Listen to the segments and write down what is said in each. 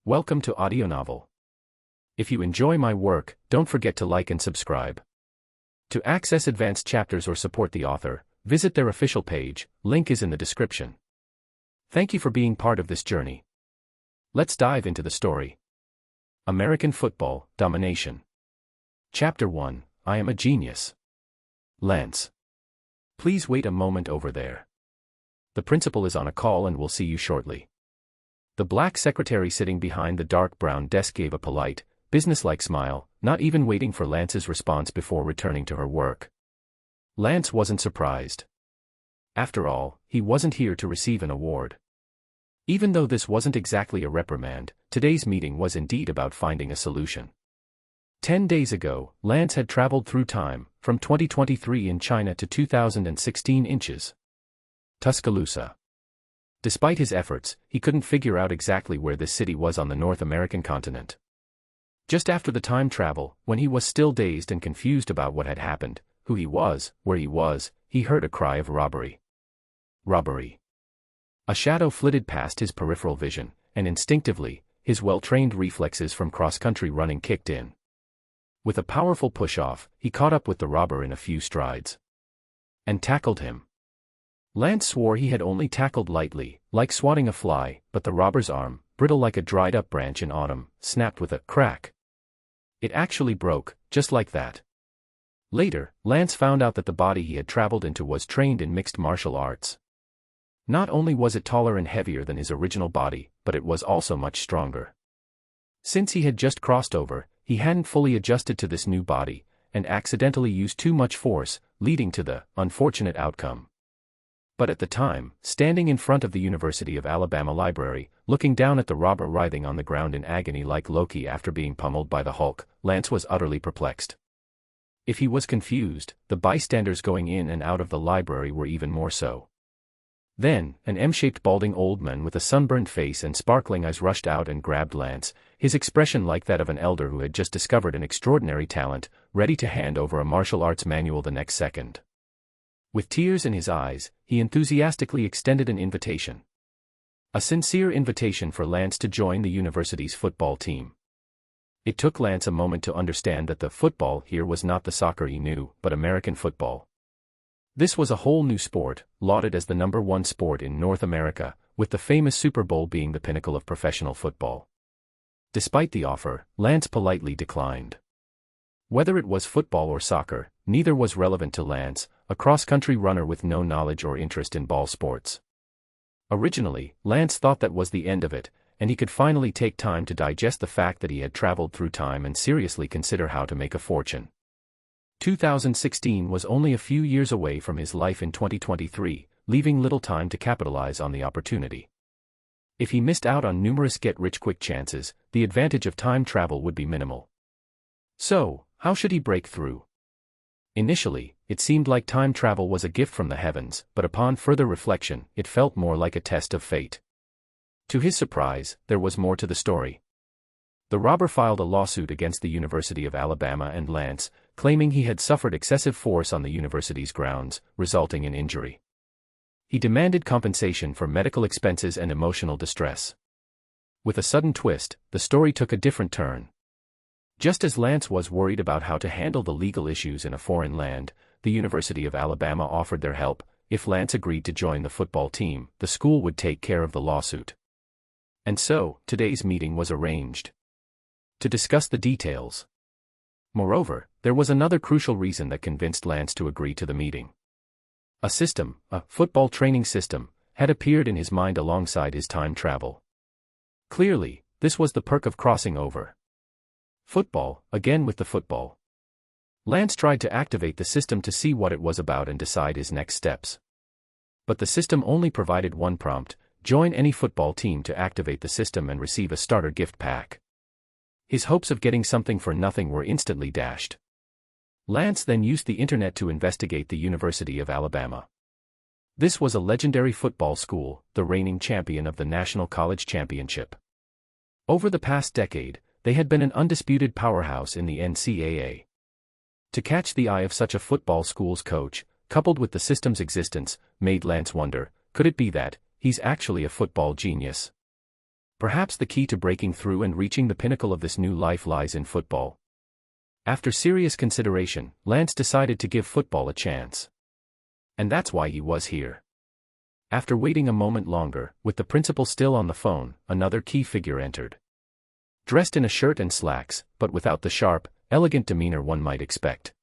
Welcome to Audio Novel. If you enjoy my work, don't forget to like and subscribe. To access advanced chapters or support the author, visit their official page, link is in the description. Thank you for being part of this journey. Let's dive into the story. American Football, Domination. Chapter 1, I Am a Genius. Lance. Please wait a moment over there. The principal is on a call and will see you shortly. The black secretary sitting behind the dark brown desk gave a polite, businesslike smile, not even waiting for Lance's response before returning to her work. Lance wasn't surprised. After all, he wasn't here to receive an award. Even though this wasn't exactly a reprimand, today's meeting was indeed about finding a solution. 10 days ago, Lance had traveled through time, from 2023 in China to 2016 inches. Tuscaloosa. Despite his efforts, he couldn't figure out exactly where this city was on the North American continent. Just after the time travel, when he was still dazed and confused about what had happened, who he was, where he was, he heard a cry of robbery. Robbery. A shadow flitted past his peripheral vision, and instinctively, his well-trained reflexes from cross-country running kicked in. With a powerful push-off, he caught up with the robber in a few strides. And tackled him. Lance swore he had only tackled lightly, like swatting a fly, but the robber's arm, brittle like a dried-up branch in autumn, snapped with a crack. It actually broke, just like that. Later, Lance found out that the body he had traveled into was trained in mixed martial arts. Not only was it taller and heavier than his original body, but it was also much stronger. Since he had just crossed over, he hadn't fully adjusted to this new body, and accidentally used too much force, leading to the unfortunate outcome. But at the time, standing in front of the University of Alabama library, looking down at the robber writhing on the ground in agony like Loki after being pummeled by the Hulk, Lance was utterly perplexed. If he was confused, the bystanders going in and out of the library were even more so. Then, an M-shaped balding old man with a sunburned face and sparkling eyes rushed out and grabbed Lance, his expression like that of an elder who had just discovered an extraordinary talent, ready to hand over a martial arts manual the next second. With tears in his eyes, he enthusiastically extended an invitation. A sincere invitation for Lance to join the university's football team. It took Lance a moment to understand that the football here was not the soccer he knew, but American football. This was a whole new sport, lauded as the #1 sport in North America, with the famous Super Bowl being the pinnacle of professional football. Despite the offer, Lance politely declined. Whether it was football or soccer, neither was relevant to Lance, a cross-country runner with no knowledge or interest in ball sports. Originally, Lance thought that was the end of it, and he could finally take time to digest the fact that he had traveled through time and seriously consider how to make a fortune. 2016 was only a few years away from his life in 2023, leaving little time to capitalize on the opportunity. If he missed out on numerous get-rich-quick chances, the advantage of time travel would be minimal. So, how should he break through? Initially, it seemed like time travel was a gift from the heavens, but upon further reflection, it felt more like a test of fate. To his surprise, there was more to the story. The robber filed a lawsuit against the University of Alabama and Lance, claiming he had suffered excessive force on the university's grounds, resulting in injury. He demanded compensation for medical expenses and emotional distress. With a sudden twist, the story took a different turn. Just as Lance was worried about how to handle the legal issues in a foreign land, the University of Alabama offered their help. If Lance agreed to join the football team, the school would take care of the lawsuit. And so, today's meeting was arranged to discuss the details. Moreover, there was another crucial reason that convinced Lance to agree to the meeting. A football training system, had appeared in his mind alongside his time travel. Clearly, this was the perk of crossing over. Football, again with the football. Lance tried to activate the system to see what it was about and decide his next steps. But the system only provided one prompt: join any football team to activate the system and receive a starter gift pack. His hopes of getting something for nothing were instantly dashed. Lance then used the internet to investigate the University of Alabama. This was a legendary football school, the reigning champion of the National College Championship. Over the past decade, they had been an undisputed powerhouse in the NCAA. To catch the eye of such a football school's coach, coupled with the system's existence, made Lance wonder, could it be that he's actually a football genius? Perhaps the key to breaking through and reaching the pinnacle of this new life lies in football. After serious consideration, Lance decided to give football a chance. And that's why he was here. After waiting a moment longer, with the principal still on the phone, another key figure entered. Dressed in a shirt and slacks, but without the sharp, elegant demeanor one might expect.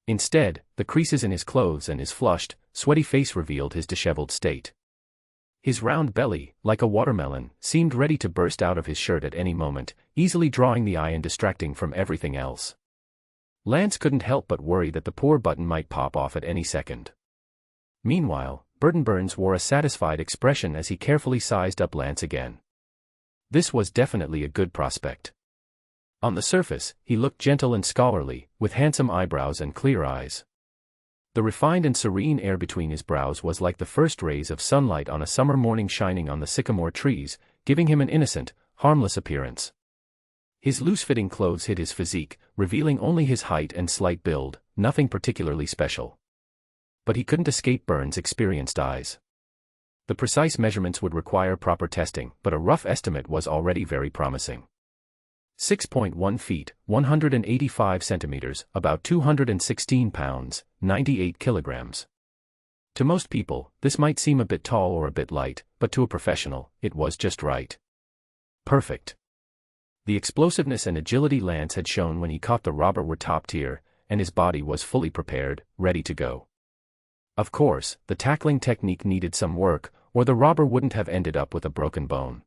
Instead, the creases in his clothes and his flushed, sweaty face revealed his disheveled state. His round belly, like a watermelon, seemed ready to burst out of his shirt at any moment, easily drawing the eye and distracting from everything else. Lance couldn't help but worry that the poor button might pop off at any second. Meanwhile, Burns wore a satisfied expression as he carefully sized up Lance again. This was definitely a good prospect. On the surface, he looked gentle and scholarly, with handsome eyebrows and clear eyes. The refined and serene air between his brows was like the first rays of sunlight on a summer morning shining on the sycamore trees, giving him an innocent, harmless appearance. His loose-fitting clothes hid his physique, revealing only his height and slight build, nothing particularly special. But he couldn't escape Burns' experienced eyes. The precise measurements would require proper testing, but a rough estimate was already very promising. 6.1 feet, 185 centimeters, about 216 pounds, 98 kilograms. To most people, this might seem a bit tall or a bit light, but to a professional, it was just right. Perfect. The explosiveness and agility Lance had shown when he caught the robber were top tier, and his body was fully prepared, ready to go. Of course, the tackling technique needed some work, or the robber wouldn't have ended up with a broken bone.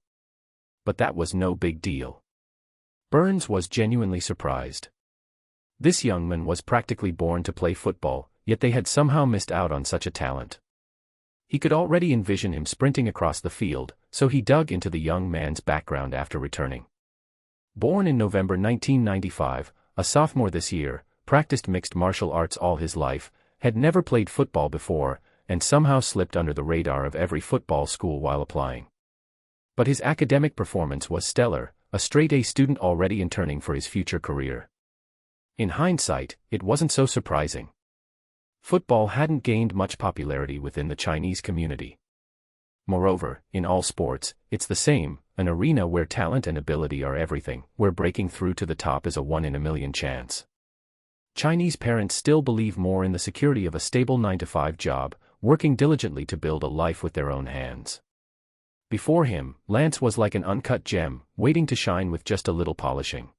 But that was no big deal. Burns was genuinely surprised. This young man was practically born to play football, yet they had somehow missed out on such a talent. He could already envision him sprinting across the field, so he dug into the young man's background after returning. Born in November 1995, a sophomore this year, practiced mixed martial arts all his life, had never played football before, and somehow slipped under the radar of every football school while applying. But his academic performance was stellar, a straight-A student already interning for his future career. In hindsight, it wasn't so surprising. Football hadn't gained much popularity within the Chinese community. Moreover, in all sports, it's the same, an arena where talent and ability are everything, where breaking through to the top is a 1 in a million chance. Chinese parents still believe more in the security of a stable 9-to-5 job, working diligently to build a life with their own hands. Before him, Lance was like an uncut gem, waiting to shine with just a little polishing.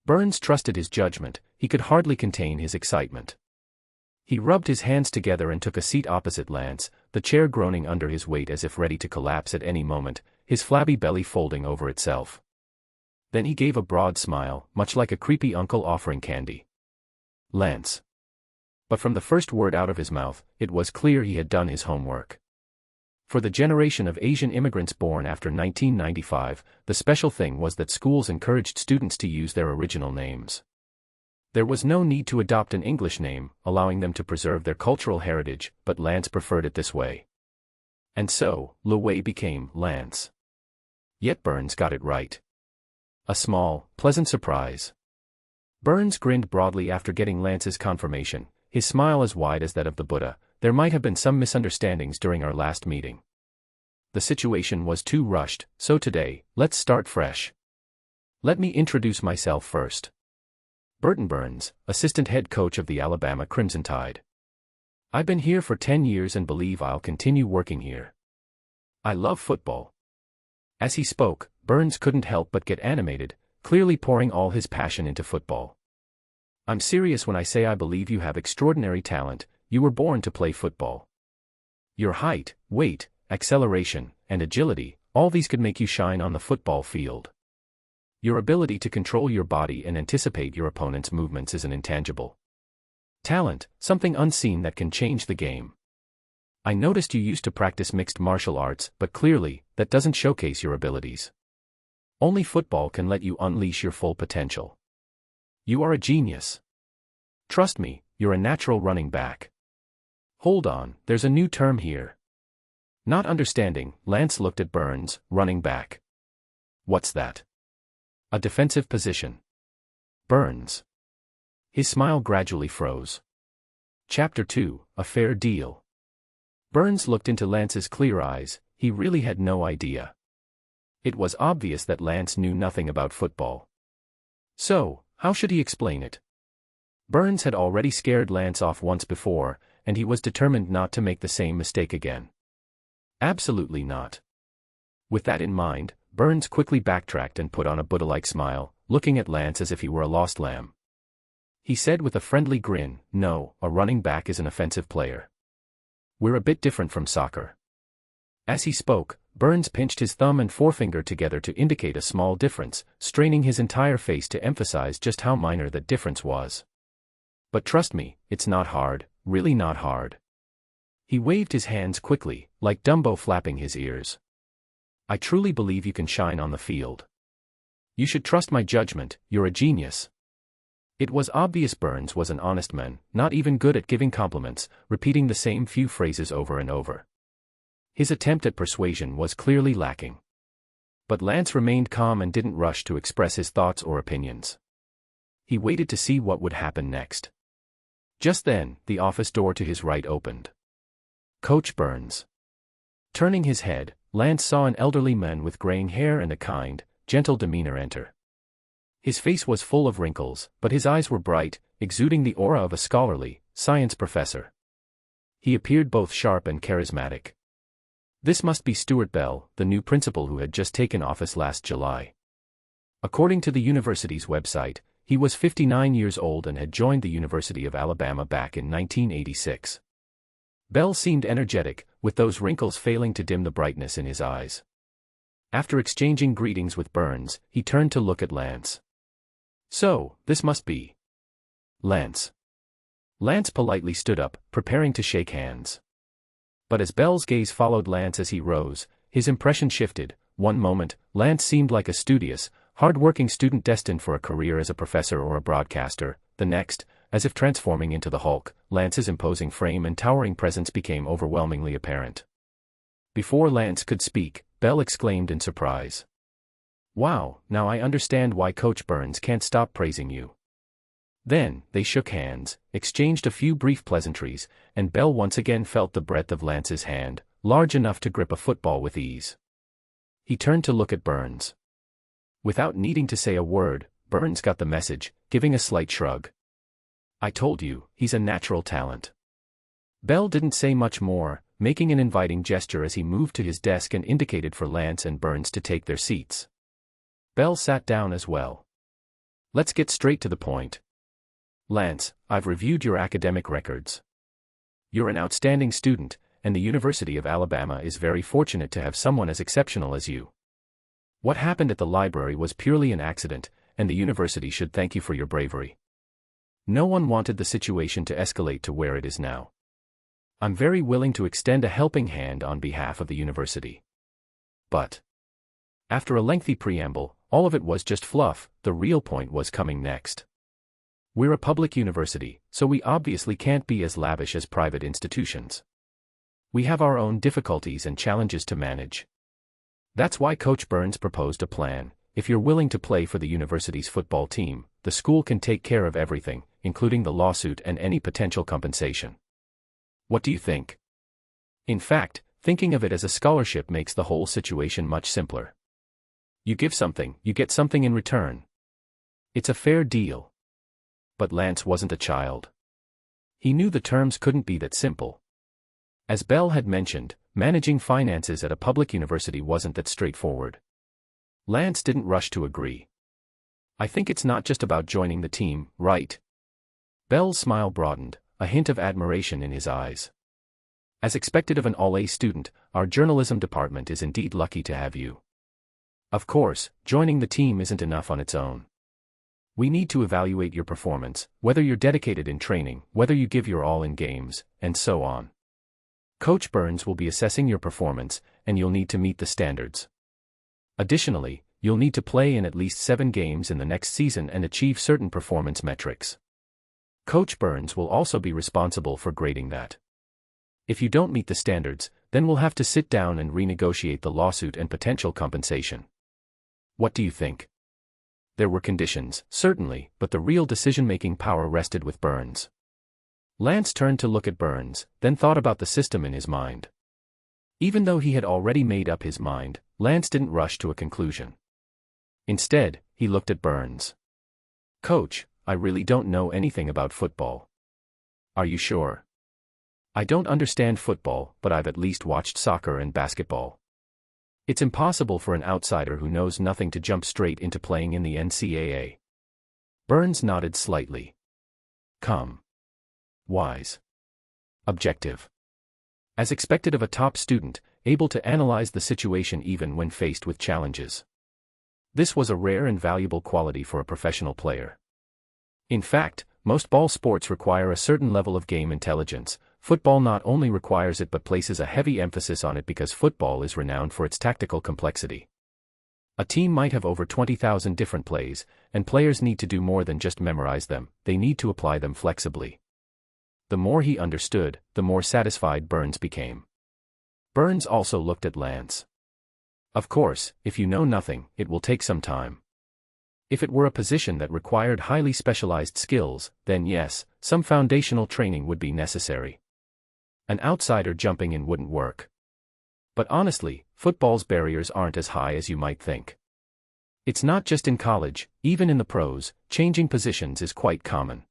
Burns trusted his judgment, he could hardly contain his excitement. He rubbed his hands together and took a seat opposite Lance, the chair groaning under his weight as if ready to collapse at any moment, his flabby belly folding over itself. Then he gave a broad smile, much like a creepy uncle offering candy. Lance. But from the first word out of his mouth, it was clear he had done his homework. For the generation of Asian immigrants born after 1995, the special thing was that schools encouraged students to use their original names. There was no need to adopt an English name, allowing them to preserve their cultural heritage, but Lance preferred it this way. And so, Lu Wei became Lance. Yet Burns got it right. A small, pleasant surprise. Burns grinned broadly after getting Lance's confirmation, his smile as wide as that of the Buddha. There might have been some misunderstandings during our last meeting. The situation was too rushed, so today, let's start fresh. Let me introduce myself first. Burton Burns, assistant head coach of the Alabama Crimson Tide. I've been here for 10 years and believe I'll continue working here. I love football. As he spoke, Burns couldn't help but get animated, clearly pouring all his passion into football. I'm serious when I say I believe you have extraordinary talent. You were born to play football. Your height, weight, acceleration, and agility, all these could make you shine on the football field. Your ability to control your body and anticipate your opponent's movements is an intangible talent, something unseen that can change the game. I noticed you used to practice mixed martial arts, but clearly, that doesn't showcase your abilities. Only football can let you unleash your full potential. You are a genius. Trust me, you're a natural running back. Hold on, there's a new term here. Not understanding, Lance looked at Burns, running back. What's that? A defensive position. Burns. His smile gradually froze. Chapter 2, A Fair Deal. Burns looked into Lance's clear eyes, he really had no idea. It was obvious that Lance knew nothing about football. So, how should he explain it? Burns had already scared Lance off once before, and he was determined not to make the same mistake again. Absolutely not. With that in mind, Burns quickly backtracked and put on a Buddha-like smile, looking at Lance as if he were a lost lamb. He said with a friendly grin, "No, a running back is an offensive player. We're a bit different from soccer." As he spoke, Burns pinched his thumb and forefinger together to indicate a small difference, straining his entire face to emphasize just how minor that difference was. "But trust me, it's not hard, really not hard." He waved his hands quickly, like Dumbo flapping his ears. "I truly believe you can shine on the field. You should trust my judgment, you're a genius." It was obvious Burns was an honest man, not even good at giving compliments, repeating the same few phrases over and over. His attempt at persuasion was clearly lacking. But Lance remained calm and didn't rush to express his thoughts or opinions. He waited to see what would happen next. Just then, the office door to his right opened. Coach Burns. Turning his head, Lance saw an elderly man with graying hair and a kind, gentle demeanor enter. His face was full of wrinkles, but his eyes were bright, exuding the aura of a scholarly, science professor. He appeared both sharp and charismatic. This must be Stuart Bell, the new principal who had just taken office last July. According to the university's website, he was 59 years old and had joined the University of Alabama back in 1986. Bell seemed energetic, with those wrinkles failing to dim the brightness in his eyes. After exchanging greetings with Burns, he turned to look at Lance. "So, this must be Lance." Lance politely stood up, preparing to shake hands. But as Bell's gaze followed Lance as he rose, his impression shifted. One moment, Lance seemed like a studious, hard-working student destined for a career as a professor or a broadcaster. The next, as if transforming into the Hulk, Lance's imposing frame and towering presence became overwhelmingly apparent. Before Lance could speak, Bell exclaimed in surprise. "Wow, now I understand why Coach Burns can't stop praising you." Then, they shook hands, exchanged a few brief pleasantries, and Bell once again felt the breadth of Lance's hand, large enough to grip a football with ease. He turned to look at Burns. Without needing to say a word, Burns got the message, giving a slight shrug. "I told you, he's a natural talent." Bell didn't say much more, making an inviting gesture as he moved to his desk and indicated for Lance and Burns to take their seats. Bell sat down as well. "Let's get straight to the point. Lance, I've reviewed your academic records. You're an outstanding student, and the University of Alabama is very fortunate to have someone as exceptional as you. What happened at the library was purely an accident, and the university should thank you for your bravery. No one wanted the situation to escalate to where it is now. I'm very willing to extend a helping hand on behalf of the university. But..." After a lengthy preamble, all of it was just fluff. The real point was coming next. "We're a public university, so we obviously can't be as lavish as private institutions. We have our own difficulties and challenges to manage. That's why Coach Burns proposed a plan. If you're willing to play for the university's football team, the school can take care of everything, including the lawsuit and any potential compensation. What do you think? In fact, thinking of it as a scholarship makes the whole situation much simpler. You give something, you get something in return. It's a fair deal." But Lance wasn't a child. He knew the terms couldn't be that simple. As Bell had mentioned, managing finances at a public university wasn't that straightforward. Lance didn't rush to agree. "I think it's not just about joining the team, right?" Bell's smile broadened, a hint of admiration in his eyes. "As expected of an all-A student, our journalism department is indeed lucky to have you. Of course, joining the team isn't enough on its own. We need to evaluate your performance, whether you're dedicated in training, whether you give your all in games, and so on. Coach Burns will be assessing your performance, and you'll need to meet the standards. Additionally, you'll need to play in at least 7 games in the next season and achieve certain performance metrics. Coach Burns will also be responsible for grading that. If you don't meet the standards, then we'll have to sit down and renegotiate the lawsuit and potential compensation. What do you think?" There were conditions, certainly, but the real decision-making power rested with Burns. Lance turned to look at Burns, then thought about the system in his mind. Even though he had already made up his mind, Lance didn't rush to a conclusion. Instead, he looked at Burns. "Coach, I really don't know anything about football." "Are you sure?" "I don't understand football, but I've at least watched soccer and basketball. It's impossible for an outsider who knows nothing to jump straight into playing in the NCAA." Burns nodded slightly. Calm. Wise. Objective. As expected of a top student, able to analyze the situation even when faced with challenges. This was a rare and valuable quality for a professional player. In fact, most ball sports require a certain level of game intelligence. Football not only requires it but places a heavy emphasis on it because football is renowned for its tactical complexity. A team might have over 20,000 different plays, and players need to do more than just memorize them, they need to apply them flexibly. The more he understood, the more satisfied Burns became. Burns also looked at Lance. "Of course, if you know nothing, it will take some time. If it were a position that required highly specialized skills, then yes, some foundational training would be necessary. An outsider jumping in wouldn't work. But honestly, football's barriers aren't as high as you might think. It's not just in college, even in the pros, changing positions is quite common.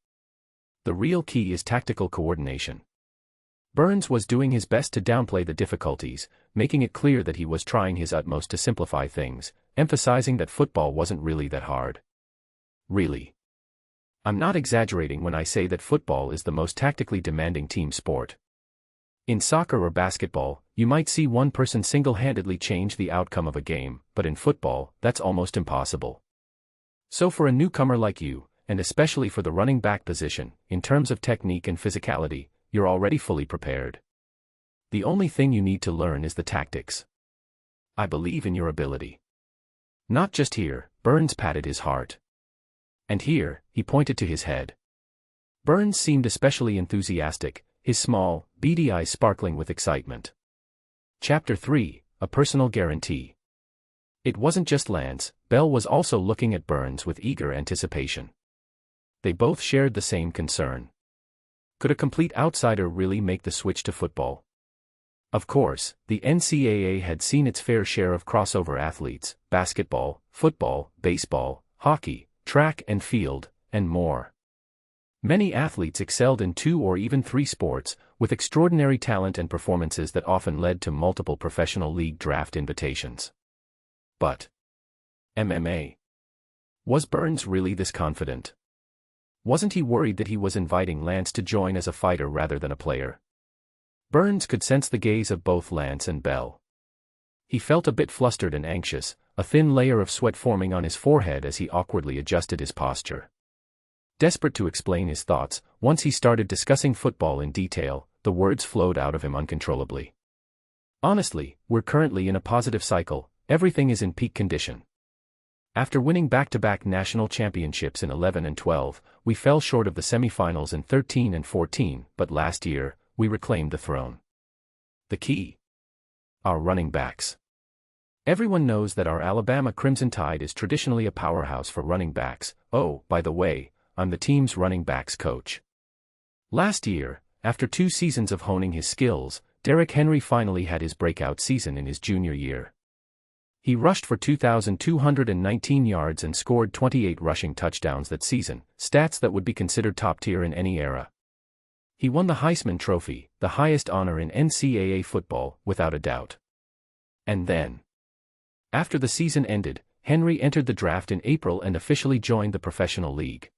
The real key is tactical coordination." Burns was doing his best to downplay the difficulties, making it clear that he was trying his utmost to simplify things, emphasizing that football wasn't really that hard. "Really? I'm not exaggerating when I say that football is the most tactically demanding team sport. In soccer or basketball, you might see one person single-handedly change the outcome of a game, but in football, that's almost impossible. So for a newcomer like you, and especially for the running back position, in terms of technique and physicality, you're already fully prepared. The only thing you need to learn is the tactics. I believe in your ability." Not just here, Burns patted his heart. "And here," he pointed to his head. Burns seemed especially enthusiastic, his small, beady eyes sparkling with excitement. Chapter 3, A Personal Guarantee. It wasn't just Lance, Bell was also looking at Burns with eager anticipation. They both shared the same concern. Could a complete outsider really make the switch to football? Of course, the NCAA had seen its fair share of crossover athletes: basketball, football, baseball, hockey, track and field, and more. Many athletes excelled in 2 or even 3 sports, with extraordinary talent and performances that often led to multiple professional league draft invitations. But MMA. Was Burns really this confident? Wasn't he worried that he was inviting Lance to join as a fighter rather than a player? Burns could sense the gaze of both Lance and Bell. He felt a bit flustered and anxious, a thin layer of sweat forming on his forehead as he awkwardly adjusted his posture. Desperate to explain his thoughts, once he started discussing football in detail, the words flowed out of him uncontrollably. "Honestly, we're currently in a positive cycle, everything is in peak condition. After winning back-to-back national championships in 11 and 12, we fell short of the semifinals in 13 and 14, but last year, we reclaimed the throne. The key? Our running backs. Everyone knows that our Alabama Crimson Tide is traditionally a powerhouse for running backs. Oh, by the way, I'm the team's running backs coach. Last year, after 2 seasons of honing his skills, Derrick Henry finally had his breakout season in his junior year. He rushed for 2,219 yards and scored 28 rushing touchdowns that season, stats that would be considered top tier in any era. He won the Heisman Trophy, the highest honor in NCAA football, without a doubt. And then, after the season ended, Henry entered the draft in April and officially joined the professional league.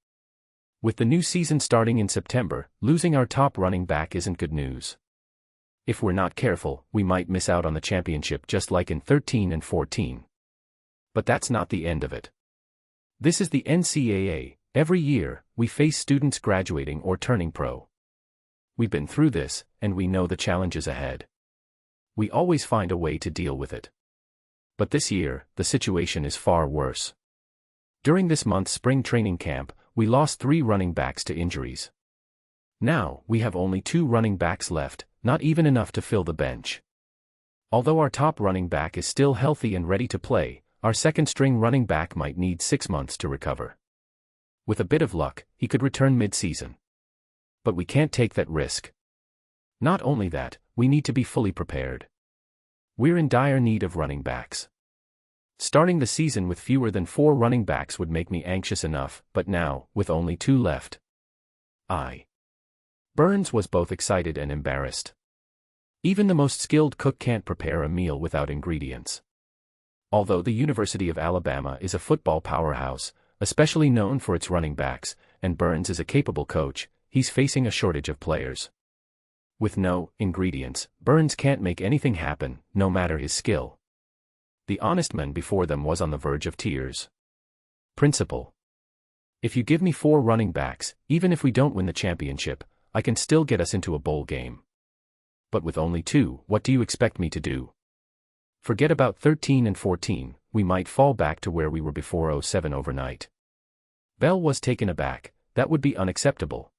With the new season starting in September, losing our top running back isn't good news. If we're not careful, we might miss out on the championship just like in 13 and 14. But that's not the end of it. This is the NCAA. Every year, we face students graduating or turning pro. We've been through this, and we know the challenges ahead. We always find a way to deal with it. But this year, the situation is far worse. During this month's spring training camp, we lost 3 running backs to injuries. Now, we have only 2 running backs left, not even enough to fill the bench. Although our top running back is still healthy and ready to play, our second-string running back might need 6 months to recover. With a bit of luck, he could return mid-season. But we can't take that risk. Not only that, we need to be fully prepared. We're in dire need of running backs. Starting the season with fewer than 4 running backs would make me anxious enough, but now, with only 2 left. Burns was both excited and embarrassed. Even the most skilled cook can't prepare a meal without ingredients. Although the University of Alabama is a football powerhouse, especially known for its running backs, and Burns is a capable coach, he's facing a shortage of players. With no ingredients, Burns can't make anything happen, no matter his skill. The honest man before them was on the verge of tears. Principal. If you give me 4 running backs, even if we don't win the championship, I can still get us into a bowl game. But with only 2, what do you expect me to do? Forget about 13 and 14, we might fall back to where we were before '07 overnight. Bell was taken aback. That would be unacceptable.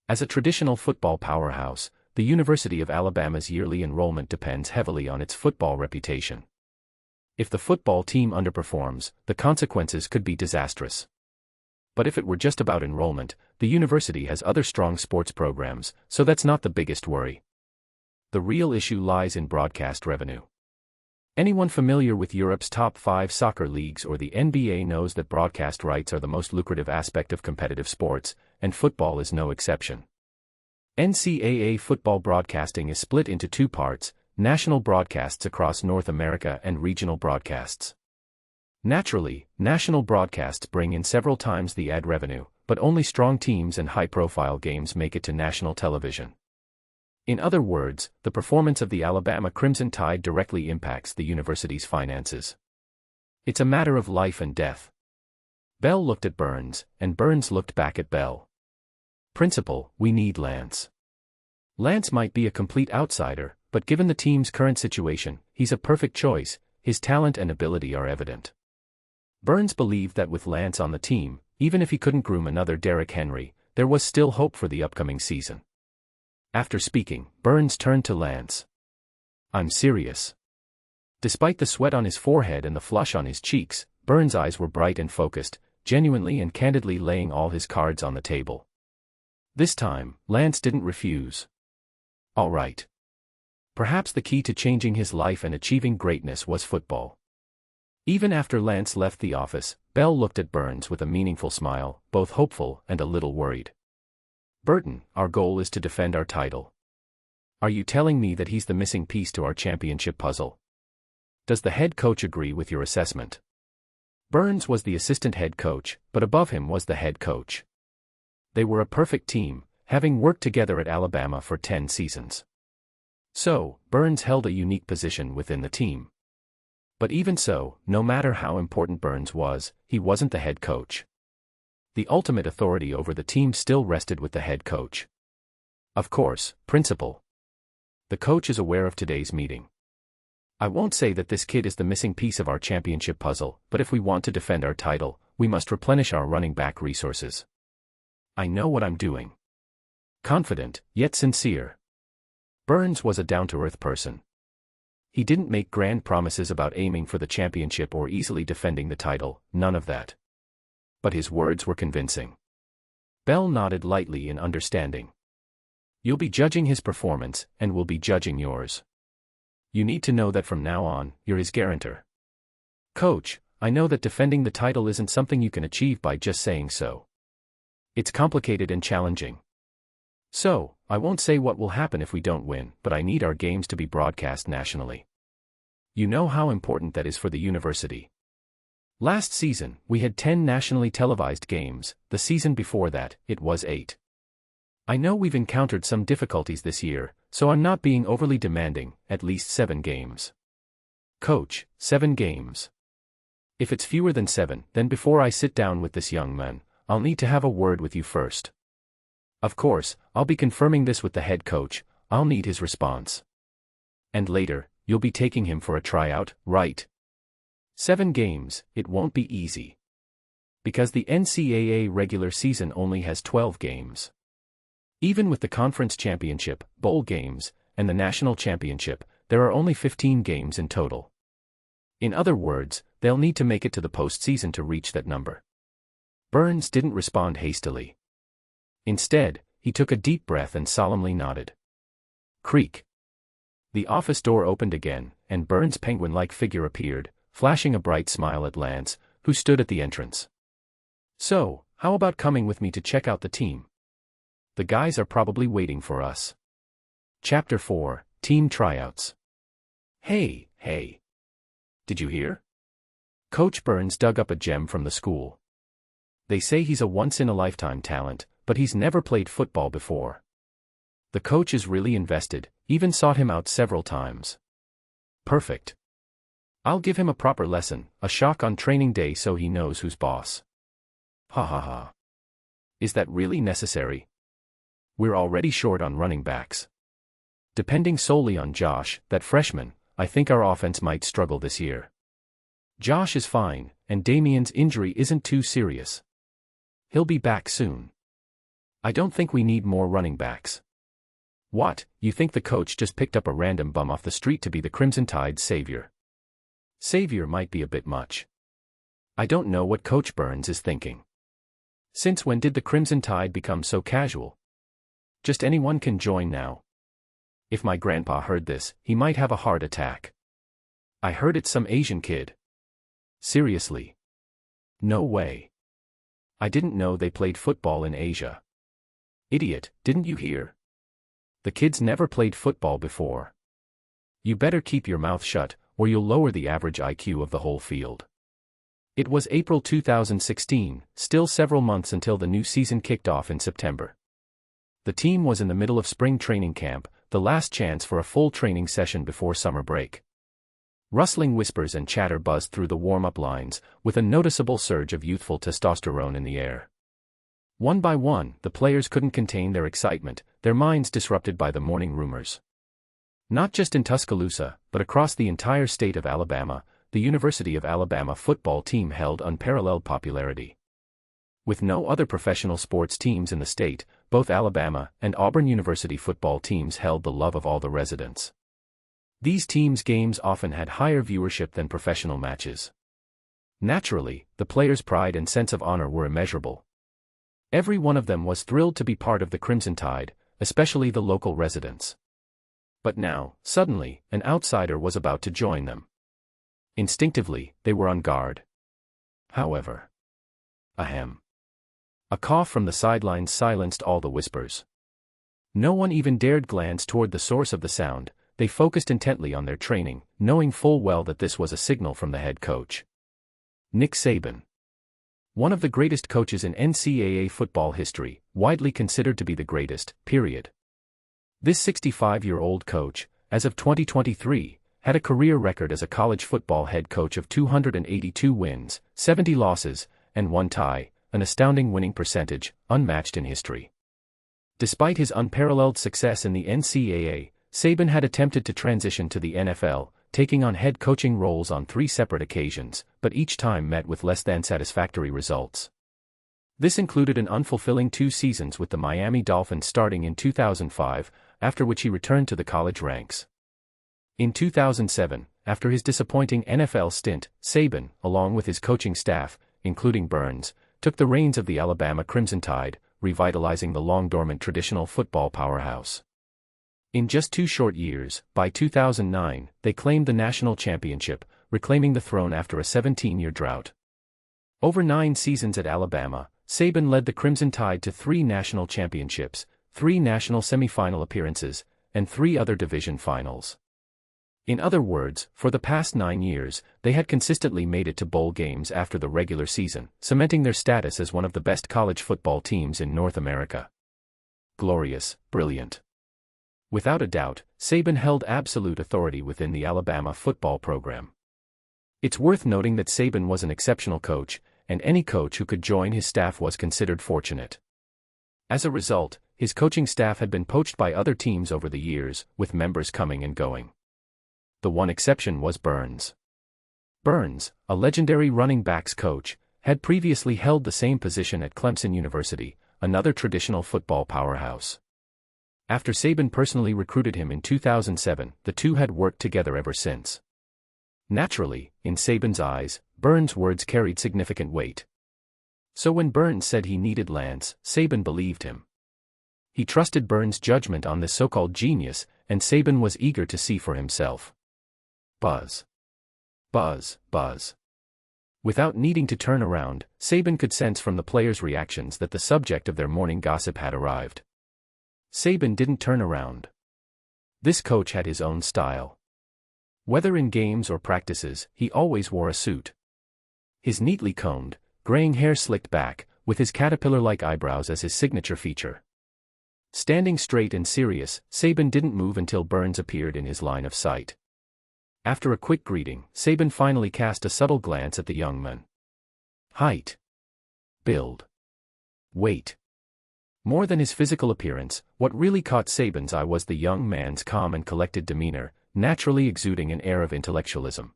As a traditional football powerhouse, the University of Alabama's yearly enrollment depends heavily on its football reputation. If the football team underperforms, the consequences could be disastrous. But if it were just about enrollment, the university has other strong sports programs, so that's not the biggest worry. The real issue lies in broadcast revenue. Anyone familiar with Europe's top 5 soccer leagues or the NBA knows that broadcast rights are the most lucrative aspect of competitive sports, and football is no exception. NCAA football broadcasting is split into 2 parts: national broadcasts across North America and regional broadcasts. Naturally, national broadcasts bring in several times the ad revenue, but only strong teams and high-profile games make it to national television. In other words, the performance of the Alabama Crimson Tide directly impacts the university's finances. It's a matter of life and death. Bell looked at Burns, and Burns looked back at Bell. Principal, we need Lance. Lance might be a complete outsider, but given the team's current situation, he's a perfect choice. His talent and ability are evident. Burns believed that with Lance on the team, even if he couldn't groom another Derrick Henry, there was still hope for the upcoming season. After speaking, Burns turned to Lance. I'm serious. Despite the sweat on his forehead and the flush on his cheeks, Burns' eyes were bright and focused, genuinely and candidly laying all his cards on the table. This time, Lance didn't refuse. All right. Perhaps the key to changing his life and achieving greatness was football. Even after Lance left the office, Bell looked at Burns with a meaningful smile, both hopeful and a little worried. Burton, our goal is to defend our title. Are you telling me that he's the missing piece to our championship puzzle? Does the head coach agree with your assessment? Burns was the assistant head coach, but above him was the head coach. They were a perfect team, having worked together at Alabama for 10 seasons. So, Burns held a unique position within the team. But even so, no matter how important Burns was, he wasn't the head coach. The ultimate authority over the team still rested with the head coach. Of course, Principal. The coach is aware of today's meeting. I won't say that this kid is the missing piece of our championship puzzle, but if we want to defend our title, we must replenish our running back resources. I know what I'm doing. Confident, yet sincere. Burns was a down-to-earth person. He didn't make grand promises about aiming for the championship or easily defending the title, none of that. But his words were convincing. Bell nodded lightly in understanding. You'll be judging his performance, and we'll be judging yours. You need to know that from now on, you're his guarantor. Coach, I know that defending the title isn't something you can achieve by just saying so. It's complicated and challenging. So, I won't say what will happen if we don't win, but I need our games to be broadcast nationally. You know how important that is for the university. Last season, we had 10 nationally televised games, the season before that, it was 8. I know we've encountered some difficulties this year, so I'm not being overly demanding, at least 7 games. Coach, 7 games. If it's fewer than 7, then before I sit down with this young man, I'll need to have a word with you first. Of course, I'll be confirming this with the head coach, I'll need his response. And later, you'll be taking him for a tryout, right? 7 games, it won't be easy. Because the NCAA regular season only has 12 games. Even with the conference championship, bowl games, and the national championship, there are only 15 games in total. In other words, they'll need to make it to the postseason to reach that number. Burns didn't respond hastily. Instead, he took a deep breath and solemnly nodded. Creak. The office door opened again, and Burns' penguin-like figure appeared, flashing a bright smile at Lance, who stood at the entrance. "So, how about coming with me to check out the team? The guys are probably waiting for us." Chapter 4, Team Tryouts. Hey. Did you hear? Coach Burns dug up a gem from the school. They say he's a once-in-a-lifetime talent, but he's never played football before. The coach is really invested, even sought him out several times. Perfect. I'll give him a proper lesson, a shock on training day so he knows who's boss. Ha ha ha. Is that really necessary? We're already short on running backs. Depending solely on Josh, that freshman, I think our offense might struggle this year. Josh is fine, and Damien's injury isn't too serious. He'll be back soon. I don't think we need more running backs. What, you think the coach just picked up a random bum off the street to be the Crimson Tide's savior? Savior might be a bit much. I don't know what Coach Burns is thinking. Since when did the Crimson Tide become so casual? Just anyone can join now. If my grandpa heard this, he might have a heart attack. I heard it's some Asian kid. Seriously? No way. I didn't know they played football in Asia. Idiot, didn't you hear? The kid's never played football before. You better keep your mouth shut, or you'll lower the average IQ of the whole field. It was April 2016, still several months until the new season kicked off in September. The team was in the middle of spring training camp, the last chance for a full training session before summer break. Rustling whispers and chatter buzzed through the warm-up lines, with a noticeable surge of youthful testosterone in the air. One by one, the players couldn't contain their excitement, their minds disrupted by the morning rumors. Not just in Tuscaloosa, but across the entire state of Alabama, the University of Alabama football team held unparalleled popularity. With no other professional sports teams in the state, both Alabama and Auburn University football teams held the love of all the residents. These teams' games often had higher viewership than professional matches. Naturally, the players' pride and sense of honor were immeasurable. Every one of them was thrilled to be part of the Crimson Tide, especially the local residents. But now, suddenly, an outsider was about to join them. Instinctively, they were on guard. However. Ahem. A cough from the sidelines silenced all the whispers. No one even dared glance toward the source of the sound, they focused intently on their training, knowing full well that this was a signal from the head coach. Nick Saban. One of the greatest coaches in NCAA football history, widely considered to be the greatest, period. This 65-year-old coach, as of 2023, had a career record as a college football head coach of 282 wins, 70 losses, and 1 tie, an astounding winning percentage, unmatched in history. Despite his unparalleled success in the NCAA, Saban had attempted to transition to the NFL, taking on head coaching roles on 3 separate occasions, but each time met with less than satisfactory results. This included an unfulfilling 2 seasons with the Miami Dolphins starting in 2005, after which he returned to the college ranks. In 2007, after his disappointing NFL stint, Saban, along with his coaching staff, including Burns, took the reins of the Alabama Crimson Tide, revitalizing the long-dormant traditional football powerhouse. In just 2 short years, by 2009, they claimed the national championship, reclaiming the throne after a 17-year drought. Over 9 seasons at Alabama, Saban led the Crimson Tide to 3 national championships, 3 national semifinal appearances, and 3 other division finals. In other words, for the past 9 years, they had consistently made it to bowl games after the regular season, cementing their status as one of the best college football teams in North America. Glorious, brilliant. Without a doubt, Saban held absolute authority within the Alabama football program. It's worth noting that Saban was an exceptional coach, and any coach who could join his staff was considered fortunate. As a result, his coaching staff had been poached by other teams over the years, with members coming and going. The one exception was Burns. Burns, a legendary running backs coach, had previously held the same position at Clemson University, another traditional football powerhouse. After Saban personally recruited him in 2007, the two had worked together ever since. Naturally, in Saban's eyes, Burns' words carried significant weight. So when Burns said he needed Lance, Saban believed him. He trusted Burns' judgment on this so-called genius, and Saban was eager to see for himself. Buzz. Buzz, buzz. Without needing to turn around, Saban could sense from the players' reactions that the subject of their morning gossip had arrived. Saban didn't turn around. This coach had his own style. Whether in games or practices, he always wore a suit. His neatly combed, graying hair slicked back, with his caterpillar-like eyebrows as his signature feature. Standing straight and serious, Saban didn't move until Burns appeared in his line of sight. After a quick greeting, Saban finally cast a subtle glance at the young man. Height. Build. Weight. More than his physical appearance, what really caught Saban's eye was the young man's calm and collected demeanor, naturally exuding an air of intellectualism.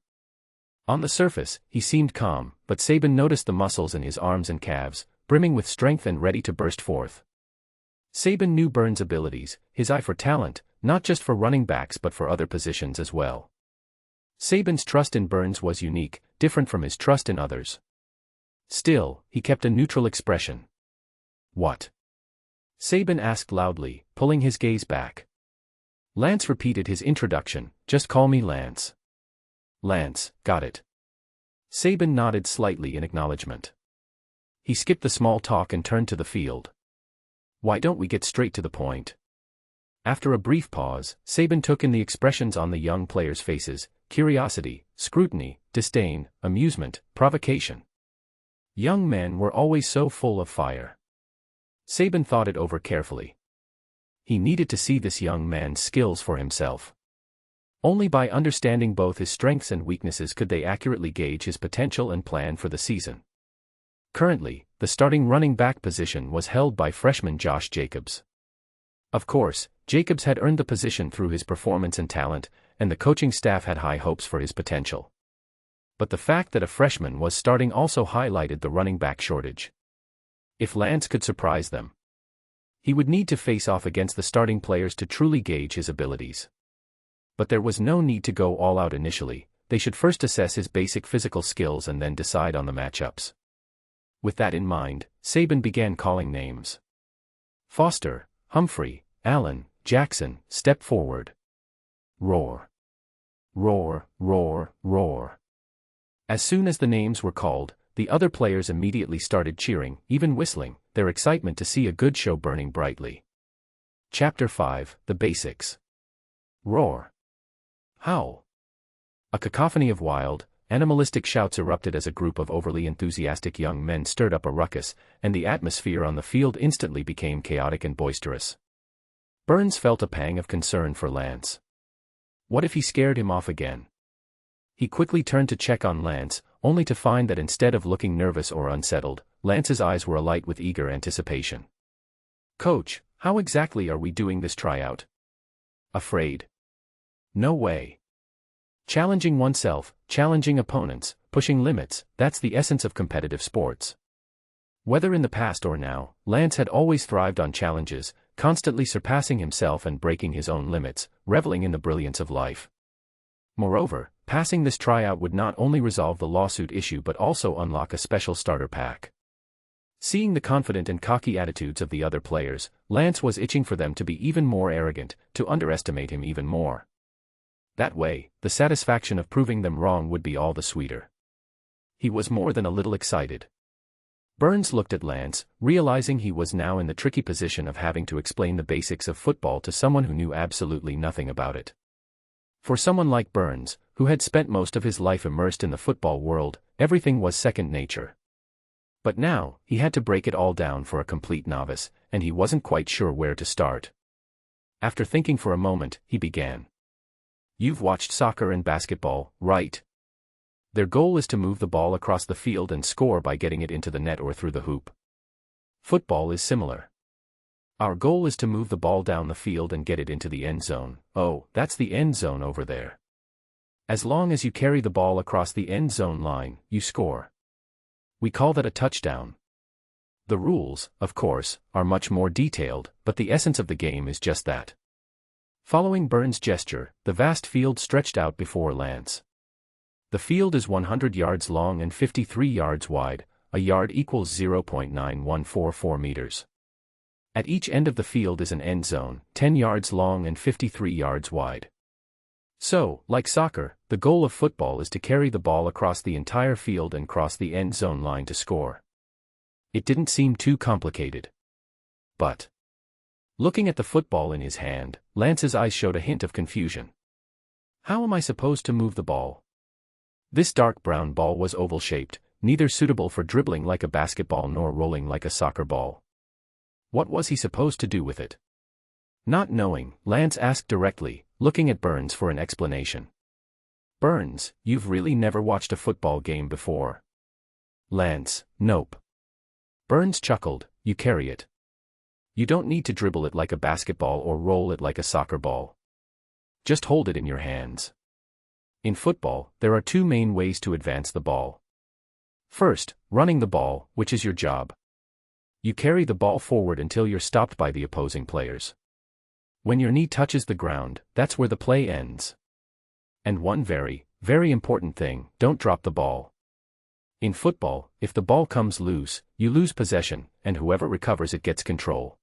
On the surface, he seemed calm, but Saban noticed the muscles in his arms and calves, brimming with strength and ready to burst forth. Saban knew Burns' abilities, his eye for talent, not just for running backs but for other positions as well. Saban's trust in Burns was unique, different from his trust in others. Still, he kept a neutral expression. What? Saban asked loudly, pulling his gaze back. Lance repeated his introduction, just call me Lance. Lance, got it. Saban nodded slightly in acknowledgement. He skipped the small talk and turned to the field. Why don't we get straight to the point? After a brief pause, Saban took in the expressions on the young players' faces: curiosity, scrutiny, disdain, amusement, provocation. Young men were always so full of fire. Saban thought it over carefully. He needed to see this young man's skills for himself. Only by understanding both his strengths and weaknesses could they accurately gauge his potential and plan for the season. Currently, the starting running back position was held by freshman Josh Jacobs. Of course, Jacobs had earned the position through his performance and talent, and the coaching staff had high hopes for his potential. But the fact that a freshman was starting also highlighted the running back shortage. If Lance could surprise them, he would need to face off against the starting players to truly gauge his abilities. But there was no need to go all out initially. They should first assess his basic physical skills and then decide on the matchups. With that in mind, Saban began calling names. Foster, Humphrey, Allen, Jackson, step forward. Roar. Roar, roar, roar. As soon as the names were called, the other players immediately started cheering, even whistling, their excitement to see a good show burning brightly. Chapter 5, The Basics. Roar. Howl. A cacophony of wild, animalistic shouts erupted as a group of overly enthusiastic young men stirred up a ruckus, and the atmosphere on the field instantly became chaotic and boisterous. Burns felt a pang of concern for Lance. What if he scared him off again? He quickly turned to check on Lance, only to find that instead of looking nervous or unsettled, Lance's eyes were alight with eager anticipation. Coach, how exactly are we doing this tryout? Afraid? No way. Challenging oneself, challenging opponents, pushing limits, that's the essence of competitive sports. Whether in the past or now, Lance had always thrived on challenges, constantly surpassing himself and breaking his own limits, reveling in the brilliance of life. Moreover, passing this tryout would not only resolve the lawsuit issue but also unlock a special starter pack. Seeing the confident and cocky attitudes of the other players, Lance was itching for them to be even more arrogant, to underestimate him even more. That way, the satisfaction of proving them wrong would be all the sweeter. He was more than a little excited. Burns looked at Lance, realizing he was now in the tricky position of having to explain the basics of football to someone who knew absolutely nothing about it. For someone like Burns, who had spent most of his life immersed in the football world, everything was second nature. But now, he had to break it all down for a complete novice, and he wasn't quite sure where to start. After thinking for a moment, he began. You've watched soccer and basketball, right? Their goal is to move the ball across the field and score by getting it into the net or through the hoop. Football is similar. Our goal is to move the ball down the field and get it into the end zone. Oh, that's the end zone over there. As long as you carry the ball across the end zone line, you score. We call that a touchdown. The rules, of course, are much more detailed, but the essence of the game is just that. Following Burns' gesture, the vast field stretched out before Lance. The field is 100 yards long and 53 yards wide, a yard equals 0.9144 meters. At each end of the field is an end zone, 10 yards long and 53 yards wide. So, like soccer, the goal of football is to carry the ball across the entire field and cross the end zone line to score. It didn't seem too complicated. But, looking at the football in his hand, Lance's eyes showed a hint of confusion. How am I supposed to move the ball? This dark brown ball was oval-shaped, neither suitable for dribbling like a basketball nor rolling like a soccer ball. What was he supposed to do with it? Not knowing, Lance asked directly, looking at Burns for an explanation. Burns, you've really never watched a football game before. Lance, nope. Burns chuckled, you carry it. You don't need to dribble it like a basketball or roll it like a soccer ball. Just hold it in your hands. In football, there are two main ways to advance the ball. First, running the ball, which is your job. You carry the ball forward until you're stopped by the opposing players. When your knee touches the ground, that's where the play ends. And one very, very important thing, don't drop the ball. In football, if the ball comes loose, you lose possession, and whoever recovers it gets control.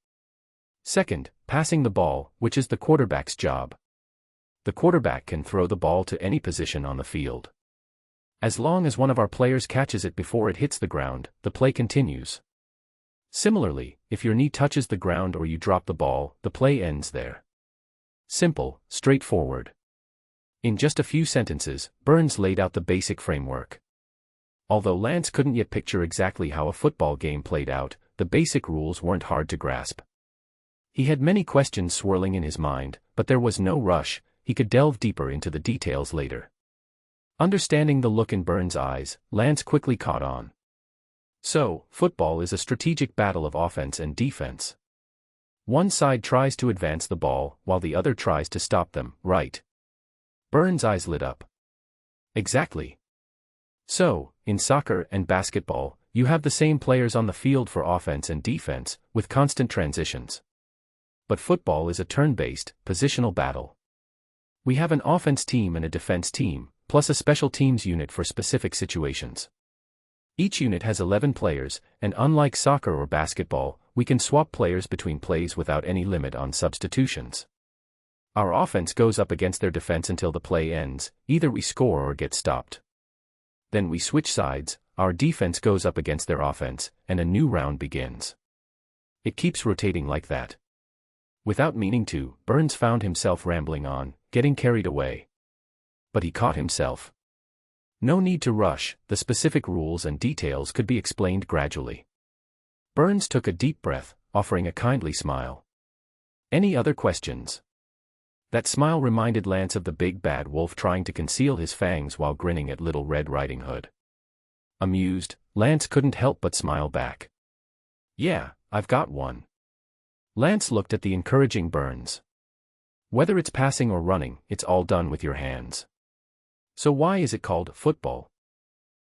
Second, passing the ball, which is the quarterback's job. The quarterback can throw the ball to any position on the field. As long as one of our players catches it before it hits the ground, the play continues. Similarly, if your knee touches the ground or you drop the ball, the play ends there. Simple, straightforward. In just a few sentences, Burns laid out the basic framework. Although Lance couldn't yet picture exactly how a football game played out, the basic rules weren't hard to grasp. He had many questions swirling in his mind, but there was no rush, he could delve deeper into the details later. Understanding the look in Burns' eyes, Lance quickly caught on. So, football is a strategic battle of offense and defense. One side tries to advance the ball, while the other tries to stop them, right? Burns' eyes lit up. Exactly. So, in soccer and basketball, you have the same players on the field for offense and defense, with constant transitions. But football is a turn-based, positional battle. We have an offense team and a defense team, plus a special teams unit for specific situations. Each unit has 11 players, and unlike soccer or basketball, we can swap players between plays without any limit on substitutions. Our offense goes up against their defense until the play ends, either we score or get stopped. Then we switch sides, our defense goes up against their offense, and a new round begins. It keeps rotating like that. Without meaning to, Burns found himself rambling on, getting carried away. But he caught himself. No need to rush, the specific rules and details could be explained gradually. Burns took a deep breath, offering a kindly smile. Any other questions? That smile reminded Lance of the big bad wolf trying to conceal his fangs while grinning at Little Red Riding Hood. Amused, Lance couldn't help but smile back. Yeah, I've got one. Lance looked at the encouraging Burns. Whether it's passing or running, it's all done with your hands. So why is it called football?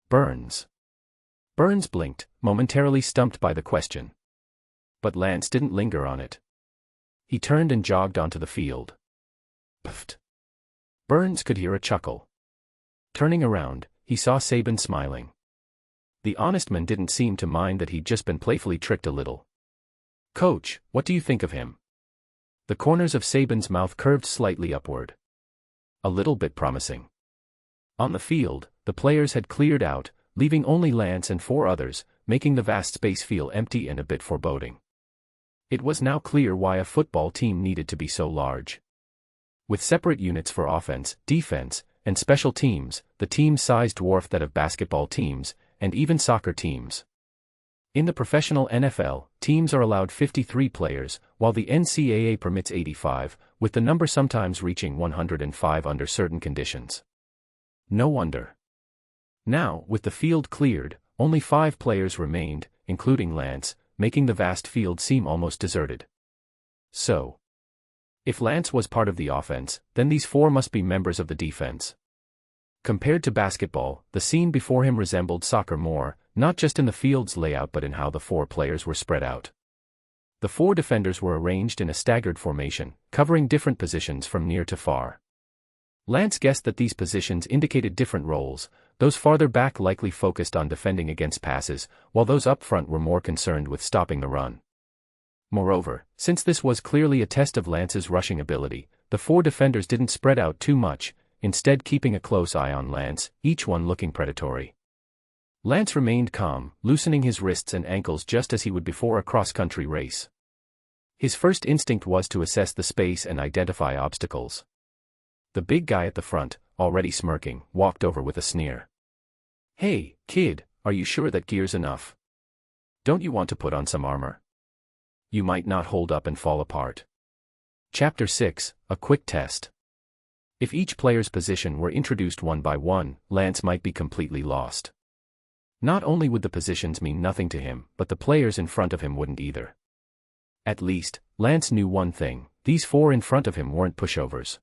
Burns blinked, momentarily stumped by the question. But Lance didn't linger on it. He turned and jogged onto the field. Puffed. Burns could hear a chuckle. Turning around, he saw Saban smiling. The honest man didn't seem to mind that he'd just been playfully tricked a little. Coach, what do you think of him? The corners of Saban's mouth curved slightly upward. A little bit promising. On the field, the players had cleared out, leaving only Lance and 4 others, making the vast space feel empty and a bit foreboding. It was now clear why a football team needed to be so large. With separate units for offense, defense, and special teams, the team's size dwarfed that of basketball teams, and even soccer teams. In the professional NFL, teams are allowed 53 players, while the NCAA permits 85, with the number sometimes reaching 105 under certain conditions. No wonder. Now, with the field cleared, only 5 players remained, including Lance, making the vast field seem almost deserted. So, if Lance was part of the offense, then these 4 must be members of the defense. Compared to basketball, the scene before him resembled soccer more, not just in the field's layout but in how the 4 players were spread out. The 4 defenders were arranged in a staggered formation, covering different positions from near to far. Lance guessed that these positions indicated different roles, those farther back likely focused on defending against passes, while those up front were more concerned with stopping the run. Moreover, since this was clearly a test of Lance's rushing ability, the 4 defenders didn't spread out too much, instead keeping a close eye on Lance, each one looking predatory. Lance remained calm, loosening his wrists and ankles just as he would before a cross-country race. His first instinct was to assess the space and identify obstacles. The big guy at the front, already smirking, walked over with a sneer. "Hey, kid, are you sure that gear's enough? Don't you want to put on some armor? You might not hold up and fall apart." Chapter 6, A Quick Test. If each player's position were introduced one by one, Lance might be completely lost. Not only would the positions mean nothing to him, but the players in front of him wouldn't either. At least, Lance knew one thing: these four in front of him weren't pushovers.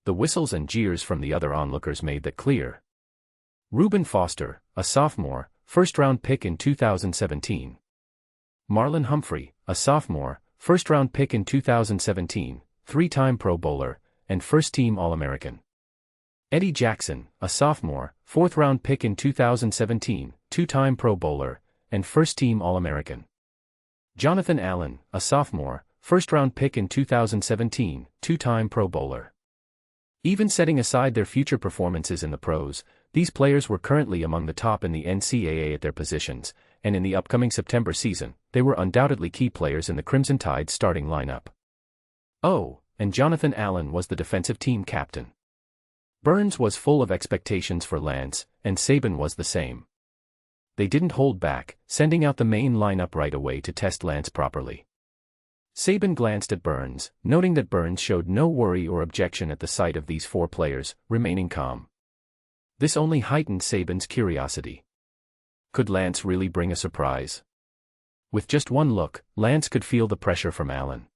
The whistles and jeers from the other onlookers made that clear. Reuben Foster, a sophomore, first-round pick in 2017. Marlon Humphrey, a sophomore, first-round pick in 2017, three-time Pro Bowler, and first-team All-American. Eddie Jackson, a sophomore, fourth-round pick in 2017, two-time Pro Bowler, and first-team All-American. Jonathan Allen, a sophomore, first-round pick in 2017, two-time Pro Bowler. Even setting aside their future performances in the pros, these players were currently among the top in the NCAA at their positions, and in the upcoming September season, they were undoubtedly key players in the Crimson Tide's starting lineup. Oh, and Jonathan Allen was the defensive team captain. Burns was full of expectations for Lance, and Saban was the same. They didn't hold back, sending out the main lineup right away to test Lance properly. Saban glanced at Burns, noting that Burns showed no worry or objection at the sight of these four players, remaining calm. This only heightened Saban's curiosity. Could Lance really bring a surprise? With just one look, Lance could feel the pressure from Allen.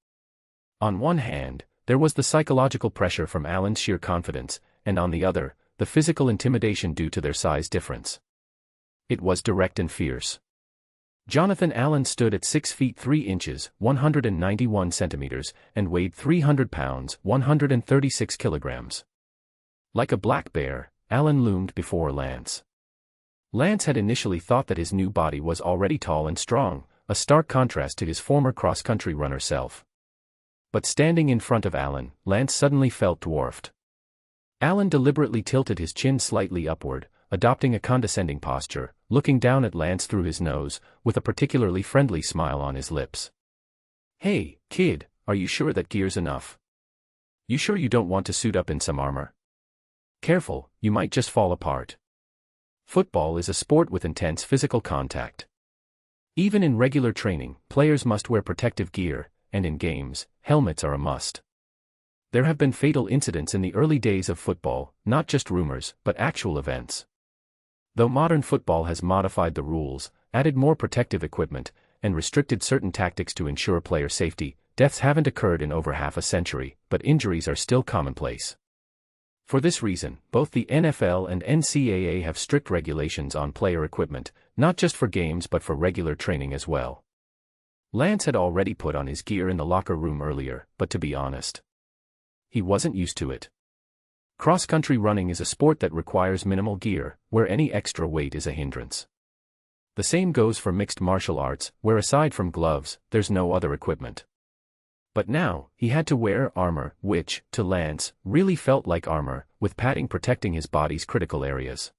On one hand, there was the psychological pressure from Allen's sheer confidence, and on the other, the physical intimidation due to their size difference. It was direct and fierce. Jonathan Allen stood at 6 feet 3 inches, 191 centimeters, and weighed 300 pounds, 136 kilograms. Like a black bear, Allen loomed before Lance. Lance had initially thought that his new body was already tall and strong, a stark contrast to his former cross-country runner self. But standing in front of Allen, Lance suddenly felt dwarfed. Allen deliberately tilted his chin slightly upward, adopting a condescending posture, looking down at Lance through his nose, with a particularly friendly smile on his lips. "Hey, kid, are you sure that gear's enough? You sure you don't want to suit up in some armor? Careful, you might just fall apart. Football is a sport with intense physical contact. Even in regular training, players must wear protective gear, and in games, helmets are a must. There have been fatal incidents in the early days of football, not just rumors, but actual events. Though modern football has modified the rules, added more protective equipment, and restricted certain tactics to ensure player safety, deaths haven't occurred in over half a century, but injuries are still commonplace. For this reason, both the NFL and NCAA have strict regulations on player equipment, not just for games but for regular training as well. Lance had already put on his gear in the locker room earlier, but to be honest, he wasn't used to it. Cross-country running is a sport that requires minimal gear, where any extra weight is a hindrance. The same goes for mixed martial arts, where aside from gloves, there's no other equipment. But now, he had to wear armor, which, to Lance, really felt like armor, with padding protecting his body's critical areas.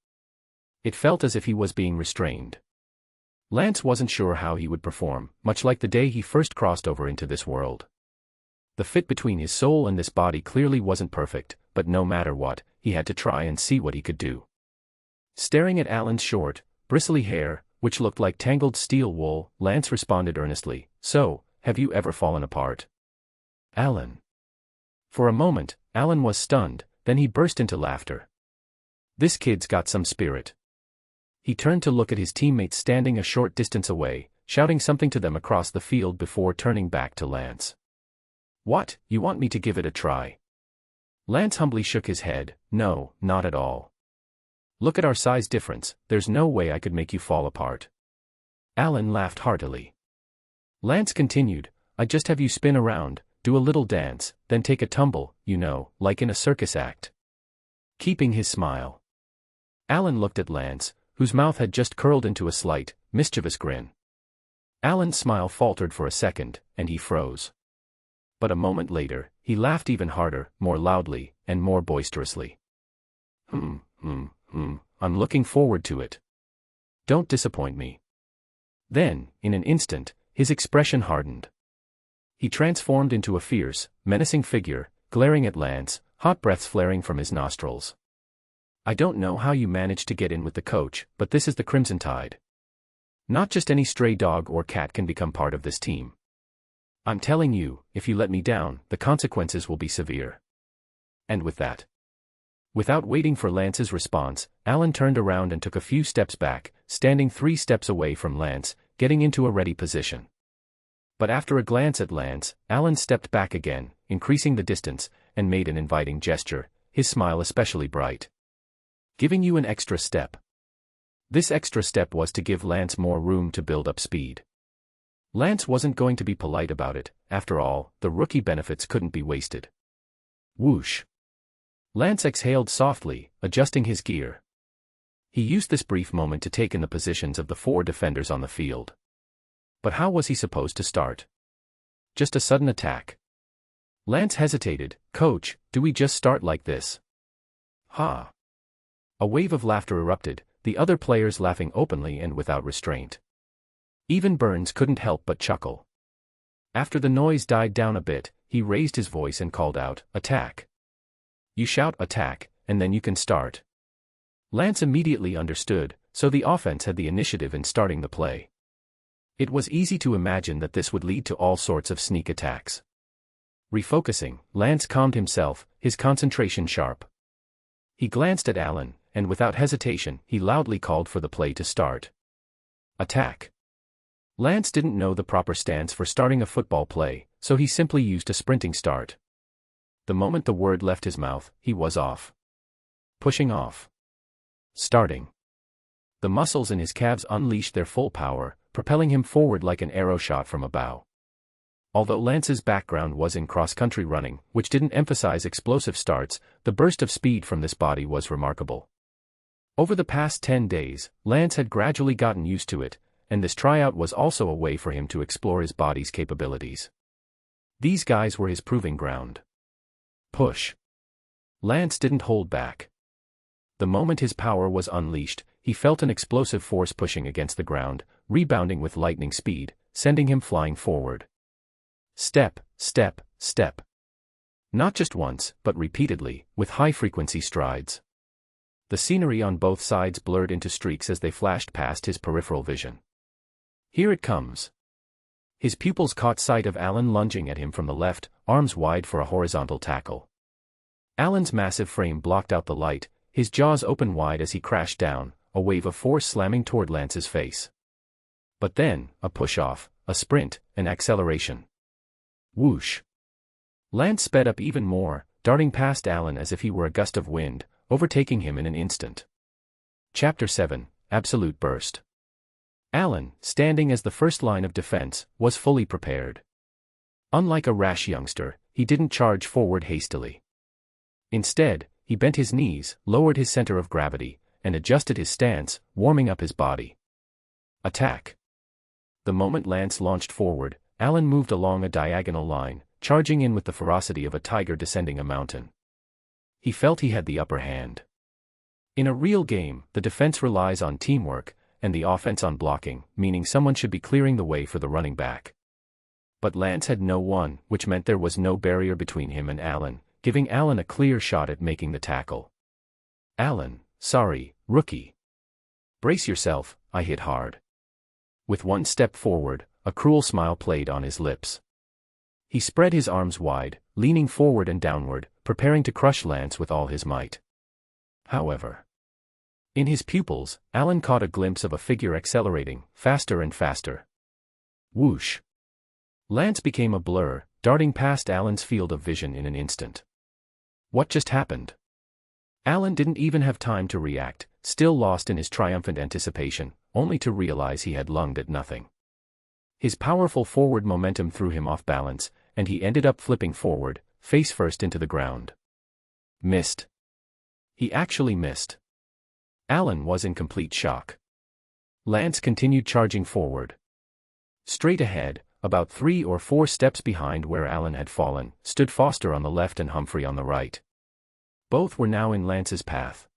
It felt as if he was being restrained. Lance wasn't sure how he would perform, much like the day he first crossed over into this world. The fit between his soul and this body clearly wasn't perfect, but no matter what, he had to try and see what he could do. Staring at Allen's short, bristly hair, which looked like tangled steel wool, Lance responded earnestly, "So, have you ever fallen apart?" Allen. For a moment, Allen was stunned, then he burst into laughter. This kid's got some spirit. He turned to look at his teammates standing a short distance away, shouting something to them across the field before turning back to Lance. "What, you want me to give it a try?" Lance humbly shook his head, "No, not at all. Look at our size difference, there's no way I could make you fall apart." Allen laughed heartily. Lance continued, "I'd just have you spin around, do a little dance, then take a tumble, you know, like in a circus act." Keeping his smile, Allen looked at Lance, whose mouth had just curled into a slight, mischievous grin. Allen's smile faltered for a second, and he froze. But a moment later, he laughed even harder, more loudly, and more boisterously. I'm looking forward to it. Don't disappoint me. Then, in an instant, his expression hardened. He transformed into a fierce, menacing figure, glaring at Lance, hot breaths flaring from his nostrils. I don't know how you managed to get in with the coach, but this is the Crimson Tide. Not just any stray dog or cat can become part of this team. I'm telling you, if you let me down, the consequences will be severe. And with that, without waiting for Lance's response, Alan turned around and took a few steps back, standing 3 steps away from Lance, getting into a ready position. But after a glance at Lance, Alan stepped back again, increasing the distance, and made an inviting gesture, his smile especially bright. Giving you an extra step. This extra step was to give Lance more room to build up speed. Lance wasn't going to be polite about it, after all, the rookie benefits couldn't be wasted. Whoosh. Lance exhaled softly, adjusting his gear. He used this brief moment to take in the positions of the 4 defenders on the field. But how was he supposed to start? Just a sudden attack. Lance hesitated. Coach, do we just start like this? Ha! A wave of laughter erupted, the other players laughing openly and without restraint. Even Burns couldn't help but chuckle. After the noise died down a bit, he raised his voice and called out, "Attack!" You shout attack, and then you can start. Lance immediately understood, so the offense had the initiative in starting the play. It was easy to imagine that this would lead to all sorts of sneak attacks. Refocusing, Lance calmed himself, his concentration sharp. He glanced at Alan, and without hesitation, he loudly called for the play to start. Attack. Lance didn't know the proper stance for starting a football play, so he simply used a sprinting start. The moment the word left his mouth, he was off. Pushing off. Starting. The muscles in his calves unleashed their full power, propelling him forward like an arrow shot from a bow. Although Lance's background was in cross-country running, which didn't emphasize explosive starts, the burst of speed from this body was remarkable. Over the past 10 days, Lance had gradually gotten used to it, and this tryout was also a way for him to explore his body's capabilities. These guys were his proving ground. Push. Lance didn't hold back. The moment his power was unleashed, he felt an explosive force pushing against the ground, rebounding with lightning speed, sending him flying forward. Step, step, step. Not just once, but repeatedly, with high-frequency strides. The scenery on both sides blurred into streaks as they flashed past his peripheral vision. Here it comes. His pupils caught sight of Alan lunging at him from the left, arms wide for a horizontal tackle. Alan's massive frame blocked out the light, his jaws open wide as he crashed down, a wave of force slamming toward Lance's face. But then, a push-off, a sprint, an acceleration. Whoosh. Lance sped up even more, darting past Alan as if he were a gust of wind, overtaking him in an instant. Chapter 7, Absolute Burst. Alan, standing as the first line of defense, was fully prepared. Unlike a rash youngster, he didn't charge forward hastily. Instead, he bent his knees, lowered his center of gravity, and adjusted his stance, warming up his body. Attack. The moment Lance launched forward, Alan moved along a diagonal line, charging in with the ferocity of a tiger descending a mountain. He felt he had the upper hand. In a real game, the defense relies on teamwork, and the offense on blocking, meaning someone should be clearing the way for the running back. But Lance had no one, which meant there was no barrier between him and Alan, giving Alan a clear shot at making the tackle. Alan, sorry, rookie. Brace yourself, I hit hard. With one step forward, a cruel smile played on his lips. He spread his arms wide, leaning forward and downward, preparing to crush Lance with all his might. However, in his pupils, Alan caught a glimpse of a figure accelerating, faster and faster. Whoosh. Lance became a blur, darting past Alan's field of vision in an instant. What just happened? Alan didn't even have time to react, still lost in his triumphant anticipation, only to realize he had lunged at nothing. His powerful forward momentum threw him off balance, and he ended up flipping forward, face first into the ground. Missed. He actually missed. Alan was in complete shock. Lance continued charging forward. Straight ahead, about 3 or 4 steps behind where Alan had fallen, stood Foster on the left and Humphrey on the right. Both were now in Lance's path.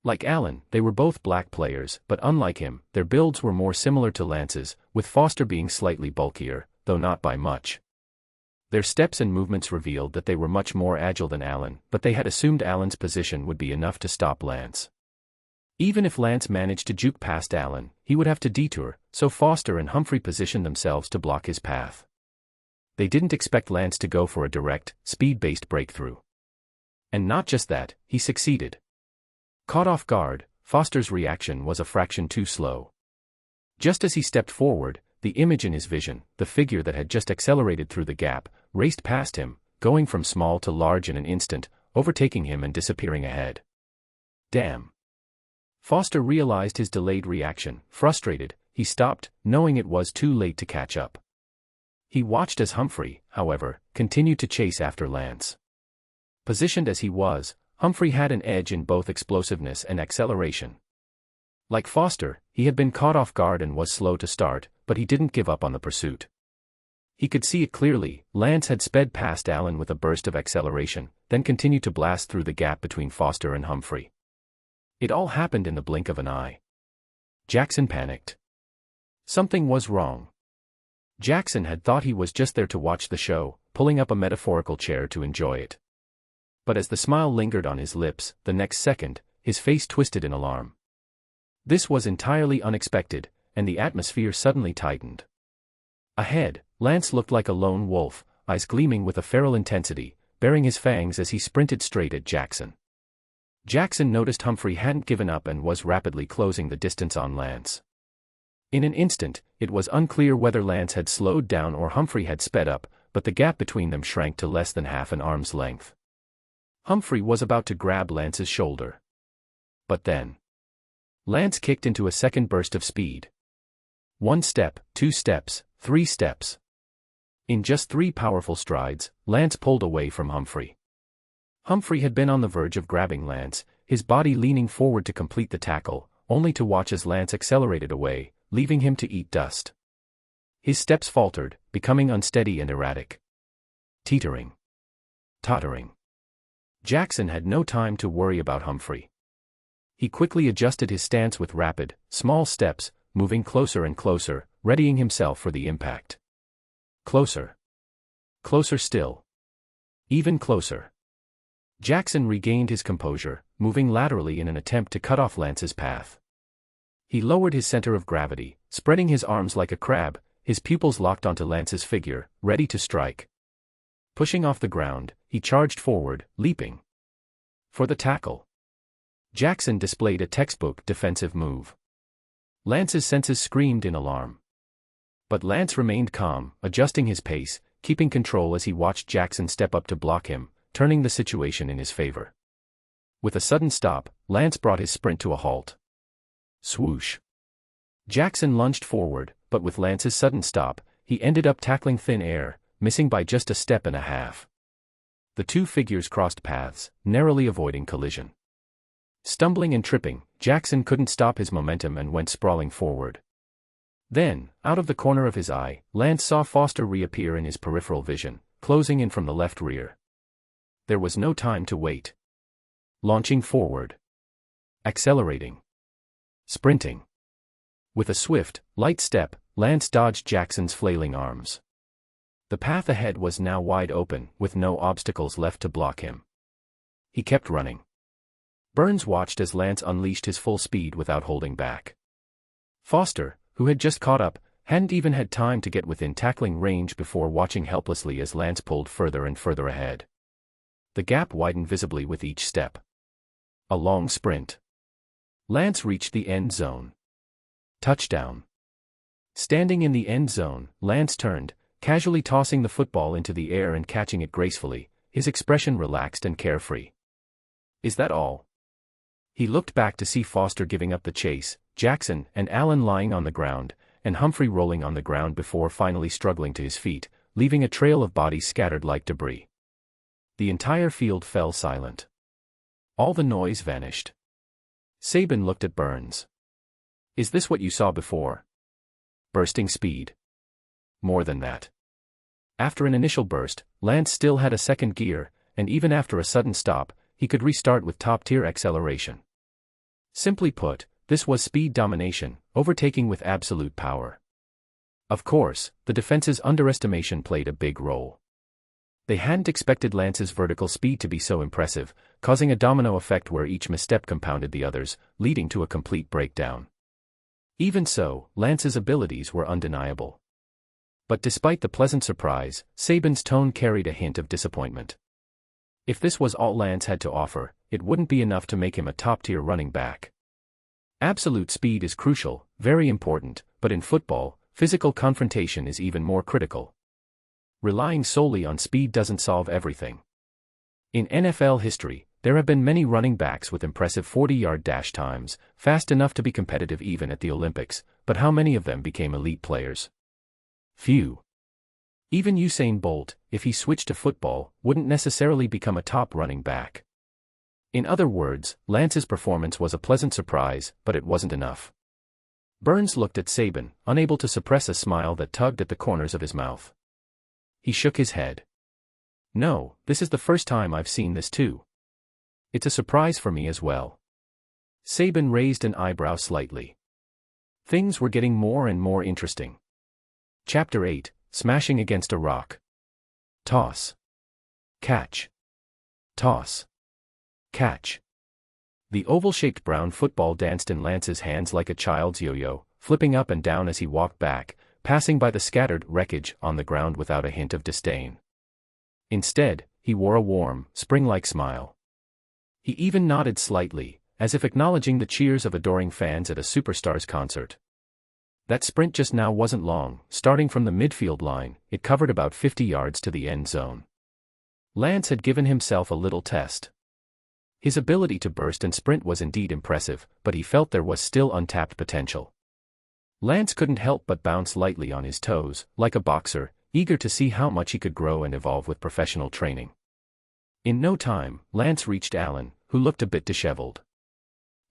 Like Allen, they were both black players, but unlike him, their builds were more similar to Lance's, with Foster being slightly bulkier, though not by much. Their steps and movements revealed that they were much more agile than Allen, but they had assumed Allen's position would be enough to stop Lance. Even if Lance managed to juke past Allen, he would have to detour, so Foster and Humphrey positioned themselves to block his path. They didn't expect Lance to go for a direct, speed-based breakthrough. And not just that, he succeeded. Caught off guard, Foster's reaction was a fraction too slow. Just as he stepped forward, the image in his vision, the figure that had just accelerated through the gap, raced past him, going from small to large in an instant, overtaking him and disappearing ahead. Damn. Foster realized his delayed reaction. Frustrated, he stopped, knowing it was too late to catch up. He watched as Humphrey, however, continued to chase after Lance. Positioned as he was, Humphrey had an edge in both explosiveness and acceleration. Like Foster, he had been caught off guard and was slow to start, but he didn't give up on the pursuit. He could see it clearly. Lance had sped past Allen with a burst of acceleration, then continued to blast through the gap between Foster and Humphrey. It all happened in the blink of an eye. Jackson panicked. Something was wrong. Jackson had thought he was just there to watch the show, pulling up a metaphorical chair to enjoy it. But as the smile lingered on his lips, the next second, his face twisted in alarm. This was entirely unexpected, and the atmosphere suddenly tightened. Ahead, Lance looked like a lone wolf, eyes gleaming with a feral intensity, baring his fangs as he sprinted straight at Jackson. Jackson noticed Humphrey hadn't given up and was rapidly closing the distance on Lance. In an instant, it was unclear whether Lance had slowed down or Humphrey had sped up, but the gap between them shrank to less than half an arm's length. Humphrey was about to grab Lance's shoulder. But then, Lance kicked into a second burst of speed. 1 step, 2 steps, 3 steps. In just 3 powerful strides, Lance pulled away from Humphrey. Humphrey had been on the verge of grabbing Lance, his body leaning forward to complete the tackle, only to watch as Lance accelerated away, leaving him to eat dust. His steps faltered, becoming unsteady and erratic. Teetering. Tottering. Jackson had no time to worry about Humphrey. He quickly adjusted his stance with rapid, small steps, moving closer and closer, readying himself for the impact. Closer. Closer still. Even closer. Jackson regained his composure, moving laterally in an attempt to cut off Lance's path. He lowered his center of gravity, spreading his arms like a crab, his pupils locked onto Lance's figure, ready to strike. Pushing off the ground, he charged forward, leaping for the tackle. Jackson displayed a textbook defensive move. Lance's senses screamed in alarm. But Lance remained calm, adjusting his pace, keeping control as he watched Jackson step up to block him, turning the situation in his favor. With a sudden stop, Lance brought his sprint to a halt. Swoosh. Jackson lunged forward, but with Lance's sudden stop, he ended up tackling thin air, missing by just a step and a half. The two figures crossed paths, narrowly avoiding collision. Stumbling and tripping, Jackson couldn't stop his momentum and went sprawling forward. Then, out of the corner of his eye, Lance saw Foster reappear in his peripheral vision, closing in from the left rear. There was no time to wait. Launching forward. Accelerating. Sprinting. With a swift, light step, Lance dodged Jackson's flailing arms. The path ahead was now wide open, with no obstacles left to block him. He kept running. Burns watched as Lance unleashed his full speed without holding back. Foster, who had just caught up, hadn't even had time to get within tackling range before watching helplessly as Lance pulled further and further ahead. The gap widened visibly with each step. A long sprint. Lance reached the end zone. Touchdown. Standing in the end zone, Lance turned, casually tossing the football into the air and catching it gracefully, his expression relaxed and carefree. Is that all? He looked back to see Foster giving up the chase, Jackson and Allen lying on the ground, and Humphrey rolling on the ground before finally struggling to his feet, leaving a trail of bodies scattered like debris. The entire field fell silent. All the noise vanished. Sabin looked at Burns. Is this what you saw before? Bursting speed. More than that. After an initial burst, Lance still had a second gear, and even after a sudden stop, he could restart with top-tier acceleration. Simply put, this was speed domination, overtaking with absolute power. Of course, the defense's underestimation played a big role. They hadn't expected Lance's vertical speed to be so impressive, causing a domino effect where each misstep compounded the others, leading to a complete breakdown. Even so, Lance's abilities were undeniable. But despite the pleasant surprise, Saban's tone carried a hint of disappointment. If this was all Lance had to offer, it wouldn't be enough to make him a top-tier running back. Absolute speed is crucial, very important, but in football, physical confrontation is even more critical. Relying solely on speed doesn't solve everything. In NFL history, there have been many running backs with impressive 40-yard dash times, fast enough to be competitive even at the Olympics, but how many of them became elite players? Few. Even Usain Bolt, if he switched to football, wouldn't necessarily become a top running back. In other words, Lance's performance was a pleasant surprise, but it wasn't enough. Burns looked at Saban, unable to suppress a smile that tugged at the corners of his mouth. He shook his head. No, this is the first time I've seen this too. It's a surprise for me as well. Saban raised an eyebrow slightly. Things were getting more and more interesting. Chapter 8, Smashing Against a Rock. Toss. Catch. Toss. Catch. The oval-shaped brown football danced in Lance's hands like a child's yo-yo, flipping up and down as he walked back, passing by the scattered wreckage on the ground without a hint of disdain. Instead, he wore a warm, spring-like smile. He even nodded slightly, as if acknowledging the cheers of adoring fans at a superstar's concert. That sprint just now wasn't long. Starting from the midfield line, it covered about 50 yards to the end zone. Lance had given himself a little test. His ability to burst and sprint was indeed impressive, but he felt there was still untapped potential. Lance couldn't help but bounce lightly on his toes, like a boxer, eager to see how much he could grow and evolve with professional training. In no time, Lance reached Allen, who looked a bit disheveled.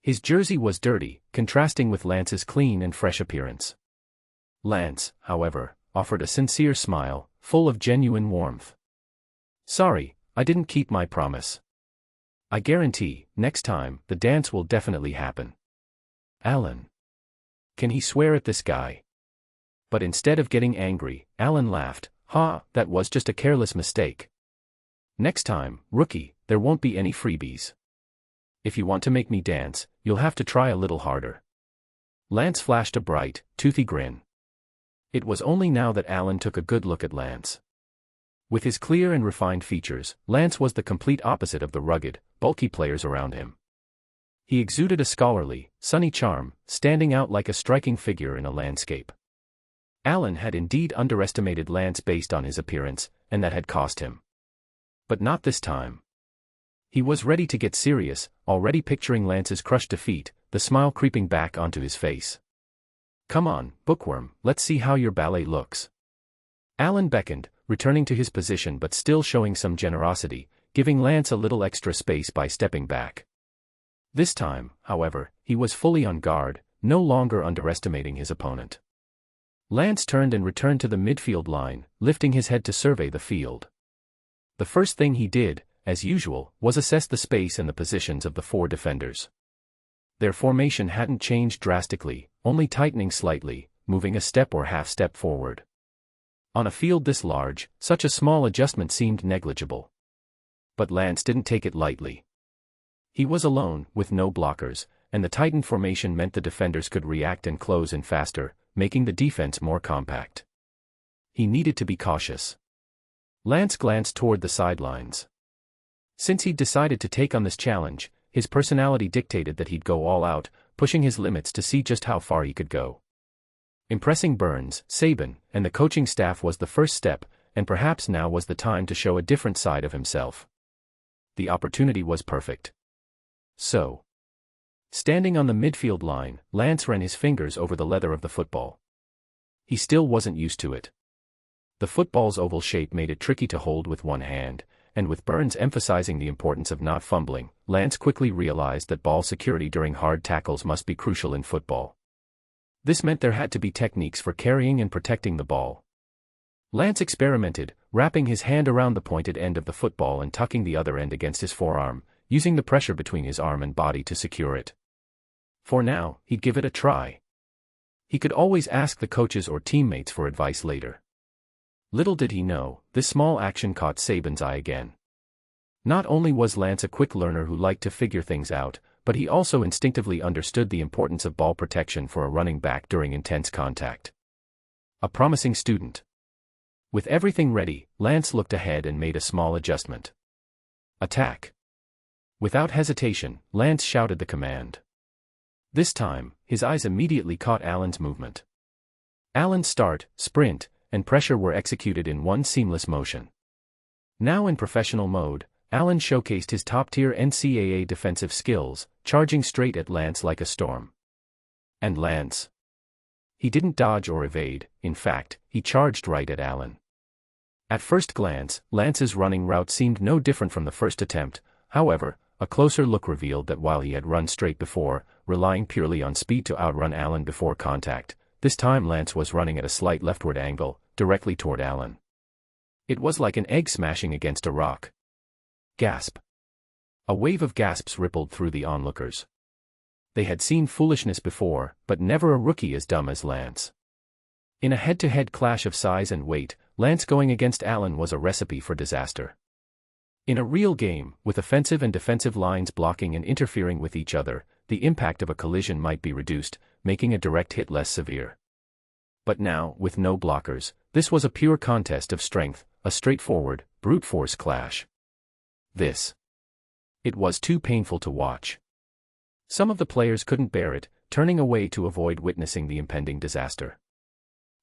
His jersey was dirty, contrasting with Lance's clean and fresh appearance. Lance, however, offered a sincere smile, full of genuine warmth. "Sorry, I didn't keep my promise. I guarantee, next time, the dance will definitely happen." Allen. Can he swear at this guy? But instead of getting angry, Allen laughed. "Ha, that was just a careless mistake. Next time, rookie, there won't be any freebies. If you want to make me dance, you'll have to try a little harder." Lance flashed a bright, toothy grin. It was only now that Allen took a good look at Lance. With his clear and refined features, Lance was the complete opposite of the rugged, bulky players around him. He exuded a scholarly, sunny charm, standing out like a striking figure in a landscape. Allen had indeed underestimated Lance based on his appearance, and that had cost him. But not this time. He was ready to get serious, already picturing Lance's crushed defeat, the smile creeping back onto his face. "Come on, bookworm, let's see how your ballet looks." Allen beckoned, returning to his position but still showing some generosity, giving Lance a little extra space by stepping back. This time, however, he was fully on guard, no longer underestimating his opponent. Lance turned and returned to the midfield line, lifting his head to survey the field. The first thing he did, as usual, was assess the space and the positions of the four defenders. Their formation hadn't changed drastically, only tightening slightly, moving a step or half step forward. On a field this large, such a small adjustment seemed negligible. But Lance didn't take it lightly. He was alone, with no blockers, and the tightened formation meant the defenders could react and close in faster, making the defense more compact. He needed to be cautious. Lance glanced toward the sidelines. Since he'd decided to take on this challenge, his personality dictated that he'd go all out, pushing his limits to see just how far he could go. Impressing Burns, Saban, and the coaching staff was the first step, and perhaps now was the time to show a different side of himself. The opportunity was perfect. So, standing on the midfield line, Lance ran his fingers over the leather of the football. He still wasn't used to it. The football's oval shape made it tricky to hold with one hand, and with Burns emphasizing the importance of not fumbling, Lance quickly realized that ball security during hard tackles must be crucial in football. This meant there had to be techniques for carrying and protecting the ball. Lance experimented, wrapping his hand around the pointed end of the football and tucking the other end against his forearm, using the pressure between his arm and body to secure it. For now, he'd give it a try. He could always ask the coaches or teammates for advice later. Little did he know, this small action caught Saban's eye again. Not only was Lance a quick learner who liked to figure things out, but he also instinctively understood the importance of ball protection for a running back during intense contact. A promising student. With everything ready, Lance looked ahead and made a small adjustment. Attack. Without hesitation, Lance shouted the command. This time, his eyes immediately caught Allen's movement. Allen's start, sprint, and pressure were executed in one seamless motion. Now in professional mode, Allen showcased his top-tier NCAA defensive skills, charging straight at Lance like a storm. And Lance. He didn't dodge or evade, in fact, he charged right at Allen. At first glance, Lance's running route seemed no different from the first attempt. However, a closer look revealed that while he had run straight before, relying purely on speed to outrun Allen before contact, this time Lance was running at a slight leftward angle, directly toward Allen. It was like an egg smashing against a rock. Gasp. A wave of gasps rippled through the onlookers. They had seen foolishness before, but never a rookie as dumb as Lance. In a head-to-head clash of size and weight, Lance going against Allen was a recipe for disaster. In a real game, with offensive and defensive lines blocking and interfering with each other, the impact of a collision might be reduced, making a direct hit less severe. But now, with no blockers, this was a pure contest of strength, a straightforward, brute force clash. It was too painful to watch. Some of the players couldn't bear it, turning away to avoid witnessing the impending disaster.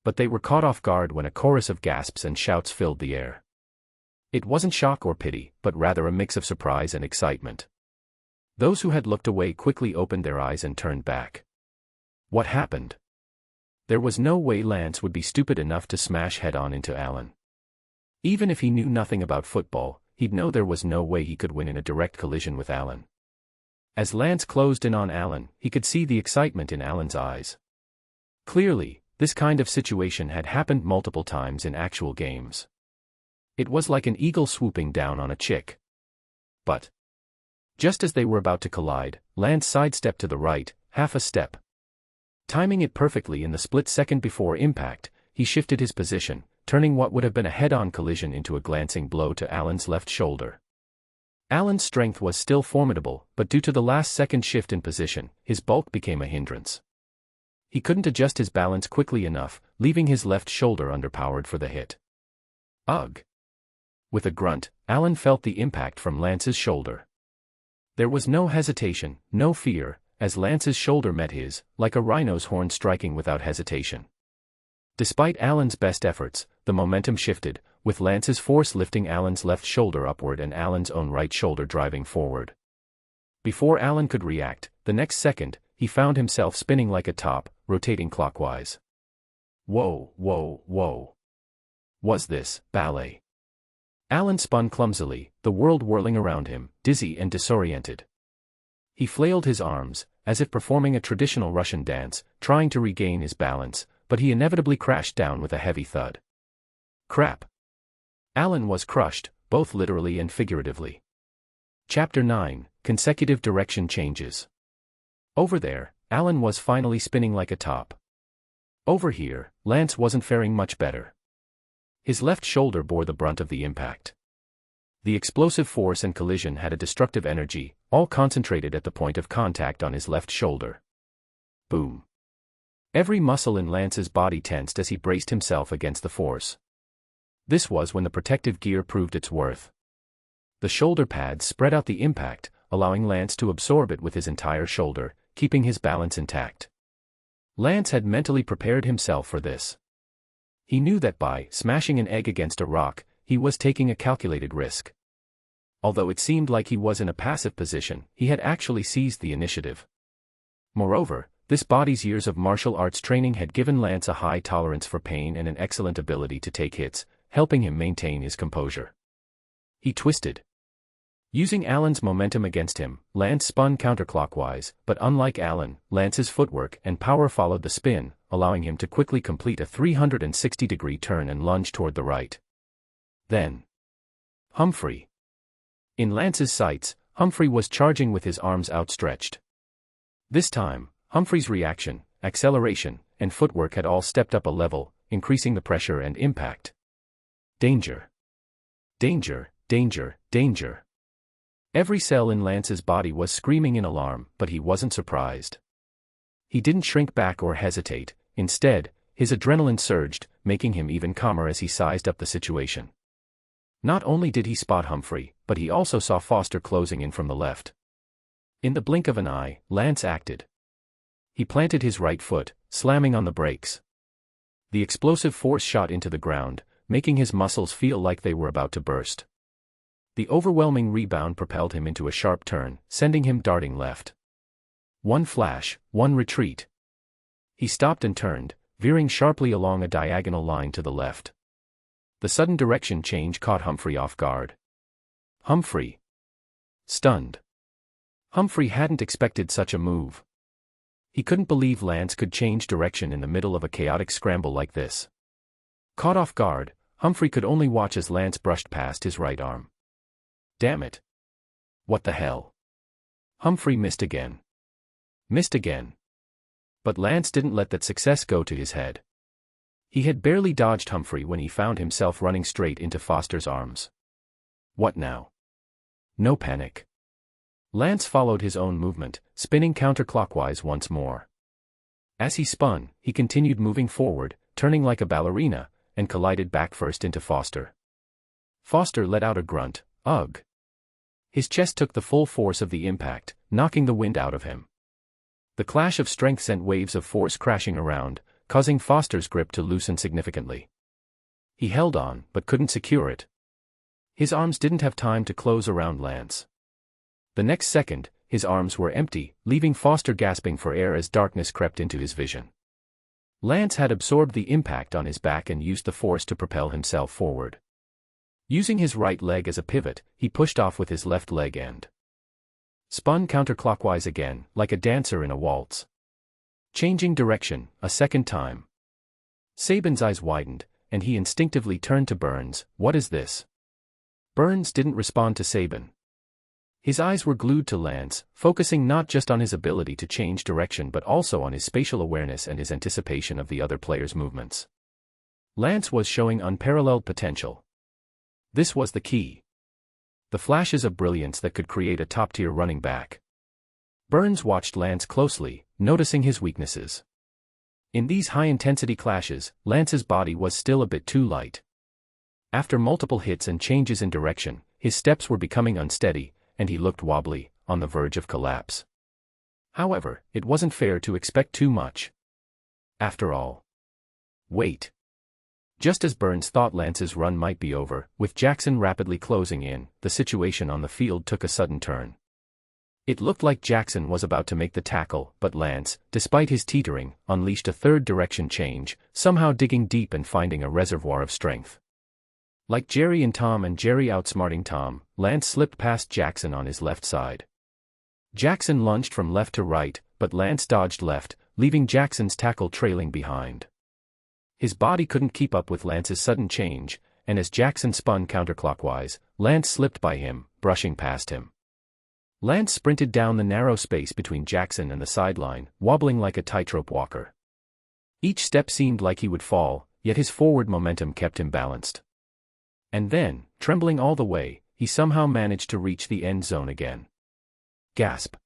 But they were caught off guard when a chorus of gasps and shouts filled the air. It wasn't shock or pity, but rather a mix of surprise and excitement. Those who had looked away quickly opened their eyes and turned back. What happened? There was no way Lance would be stupid enough to smash head-on into Allen. Even if he knew nothing about football, he'd know there was no way he could win in a direct collision with Allen. As Lance closed in on Allen, he could see the excitement in Allen's eyes. Clearly, this kind of situation had happened multiple times in actual games. It was like an eagle swooping down on a chick. But just as they were about to collide, Lance sidestepped to the right, half a step. Timing it perfectly in the split second before impact, he shifted his position, turning what would have been a head-on collision into a glancing blow to Allen's left shoulder. Allen's strength was still formidable, but due to the last-second shift in position, his bulk became a hindrance. He couldn't adjust his balance quickly enough, leaving his left shoulder underpowered for the hit. Ugh! With a grunt, Allen felt the impact from Lance's shoulder. There was no hesitation, no fear, as Lance's shoulder met his, like a rhino's horn striking without hesitation. Despite Allen's best efforts, the momentum shifted, with Lance's force lifting Allen's left shoulder upward and Allen's own right shoulder driving forward. Before Allen could react, the next second, he found himself spinning like a top, rotating clockwise. Whoa, whoa, whoa. Was this ballet? Allen spun clumsily, the world whirling around him, dizzy and disoriented. He flailed his arms, as if performing a traditional Russian dance, trying to regain his balance, but he inevitably crashed down with a heavy thud. Crap! Allen was crushed, both literally and figuratively. Chapter 9, Consecutive Direction Changes. Over there, Allen was finally spinning like a top. Over here, Lance wasn't faring much better. His left shoulder bore the brunt of the impact. The explosive force and collision had a destructive energy, all concentrated at the point of contact on his left shoulder. Boom. Every muscle in Lance's body tensed as he braced himself against the force. This was when the protective gear proved its worth. The shoulder pads spread out the impact, allowing Lance to absorb it with his entire shoulder, keeping his balance intact. Lance had mentally prepared himself for this. He knew that by smashing an egg against a rock, he was taking a calculated risk. Although it seemed like he was in a passive position, he had actually seized the initiative. Moreover, this body's years of martial arts training had given Lance a high tolerance for pain and an excellent ability to take hits, helping him maintain his composure. He twisted. Using Allen's momentum against him, Lance spun counterclockwise, but unlike Allen, Lance's footwork and power followed the spin, allowing him to quickly complete a 360-degree turn and lunge toward the right. Then, Humphrey. In Lance's sights, Humphrey was charging with his arms outstretched. This time, Humphrey's reaction, acceleration, and footwork had all stepped up a level, increasing the pressure and impact. Danger. Danger, danger, danger. Every cell in Lance's body was screaming in alarm, but he wasn't surprised. He didn't shrink back or hesitate. Instead, his adrenaline surged, making him even calmer as he sized up the situation. Not only did he spot Humphrey, but he also saw Foster closing in from the left. In the blink of an eye, Lance acted. He planted his right foot, slamming on the brakes. The explosive force shot into the ground, making his muscles feel like they were about to burst. The overwhelming rebound propelled him into a sharp turn, sending him darting left. One flash, one retreat. He stopped and turned, veering sharply along a diagonal line to the left. The sudden direction change caught Humphrey off guard. Humphrey. Stunned. Humphrey hadn't expected such a move. He couldn't believe Lance could change direction in the middle of a chaotic scramble like this. Caught off guard, Humphrey could only watch as Lance brushed past his right arm. Damn it. What the hell? Humphrey missed again. Missed again. But Lance didn't let that success go to his head. He had barely dodged Humphrey when he found himself running straight into Foster's arms. What now? No panic. Lance followed his own movement, spinning counterclockwise once more. As he spun, he continued moving forward, turning like a ballerina, and collided backfirst into Foster. Foster let out a grunt, ugh. His chest took the full force of the impact, knocking the wind out of him. The clash of strength sent waves of force crashing around, causing Foster's grip to loosen significantly. He held on, but couldn't secure it. His arms didn't have time to close around Lance. The next second, his arms were empty, leaving Foster gasping for air as darkness crept into his vision. Lance had absorbed the impact on his back and used the force to propel himself forward. Using his right leg as a pivot, he pushed off with his left leg and spun counterclockwise again, like a dancer in a waltz. Changing direction, a second time. Saban's eyes widened, and he instinctively turned to Burns. What is this? Burns didn't respond to Saban. His eyes were glued to Lance, focusing not just on his ability to change direction but also on his spatial awareness and his anticipation of the other player's movements. Lance was showing unparalleled potential. This was the key. The flashes of brilliance that could create a top-tier running back. Burns watched Lance closely, noticing his weaknesses. In these high-intensity clashes, Lance's body was still a bit too light. After multiple hits and changes in direction, his steps were becoming unsteady, and he looked wobbly, on the verge of collapse. However, it wasn't fair to expect too much. After all. Wait. Just as Burns thought Lance's run might be over, with Jackson rapidly closing in, the situation on the field took a sudden turn. It looked like Jackson was about to make the tackle, but Lance, despite his teetering, unleashed a third direction change, somehow digging deep and finding a reservoir of strength. Like Jerry and Tom and Jerry outsmarting Tom, Lance slipped past Jackson on his left side. Jackson lunged from left to right, but Lance dodged left, leaving Jackson's tackle trailing behind. His body couldn't keep up with Lance's sudden change, and as Jackson spun counterclockwise, Lance slipped by him, brushing past him. Lance sprinted down the narrow space between Jackson and the sideline, wobbling like a tightrope walker. Each step seemed like he would fall, yet his forward momentum kept him balanced. And then, trembling all the way, he somehow managed to reach the end zone again. Gasp.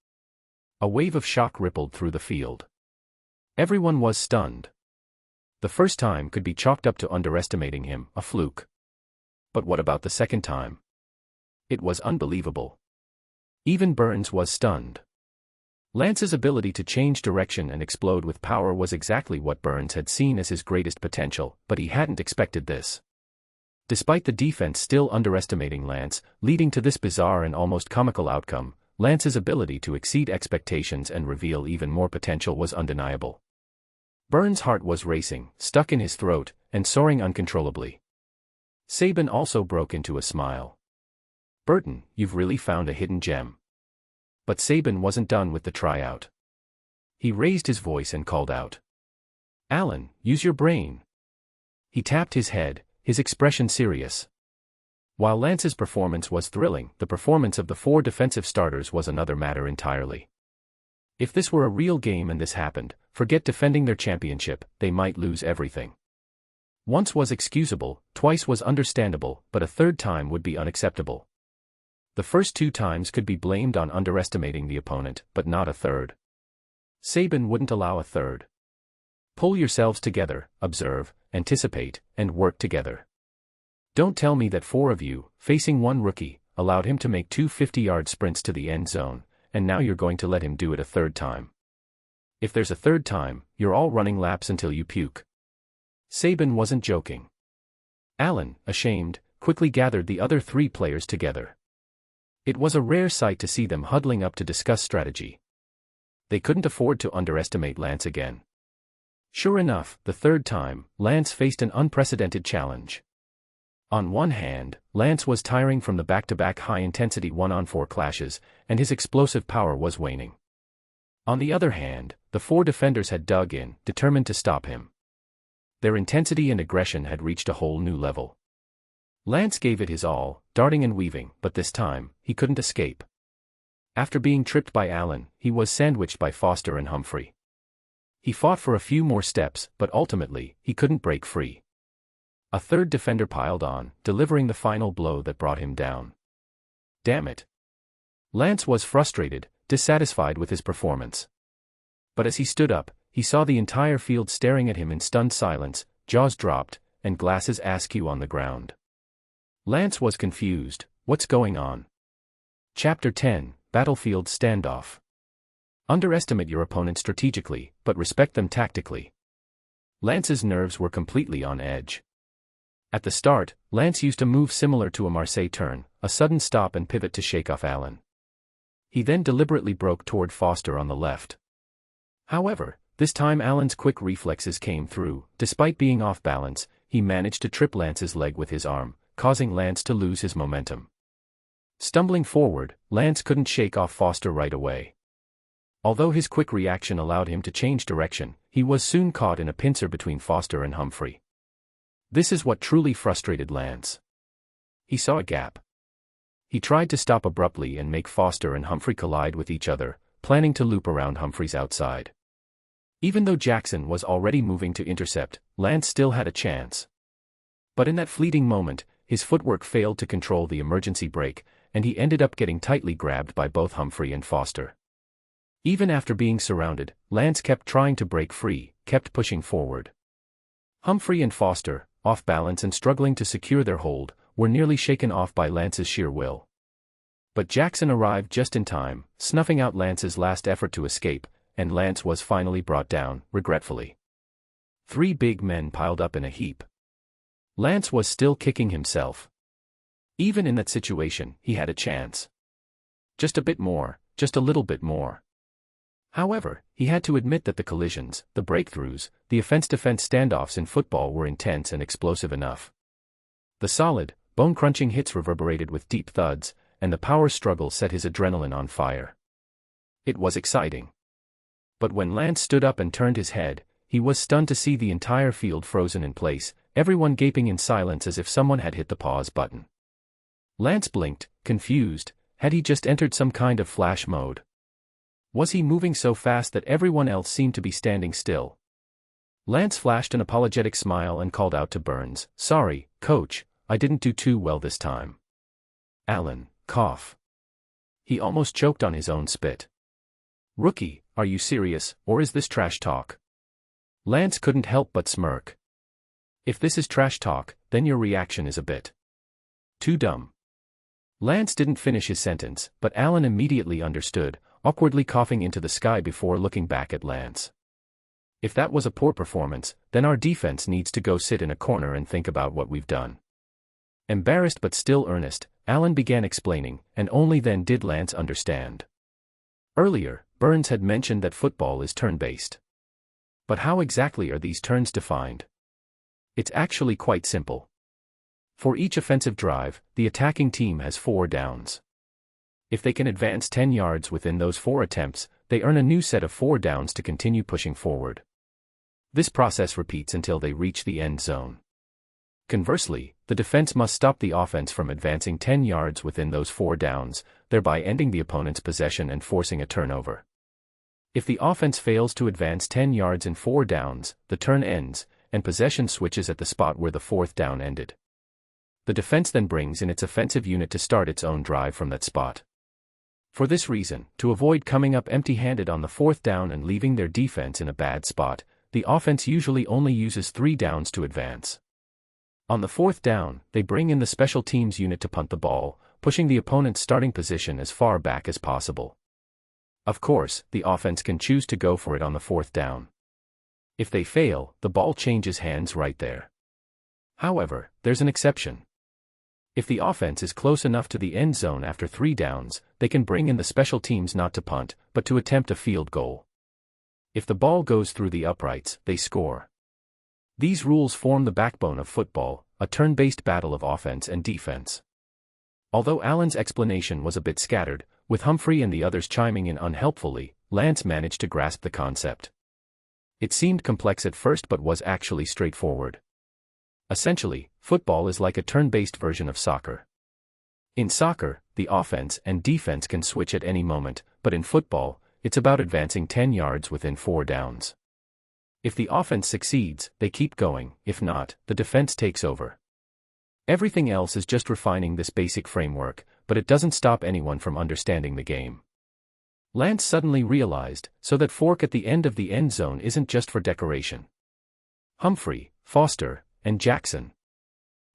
A wave of shock rippled through the field. Everyone was stunned. The first time could be chalked up to underestimating him, a fluke. But what about the second time? It was unbelievable. Even Burns was stunned. Lance's ability to change direction and explode with power was exactly what Burns had seen as his greatest potential, but he hadn't expected this. Despite the defense still underestimating Lance, leading to this bizarre and almost comical outcome, Lance's ability to exceed expectations and reveal even more potential was undeniable. Burns' heart was racing, stuck in his throat, and soaring uncontrollably. Saban also broke into a smile. Burton, you've really found a hidden gem. But Saban wasn't done with the tryout. He raised his voice and called out. Alan, use your brain. He tapped his head, his expression serious. While Lance's performance was thrilling, the performance of the four defensive starters was another matter entirely. If this were a real game and this happened, forget defending their championship, they might lose everything. Once was excusable, twice was understandable, but a third time would be unacceptable. The first 2 times could be blamed on underestimating the opponent, but not a third. Saban wouldn't allow a third. Pull yourselves together, observe, anticipate, and work together. Don't tell me that 4 of you, facing 1 rookie, allowed him to make 2 50-yard sprints to the end zone, and now you're going to let him do it a third time. If there's a third time, you're all running laps until you puke. Saban wasn't joking. Allen, ashamed, quickly gathered the other 3 players together. It was a rare sight to see them huddling up to discuss strategy. They couldn't afford to underestimate Lance again. Sure enough, the third time, Lance faced an unprecedented challenge. On one hand, Lance was tiring from the back-to-back high-intensity 1-on-4 clashes, and his explosive power was waning. On the other hand, the 4 defenders had dug in, determined to stop him. Their intensity and aggression had reached a whole new level. Lance gave it his all, darting and weaving, but this time, he couldn't escape. After being tripped by Allen, he was sandwiched by Foster and Humphrey. He fought for a few more steps, but ultimately, he couldn't break free. A third defender piled on, delivering the final blow that brought him down. Damn it. Lance was frustrated, dissatisfied with his performance. But as he stood up, he saw the entire field staring at him in stunned silence, jaws dropped, and glasses askew on the ground. Lance was confused. What's going on? Chapter 10, Battlefield Standoff. Underestimate your opponent strategically, but respect them tactically. Lance's nerves were completely on edge. At the start, Lance used a move similar to a Marseille turn, a sudden stop and pivot to shake off Allen. He then deliberately broke toward Foster on the left. However, this time Allen's quick reflexes came through. Despite being off balance, he managed to trip Lance's leg with his arm, causing Lance to lose his momentum. Stumbling forward, Lance couldn't shake off Foster right away. Although his quick reaction allowed him to change direction, he was soon caught in a pincer between Foster and Humphrey. This is what truly frustrated Lance. He saw a gap. He tried to stop abruptly and make Foster and Humphrey collide with each other, planning to loop around Humphrey's outside. Even though Jackson was already moving to intercept, Lance still had a chance. But in that fleeting moment, his footwork failed to control the emergency brake, and he ended up getting tightly grabbed by both Humphrey and Foster. Even after being surrounded, Lance kept trying to break free, kept pushing forward. Humphrey and Foster, off balance and struggling to secure their hold, were nearly shaken off by Lance's sheer will. But Jackson arrived just in time, snuffing out Lance's last effort to escape, and Lance was finally brought down, regretfully. 3 big men piled up in a heap. Lance was still kicking himself. Even in that situation, he had a chance. Just a bit more, just a little bit more. However, he had to admit that the collisions, the breakthroughs, the offense-defense standoffs in football were intense and explosive enough. The solid, bone-crunching hits reverberated with deep thuds, and the power struggle set his adrenaline on fire. It was exciting. But when Lance stood up and turned his head, he was stunned to see the entire field frozen in place, everyone gaping in silence as if someone had hit the pause button. Lance blinked, confused. Had he just entered some kind of flash mode? Was he moving so fast that everyone else seemed to be standing still? Lance flashed an apologetic smile and called out to Burns, "Sorry, coach, I didn't do too well this time." Allen, cough. He almost choked on his own spit. "Rookie, are you serious, or is this trash talk?" Lance couldn't help but smirk. "If this is trash talk, then your reaction is a bit too dumb." Lance didn't finish his sentence, but Allen immediately understood, awkwardly coughing into the sky before looking back at Lance. "If that was a poor performance, then our defense needs to go sit in a corner and think about what we've done." Embarrassed but still earnest, Allen began explaining, and only then did Lance understand. Earlier, Burns had mentioned that football is turn-based. But how exactly are these turns defined? It's actually quite simple. For each offensive drive, the attacking team has 4 downs. If they can advance 10 yards within those 4 attempts, they earn a new set of 4 downs to continue pushing forward. This process repeats until they reach the end zone. Conversely, the defense must stop the offense from advancing 10 yards within those 4 downs, thereby ending the opponent's possession and forcing a turnover. If the offense fails to advance 10 yards in 4 downs, the turn ends, and possession switches at the spot where the 4th down ended. The defense then brings in its offensive unit to start its own drive from that spot. For this reason, to avoid coming up empty-handed on the 4th down and leaving their defense in a bad spot, the offense usually only uses 3 downs to advance. On the 4th down, they bring in the special teams unit to punt the ball, pushing the opponent's starting position as far back as possible. Of course, the offense can choose to go for it on the 4th down. If they fail, the ball changes hands right there. However, there's an exception. If the offense is close enough to the end zone after 3 downs, they can bring in the special teams not to punt, but to attempt a field goal. If the ball goes through the uprights, they score. These rules form the backbone of football, a turn-based battle of offense and defense. Although Allen's explanation was a bit scattered, with Humphrey and the others chiming in unhelpfully, Lance managed to grasp the concept. It seemed complex at first but was actually straightforward. Essentially, football is like a turn-based version of soccer. In soccer, the offense and defense can switch at any moment, but in football, it's about advancing 10 yards within 4 downs. If the offense succeeds, they keep going; if not, the defense takes over. Everything else is just refining this basic framework, but it doesn't stop anyone from understanding the game. Lance suddenly realized, so that fork at the end of the end zone isn't just for decoration. Humphrey, Foster, and Jackson.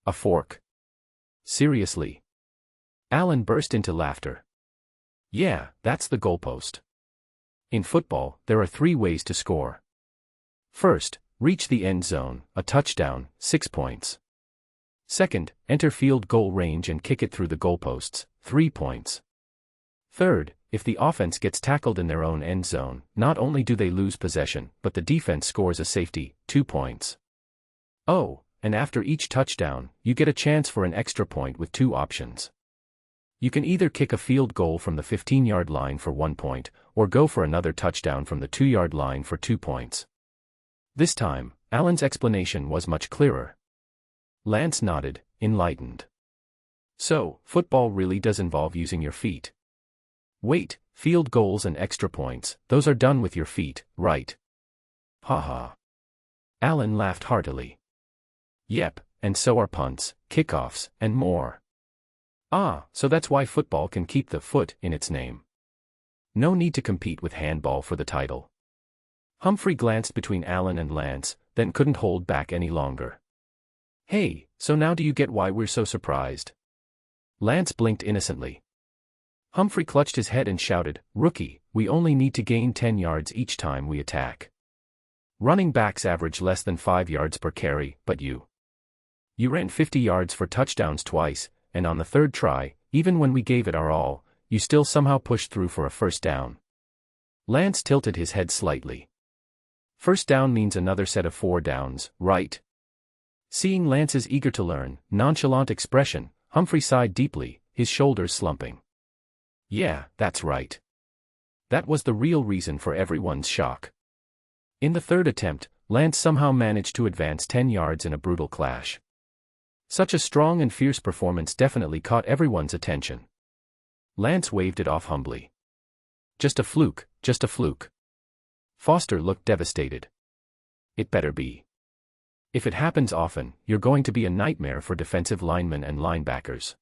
A fork? Seriously? Allen burst into laughter. Yeah, that's the goalpost. In football, there are 3 ways to score. First, reach the end zone, a touchdown, 6 points. Second, enter field goal range and kick it through the goalposts, 3 points. Third, if the offense gets tackled in their own end zone, not only do they lose possession, but the defense scores a safety, 2 points. Oh, and after each touchdown, you get a chance for an extra point with 2 options. You can either kick a field goal from the 15-yard line for 1 point, or go for another touchdown from the 2-yard line for 2 points. This time, Allen's explanation was much clearer. Lance nodded, enlightened. So, football really does involve using your feet. Wait, field goals and extra points, those are done with your feet, right? Ha. Allen laughed heartily. Yep, and so are punts, kickoffs, and more. Ah, so that's why football can keep the foot in its name. No need to compete with handball for the title. Humphrey glanced between Allen and Lance, then couldn't hold back any longer. Hey, so now do you get why we're so surprised? Lance blinked innocently. Humphrey clutched his head and shouted, Rookie, we only need to gain 10 yards each time we attack. Running backs average less than 5 yards per carry, but you ran 50 yards for touchdowns twice, and on the 3rd try, even when we gave it our all, you still somehow pushed through for a 1st down. Lance tilted his head slightly. 1st down means another set of 4 downs, right? Seeing Lance's eager-to-learn, nonchalant expression, Humphrey sighed deeply, his shoulders slumping. Yeah, that's right. That was the real reason for everyone's shock. In the 3rd attempt, Lance somehow managed to advance 10 yards in a brutal clash. Such a strong and fierce performance definitely caught everyone's attention. Lance waved it off humbly. Just a fluke, just a fluke. Foster looked devastated. It better be. If it happens often, you're going to be a nightmare for defensive linemen and linebackers.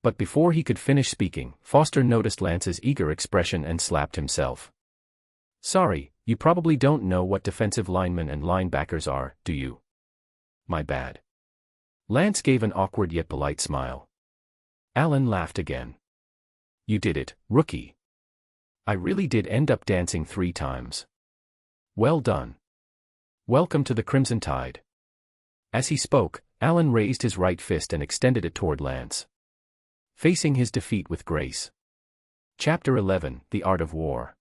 But before he could finish speaking, Foster noticed Lance's eager expression and slapped himself. Sorry, you probably don't know what defensive linemen and linebackers are, do you? My bad. Lance gave an awkward yet polite smile. Allen laughed again. You did it, rookie. I really did end up dancing 3 times. Well done. Welcome to the Crimson Tide. As he spoke, Allen raised his right fist and extended it toward Lance. Facing his defeat with grace. Chapter 11, The Art of War.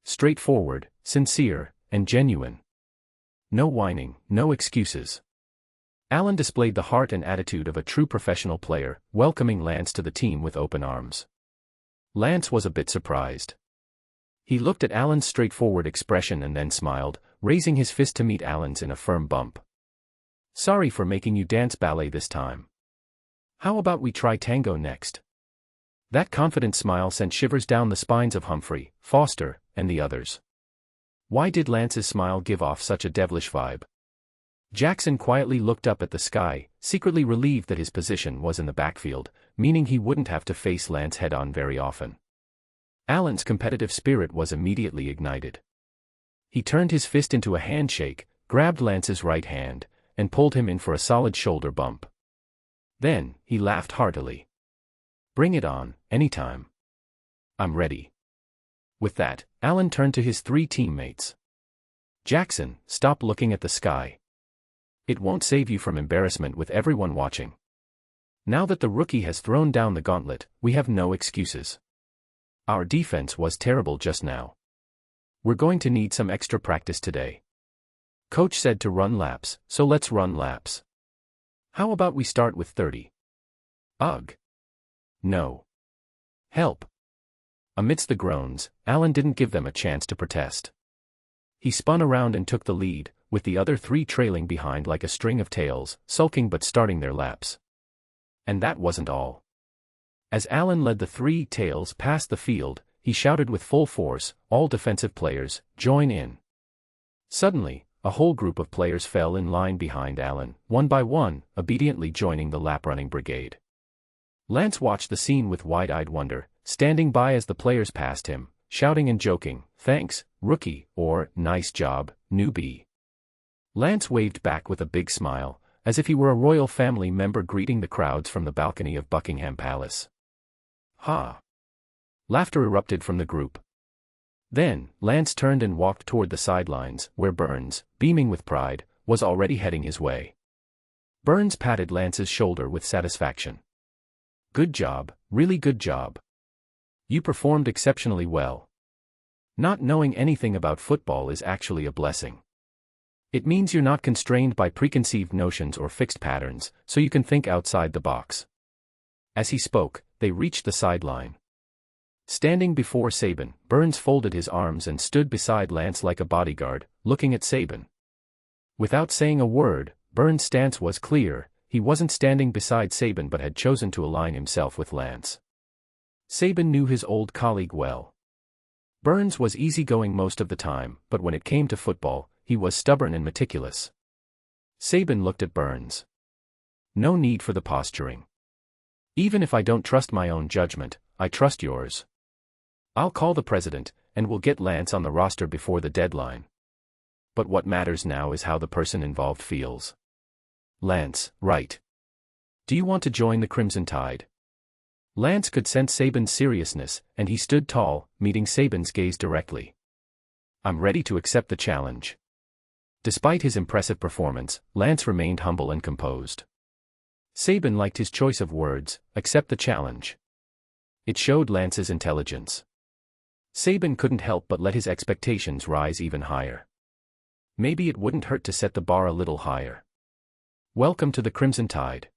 Straightforward, sincere, and genuine. No whining, no excuses. Allen displayed the heart and attitude of a true professional player, welcoming Lance to the team with open arms. Lance was a bit surprised. He looked at Allen's straightforward expression and then smiled, raising his fist to meet Allen's in a firm bump. Sorry for making you dance ballet this time. How about we try tango next? That confident smile sent shivers down the spines of Humphrey, Foster, and the others. Why did Lance's smile give off such a devilish vibe? Jackson quietly looked up at the sky, secretly relieved that his position was in the backfield, meaning he wouldn't have to face Lance head-on very often. Alan's competitive spirit was immediately ignited. He turned his fist into a handshake, grabbed Lance's right hand, and pulled him in for a solid shoulder bump. Then, he laughed heartily. "Bring it on, anytime. I'm ready." With that, Alan turned to his three teammates. "Jackson, stop looking at the sky. It won't save you from embarrassment with everyone watching. Now that the rookie has thrown down the gauntlet, we have no excuses. Our defense was terrible just now. We're going to need some extra practice today. Coach said to run laps, so let's run laps. How about we start with 30? Ugh. No. Help." Amidst the groans, Alan didn't give them a chance to protest. He spun around and took the lead, with the other three trailing behind like a string of tails, sulking but starting their laps. And that wasn't all. As Alan led the three tails past the field, he shouted with full force, "All defensive players, join in." Suddenly, a whole group of players fell in line behind Alan, one by one, obediently joining the lap-running brigade. Lance watched the scene with wide-eyed wonder, standing by as the players passed him, shouting and joking, "Thanks, rookie," or "Nice job, newbie." Lance waved back with a big smile, as if he were a royal family member greeting the crowds from the balcony of Buckingham Palace. Ha! Laughter erupted from the group. Then, Lance turned and walked toward the sidelines, where Burns, beaming with pride, was already heading his way. Burns patted Lance's shoulder with satisfaction. "Good job, really good job. You performed exceptionally well. Not knowing anything about football is actually a blessing. It means you're not constrained by preconceived notions or fixed patterns, so you can think outside the box." As he spoke, they reached the sideline. Standing before Saban, Burns folded his arms and stood beside Lance like a bodyguard, looking at Saban. Without saying a word, Burns' stance was clear: he wasn't standing beside Saban but had chosen to align himself with Lance. Saban knew his old colleague well. Burns was easygoing most of the time, but when it came to football, he was stubborn and meticulous. Saban looked at Burns. "No need for the posturing. Even if I don't trust my own judgment, I trust yours. I'll call the president, and we'll get Lance on the roster before the deadline. But what matters now is how the person involved feels. Lance, right? Do you want to join the Crimson Tide?" Lance could sense Saban's seriousness, and he stood tall, meeting Saban's gaze directly. "I'm ready to accept the challenge." Despite his impressive performance, Lance remained humble and composed. Saban liked his choice of words, "accept the challenge." It showed Lance's intelligence. Saban couldn't help but let his expectations rise even higher. Maybe it wouldn't hurt to set the bar a little higher. "Welcome to the Crimson Tide."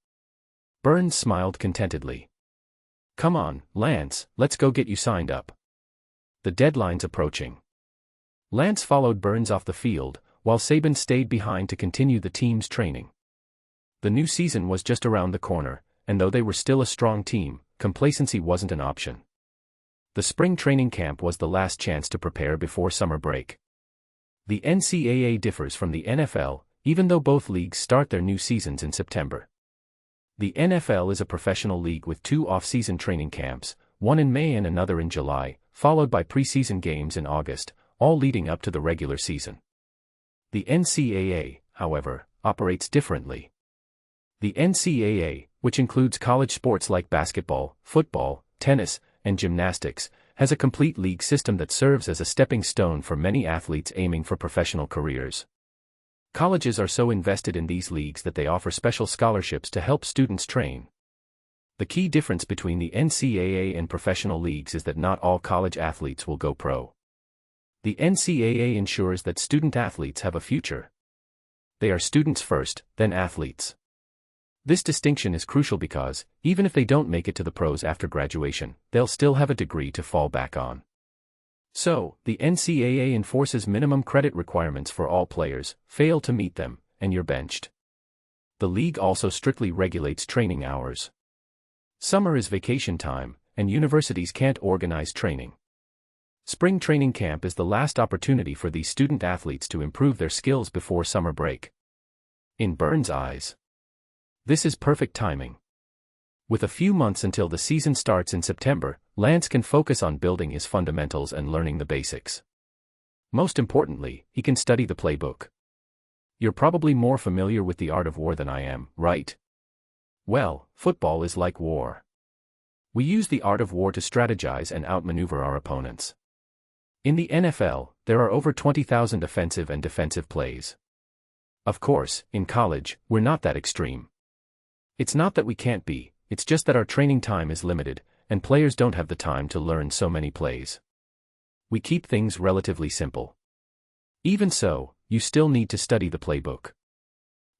Burns smiled contentedly. "Come on, Lance, let's go get you signed up. The deadline's approaching." Lance followed Burns off the field, while Saban stayed behind to continue the team's training. The new season was just around the corner, and though they were still a strong team, complacency wasn't an option. The spring training camp was the last chance to prepare before summer break. The NCAA differs from the NFL, even though both leagues start their new seasons in September. The NFL is a professional league with 2 off-season training camps, one in May and another in July, followed by preseason games in August, all leading up to the regular season. The NCAA, however, operates differently. The NCAA, which includes college sports like basketball, football, tennis, and gymnastics, has a complete league system that serves as a stepping stone for many athletes aiming for professional careers. Colleges are so invested in these leagues that they offer special scholarships to help students train. The key difference between the NCAA and professional leagues is that not all college athletes will go pro. The NCAA ensures that student athletes have a future. They are students first, then athletes. This distinction is crucial because, even if they don't make it to the pros after graduation, they'll still have a degree to fall back on. So, the NCAA enforces minimum credit requirements for all players. Fail to meet them, and you're benched. The league also strictly regulates training hours. Summer is vacation time, and universities can't organize training. Spring training camp is the last opportunity for these student athletes to improve their skills before summer break. In Burns' eyes, this is perfect timing. With a few months until the season starts in September, Lance can focus on building his fundamentals and learning the basics. Most importantly, he can study the playbook. You're probably more familiar with the art of war than I am, right? Well, football is like war. We use the art of war to strategize and outmaneuver our opponents. In the NFL, there are over 20,000 offensive and defensive plays. Of course, in college, we're not that extreme. It's not that we can't be, it's just that our training time is limited, and players don't have the time to learn so many plays. We keep things relatively simple. Even so, you still need to study the playbook.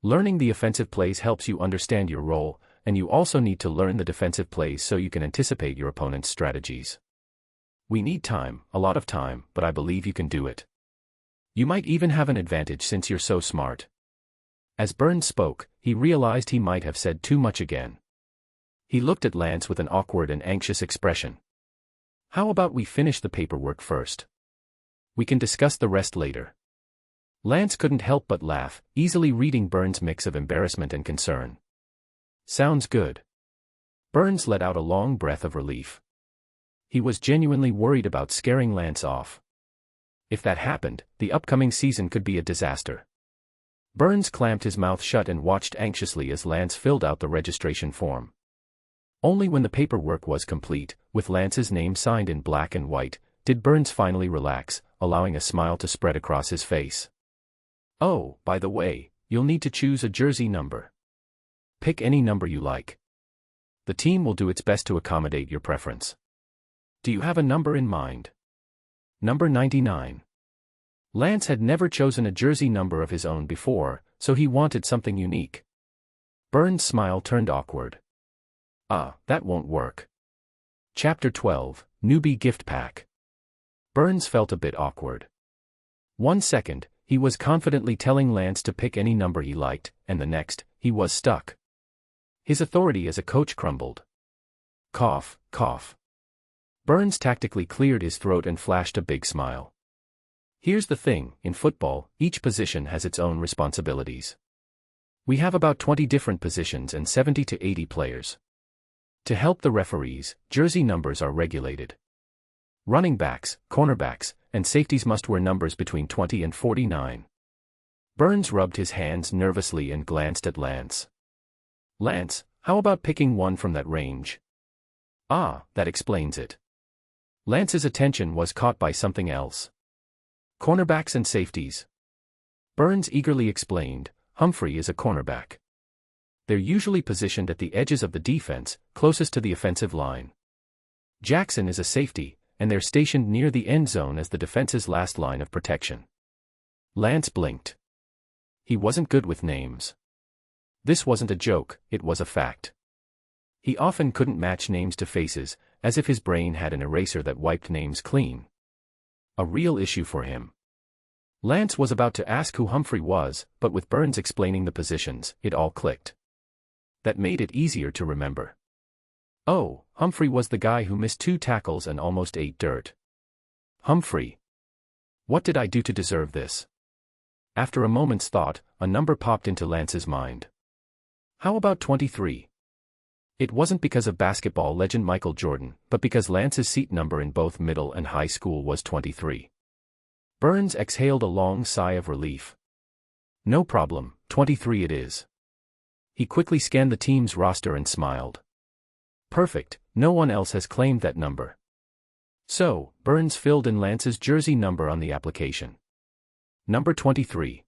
Learning the offensive plays helps you understand your role, and you also need to learn the defensive plays so you can anticipate your opponent's strategies. We need time, a lot of time, but I believe you can do it. You might even have an advantage since you're so smart. As Burns spoke, he realized he might have said too much again. He looked at Lance with an awkward and anxious expression. How about we finish the paperwork first? We can discuss the rest later. Lance couldn't help but laugh, easily reading Burns' mix of embarrassment and concern. Sounds good. Burns let out a long breath of relief. He was genuinely worried about scaring Lance off. If that happened, the upcoming season could be a disaster. Burns clamped his mouth shut and watched anxiously as Lance filled out the registration form. Only when the paperwork was complete, with Lance's name signed in black and white, did Burns finally relax, allowing a smile to spread across his face. Oh, by the way, you'll need to choose a jersey number. Pick any number you like. The team will do its best to accommodate your preference. Do you have a number in mind? Number 99. Lance had never chosen a jersey number of his own before, so he wanted something unique. Burns' smile turned awkward. That won't work. Chapter 12, Newbie Gift Pack. Burns felt a bit awkward. 1 second, he was confidently telling Lance to pick any number he liked, and the next, he was stuck. His authority as a coach crumbled. Cough, cough. Burns tactically cleared his throat and flashed a big smile. Here's the thing, in football, each position has its own responsibilities. We have about 20 different positions and 70 to 80 players. To help the referees, jersey numbers are regulated. Running backs, cornerbacks, and safeties must wear numbers between 20 and 49. Burns rubbed his hands nervously and glanced at Lance. Lance, how about picking one from that range? That explains it. Lance's attention was caught by something else. Cornerbacks and safeties. Burns eagerly explained, Humphrey is a cornerback. They're usually positioned at the edges of the defense, closest to the offensive line. Jackson is a safety, and they're stationed near the end zone as the defense's last line of protection. Lance blinked. He wasn't good with names. This wasn't a joke, it was a fact. He often couldn't match names to faces, as if his brain had an eraser that wiped names clean. A real issue for him. Lance was about to ask who Humphrey was, but with Burns explaining the positions, it all clicked. That made it easier to remember. Oh, Humphrey was the guy who missed 2 tackles and almost ate dirt. Humphrey. What did I do to deserve this? After a moment's thought, a number popped into Lance's mind. How about 23? It wasn't because of basketball legend Michael Jordan, but because Lance's seat number in both middle and high school was 23. Burns exhaled a long sigh of relief. No problem, 23 it is. He quickly scanned the team's roster and smiled. Perfect, no one else has claimed that number. So, Burns filled in Lance's jersey number on the application. Number 23.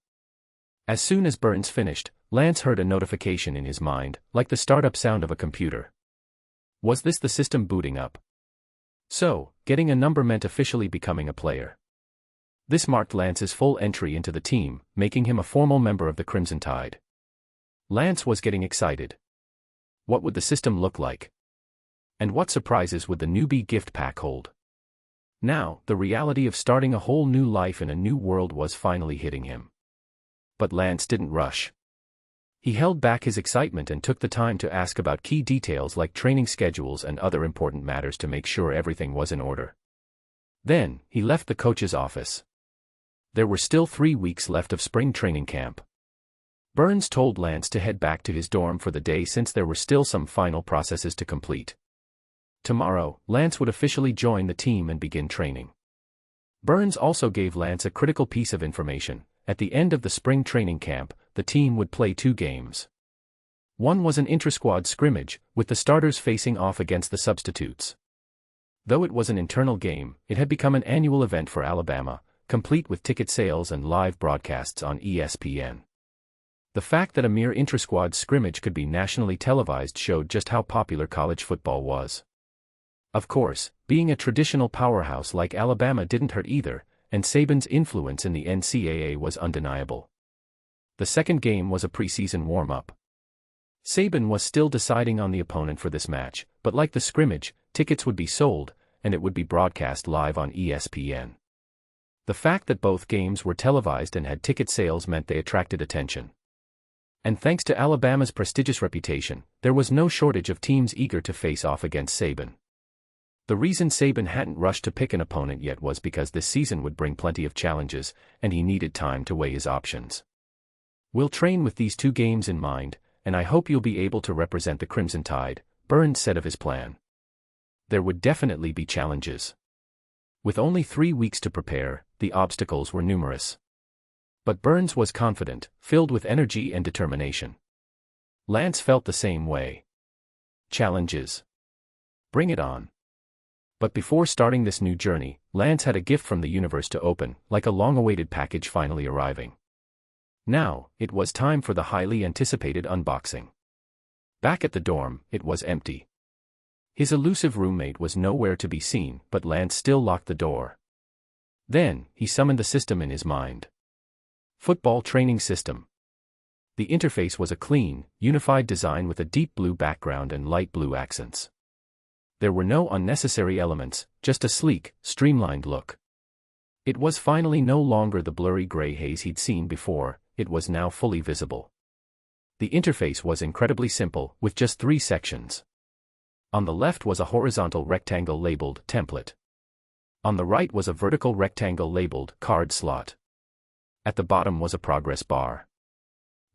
As soon as Burns finished, Lance heard a notification in his mind, like the startup sound of a computer. Was this the system booting up? So, getting a number meant officially becoming a player. This marked Lance's full entry into the team, making him a formal member of the Crimson Tide. Lance was getting excited. What would the system look like? And what surprises would the newbie gift pack hold? Now, the reality of starting a whole new life in a new world was finally hitting him. But Lance didn't rush. He held back his excitement and took the time to ask about key details like training schedules and other important matters to make sure everything was in order. Then, he left the coach's office. There were still 3 weeks left of spring training camp. Burns told Lance to head back to his dorm for the day since there were still some final processes to complete. Tomorrow, Lance would officially join the team and begin training. Burns also gave Lance a critical piece of information. At the end of the spring training camp, the team would play 2 games. One was an intra-squad scrimmage, with the starters facing off against the substitutes. Though it was an internal game, it had become an annual event for Alabama, complete with ticket sales and live broadcasts on ESPN. The fact that a mere intra-squad scrimmage could be nationally televised showed just how popular college football was. Of course, being a traditional powerhouse like Alabama didn't hurt either, and Saban's influence in the NCAA was undeniable. The second game was a preseason warm-up. Saban was still deciding on the opponent for this match, but like the scrimmage, tickets would be sold, and it would be broadcast live on ESPN. The fact that both games were televised and had ticket sales meant they attracted attention. And thanks to Alabama's prestigious reputation, there was no shortage of teams eager to face off against Saban. The reason Saban hadn't rushed to pick an opponent yet was because this season would bring plenty of challenges, and he needed time to weigh his options. "We'll train with these 2 games in mind, and I hope you'll be able to represent the Crimson Tide," Burns said of his plan. There would definitely be challenges. With only 3 weeks to prepare, the obstacles were numerous. But Burns was confident, filled with energy and determination. Lance felt the same way. Challenges. Bring it on. But before starting this new journey, Lance had a gift from the universe to open, like a long-awaited package finally arriving. Now, it was time for the highly anticipated unboxing. Back at the dorm, it was empty. His elusive roommate was nowhere to be seen, but Lance still locked the door. Then, he summoned the system in his mind. Football Training System. The interface was a clean, unified design with a deep blue background and light blue accents. There were no unnecessary elements, just a sleek, streamlined look. It was finally no longer the blurry gray haze he'd seen before, it was now fully visible. The interface was incredibly simple, with just 3 sections. On the left was a horizontal rectangle labeled Template. On the right was a vertical rectangle labeled Card Slot. At the bottom was a progress bar.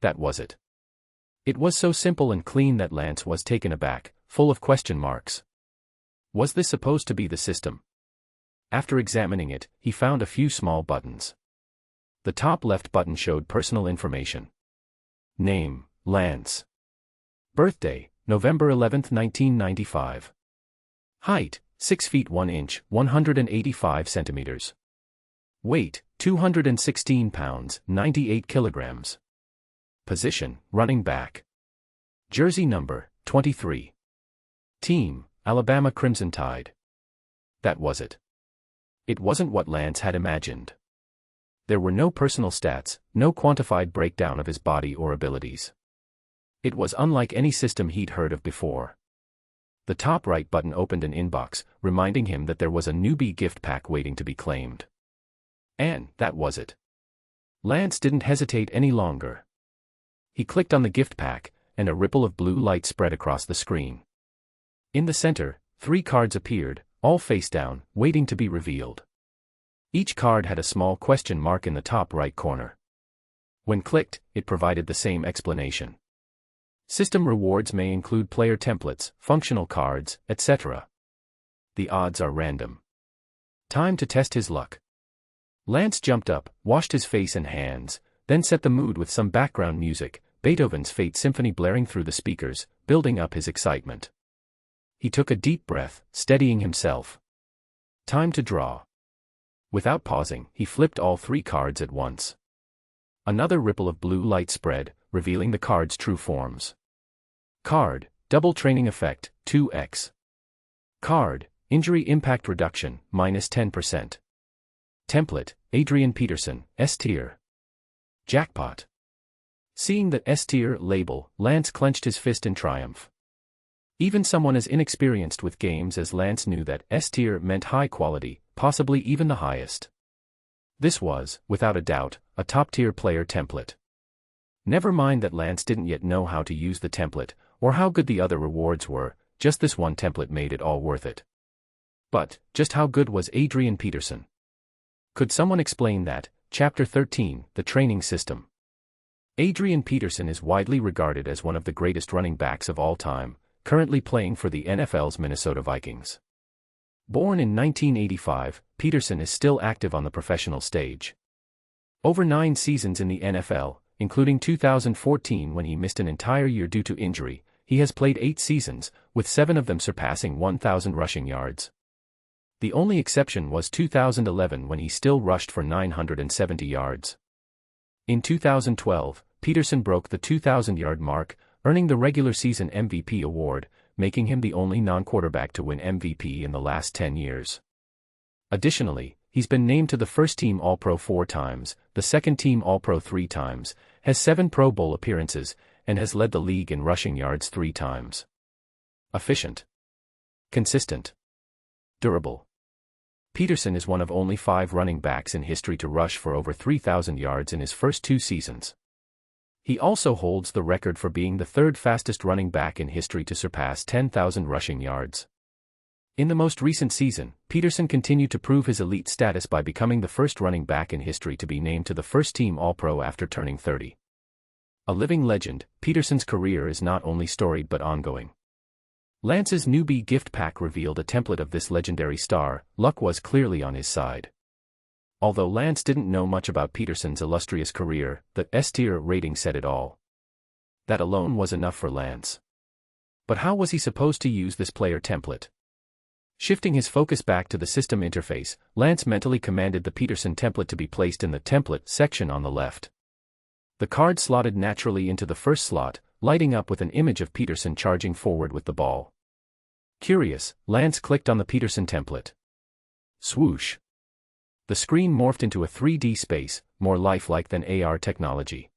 That was it. It was so simple and clean that Lance was taken aback, full of question marks. Was this supposed to be the system? After examining it, he found a few small buttons. The top left button showed personal information. Name, Lance. Birthday, November 11, 1995. Height, 6 feet 1 inch, 185 centimeters. Weight, 216 pounds, 98 kilograms. Position, running back. Jersey number, 23. Team, Alabama Crimson Tide. That was it. It wasn't what Lance had imagined. There were no personal stats, no quantified breakdown of his body or abilities. It was unlike any system he'd heard of before. The top right button opened an inbox, reminding him that there was a newbie gift pack waiting to be claimed. And that was it. Lance didn't hesitate any longer. He clicked on the gift pack, and a ripple of blue light spread across the screen. In the center, 3 cards appeared, all face down, waiting to be revealed. Each card had a small question mark in the top right corner. When clicked, it provided the same explanation. System rewards may include player templates, functional cards, etc. The odds are random. Time to test his luck. Lance jumped up, washed his face and hands, then set the mood with some background music, Beethoven's Fate Symphony blaring through the speakers, building up his excitement. He took a deep breath, steadying himself. Time to draw. Without pausing, he flipped all 3 cards at once. Another ripple of blue light spread, revealing the card's true forms. Card, Double Training Effect, 2x. Card, Injury Impact Reduction, -10%. Template, Adrian Peterson, S-tier. Jackpot. Seeing the S-tier label, Lance clenched his fist in triumph. Even someone as inexperienced with games as Lance knew that S-tier meant high quality, possibly even the highest. This was, without a doubt, a top-tier player template. Never mind that Lance didn't yet know how to use the template, or how good the other rewards were, just this one template made it all worth it. But, just how good was Adrian Peterson? Could someone explain that? Chapter 13, The Training System. Adrian Peterson is widely regarded as one of the greatest running backs of all time, currently playing for the NFL's Minnesota Vikings. Born in 1985, Peterson is still active on the professional stage. Over 9 seasons in the NFL, including 2014 when he missed an entire year due to injury, he has played 8 seasons, with 7 of them surpassing 1,000 rushing yards. The only exception was 2011 when he still rushed for 970 yards. In 2012, Peterson broke the 2,000-yard mark, earning the regular season MVP award, making him the only non-quarterback to win MVP in the last 10 years. Additionally, he's been named to the first-team All-Pro 4 times, the second-team All-Pro 3 times, has 7 Pro Bowl appearances, and has led the league in rushing yards 3 times. Efficient. Consistent. Durable. Peterson is one of only 5 running backs in history to rush for over 3,000 yards in his first 2 seasons. He also holds the record for being the 3rd fastest running back in history to surpass 10,000 rushing yards. In the most recent season, Peterson continued to prove his elite status by becoming the first running back in history to be named to the first-team All-Pro after turning 30. A living legend, Peterson's career is not only storied but ongoing. Lance's newbie gift pack revealed a template of this legendary star. Luck was clearly on his side. Although Lance didn't know much about Peterson's illustrious career, the S-tier rating said it all. That alone was enough for Lance. But how was he supposed to use this player template? Shifting his focus back to the system interface, Lance mentally commanded the Peterson template to be placed in the template section on the left. The card slotted naturally into the first slot, lighting up with an image of Peterson charging forward with the ball. Curious, Lance clicked on the Peterson template. Swoosh! The screen morphed into a 3D space, more lifelike than AR technology.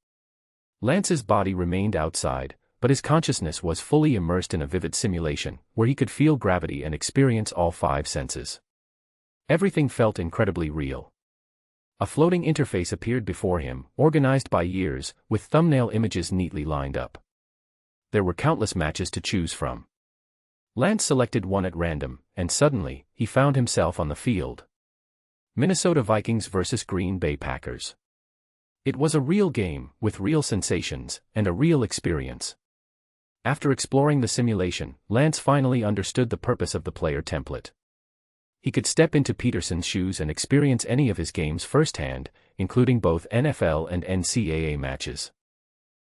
Lance's body remained outside, but his consciousness was fully immersed in a vivid simulation, where he could feel gravity and experience all 5 senses. Everything felt incredibly real. A floating interface appeared before him, organized by years, with thumbnail images neatly lined up. There were countless matches to choose from. Lance selected one at random, and suddenly, he found himself on the field. Minnesota Vikings vs. Green Bay Packers. It was a real game, with real sensations, and a real experience. After exploring the simulation, Lance finally understood the purpose of the player template. He could step into Peterson's shoes and experience any of his games firsthand, including both NFL and NCAA matches.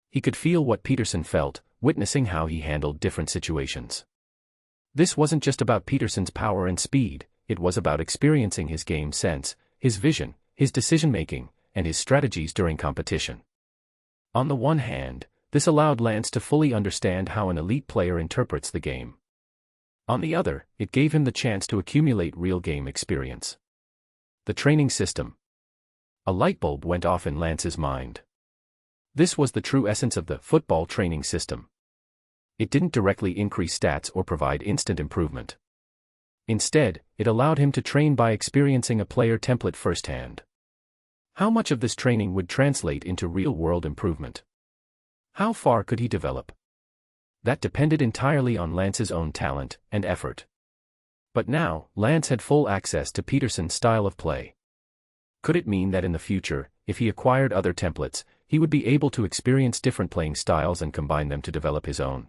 He could feel what Peterson felt, witnessing how he handled different situations. This wasn't just about Peterson's power and speed, it was about experiencing his game sense, his vision, his decision-making, and his strategies during competition. On the one hand, this allowed Lance to fully understand how an elite player interprets the game. On the other, it gave him the chance to accumulate real game experience. The training system. A light bulb went off in Lance's mind. This was the true essence of the football training system. It didn't directly increase stats or provide instant improvement. Instead, it allowed him to train by experiencing a player template firsthand. How much of this training would translate into real-world improvement? How far could he develop? That depended entirely on Lance's own talent and effort. But now, Lance had full access to Peterson's style of play. Could it mean that in the future, if he acquired other templates, he would be able to experience different playing styles and combine them to develop his own?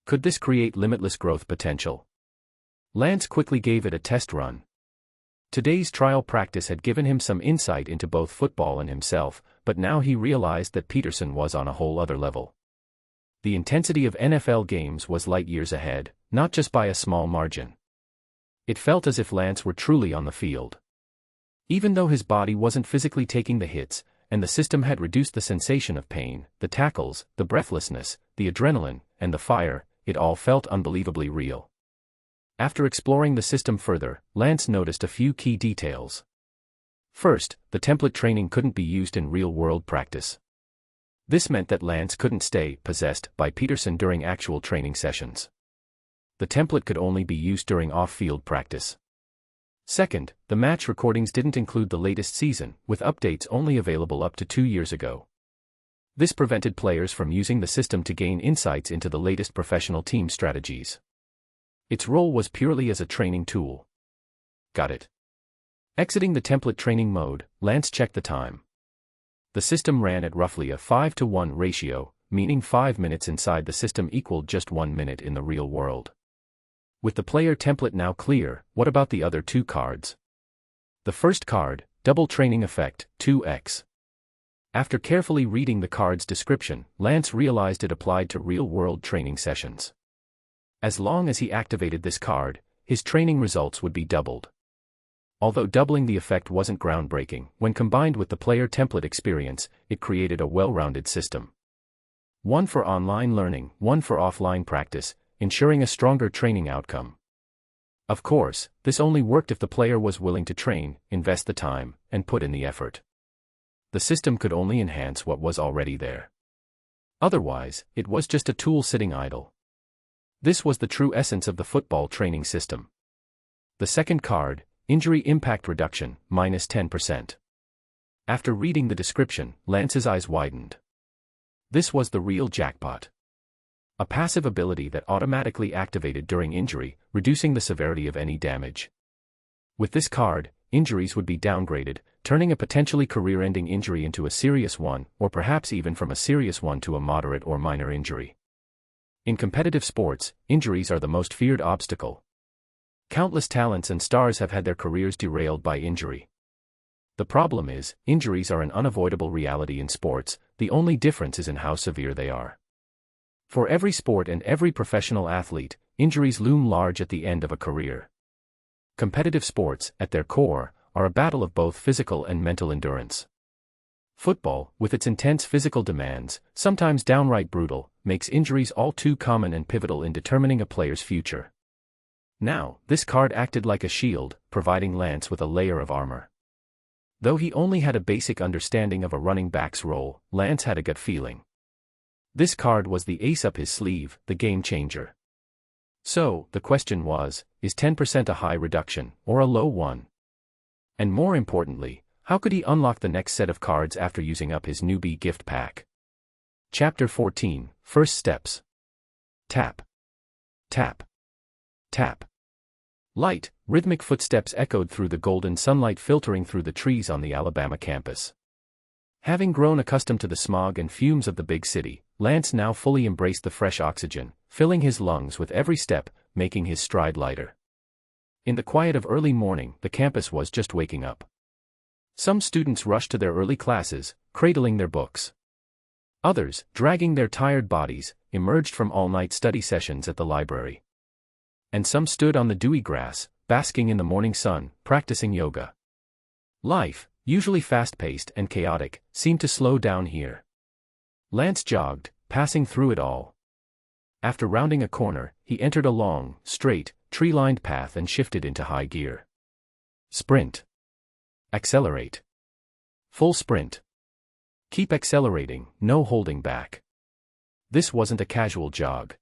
Could this create limitless growth potential? Lance quickly gave it a test run. Today's trial practice had given him some insight into both football and himself, but now he realized that Peterson was on a whole other level. The intensity of NFL games was light years ahead, not just by a small margin. It felt as if Lance were truly on the field. Even though his body wasn't physically taking the hits, and the system had reduced the sensation of pain, the tackles, the breathlessness, the adrenaline, and the fire, it all felt unbelievably real. After exploring the system further, Lance noticed a few key details. First, the template training couldn't be used in real-world practice. This meant that Lance couldn't stay possessed by Peterson during actual training sessions. The template could only be used during off-field practice. Second, the match recordings didn't include the latest season, with updates only available up to 2 years ago. This prevented players from using the system to gain insights into the latest professional team strategies. Its role was purely as a training tool. Got it. Exiting the template training mode, Lance checked the time. The system ran at roughly a 5-to-1 ratio, meaning 5 minutes inside the system equaled just 1 minute in the real world. With the player template now clear, what about the other 2 cards? The first card, Double Training Effect, 2x. After carefully reading the card's description, Lance realized it applied to real-world training sessions. As long as he activated this card, his training results would be doubled. Although doubling the effect wasn't groundbreaking, when combined with the player template experience, it created a well-rounded system. One for online learning, one for offline practice, ensuring a stronger training outcome. Of course, this only worked if the player was willing to train, invest the time, and put in the effort. The system could only enhance what was already there. Otherwise, it was just a tool sitting idle. This was the true essence of the football training system. The second card, Injury Impact Reduction, -10%. After reading the description, Lance's eyes widened. This was the real jackpot. A passive ability that automatically activated during injury, reducing the severity of any damage. With this card, injuries would be downgraded, turning a potentially career-ending injury into a serious one, or perhaps even from a serious one to a moderate or minor injury. In competitive sports, injuries are the most feared obstacle. Countless talents and stars have had their careers derailed by injury. The problem is, injuries are an unavoidable reality in sports, the only difference is in how severe they are. For every sport and every professional athlete, injuries loom large at the end of a career. Competitive sports, at their core, are a battle of both physical and mental endurance. Football, with its intense physical demands, sometimes downright brutal, makes injuries all too common and pivotal in determining a player's future. Now, this card acted like a shield, providing Lance with a layer of armor. Though he only had a basic understanding of a running back's role, Lance had a gut feeling. This card was the ace up his sleeve, the game changer. So, the question was, is 10% a high reduction, or a low one? And more importantly, how could he unlock the next set of cards after using up his newbie gift pack? Chapter 14, First Steps. Tap. Tap. Tap. Light, rhythmic footsteps echoed through the golden sunlight filtering through the trees on the Alabama campus. Having grown accustomed to the smog and fumes of the big city, Lance now fully embraced the fresh oxygen, filling his lungs with every step, making his stride lighter. In the quiet of early morning, the campus was just waking up. Some students rushed to their early classes, cradling their books. Others, dragging their tired bodies, emerged from all-night study sessions at the library. And some stood on the dewy grass, basking in the morning sun, practicing yoga. Life, usually fast-paced and chaotic, seemed to slow down here. Lance jogged, passing through it all. After rounding a corner, he entered a long, straight, tree-lined path and shifted into high gear. Sprint. Accelerate. Full sprint. Keep accelerating, no holding back. This wasn't a casual jog.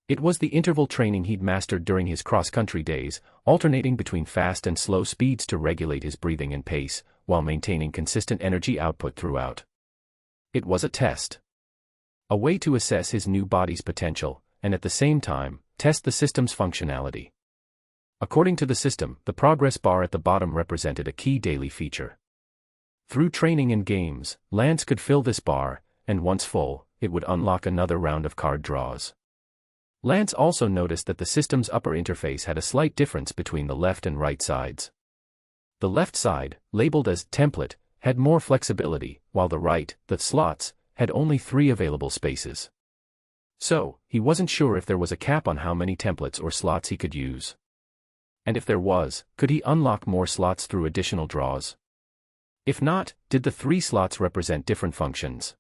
It was the interval training he'd mastered during his cross-country days, alternating between fast and slow speeds to regulate his breathing and pace, while maintaining consistent energy output throughout. It was a test. A way to assess his new body's potential, and at the same time, test the system's functionality. According to the system, the progress bar at the bottom represented a key daily feature. Through training and games, Lance could fill this bar, and once full, it would unlock another round of card draws. Lance also noticed that the system's upper interface had a slight difference between the left and right sides. The left side, labeled as template, had more flexibility, while the right, the slots, had only 3 available spaces. So, he wasn't sure if there was a cap on how many templates or slots he could use. And if there was, could he unlock more slots through additional draws? If not, did the 3 slots represent different functions?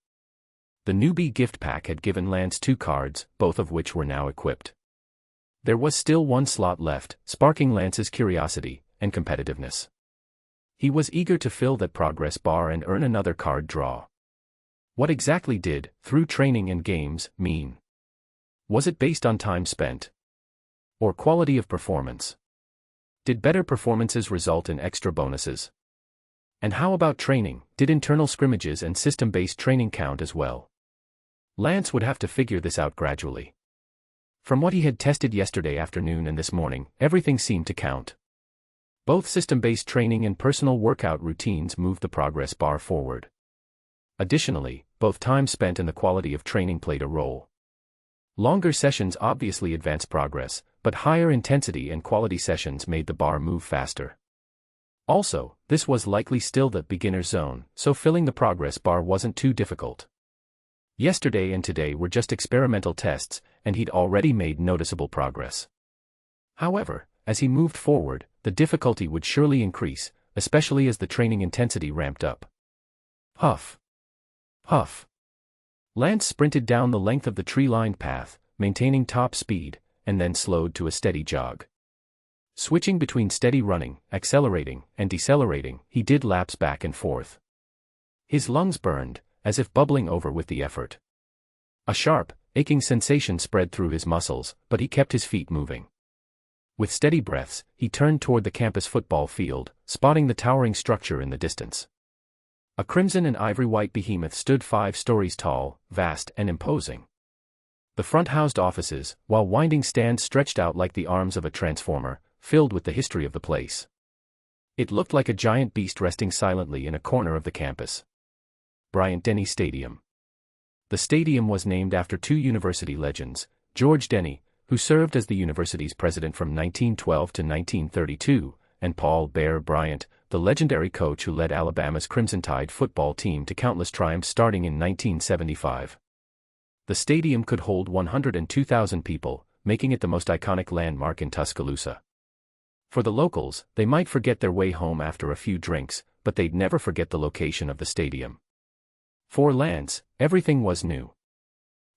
The newbie gift pack had given Lance 2 cards, both of which were now equipped. There was still 1 slot left, sparking Lance's curiosity and competitiveness. He was eager to fill that progress bar and earn another card draw. What exactly did, through training and games, mean? Was it based on time spent? Or quality of performance? Did better performances result in extra bonuses? And how about training? Did internal scrimmages and system-based training count as well? Lance would have to figure this out gradually. From what he had tested yesterday afternoon and this morning, everything seemed to count. Both system-based training and personal workout routines moved the progress bar forward. Additionally, both time spent and the quality of training played a role. Longer sessions obviously advanced progress, but higher intensity and quality sessions made the bar move faster. Also, this was likely still the beginner zone, so filling the progress bar wasn't too difficult. Yesterday and today were just experimental tests, and he'd already made noticeable progress. However, as he moved forward, the difficulty would surely increase, especially as the training intensity ramped up. Huff. Huff. Lance sprinted down the length of the tree-lined path, maintaining top speed, and then slowed to a steady jog. Switching between steady running, accelerating, and decelerating, he did laps back and forth. His lungs burned, as if bubbling over with the effort. A sharp, aching sensation spread through his muscles, but he kept his feet moving. With steady breaths, he turned toward the campus football field, spotting the towering structure in the distance. A crimson and ivory-white behemoth stood 5 stories tall, vast and imposing. The front housed offices, while winding stands stretched out like the arms of a transformer, filled with the history of the place. It looked like a giant beast resting silently in a corner of the campus. Bryant-Denny Stadium. The stadium was named after 2 university legends, George Denny, who served as the university's president from 1912 to 1932, and Paul Bear Bryant, the legendary coach who led Alabama's Crimson Tide football team to countless triumphs starting in 1975. The stadium could hold 102,000 people, making it the most iconic landmark in Tuscaloosa. For the locals, they might forget their way home after a few drinks, but they'd never forget the location of the stadium. For Lance, everything was new.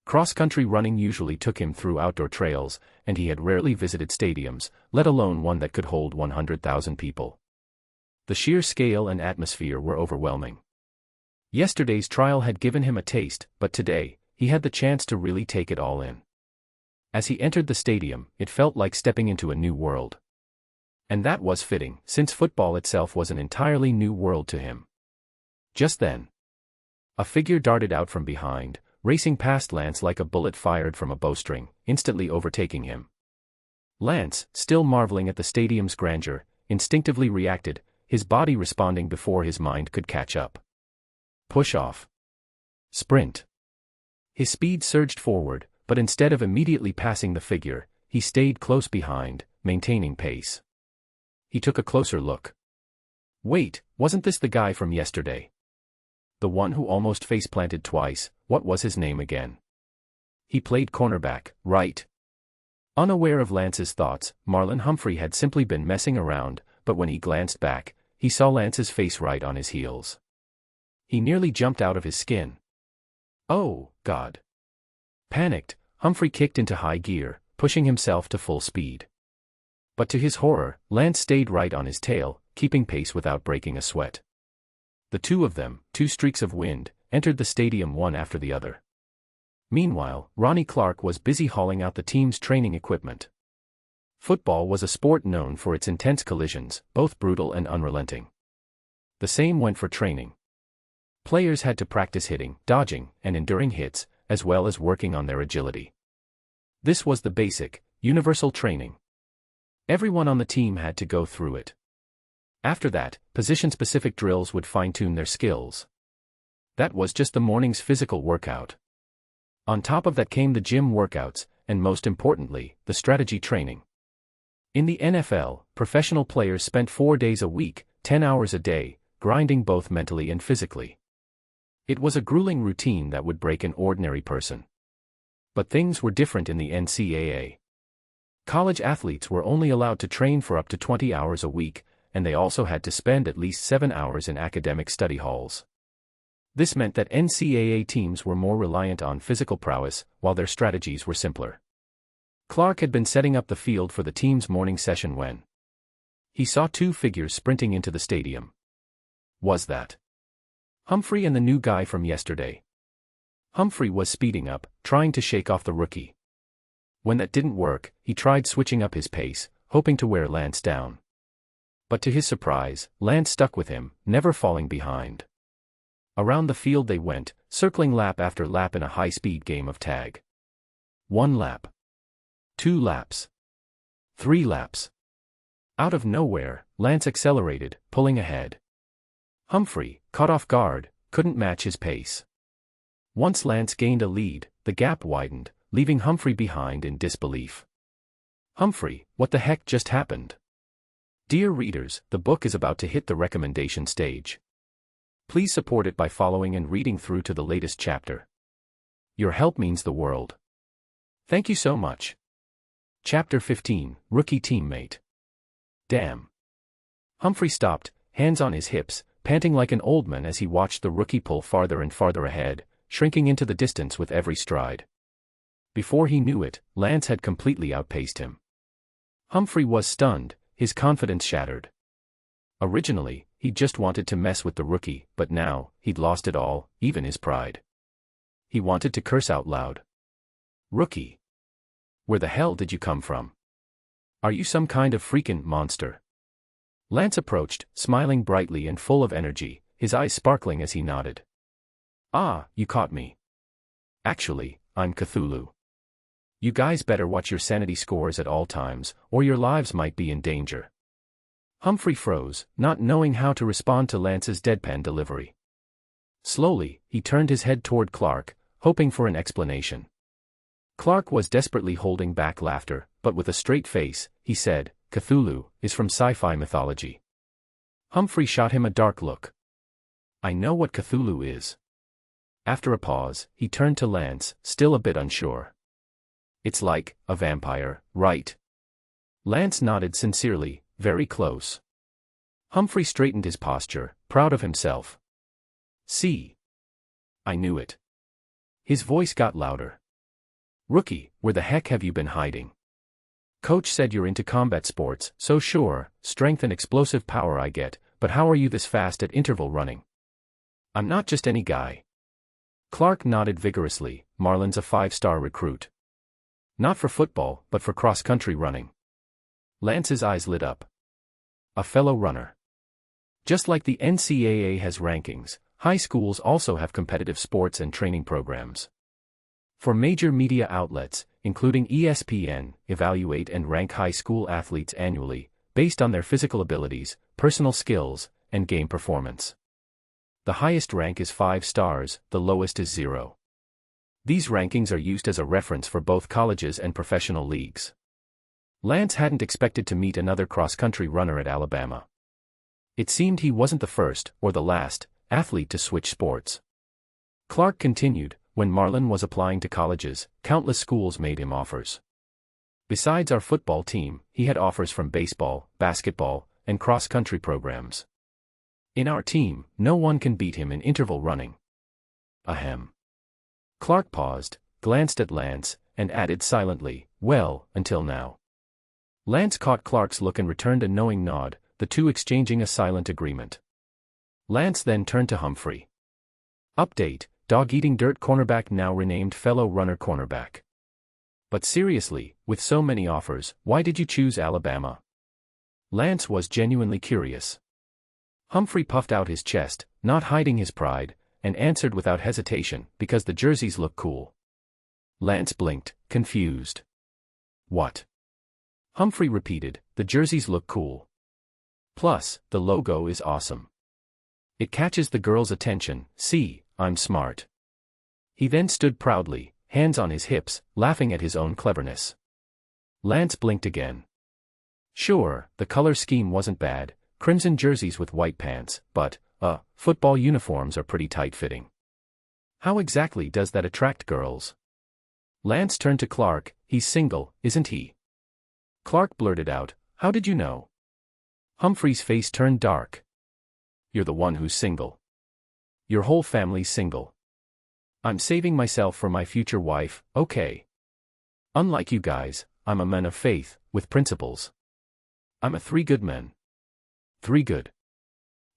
Cross-country running usually took him through outdoor trails, and he had rarely visited stadiums, let alone one that could hold 100,000 people. The sheer scale and atmosphere were overwhelming. Yesterday's trial had given him a taste, but today, he had the chance to really take it all in. As he entered the stadium, it felt like stepping into a new world. And that was fitting, since football itself was an entirely new world to him. Just then, a figure darted out from behind, racing past Lance like a bullet fired from a bowstring, instantly overtaking him. Lance, still marveling at the stadium's grandeur, instinctively reacted, his body responding before his mind could catch up. Push off. Sprint. His speed surged forward, but instead of immediately passing the figure, he stayed close behind, maintaining pace. He took a closer look. Wait, wasn't this the guy from yesterday? The one who almost face-planted twice, what was his name again? He played cornerback, right? Unaware of Lance's thoughts, Marlon Humphrey had simply been messing around, but when he glanced back, he saw Lance's face right on his heels. He nearly jumped out of his skin. Oh, God. Panicked, Humphrey kicked into high gear, pushing himself to full speed. But to his horror, Lance stayed right on his tail, keeping pace without breaking a sweat. The two of them, 2 streaks of wind, entered the stadium one after the other. Meanwhile, Ronnie Clark was busy hauling out the team's training equipment. Football was a sport known for its intense collisions, both brutal and unrelenting. The same went for training. Players had to practice hitting, dodging, and enduring hits, as well as working on their agility. This was the basic, universal training. Everyone on the team had to go through it. After that, position-specific drills would fine-tune their skills. That was just the morning's physical workout. On top of that came the gym workouts, and most importantly, the strategy training. In the NFL, professional players spent 4 days a week, 10 hours a day, grinding both mentally and physically. It was a grueling routine that would break an ordinary person. But things were different in the NCAA. College athletes were only allowed to train for up to 20 hours a week, and they also had to spend at least 7 hours in academic study halls. This meant that NCAA teams were more reliant on physical prowess, while their strategies were simpler. Clark had been setting up the field for the team's morning session when he saw 2 figures sprinting into the stadium. Was that Humphrey and the new guy from yesterday? Humphrey was speeding up, trying to shake off the rookie. When that didn't work, he tried switching up his pace, hoping to wear Lance down. But to his surprise, Lance stuck with him, never falling behind. Around the field they went, circling lap after lap in a high-speed game of tag. 1 lap. 2 laps. 3 laps. Out of nowhere, Lance accelerated, pulling ahead. Humphrey, caught off guard, couldn't match his pace. Once Lance gained a lead, the gap widened, leaving Humphrey behind in disbelief. Humphrey, what the heck just happened? Dear readers, the book is about to hit the recommendation stage. Please support it by following and reading through to the latest chapter. Your help means the world. Thank you so much. Chapter 15, Rookie Teammate. Damn. Humphrey stopped, hands on his hips, panting like an old man as he watched the rookie pull farther and farther ahead, shrinking into the distance with every stride. Before he knew it, Lance had completely outpaced him. Humphrey was stunned, his confidence shattered. Originally, he just wanted to mess with the rookie, but now, he'd lost it all, even his pride. He wanted to curse out loud. Rookie. Where the hell did you come from? Are you some kind of freaking monster? Lance approached, smiling brightly and full of energy, his eyes sparkling as he nodded. Ah, you caught me. Actually, I'm Cthulhu. You guys better watch your sanity scores at all times, or your lives might be in danger. Humphrey froze, not knowing how to respond to Lance's deadpan delivery. Slowly, he turned his head toward Clark, hoping for an explanation. Clark was desperately holding back laughter, but with a straight face, he said, Cthulhu is from sci-fi mythology. Humphrey shot him a dark look. I know what Cthulhu is. After a pause, he turned to Lance, still a bit unsure. It's like a vampire, right? Lance nodded sincerely, very close. Humphrey straightened his posture, proud of himself. See? I knew it. His voice got louder. Rookie, where the heck have you been hiding? Coach said you're into combat sports, so sure, strength and explosive power I get, but how are you this fast at interval running? I'm not just any guy. Clark nodded vigorously. Marlon's a 5-star recruit. Not for football, but for cross-country running. Lance's eyes lit up. A fellow runner. Just like the NCAA has rankings, high schools also have competitive sports and training programs. For major media outlets, including ESPN, evaluate and rank high school athletes annually, based on their physical abilities, personal skills, and game performance. The highest rank is 5 stars, the lowest is 0. These rankings are used as a reference for both colleges and professional leagues. Lance hadn't expected to meet another cross-country runner at Alabama. It seemed he wasn't the first, or the last, athlete to switch sports. Clark continued, when Marlon was applying to colleges, countless schools made him offers. Besides our football team, he had offers from baseball, basketball, and cross-country programs. In our team, no one can beat him in interval running. Ahem. Clark paused, glanced at Lance, and added silently, well, until now. Lance caught Clark's look and returned a knowing nod, the two exchanging a silent agreement. Lance then turned to Humphrey. Update, dog-eating dirt cornerback now renamed fellow runner cornerback. But seriously, with so many offers, why did you choose Alabama? Lance was genuinely curious. Humphrey puffed out his chest, not hiding his pride, and answered without hesitation, because the jerseys look cool. Lance blinked, confused. What? Humphrey repeated, the jerseys look cool. Plus, the logo is awesome. It catches the girl's attention. See, I'm smart. He then stood proudly, hands on his hips, laughing at his own cleverness. Lance blinked again. Sure, the color scheme wasn't bad, crimson jerseys with white pants, but, football uniforms are pretty tight-fitting. How exactly does that attract girls? Lance turned to Clark, he's single, isn't he? Clark blurted out, how did you know? Humphrey's face turned dark. You're the one who's single. Your whole family's single. I'm saving myself for my future wife, okay. Unlike you guys, I'm a man of faith, with principles. I'm a 3 good man. 3 good.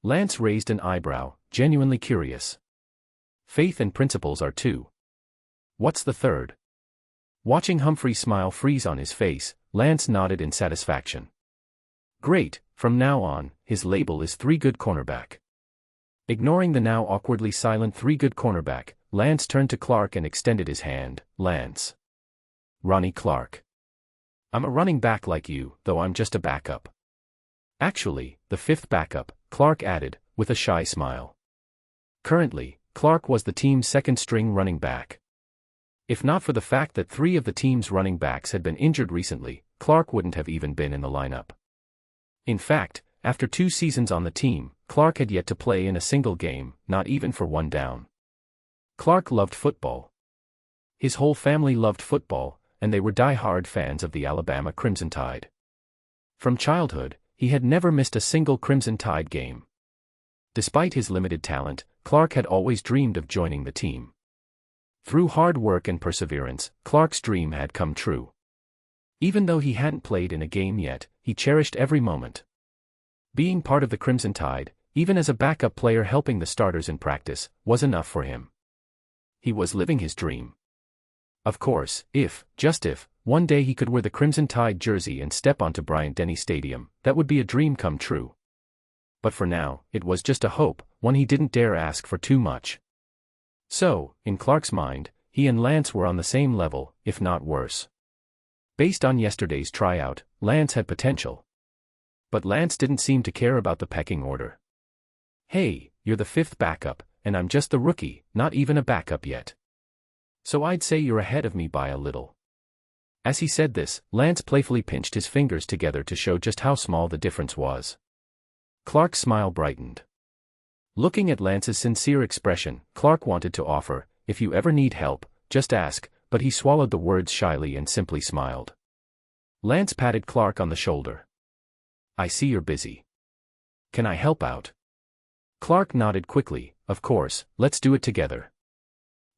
Lance raised an eyebrow, genuinely curious. Faith and principles are 2. What's the 3rd? Watching Humphrey's smile freeze on his face, Lance nodded in satisfaction. Great, from now on, his label is 3 good cornerback. Ignoring the now awkwardly silent 3 good cornerback, Lance turned to Clark and extended his hand. Lance. Ronnie Clark. I'm a running back like you, though I'm just a backup. Actually, the 5th backup, Clark added, with a shy smile. Currently, Clark was the team's 2nd-string running back. If not for the fact that 3 of the team's running backs had been injured recently, Clark wouldn't have even been in the lineup. In fact, after 2 seasons on the team, Clark had yet to play in a single game, not even for 1 down. Clark loved football. His whole family loved football, and they were die-hard fans of the Alabama Crimson Tide. From childhood, he had never missed a single Crimson Tide game. Despite his limited talent, Clark had always dreamed of joining the team. Through hard work and perseverance, Clark's dream had come true. Even though he hadn't played in a game yet, he cherished every moment. Being part of the Crimson Tide, even as a backup player helping the starters in practice, was enough for him. He was living his dream. Of course, just if, one day he could wear the Crimson Tide jersey and step onto Bryant-Denny Stadium, that would be a dream come true. But for now, it was just a hope, one he didn't dare ask for too much. So, in Clark's mind, he and Lance were on the same level, if not worse. Based on yesterday's tryout, Lance had potential. But Lance didn't seem to care about the pecking order. Hey, you're the 5th backup, and I'm just the rookie, not even a backup yet. So I'd say you're ahead of me by a little. As he said this, Lance playfully pinched his fingers together to show just how small the difference was. Clark's smile brightened. Looking at Lance's sincere expression, Clark wanted to offer, if you ever need help, just ask, but he swallowed the words shyly and simply smiled. Lance patted Clark on the shoulder. I see you're busy. Can I help out? Clark nodded quickly. Of course, let's do it together.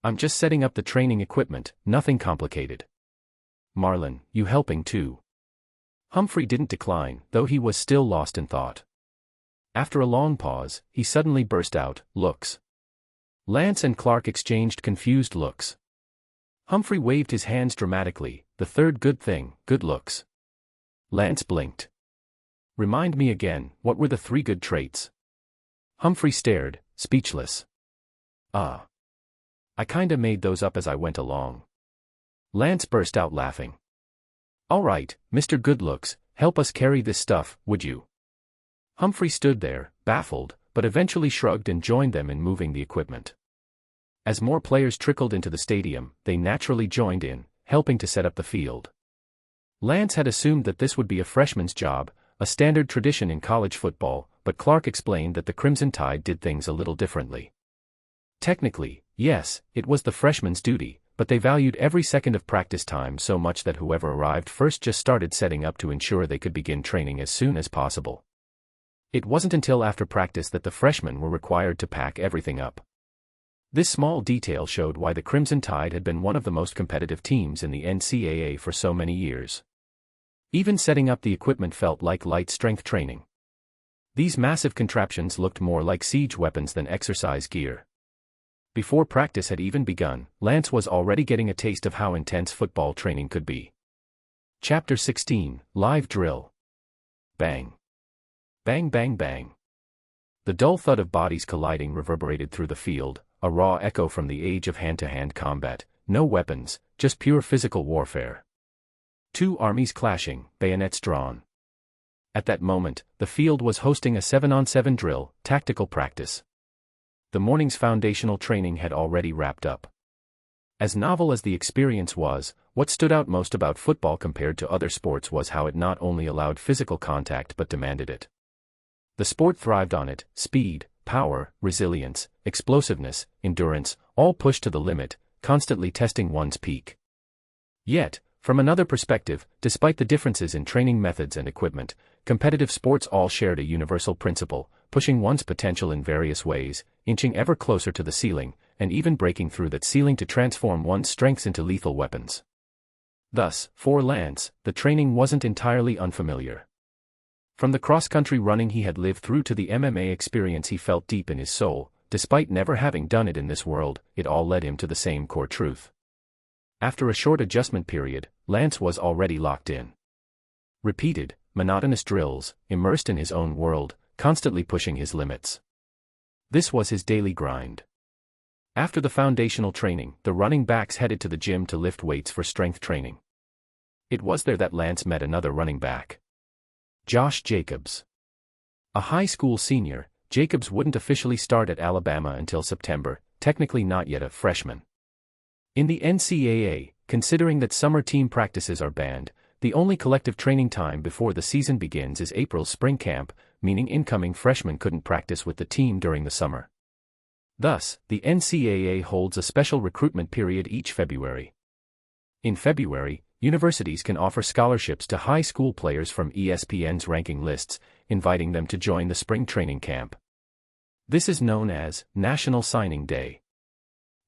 I'm just setting up the training equipment, nothing complicated. Marlon, you helping too? Humphrey didn't decline, though he was still lost in thought. After a long pause, he suddenly burst out, looks. Lance and Clark exchanged confused looks. Humphrey waved his hands dramatically, the 3rd good thing, good looks. Lance blinked. Remind me again, what were the 3 good traits? Humphrey stared, speechless. I kinda made those up as I went along. Lance burst out laughing. All right, Mr. Good Looks, help us carry this stuff, would you? Humphrey stood there, baffled, but eventually shrugged and joined them in moving the equipment. As more players trickled into the stadium, they naturally joined in, helping to set up the field. Lance had assumed that this would be a freshman's job, a standard tradition in college football, but Clark explained that the Crimson Tide did things a little differently. Technically, yes, it was the freshman's duty, but they valued every second of practice time so much that whoever arrived first just started setting up to ensure they could begin training as soon as possible. It wasn't until after practice that the freshmen were required to pack everything up. This small detail showed why the Crimson Tide had been one of the most competitive teams in the NCAA for so many years. Even setting up the equipment felt like light strength training. These massive contraptions looked more like siege weapons than exercise gear. Before practice had even begun, Lance was already getting a taste of how intense football training could be. Chapter 16, Live Drill. Bang. Bang bang bang. The dull thud of bodies colliding reverberated through the field, a raw echo from the age of hand-to-hand combat, no weapons, just pure physical warfare. 2 armies clashing, bayonets drawn. At that moment, the field was hosting a 7-on-7 drill, tactical practice. The morning's foundational training had already wrapped up. As novel as the experience was, what stood out most about football compared to other sports was how it not only allowed physical contact but demanded it. The sport thrived on it, speed, power, resilience, explosiveness, endurance, all pushed to the limit, constantly testing one's peak. Yet, from another perspective, despite the differences in training methods and equipment, competitive sports all shared a universal principle, pushing one's potential in various ways, inching ever closer to the ceiling, and even breaking through that ceiling to transform one's strengths into lethal weapons. Thus, for Lance, the training wasn't entirely unfamiliar. From the cross-country running he had lived through to the MMA experience he felt deep in his soul, despite never having done it in this world, it all led him to the same core truth. After a short adjustment period, Lance was already locked in. Repeated, monotonous drills, immersed in his own world, constantly pushing his limits. This was his daily grind. After the foundational training, the running backs headed to the gym to lift weights for strength training. It was there that Lance met another running back. Josh Jacobs. A high school senior, Jacobs wouldn't officially start at Alabama until September, technically not yet a freshman. In the NCAA, considering that summer team practices are banned, the only collective training time before the season begins is April's spring camp, meaning incoming freshmen couldn't practice with the team during the summer. Thus, the NCAA holds a special recruitment period each February. In February, universities can offer scholarships to high school players from ESPN's ranking lists, inviting them to join the spring training camp. This is known as National Signing Day.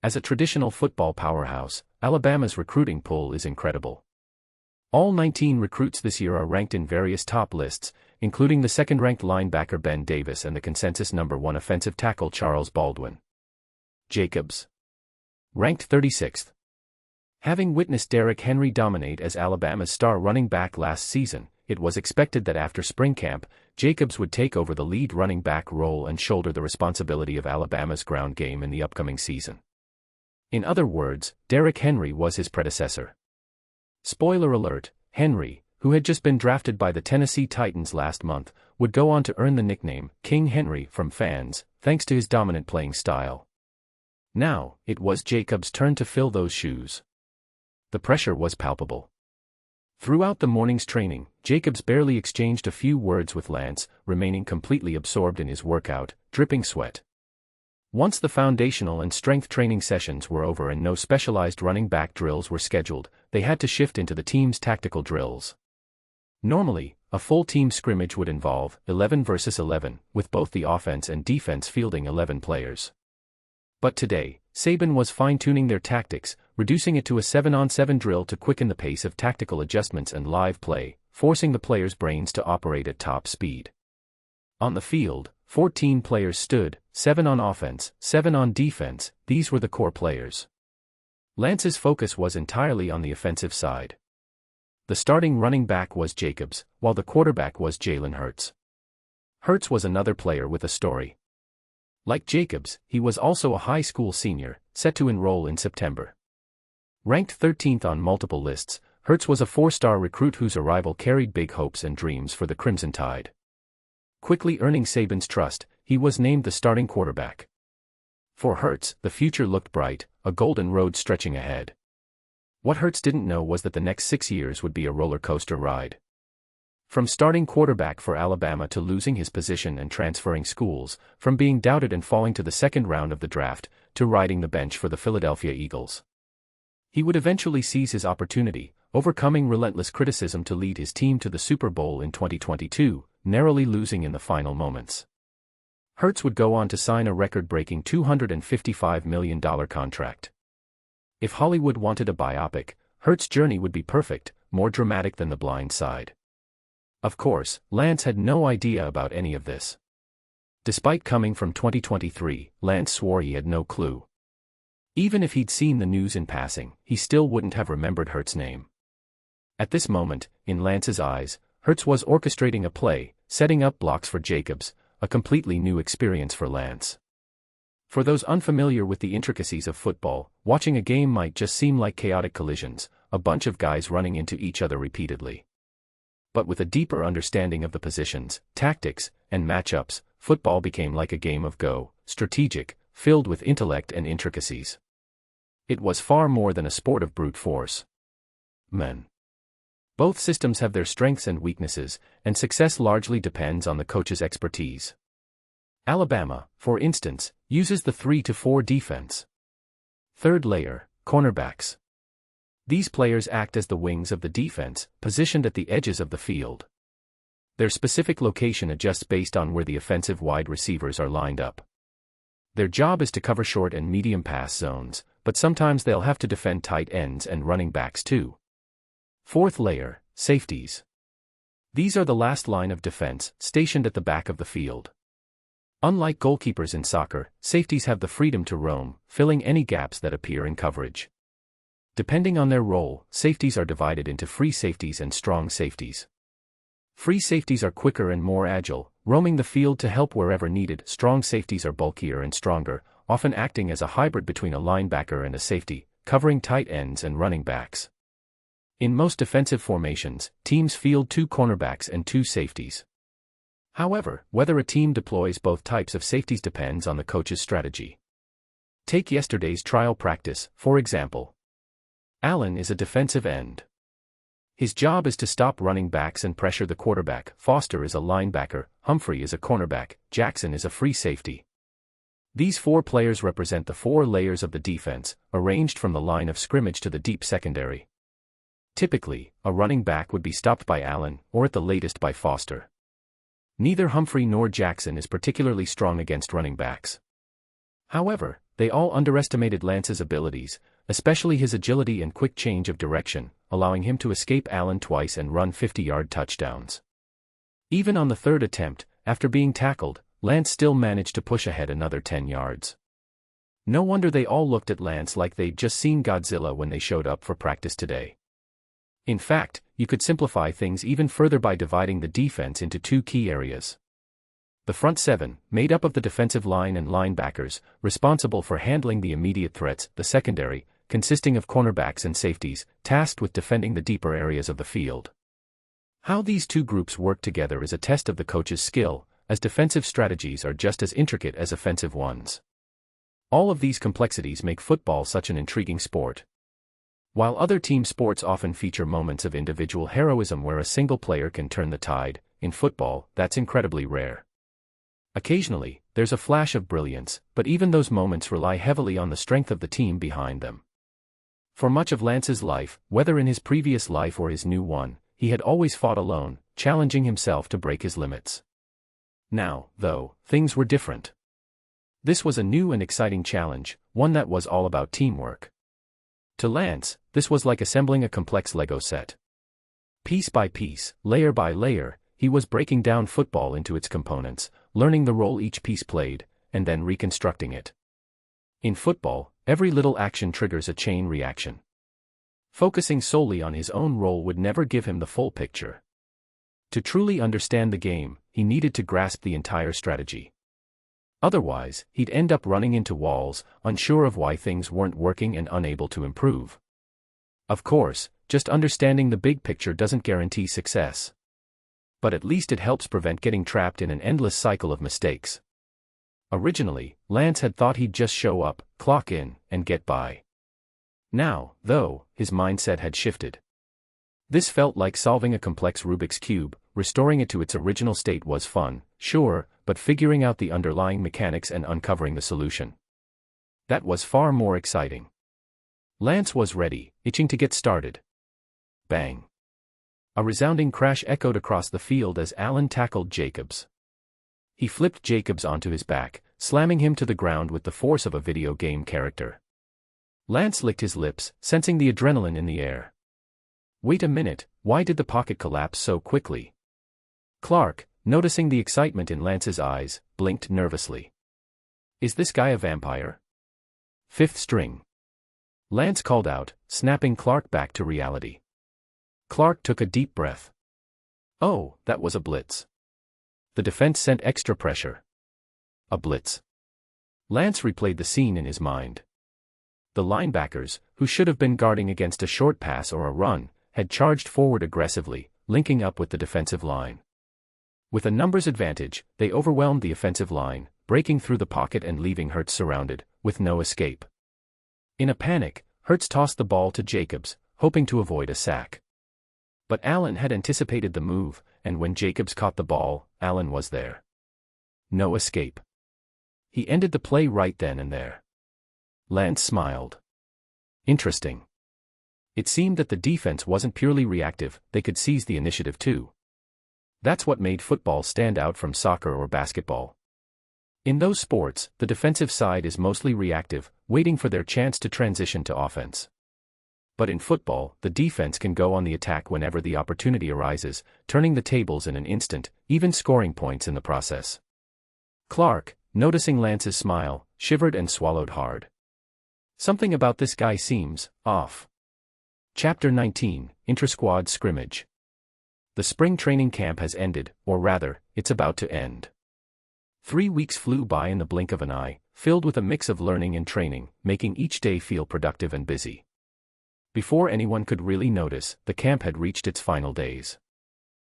As a traditional football powerhouse, Alabama's recruiting pool is incredible. All 19 recruits this year are ranked in various top lists, including the second-ranked linebacker Ben Davis and the consensus number 1 offensive tackle Charles Baldwin. Jacobs. Ranked 36th. Having witnessed Derrick Henry dominate as Alabama's star running back last season, it was expected that after spring camp, Jacobs would take over the lead running back role and shoulder the responsibility of Alabama's ground game in the upcoming season. In other words, Derrick Henry was his predecessor. Spoiler alert, Henry, who had just been drafted by the Tennessee Titans last month, would go on to earn the nickname King Henry from fans, thanks to his dominant playing style. Now, it was Jacobs' turn to fill those shoes. The pressure was palpable. Throughout the morning's training, Jacobs barely exchanged a few words with Lance, remaining completely absorbed in his workout, dripping sweat. Once the foundational and strength training sessions were over and no specialized running back drills were scheduled, they had to shift into the team's tactical drills. Normally, a full team scrimmage would involve 11 versus 11, with both the offense and defense fielding 11 players. But today, Saban was fine-tuning their tactics, reducing it to a 7-on-7 drill to quicken the pace of tactical adjustments and live play, forcing the players' brains to operate at top speed. On the field, 14 players stood, 7 on offense, 7 on defense. These were the core players. Lance's focus was entirely on the offensive side. The starting running back was Jacobs, while the quarterback was Jalen Hurts. Hurts was another player with a story. Like Jacobs, he was also a high school senior, set to enroll in September. Ranked 13th on multiple lists, Hurts was a 4-star recruit whose arrival carried big hopes and dreams for the Crimson Tide. Quickly earning Saban's trust, he was named the starting quarterback. For Hurts, the future looked bright, a golden road stretching ahead. What Hurts didn't know was that the next 6 years would be a roller coaster ride. From starting quarterback for Alabama to losing his position and transferring schools, from being doubted and falling to the second round of the draft, to riding the bench for the Philadelphia Eagles. He would eventually seize his opportunity, overcoming relentless criticism to lead his team to the Super Bowl in 2022, narrowly losing in the final moments. Hurts would go on to sign a record-breaking $255 million contract. If Hollywood wanted a biopic, Hurts' journey would be perfect, more dramatic than The Blind Side. Of course, Lance had no idea about any of this. Despite coming from 2023, Lance swore he had no clue. Even if he'd seen the news in passing, he still wouldn't have remembered Hurts' name. At this moment, in Lance's eyes, Hurts was orchestrating a play, setting up blocks for Jacobs, a completely new experience for Lance. For those unfamiliar with the intricacies of football, watching a game might just seem like chaotic collisions, a bunch of guys running into each other repeatedly. But with a deeper understanding of the positions, tactics, and matchups, football became like a game of Go, strategic, filled with intellect and intricacies. It was far more than a sport of brute force. Both systems have their strengths and weaknesses, and success largely depends on the coach's expertise. Alabama, for instance, uses the 3-4 defense. Third layer, cornerbacks. These players act as the wings of the defense, positioned at the edges of the field. Their specific location adjusts based on where the offensive wide receivers are lined up. Their job is to cover short and medium pass zones, but sometimes they'll have to defend tight ends and running backs too. Fourth layer, safeties. These are the last line of defense, stationed at the back of the field. Unlike goalkeepers in soccer, safeties have the freedom to roam, filling any gaps that appear in coverage. Depending on their role, safeties are divided into free safeties and strong safeties. Free safeties are quicker and more agile, roaming the field to help wherever needed. Strong safeties are bulkier and stronger, often acting as a hybrid between a linebacker and a safety, covering tight ends and running backs. In most defensive formations, teams field 2 cornerbacks and 2 safeties. However, whether a team deploys both types of safeties depends on the coach's strategy. Take yesterday's trial practice, for example. Allen is a defensive end. His job is to stop running backs and pressure the quarterback. Foster is a linebacker, Humphrey is a cornerback, Jackson is a free safety. These 4 players represent the 4 layers of the defense, arranged from the line of scrimmage to the deep secondary. Typically, a running back would be stopped by Allen, or at the latest by Foster. Neither Humphrey nor Jackson is particularly strong against running backs. However, they all underestimated Lance's abilities, especially his agility and quick change of direction, allowing him to escape Allen twice and run 50-yard touchdowns. Even on the 3rd attempt, after being tackled, Lance still managed to push ahead another 10 yards. No wonder they all looked at Lance like they'd just seen Godzilla when they showed up for practice today. In fact, you could simplify things even further by dividing the defense into 2 key areas. The front 7, made up of the defensive line and linebackers, responsible for handling the immediate threats. The secondary, consisting of cornerbacks and safeties, tasked with defending the deeper areas of the field. How these 2 groups work together is a test of the coach's skill, as defensive strategies are just as intricate as offensive ones. All of these complexities make football such an intriguing sport. While other team sports often feature moments of individual heroism where a single player can turn the tide, in football, that's incredibly rare. Occasionally, there's a flash of brilliance, but even those moments rely heavily on the strength of the team behind them. For much of Lance's life, whether in his previous life or his new one, he had always fought alone, challenging himself to break his limits. Now, though, things were different. This was a new and exciting challenge, one that was all about teamwork. To Lance, this was like assembling a complex Lego set. Piece by piece, layer by layer, he was breaking down football into its components, learning the role each piece played, and then reconstructing it. In football, every little action triggers a chain reaction. Focusing solely on his own role would never give him the full picture. To truly understand the game, he needed to grasp the entire strategy. Otherwise, he'd end up running into walls, unsure of why things weren't working and unable to improve. Of course, just understanding the big picture doesn't guarantee success. But at least it helps prevent getting trapped in an endless cycle of mistakes. Originally, Lance had thought he'd just show up, clock in, and get by. Now, though, his mindset had shifted. This felt like solving a complex Rubik's Cube. Restoring it to its original state was fun, sure, but figuring out the underlying mechanics and uncovering the solution, that was far more exciting. Lance was ready, itching to get started. Bang! A resounding crash echoed across the field as Allen tackled Jacobs. He flipped Jacobs onto his back, slamming him to the ground with the force of a video game character. Lance licked his lips, sensing the adrenaline in the air. Wait a minute, why did the pocket collapse so quickly? Clark, noticing the excitement in Lance's eyes, blinked nervously. Is this guy a vampire? 5th string. Lance called out, snapping Clark back to reality. Clark took a deep breath. Oh, that was a blitz. The defense sent extra pressure. A blitz. Lance replayed the scene in his mind. The linebackers, who should have been guarding against a short pass or a run, had charged forward aggressively, linking up with the defensive line. With a numbers advantage, they overwhelmed the offensive line, breaking through the pocket and leaving Hurts surrounded, with no escape. In a panic, Hurts tossed the ball to Jacobs, hoping to avoid a sack. But Allen had anticipated the move, and when Jacobs caught the ball, Allen was there. No escape. He ended the play right then and there. Lance smiled. Interesting. It seemed that the defense wasn't purely reactive, they could seize the initiative too. That's what made football stand out from soccer or basketball. In those sports, the defensive side is mostly reactive, waiting for their chance to transition to offense. But in football, the defense can go on the attack whenever the opportunity arises, turning the tables in an instant, even scoring points in the process. Clark, noticing Lance's smile, shivered and swallowed hard. Something about this guy seems off. Chapter 19, Intra-Squad Scrimmage. The spring training camp has ended, or rather, it's about to end. 3 weeks flew by in the blink of an eye, filled with a mix of learning and training, making each day feel productive and busy. Before anyone could really notice, the camp had reached its final days.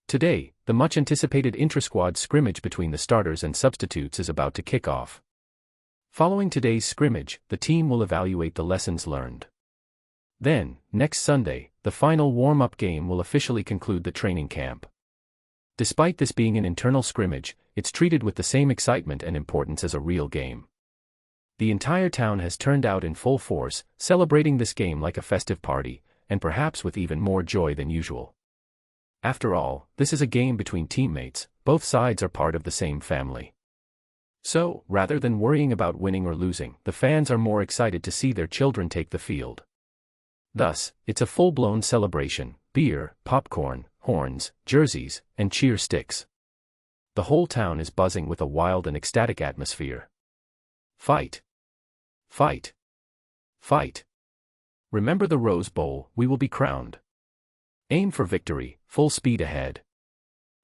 Today, the much-anticipated intra-squad scrimmage between the starters and substitutes is about to kick off. Following today's scrimmage, the team will evaluate the lessons learned. Then, next Sunday, the final warm-up game will officially conclude the training camp. Despite this being an internal scrimmage, it's treated with the same excitement and importance as a real game. The entire town has turned out in full force, celebrating this game like a festive party, and perhaps with even more joy than usual. After all, this is a game between teammates, both sides are part of the same family. So, rather than worrying about winning or losing, the fans are more excited to see their children take the field. Thus, it's a full-blown celebration: beer, popcorn, horns, jerseys, and cheer sticks. The whole town is buzzing with a wild and ecstatic atmosphere. Fight! Fight! Fight! Remember the Rose Bowl, we will be crowned. Aim for victory, full speed ahead.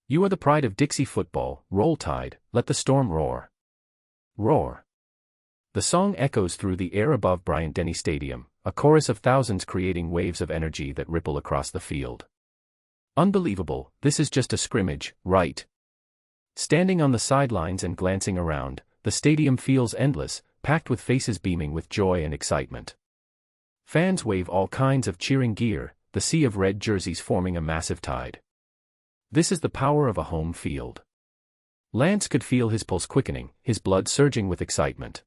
You are the pride of Dixie football, roll Tide, let the storm roar. Roar! The song echoes through the air above Bryant-Denny Stadium, a chorus of thousands creating waves of energy that ripple across the field. Unbelievable, this is just a scrimmage, right? Standing on the sidelines and glancing around, the stadium feels endless, packed with faces beaming with joy and excitement. Fans wave all kinds of cheering gear, the sea of red jerseys forming a massive tide. This is the power of a home field. Lance could feel his pulse quickening, his blood surging with excitement.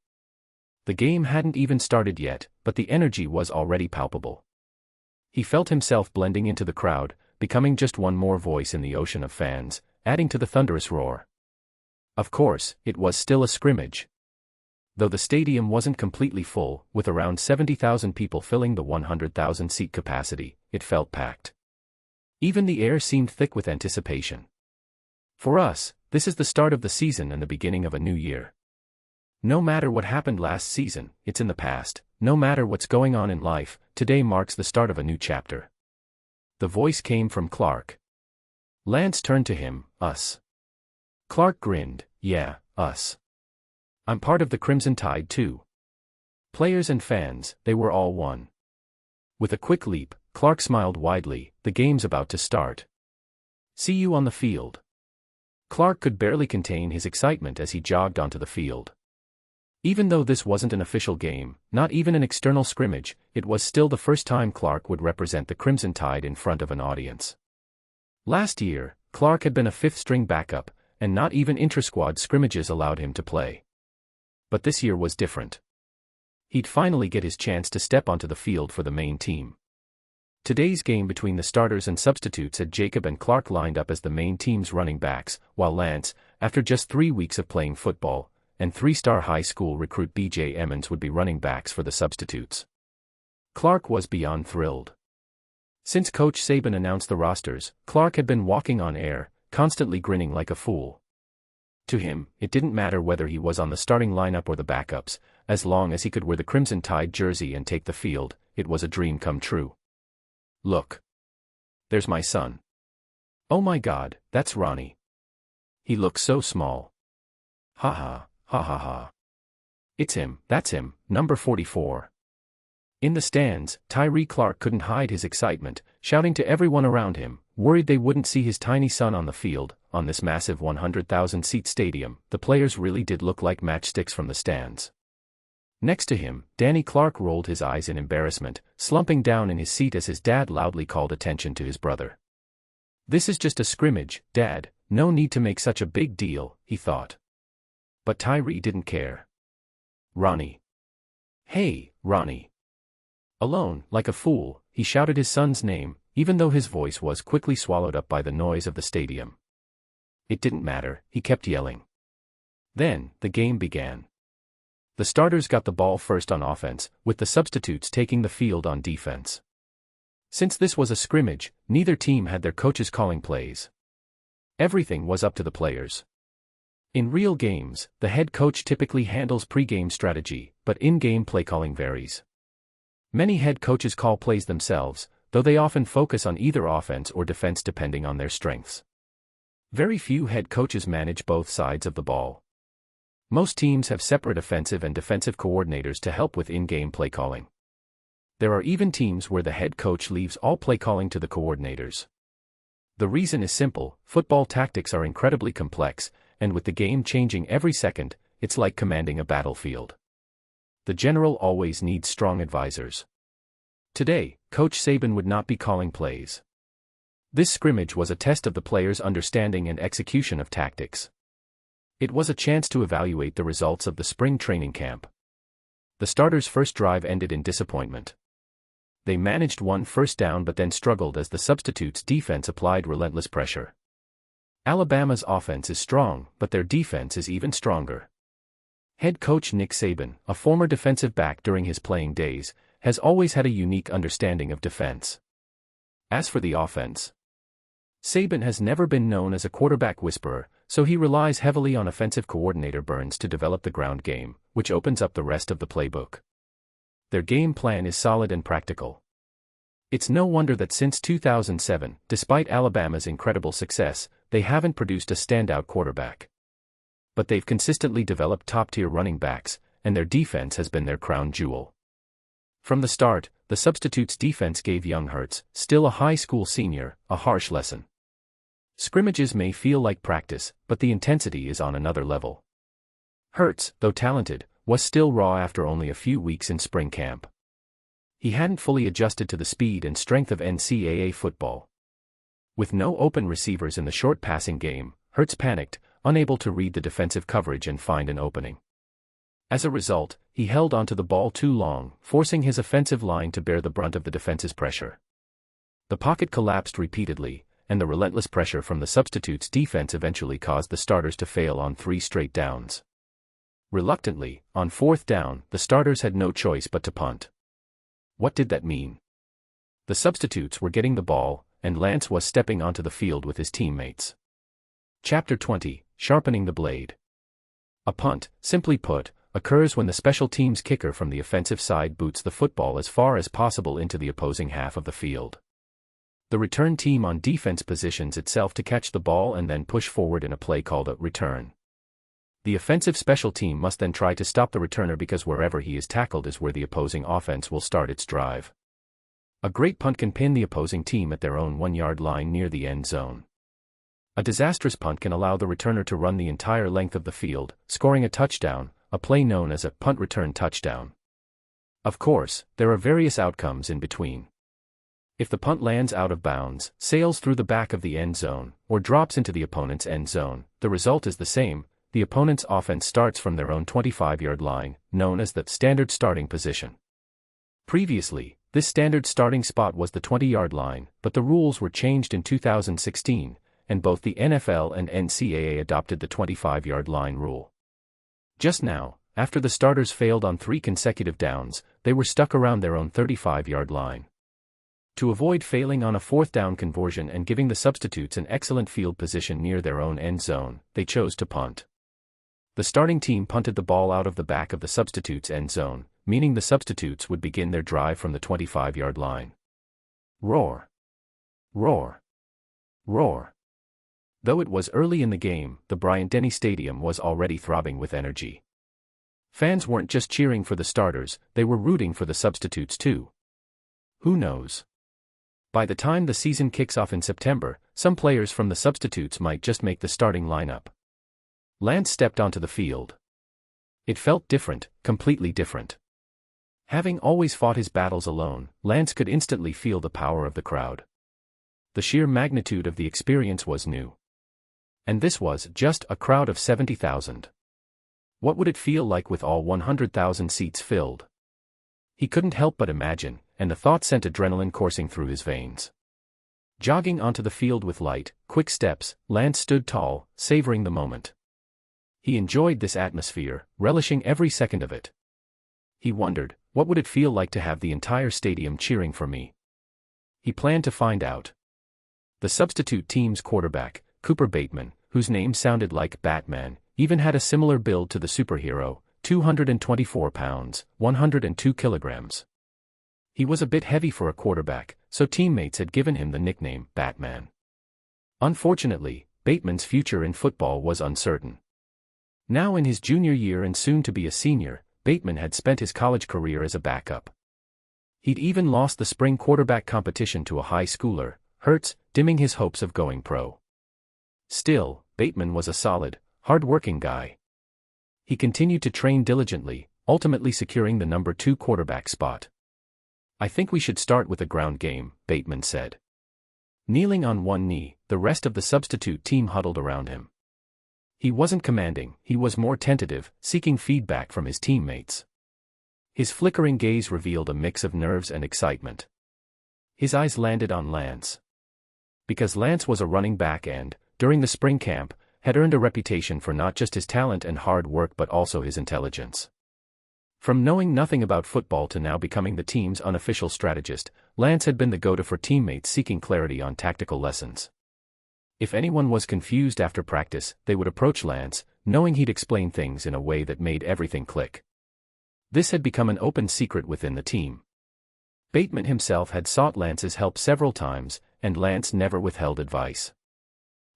The game hadn't even started yet, but the energy was already palpable. He felt himself blending into the crowd, becoming just one more voice in the ocean of fans, adding to the thunderous roar. Of course, it was still a scrimmage. Though the stadium wasn't completely full, with around 70,000 people filling the 100,000-seat capacity, it felt packed. Even the air seemed thick with anticipation. For us, this is the start of the season and the beginning of a new year. No matter what happened last season, it's in the past. No matter what's going on in life, today marks the start of a new chapter. The voice came from Clark. Lance turned to him, us. Clark grinned, yeah, us. I'm part of the Crimson Tide too. Players and fans, they were all one. With a quick leap, Clark smiled widely, the game's about to start. See you on the field. Clark could barely contain his excitement as he jogged onto the field. Even though this wasn't an official game, not even an external scrimmage, it was still the first time Clark would represent the Crimson Tide in front of an audience. Last year, Clark had been a fifth-string backup, and not even intra-squad scrimmages allowed him to play. But this year was different. He'd finally get his chance to step onto the field for the main team. Today's game between the starters and substitutes had Jacob and Clark lined up as the main team's running backs, while Lance, after just 3 weeks of playing football, and 3-star high school recruit B.J. Emmons would be running backs for the substitutes. Clark was beyond thrilled. Since Coach Saban announced the rosters, Clark had been walking on air, constantly grinning like a fool. To him, it didn't matter whether he was on the starting lineup or the backups, as long as he could wear the Crimson Tide jersey and take the field, it was a dream come true. Look. There's my son. Oh my God, that's Ronnie. He looks so small. Ha ha. Ha ha ha. It's him, that's him, number 44. In the stands, Tyree Clark couldn't hide his excitement, shouting to everyone around him, worried they wouldn't see his tiny son on the field. On this massive 100,000-seat stadium, the players really did look like matchsticks from the stands. Next to him, Danny Clark rolled his eyes in embarrassment, slumping down in his seat as his dad loudly called attention to his brother. This is just a scrimmage, Dad, no need to make such a big deal, he thought. But Tyree didn't care. Ronnie. Hey, Ronnie. Alone, like a fool, he shouted his son's name, even though his voice was quickly swallowed up by the noise of the stadium. It didn't matter, he kept yelling. Then, the game began. The starters got the ball first on offense, with the substitutes taking the field on defense. Since this was a scrimmage, neither team had their coaches calling plays. Everything was up to the players. In real games, the head coach typically handles pre-game strategy, but in-game play calling varies. Many head coaches call plays themselves, though they often focus on either offense or defense depending on their strengths. Very few head coaches manage both sides of the ball. Most teams have separate offensive and defensive coordinators to help with in-game play calling. There are even teams where the head coach leaves all play calling to the coordinators. The reason is simple: football tactics are incredibly complex, and with the game changing every second, it's like commanding a battlefield. The general always needs strong advisors. Today, Coach Saban would not be calling plays. This scrimmage was a test of the players' understanding and execution of tactics. It was a chance to evaluate the results of the spring training camp. The starters' first drive ended in disappointment. They managed one first down but then struggled as the substitutes' defense applied relentless pressure. Alabama's offense is strong, but their defense is even stronger. Head coach Nick Saban, a former defensive back during his playing days, has always had a unique understanding of defense. As for the offense, Saban has never been known as a quarterback whisperer, so he relies heavily on offensive coordinator Burns to develop the ground game, which opens up the rest of the playbook. Their game plan is solid and practical. It's no wonder that since 2007, despite Alabama's incredible success, they haven't produced a standout quarterback. But they've consistently developed top-tier running backs, and their defense has been their crown jewel. From the start, the substitutes' defense gave young Hurts, still a high school senior, a harsh lesson. Scrimmages may feel like practice, but the intensity is on another level. Hurts, though talented, was still raw after only a few weeks in spring camp. He hadn't fully adjusted to the speed and strength of NCAA football. With no open receivers in the short passing game, Hurts panicked, unable to read the defensive coverage and find an opening. As a result, he held onto the ball too long, forcing his offensive line to bear the brunt of the defense's pressure. The pocket collapsed repeatedly, and the relentless pressure from the substitutes' defense eventually caused the starters to fail on 3 straight downs. Reluctantly, on 4th down, the starters had no choice but to punt. What did that mean? The substitutes were getting the ball, and Lance was stepping onto the field with his teammates. Chapter 20, Sharpening the Blade. A punt, simply put, occurs when the special teams kicker from the offensive side boots the football as far as possible into the opposing half of the field. The return team on defense positions itself to catch the ball and then push forward in a play called a return. The offensive special team must then try to stop the returner because wherever he is tackled is where the opposing offense will start its drive. A great punt can pin the opposing team at their own 1-yard line near the end zone. A disastrous punt can allow the returner to run the entire length of the field, scoring a touchdown, a play known as a punt return touchdown. Of course, there are various outcomes in between. If the punt lands out of bounds, sails through the back of the end zone, or drops into the opponent's end zone, the result is the same: the opponent's offense starts from their own 25-yard line, known as the standard starting position. Previously, this standard starting spot was the 20-yard line, but the rules were changed in 2016, and both the NFL and NCAA adopted the 25-yard line rule. Just now, after the starters failed on 3 consecutive downs, they were stuck around their own 35-yard line. To avoid failing on a 4th down conversion and giving the substitutes an excellent field position near their own end zone, they chose to punt. The starting team punted the ball out of the back of the substitutes' end zone, meaning the substitutes would begin their drive from the 25-yard line. Roar! Roar! Roar! Though it was early in the game, the Bryant-Denny Stadium was already throbbing with energy. Fans weren't just cheering for the starters, they were rooting for the substitutes too. Who knows? By the time the season kicks off in September, some players from the substitutes might just make the starting lineup. Lance stepped onto the field. It felt different, completely different. Having always fought his battles alone, Lance could instantly feel the power of the crowd. The sheer magnitude of the experience was new. And this was just a crowd of 70,000. What would it feel like with all 100,000 seats filled? He couldn't help but imagine, and the thought sent adrenaline coursing through his veins. Jogging onto the field with light, quick steps, Lance stood tall, savoring the moment. He enjoyed this atmosphere, relishing every second of it. He wondered, what would it feel like to have the entire stadium cheering for me? He planned to find out. The substitute team's quarterback, Cooper Bateman, whose name sounded like Batman, even had a similar build to the superhero, 224 pounds, 102 kilograms. He was a bit heavy for a quarterback, so teammates had given him the nickname Batman. Unfortunately, Bateman's future in football was uncertain. Now in his junior year and soon to be a senior, Bateman had spent his college career as a backup. He'd even lost the spring quarterback competition to a high schooler, Hertz, dimming his hopes of going pro. Still, Bateman was a solid, hard-working guy. He continued to train diligently, ultimately securing the number 2 quarterback spot. "I think we should start with a ground game," Bateman said. Kneeling on one knee, the rest of the substitute team huddled around him. He wasn't commanding, he was more tentative, seeking feedback from his teammates. His flickering gaze revealed a mix of nerves and excitement. His eyes landed on Lance. Because Lance was a running back and, during the spring camp, had earned a reputation for not just his talent and hard work but also his intelligence. From knowing nothing about football to now becoming the team's unofficial strategist, Lance had been the go-to for teammates seeking clarity on tactical lessons. If anyone was confused after practice, they would approach Lance, knowing he'd explain things in a way that made everything click. This had become an open secret within the team. Bateman himself had sought Lance's help several times, and Lance never withheld advice.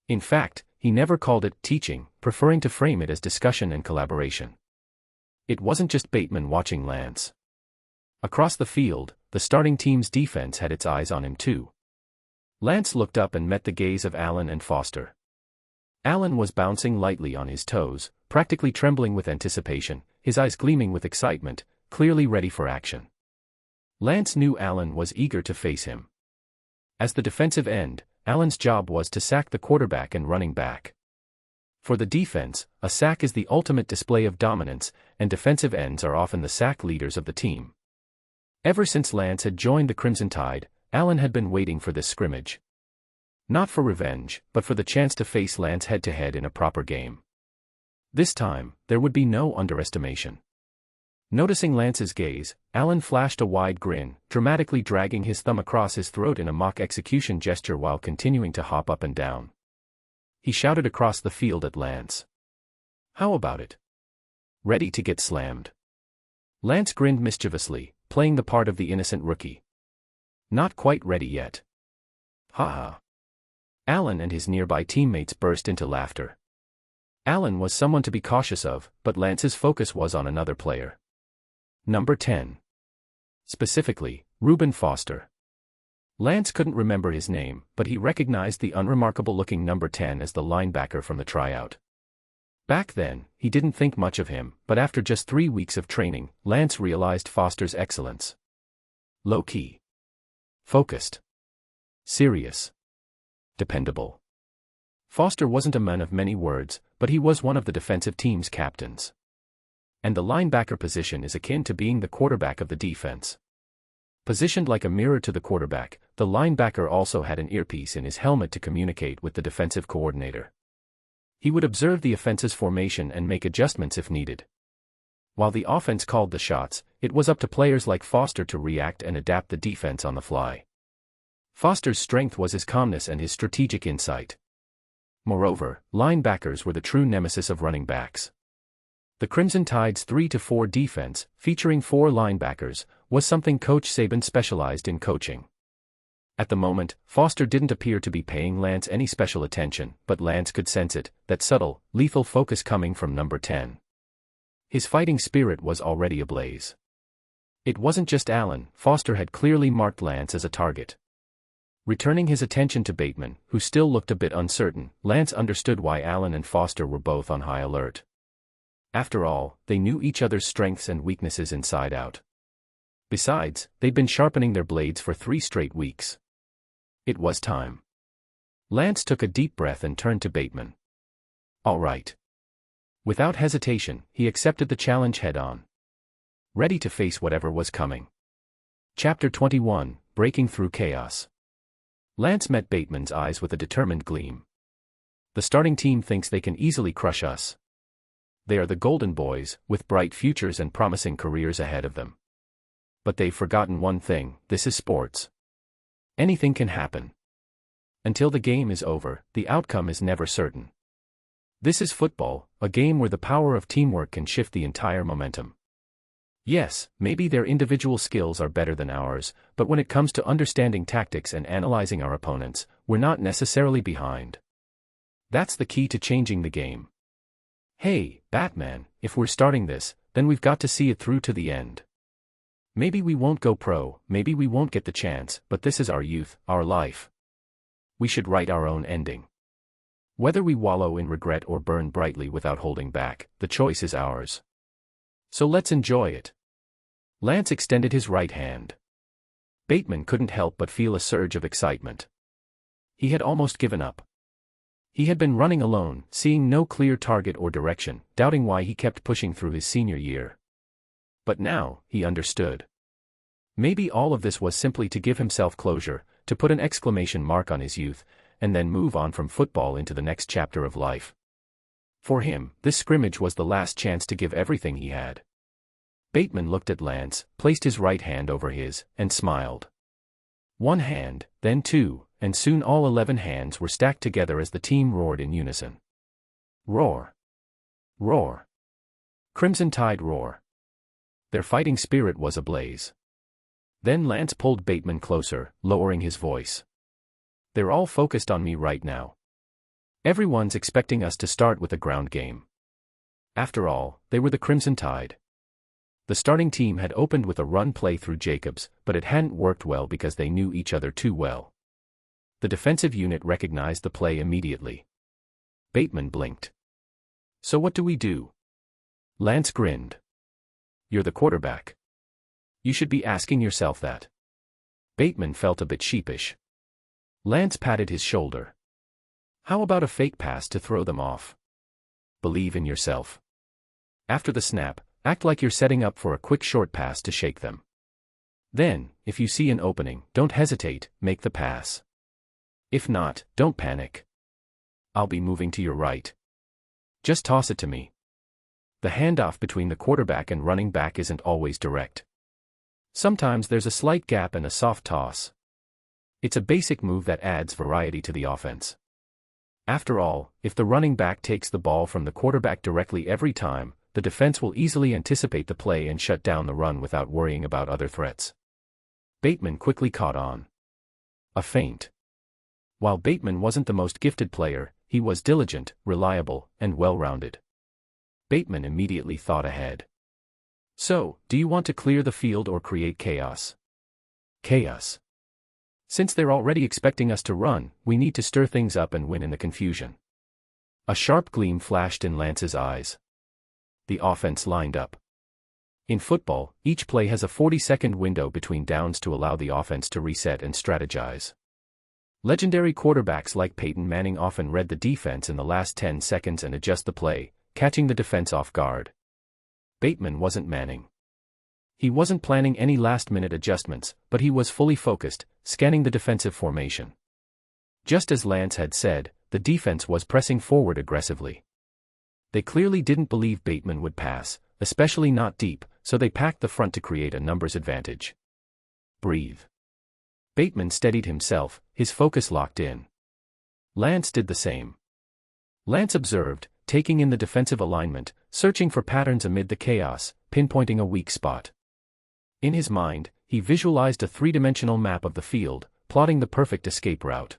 In fact, he never called it teaching, preferring to frame it as discussion and collaboration. It wasn't just Bateman watching Lance. Across the field, the starting team's defense had its eyes on him too. Lance looked up and met the gaze of Allen and Foster. Allen was bouncing lightly on his toes, practically trembling with anticipation, his eyes gleaming with excitement, clearly ready for action. Lance knew Allen was eager to face him. As the defensive end, Allen's job was to sack the quarterback and running back. For the defense, a sack is the ultimate display of dominance, and defensive ends are often the sack leaders of the team. Ever since Lance had joined the Crimson Tide, Allen had been waiting for this scrimmage. Not for revenge, but for the chance to face Lance head-to-head in a proper game. This time, there would be no underestimation. Noticing Lance's gaze, Allen flashed a wide grin, dramatically dragging his thumb across his throat in a mock execution gesture while continuing to hop up and down. He shouted across the field at Lance. "How about it? Ready to get slammed?" Lance grinned mischievously, playing the part of the innocent rookie. "Not quite ready yet." "Ha ha." Allen and his nearby teammates burst into laughter. Allen was someone to be cautious of, but Lance's focus was on another player. Number 10. Specifically, Reuben Foster. Lance couldn't remember his name, but he recognized the unremarkable-looking number 10 as the linebacker from the tryout. Back then, he didn't think much of him, but after just 3 weeks of training, Lance realized Foster's excellence. Low-key. Focused. Serious. Dependable. Foster wasn't a man of many words, but he was one of the defensive team's captains. And the linebacker position is akin to being the quarterback of the defense. Positioned like a mirror to the quarterback, the linebacker also had an earpiece in his helmet to communicate with the defensive coordinator. He would observe the offense's formation and make adjustments if needed. While the offense called the shots, it was up to players like Foster to react and adapt the defense on the fly. Foster's strength was his calmness and his strategic insight. Moreover, linebackers were the true nemesis of running backs. The Crimson Tide's 3-4 defense, featuring 4 linebackers, was something Coach Saban specialized in coaching. At the moment, Foster didn't appear to be paying Lance any special attention, but Lance could sense it, that subtle, lethal focus coming from number 10. His fighting spirit was already ablaze. It wasn't just Allen, Foster had clearly marked Lance as a target. Returning his attention to Bateman, who still looked a bit uncertain, Lance understood why Allen and Foster were both on high alert. After all, they knew each other's strengths and weaknesses inside out. Besides, they'd been sharpening their blades for 3 straight weeks. It was time. Lance took a deep breath and turned to Bateman. "All right." Without hesitation, he accepted the challenge head-on. Ready to face whatever was coming. Chapter 21, Breaking Through Chaos. Lance met Bateman's eyes with a determined gleam. "The starting team thinks they can easily crush us. They are the Golden Boys, with bright futures and promising careers ahead of them. But they've forgotten one thing: this is sports. Anything can happen. Until the game is over, the outcome is never certain. This is football, a game where the power of teamwork can shift the entire momentum." Yes, maybe their individual skills are better than ours, but when it comes to understanding tactics and analyzing our opponents, we're not necessarily behind. That's the key to changing the game. Hey, Batman, if we're starting this, then we've got to see it through to the end. Maybe we won't go pro, maybe we won't get the chance, but this is our youth, our life. We should write our own ending. Whether we wallow in regret or burn brightly without holding back, the choice is ours. So let's enjoy it. Lance extended his right hand. Bateman couldn't help but feel a surge of excitement. He had almost given up. He had been running alone, seeing no clear target or direction, doubting why he kept pushing through his senior year. But now, he understood. Maybe all of this was simply to give himself closure, to put an exclamation mark on his youth, and then move on from football into the next chapter of life. For him, this scrimmage was the last chance to give everything he had. Bateman looked at Lance, placed his right hand over his, and smiled. One hand, then two, and soon all 11 hands were stacked together as the team roared in unison. Roar! Roar! Crimson Tide roar! Their fighting spirit was ablaze. Then Lance pulled Bateman closer, lowering his voice. They're all focused on me right now. Everyone's expecting us to start with a ground game. After all, they were the Crimson Tide. The starting team had opened with a run play through Jacobs, but it hadn't worked well because they knew each other too well. The defensive unit recognized the play immediately. Bateman blinked. So what do we do? Lance grinned. You're the quarterback. You should be asking yourself that. Bateman felt a bit sheepish. Lance patted his shoulder. How about a fake pass to throw them off? Believe in yourself. After the snap, act like you're setting up for a quick short pass to shake them. Then, if you see an opening, don't hesitate, make the pass. If not, don't panic. I'll be moving to your right. Just toss it to me. The handoff between the quarterback and running back isn't always direct. Sometimes there's a slight gap and a soft toss. It's a basic move that adds variety to the offense. After all, if the running back takes the ball from the quarterback directly every time, the defense will easily anticipate the play and shut down the run without worrying about other threats. Bateman quickly caught on. A feint. While Bateman wasn't the most gifted player, he was diligent, reliable, and well-rounded. Bateman immediately thought ahead. So, do you want to clear the field or create chaos? Chaos. Since they're already expecting us to run, we need to stir things up and win in the confusion. A sharp gleam flashed in Lance's eyes. The offense lined up. In football, each play has a 40-second window between downs to allow the offense to reset and strategize. Legendary quarterbacks like Peyton Manning often read the defense in the last 10 seconds and adjust the play, catching the defense off guard. Bateman wasn't Manning. He wasn't planning any last-minute adjustments, but he was fully focused, scanning the defensive formation. Just as Lance had said, the defense was pressing forward aggressively. They clearly didn't believe Bateman would pass, especially not deep, so they packed the front to create a numbers advantage. Breathe. Bateman steadied himself, his focus locked in. Lance did the same. Lance observed, taking in the defensive alignment, searching for patterns amid the chaos, pinpointing a weak spot. In his mind, he visualized a three-dimensional map of the field, plotting the perfect escape route.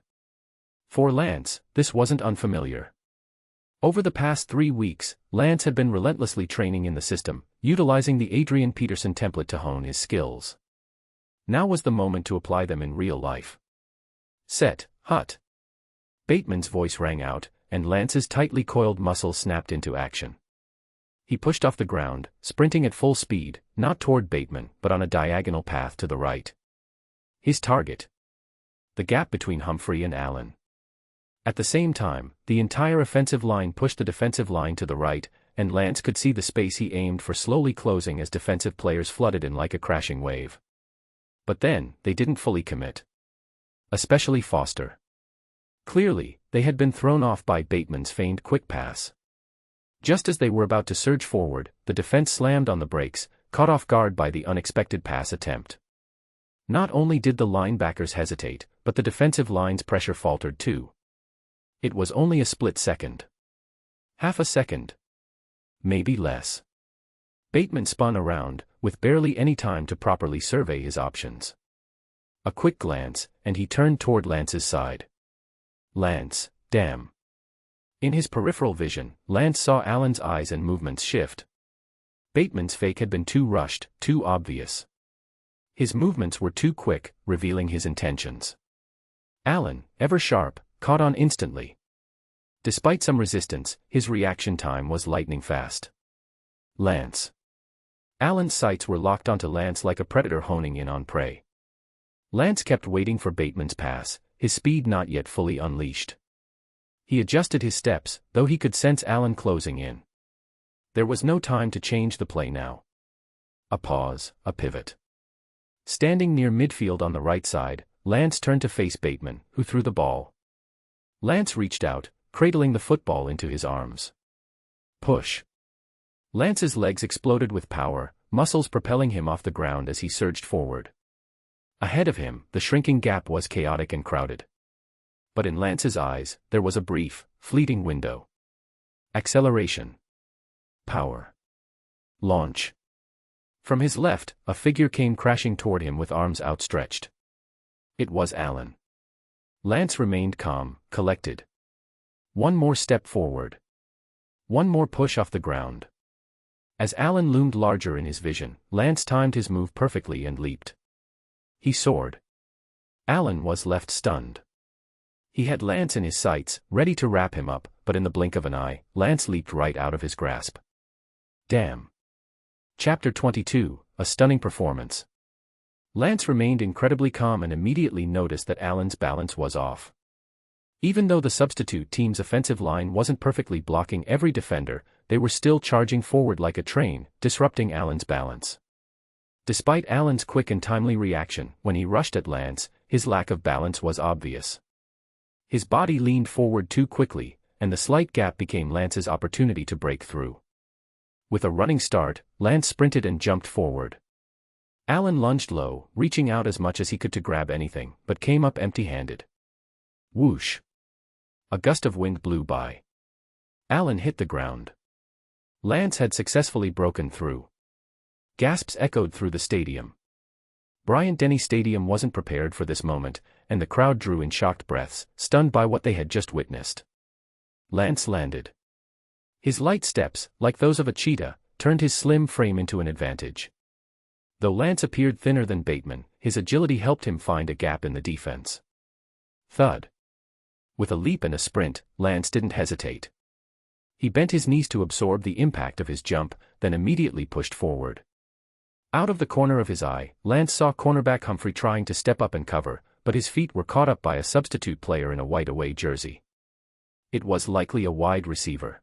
For Lance, this wasn't unfamiliar. Over the past 3 weeks, Lance had been relentlessly training in the system, utilizing the Adrian Peterson template to hone his skills. Now was the moment to apply them in real life. Set, hut. Bateman's voice rang out, and Lance's tightly coiled muscles snapped into action. He pushed off the ground, sprinting at full speed, not toward Bateman, but on a diagonal path to the right. His target. The gap between Humphrey and Allen. At the same time, the entire offensive line pushed the defensive line to the right, and Lance could see the space he aimed for slowly closing as defensive players flooded in like a crashing wave. But then, they didn't fully commit. Especially Foster. Clearly, they had been thrown off by Bateman's feigned quick pass. Just as they were about to surge forward, the defense slammed on the brakes, caught off guard by the unexpected pass attempt. Not only did the linebackers hesitate, but the defensive line's pressure faltered too. It was only a split second. Half a second. Maybe less. Bateman spun around, with barely any time to properly survey his options. A quick glance, and he turned toward Lance's side. Lance, damn. In his peripheral vision, Lance saw Alan's eyes and movements shift. Bateman's fake had been too rushed, too obvious. His movements were too quick, revealing his intentions. Alan, ever sharp, caught on instantly. Despite some resistance, his reaction time was lightning fast. Lance. Alan's sights were locked onto Lance like a predator honing in on prey. Lance kept waiting for Bateman's pass, his speed not yet fully unleashed. He adjusted his steps, though he could sense Alan closing in. There was no time to change the play now. A pause, a pivot. Standing near midfield on the right side, Lance turned to face Bateman, who threw the ball. Lance reached out, cradling the football into his arms. Push. Lance's legs exploded with power, muscles propelling him off the ground as he surged forward. Ahead of him, the shrinking gap was chaotic and crowded. But in Lance's eyes, there was a brief, fleeting window. Acceleration. Power. Launch. From his left, a figure came crashing toward him with arms outstretched. It was Alan. Lance remained calm, collected. One more step forward. One more push off the ground. As Alan loomed larger in his vision, Lance timed his move perfectly and leaped. He soared. Alan was left stunned. He had Lance in his sights, ready to wrap him up, but in the blink of an eye, Lance leaped right out of his grasp. Damn. Chapter 22, A Stunning Performance. Lance remained incredibly calm and immediately noticed that Alan's balance was off. Even though the substitute team's offensive line wasn't perfectly blocking every defender, they were still charging forward like a train, disrupting Alan's balance. Despite Alan's quick and timely reaction, when he rushed at Lance, his lack of balance was obvious. His body leaned forward too quickly, and the slight gap became Lance's opportunity to break through. With a running start, Lance sprinted and jumped forward. Alan lunged low, reaching out as much as he could to grab anything, but came up empty-handed. Whoosh! A gust of wind blew by. Alan hit the ground. Lance had successfully broken through. Gasps echoed through the stadium. Bryant-Denny Stadium wasn't prepared for this moment, and the crowd drew in shocked breaths, stunned by what they had just witnessed. Lance landed. His light steps, like those of a cheetah, turned his slim frame into an advantage. Though Lance appeared thinner than Bateman, his agility helped him find a gap in the defense. Thud. With a leap and a sprint, Lance didn't hesitate. He bent his knees to absorb the impact of his jump, then immediately pushed forward. Out of the corner of his eye, Lance saw cornerback Humphrey trying to step up and cover, but his feet were caught up by a substitute player in a white away jersey. It was likely a wide receiver.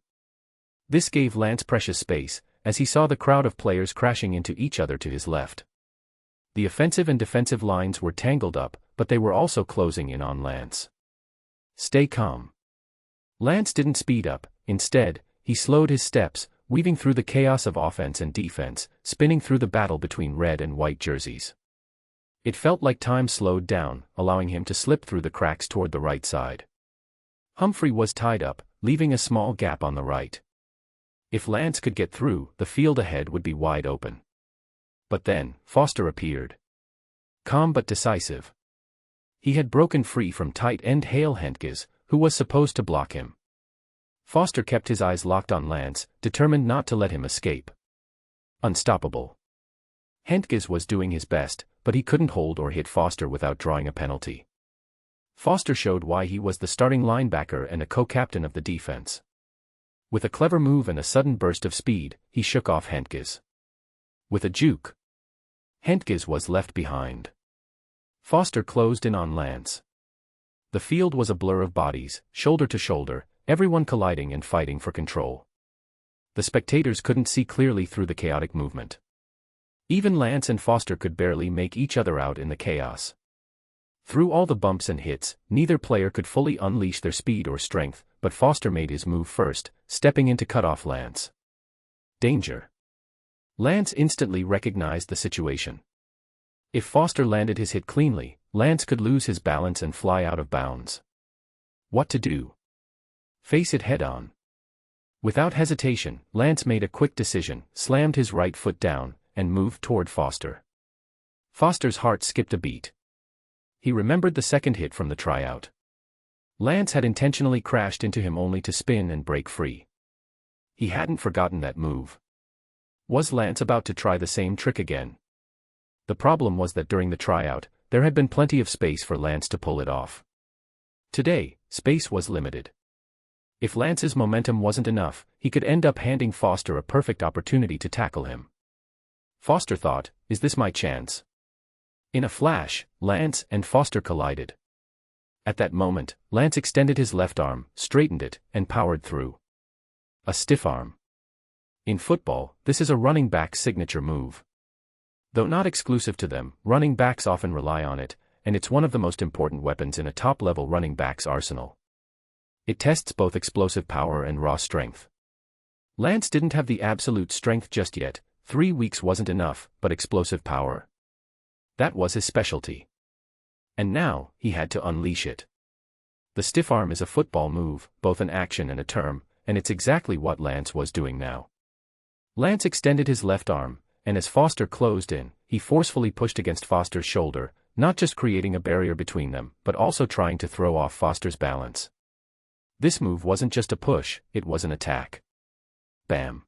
This gave Lance precious space, as he saw the crowd of players crashing into each other to his left. The offensive and defensive lines were tangled up, but they were also closing in on Lance. Stay calm. Lance didn't speed up, instead, he slowed his steps, weaving through the chaos of offense and defense, spinning through the battle between red and white jerseys. It felt like time slowed down, allowing him to slip through the cracks toward the right side. Humphrey was tied up, leaving a small gap on the right. If Lance could get through, the field ahead would be wide open. But then, Foster appeared. Calm but decisive. He had broken free from tight end Hale Hentges, who was supposed to block him. Foster kept his eyes locked on Lance, determined not to let him escape. Unstoppable. Hentges was doing his best, but he couldn't hold or hit Foster without drawing a penalty. Foster showed why he was the starting linebacker and a co-captain of the defense. With a clever move and a sudden burst of speed, he shook off Hentges. With a juke, Hentges was left behind. Foster closed in on Lance. The field was a blur of bodies, shoulder to shoulder, everyone colliding and fighting for control. The spectators couldn't see clearly through the chaotic movement. Even Lance and Foster could barely make each other out in the chaos. Through all the bumps and hits, neither player could fully unleash their speed or strength, but Foster made his move first, stepping in to cut off Lance. Danger. Lance instantly recognized the situation. If Foster landed his hit cleanly, Lance could lose his balance and fly out of bounds. What to do? Face it head-on. Without hesitation, Lance made a quick decision, slammed his right foot down, and moved toward Foster. Foster's heart skipped a beat. He remembered the second hit from the tryout. Lance had intentionally crashed into him only to spin and break free. He hadn't forgotten that move. Was Lance about to try the same trick again? The problem was that during the tryout, there had been plenty of space for Lance to pull it off. Today, space was limited. If Lance's momentum wasn't enough, he could end up handing Foster a perfect opportunity to tackle him. Foster thought, "Is this my chance?" In a flash, Lance and Foster collided. At that moment, Lance extended his left arm, straightened it, and powered through. A stiff arm. In football, this is a running back's signature move. Though not exclusive to them, running backs often rely on it, and it's one of the most important weapons in a top-level running back's arsenal. It tests both explosive power and raw strength. Lance didn't have the absolute strength just yet. 3 weeks wasn't enough, but explosive power. That was his specialty. And now, he had to unleash it. The stiff arm is a football move, both an action and a term, and it's exactly what Lance was doing now. Lance extended his left arm, and as Foster closed in, he forcefully pushed against Foster's shoulder, not just creating a barrier between them, but also trying to throw off Foster's balance. This move wasn't just a push, it was an attack. Bam.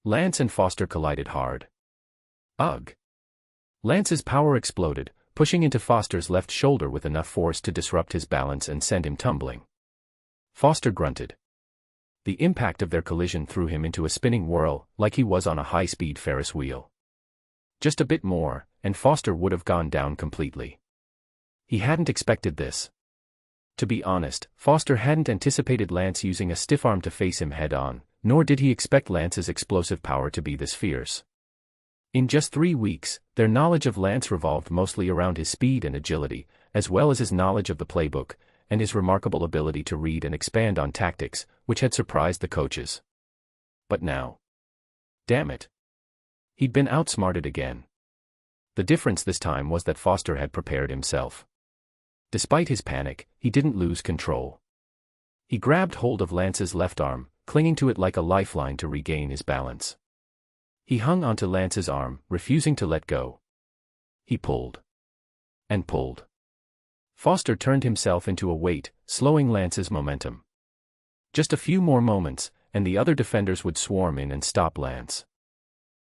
Lance and Foster collided hard. Ugh. Lance's power exploded, pushing into Foster's left shoulder with enough force to disrupt his balance and send him tumbling. Foster grunted. The impact of their collision threw him into a spinning whirl, like he was on a high-speed Ferris wheel. Just a bit more, and Foster would have gone down completely. He hadn't expected this. To be honest, Foster hadn't anticipated Lance using a stiff arm to face him head-on, nor did he expect Lance's explosive power to be this fierce. In just 3 weeks, their knowledge of Lance revolved mostly around his speed and agility, as well as his knowledge of the playbook, and his remarkable ability to read and expand on tactics, which had surprised the coaches. But now. Damn it. He'd been outsmarted again. The difference this time was that Foster had prepared himself. Despite his panic, he didn't lose control. He grabbed hold of Lance's left arm, clinging to it like a lifeline to regain his balance. He hung onto Lance's arm, refusing to let go. He pulled. And pulled. Foster turned himself into a weight, slowing Lance's momentum. Just a few more moments, and the other defenders would swarm in and stop Lance.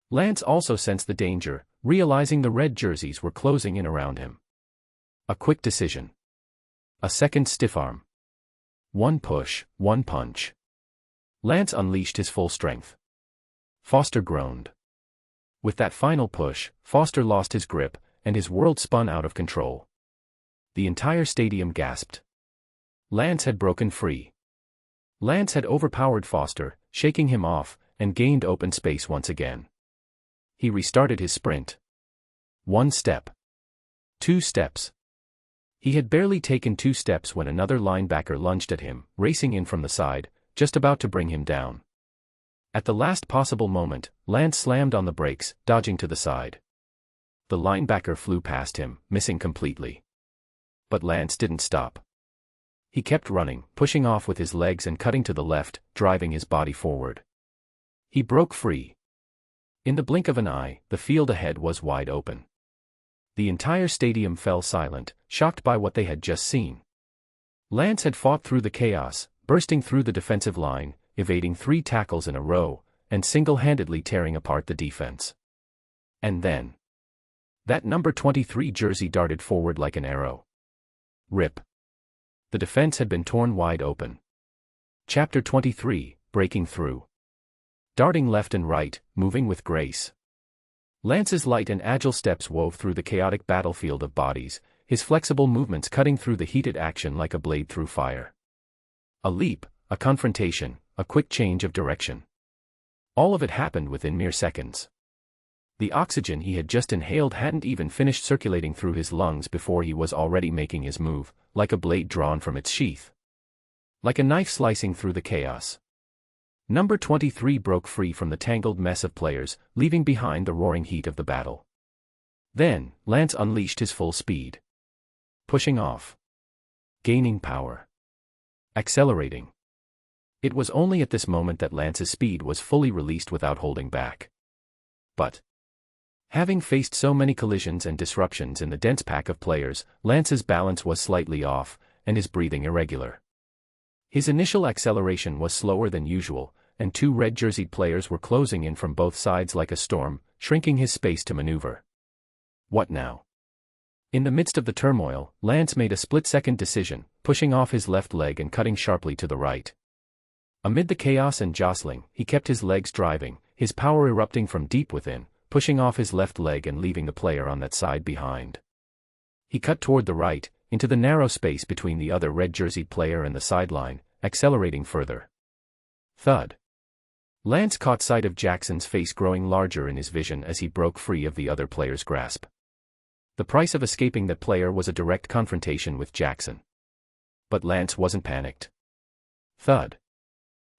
Lance also sensed the danger, realizing the red jerseys were closing in around him. A quick decision. A second stiff arm. One push, one punch. Lance unleashed his full strength. Foster groaned. With that final push, Foster lost his grip, and his world spun out of control. The entire stadium gasped. Lance had broken free. Lance had overpowered Foster, shaking him off, and gained open space once again. He restarted his sprint. 1 step. 2 steps. He had barely taken 2 steps when another linebacker lunged at him, racing in from the side, just about to bring him down. At the last possible moment, Lance slammed on the brakes, dodging to the side. The linebacker flew past him, missing completely. But Lance didn't stop. He kept running, pushing off with his legs and cutting to the left, driving his body forward. He broke free. In the blink of an eye, the field ahead was wide open. The entire stadium fell silent, shocked by what they had just seen. Lance had fought through the chaos, bursting through the defensive line, evading 3 tackles in a row, and single-handedly tearing apart the defense. And then, that number 23 jersey darted forward like an arrow. Rip. The defense had been torn wide open. Chapter 23, Breaking Through. Darting left and right, moving with grace. Lance's light and agile steps wove through the chaotic battlefield of bodies, his flexible movements cutting through the heated action like a blade through fire. A leap, a confrontation, a quick change of direction. All of it happened within mere seconds. The oxygen he had just inhaled hadn't even finished circulating through his lungs before he was already making his move, like a blade drawn from its sheath. Like a knife slicing through the chaos. Number 23 broke free from the tangled mess of players, leaving behind the roaring heat of the battle. Then, Lance unleashed his full speed. Pushing off. Gaining power. Accelerating. It was only at this moment that Lance's speed was fully released without holding back. But Having faced so many collisions and disruptions in the dense pack of players, Lance's balance was slightly off, and his breathing irregular. His initial acceleration was slower than usual, and two red-jerseyed players were closing in from both sides like a storm, shrinking his space to maneuver. What now? In the midst of the turmoil, Lance made a split-second decision, pushing off his left leg and cutting sharply to the right. Amid the chaos and jostling, he kept his legs driving, his power erupting from deep within, pushing off his left leg and leaving the player on that side behind. He cut toward the right, into the narrow space between the other red-jerseyed player and the sideline, accelerating further. Thud. Lance caught sight of Jackson's face growing larger in his vision as he broke free of the other player's grasp. The price of escaping that player was a direct confrontation with Jackson. But Lance wasn't panicked. Thud.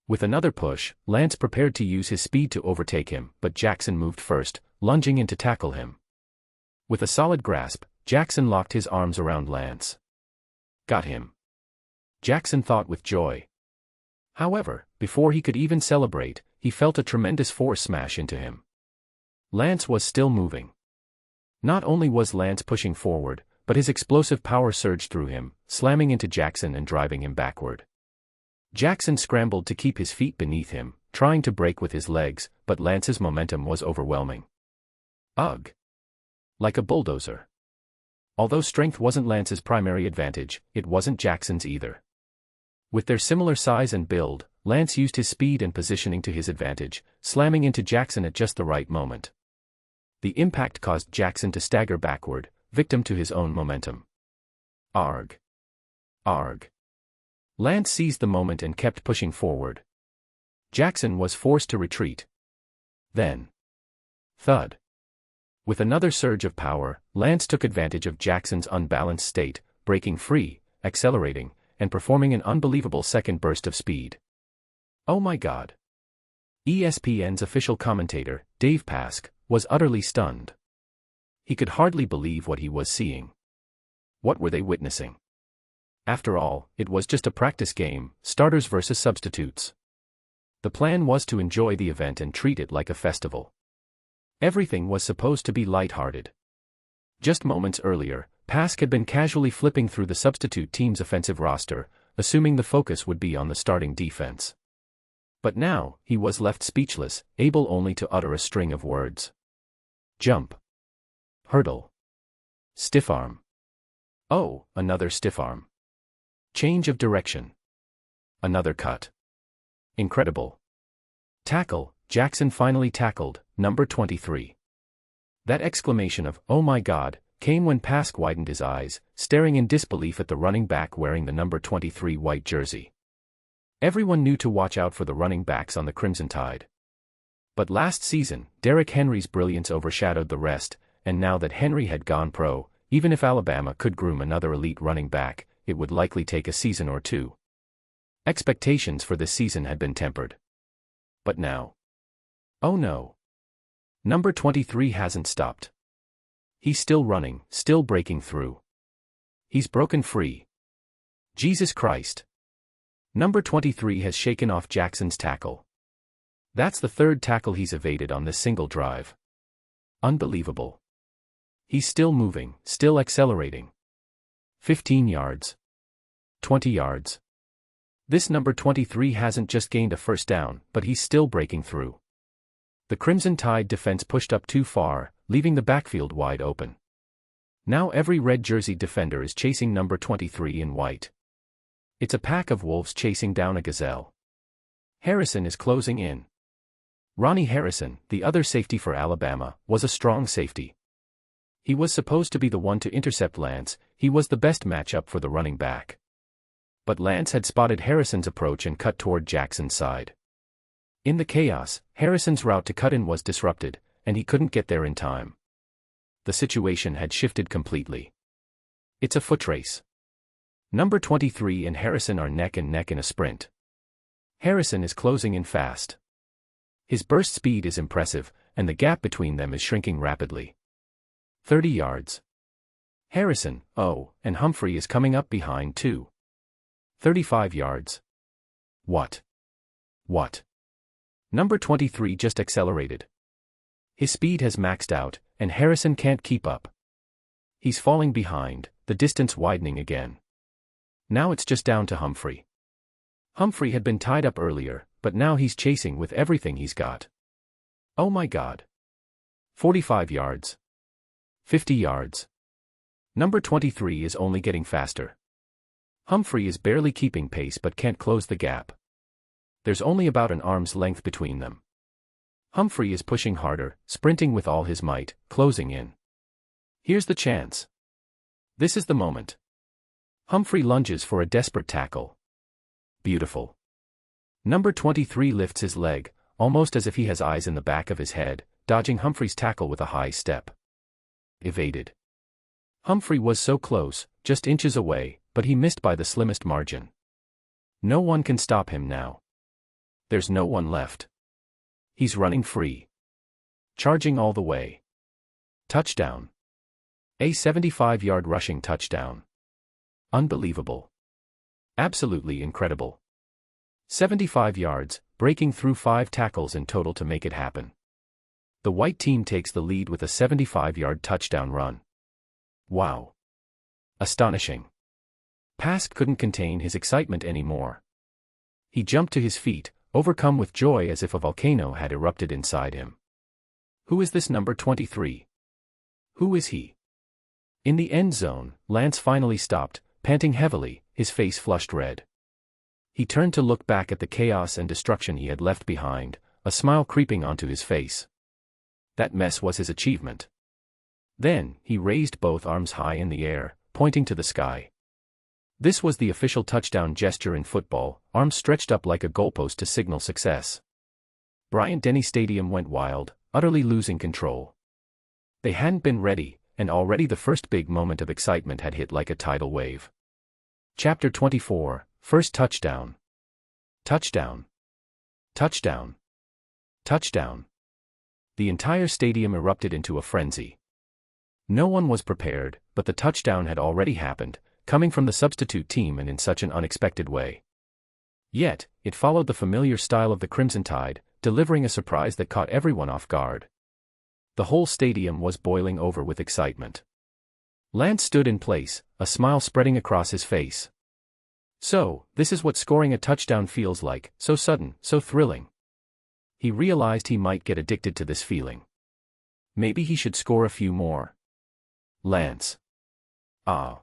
With another push, Lance prepared to use his speed to overtake him, but Jackson moved first, lunging in to tackle him. With a solid grasp, Jackson locked his arms around Lance. Got him. Jackson thought with joy. However, before he could even celebrate, he felt a tremendous force smash into him. Lance was still moving. Not only was Lance pushing forward, but his explosive power surged through him, slamming into Jackson and driving him backward. Jackson scrambled to keep his feet beneath him, trying to break with his legs, but Lance's momentum was overwhelming. Ugh! Like a bulldozer. Although strength wasn't Lance's primary advantage, it wasn't Jackson's either. With their similar size and build, Lance used his speed and positioning to his advantage, slamming into Jackson at just the right moment. The impact caused Jackson to stagger backward, victim to his own momentum. Arg! Arg! Lance seized the moment and kept pushing forward. Jackson was forced to retreat. Then. Thud. With another surge of power, Lance took advantage of Jackson's unbalanced state, breaking free, accelerating, and performing an unbelievable second burst of speed. Oh my God! ESPN's official commentator, Dave Pask, was utterly stunned. He could hardly believe what he was seeing. What were they witnessing? After all, it was just a practice game, starters versus substitutes. The plan was to enjoy the event and treat it like a festival. Everything was supposed to be lighthearted. Just moments earlier, Pask had been casually flipping through the substitute team's offensive roster, assuming the focus would be on the starting defense. But now, he was left speechless, able only to utter a string of words. Jump. Hurdle. Stiff arm. Oh, another stiff arm. Change of direction. Another cut. Incredible. Tackle. Jackson finally tackled, number 23. That exclamation of, "Oh my God," came when Pask widened his eyes, staring in disbelief at the running back wearing the number 23 white jersey. Everyone knew to watch out for the running backs on the Crimson Tide. But last season, Derrick Henry's brilliance overshadowed the rest, and now that Henry had gone pro, even if Alabama could groom another elite running back, it would likely take a season or two. Expectations for this season had been tempered. But now. Oh no. Number 23 hasn't stopped. He's still running, still breaking through. He's broken free. Jesus Christ. Number 23 has shaken off Jackson's tackle. That's the third tackle he's evaded on this single drive. Unbelievable. He's still moving, still accelerating. 15 yards. 20 yards. This number 23 hasn't just gained a first down, but he's still breaking through. The Crimson Tide defense pushed up too far, leaving the backfield wide open. Now every red jersey defender is chasing number 23 in white. It's a pack of wolves chasing down a gazelle. Harrison is closing in. Ronnie Harrison, the other safety for Alabama, was a strong safety. He was supposed to be the one to intercept Lance, he was the best matchup for the running back. But Lance had spotted Harrison's approach and cut toward Jackson's side. In the chaos, Harrison's route to cut in was disrupted, and he couldn't get there in time. The situation had shifted completely. It's a foot race. Number 23 and Harrison are neck and neck in a sprint. Harrison is closing in fast. His burst speed is impressive, and the gap between them is shrinking rapidly. 30 yards. Harrison, oh, and Humphrey is coming up behind too. 35 yards. What? Number 23 just accelerated. His speed has maxed out, and Harrison can't keep up. He's falling behind, the distance widening again. Now it's just down to Humphrey. Humphrey had been tied up earlier, but now he's chasing with everything he's got. Oh my God. 45 yards. 50 yards. Number 23 is only getting faster. Humphrey is barely keeping pace but can't close the gap. There's only about an arm's length between them. Humphrey is pushing harder, sprinting with all his might, closing in. Here's the chance. This is the moment. Humphrey lunges for a desperate tackle. Beautiful. Number 23 lifts his leg, almost as if he has eyes in the back of his head, dodging Humphrey's tackle with a high step. Evaded. Humphrey was so close, just inches away, but he missed by the slimmest margin. No one can stop him now. There's no one left. He's running free. Charging all the way. Touchdown. A 75-yard rushing touchdown. Unbelievable. Absolutely incredible. 75 yards, breaking through 5 tackles in total to make it happen. The white team takes the lead with a 75-yard touchdown run. Wow. Astonishing. Pask couldn't contain his excitement anymore. He jumped to his feet, overcome with joy as if a volcano had erupted inside him. Who is this number 23? Who is he? In the end zone, Lance finally stopped, panting heavily, his face flushed red. He turned to look back at the chaos and destruction he had left behind, a smile creeping onto his face. That mess was his achievement. Then, he raised both arms high in the air, pointing to the sky. This was the official touchdown gesture in football, arms stretched up like a goalpost to signal success. Bryant-Denny Stadium went wild, utterly losing control. They hadn't been ready, and already the first big moment of excitement had hit like a tidal wave. Chapter 24, First Touchdown. Touchdown. Touchdown. Touchdown. The entire stadium erupted into a frenzy. No one was prepared, but the touchdown had already happened, coming from the substitute team and in such an unexpected way. Yet, it followed the familiar style of the Crimson Tide, delivering a surprise that caught everyone off guard. The whole stadium was boiling over with excitement. Lance stood in place, a smile spreading across his face. So, this is what scoring a touchdown feels like, so sudden, so thrilling. He realized he might get addicted to this feeling. Maybe he should score a few more. Lance. Ah.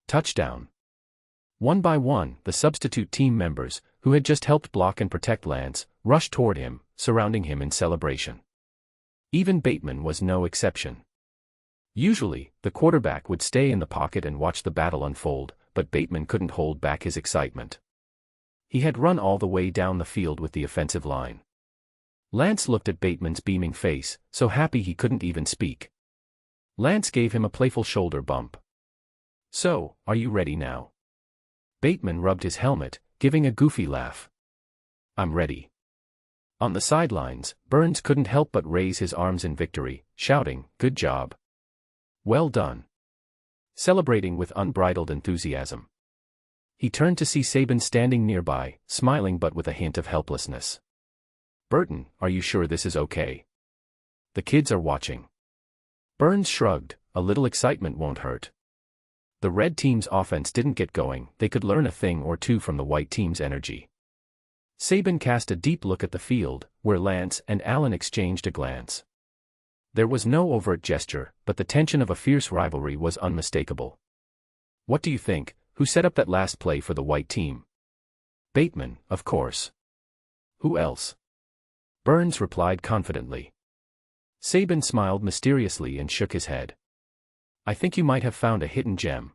Touchdown. One by one, the substitute team members, who had just helped block and protect Lance, rushed toward him, surrounding him in celebration. Even Bateman was no exception. Usually, the quarterback would stay in the pocket and watch the battle unfold, but Bateman couldn't hold back his excitement. He had run all the way down the field with the offensive line. Lance looked at Bateman's beaming face, so happy he couldn't even speak. Lance gave him a playful shoulder bump. So, are you ready now? Bateman rubbed his helmet, giving a goofy laugh. I'm ready. On the sidelines, Burns couldn't help but raise his arms in victory, shouting, "Good job. Well done." Celebrating with unbridled enthusiasm. He turned to see Saban standing nearby, smiling but with a hint of helplessness. "Burton, are you sure this is okay? The kids are watching." Burns shrugged, "A little excitement won't hurt." The red team's offense didn't get going, they could learn a thing or two from the white team's energy. Saban cast a deep look at the field, where Lance and Allen exchanged a glance. There was no overt gesture, but the tension of a fierce rivalry was unmistakable. "What do you think, who set up that last play for the white team?" "Bateman, of course." "Who else?" Burns replied confidently. Saban smiled mysteriously and shook his head. "I think you might have found a hidden gem."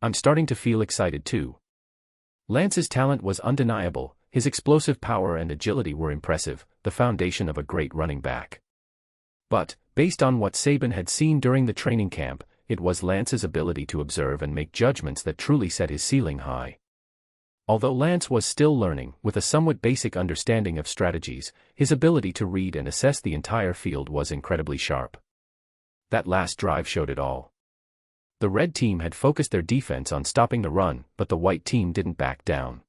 "I'm starting to feel excited too." Lance's talent was undeniable, his explosive power and agility were impressive, the foundation of a great running back. But, based on what Saban had seen during the training camp, it was Lance's ability to observe and make judgments that truly set his ceiling high. Although Lance was still learning, with a somewhat basic understanding of strategies, his ability to read and assess the entire field was incredibly sharp. That last drive showed it all. The red team had focused their defense on stopping the run, but the white team didn't back down.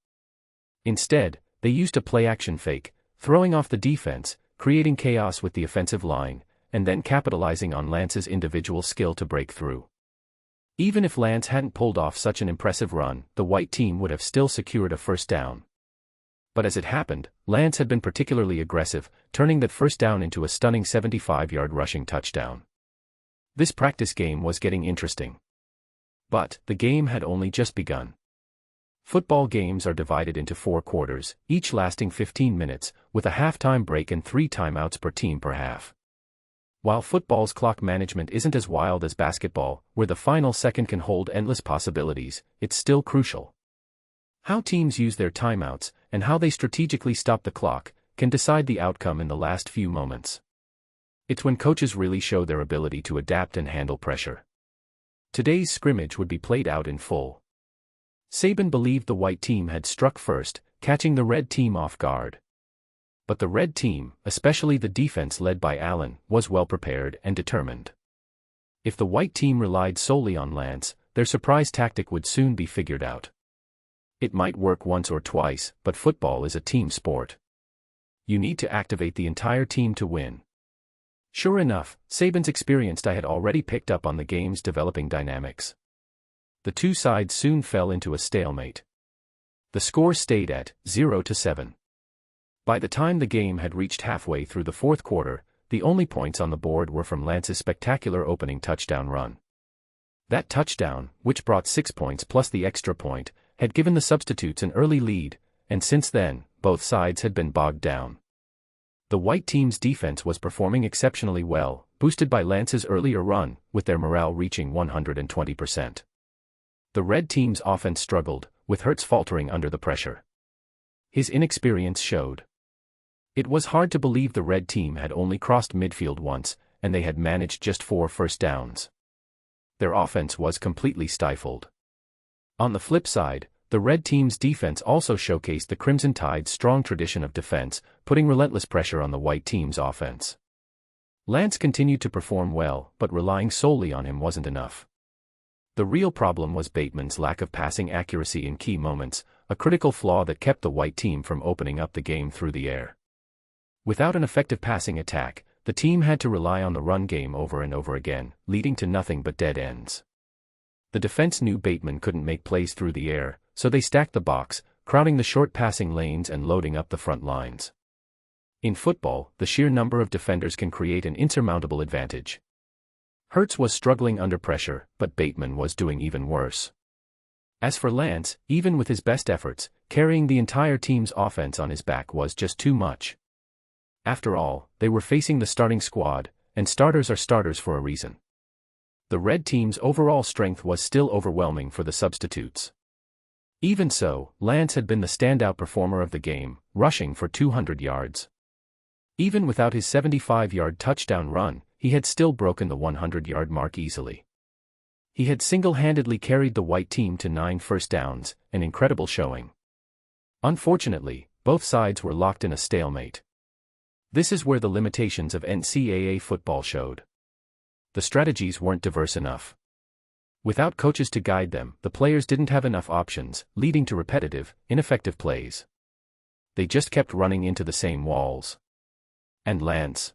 Instead, they used a play-action fake, throwing off the defense, creating chaos with the offensive line, and then capitalizing on Lance's individual skill to break through. Even if Lance hadn't pulled off such an impressive run, the white team would have still secured a first down. But as it happened, Lance had been particularly aggressive, turning that first down into a stunning 75-yard rushing touchdown. This practice game was getting interesting. But the game had only just begun. Football games are divided into 4 quarters, each lasting 15 minutes, with a halftime break and 3 timeouts per team per half. While football's clock management isn't as wild as basketball, where the final second can hold endless possibilities, it's still crucial. How teams use their timeouts, and how they strategically stop the clock, can decide the outcome in the last few moments. It's when coaches really show their ability to adapt and handle pressure. Today's scrimmage would be played out in full. Saban believed the white team had struck first, catching the red team off guard. But the red team, especially the defense led by Allen, was well prepared and determined. If the white team relied solely on Lance, their surprise tactic would soon be figured out. It might work once or twice, but football is a team sport. You need to activate the entire team to win. Sure enough, Saban's experienced eye had already picked up on the game's developing dynamics. The two sides soon fell into a stalemate. The score stayed at 0-7. By the time the game had reached halfway through the fourth quarter, the only points on the board were from Lance's spectacular opening touchdown run. That touchdown, which brought 6 points plus the extra point, had given the substitutes an early lead, and since then, both sides had been bogged down. The white team's defense was performing exceptionally well, boosted by Lance's earlier run, with their morale reaching 120%. The red team's offense struggled, with Hurts faltering under the pressure. His inexperience showed. It was hard to believe the red team had only crossed midfield once, and they had managed just 4 first downs. Their offense was completely stifled. On the flip side, the red team's defense also showcased the Crimson Tide's strong tradition of defense, putting relentless pressure on the white team's offense. Lance continued to perform well, but relying solely on him wasn't enough. The real problem was Bateman's lack of passing accuracy in key moments, a critical flaw that kept the white team from opening up the game through the air. Without an effective passing attack, the team had to rely on the run game over and over again, leading to nothing but dead ends. The defense knew Bateman couldn't make plays through the air, so they stacked the box, crowding the short passing lanes and loading up the front lines. In football, the sheer number of defenders can create an insurmountable advantage. Hurts was struggling under pressure, but Bateman was doing even worse. As for Lance, even with his best efforts, carrying the entire team's offense on his back was just too much. After all, they were facing the starting squad, and starters are starters for a reason. The red team's overall strength was still overwhelming for the substitutes. Even so, Lance had been the standout performer of the game, rushing for 200 yards. Even without his 75-yard touchdown run, he had still broken the 100-yard mark easily. He had single-handedly carried the white team to 9 first downs, an incredible showing. Unfortunately, both sides were locked in a stalemate. This is where the limitations of NCAA football showed. The strategies weren't diverse enough. Without coaches to guide them, the players didn't have enough options, leading to repetitive, ineffective plays. They just kept running into the same walls. And Lance,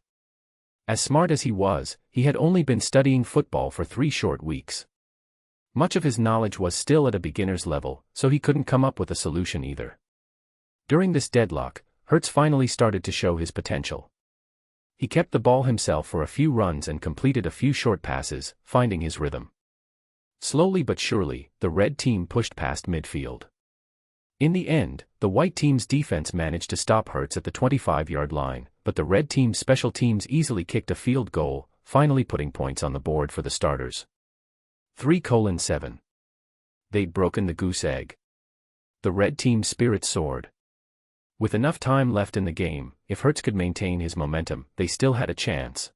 as smart as he was, he had only been studying football for 3 short weeks. Much of his knowledge was still at a beginner's level, so he couldn't come up with a solution either. During this deadlock, Hurts finally started to show his potential. He kept the ball himself for a few runs and completed a few short passes, finding his rhythm. Slowly but surely, the red team pushed past midfield. In the end, the white team's defense managed to stop Hurts at the 25-yard line, but the red team's special teams easily kicked a field goal, finally putting points on the board for the starters. 3-7. They'd broken the goose egg. The red team's spirits soared. With enough time left in the game, if Hurts could maintain his momentum, they still had a chance.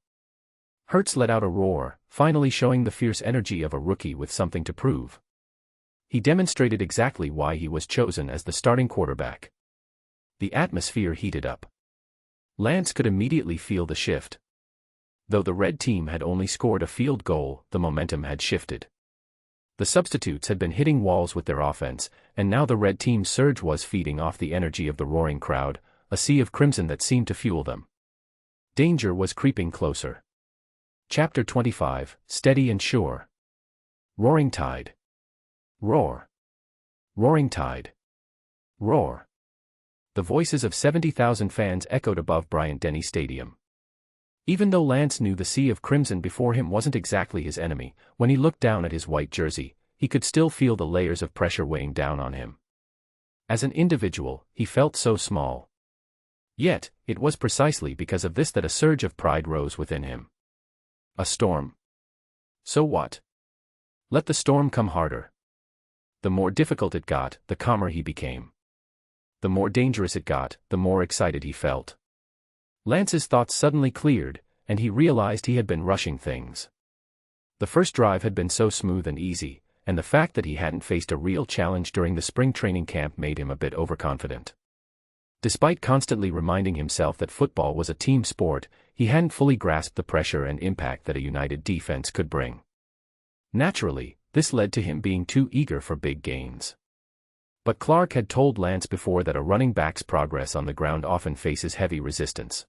Hurts let out a roar, finally showing the fierce energy of a rookie with something to prove. He demonstrated exactly why he was chosen as the starting quarterback. The atmosphere heated up. Lance could immediately feel the shift. Though the red team had only scored a field goal, the momentum had shifted. The substitutes had been hitting walls with their offense, and now the red team's surge was feeding off the energy of the roaring crowd, a sea of crimson that seemed to fuel them. Danger was creeping closer. Chapter 25, Steady and Sure. Roaring Tide. Roar. Roaring Tide. Roar. The voices of 70,000 fans echoed above Bryant-Denny Stadium. Even though Lance knew the sea of crimson before him wasn't exactly his enemy, when he looked down at his white jersey, he could still feel the layers of pressure weighing down on him. As an individual, he felt so small. Yet, it was precisely because of this that a surge of pride rose within him. A storm. So what? Let the storm come harder. The more difficult it got, the calmer he became. The more dangerous it got, the more excited he felt. Lance's thoughts suddenly cleared, and he realized he had been rushing things. The first drive had been so smooth and easy, and the fact that he hadn't faced a real challenge during the spring training camp made him a bit overconfident. Despite constantly reminding himself that football was a team sport, he hadn't fully grasped the pressure and impact that a united defense could bring. Naturally, this led to him being too eager for big gains. But Clark had told Lance before that a running back's progress on the ground often faces heavy resistance.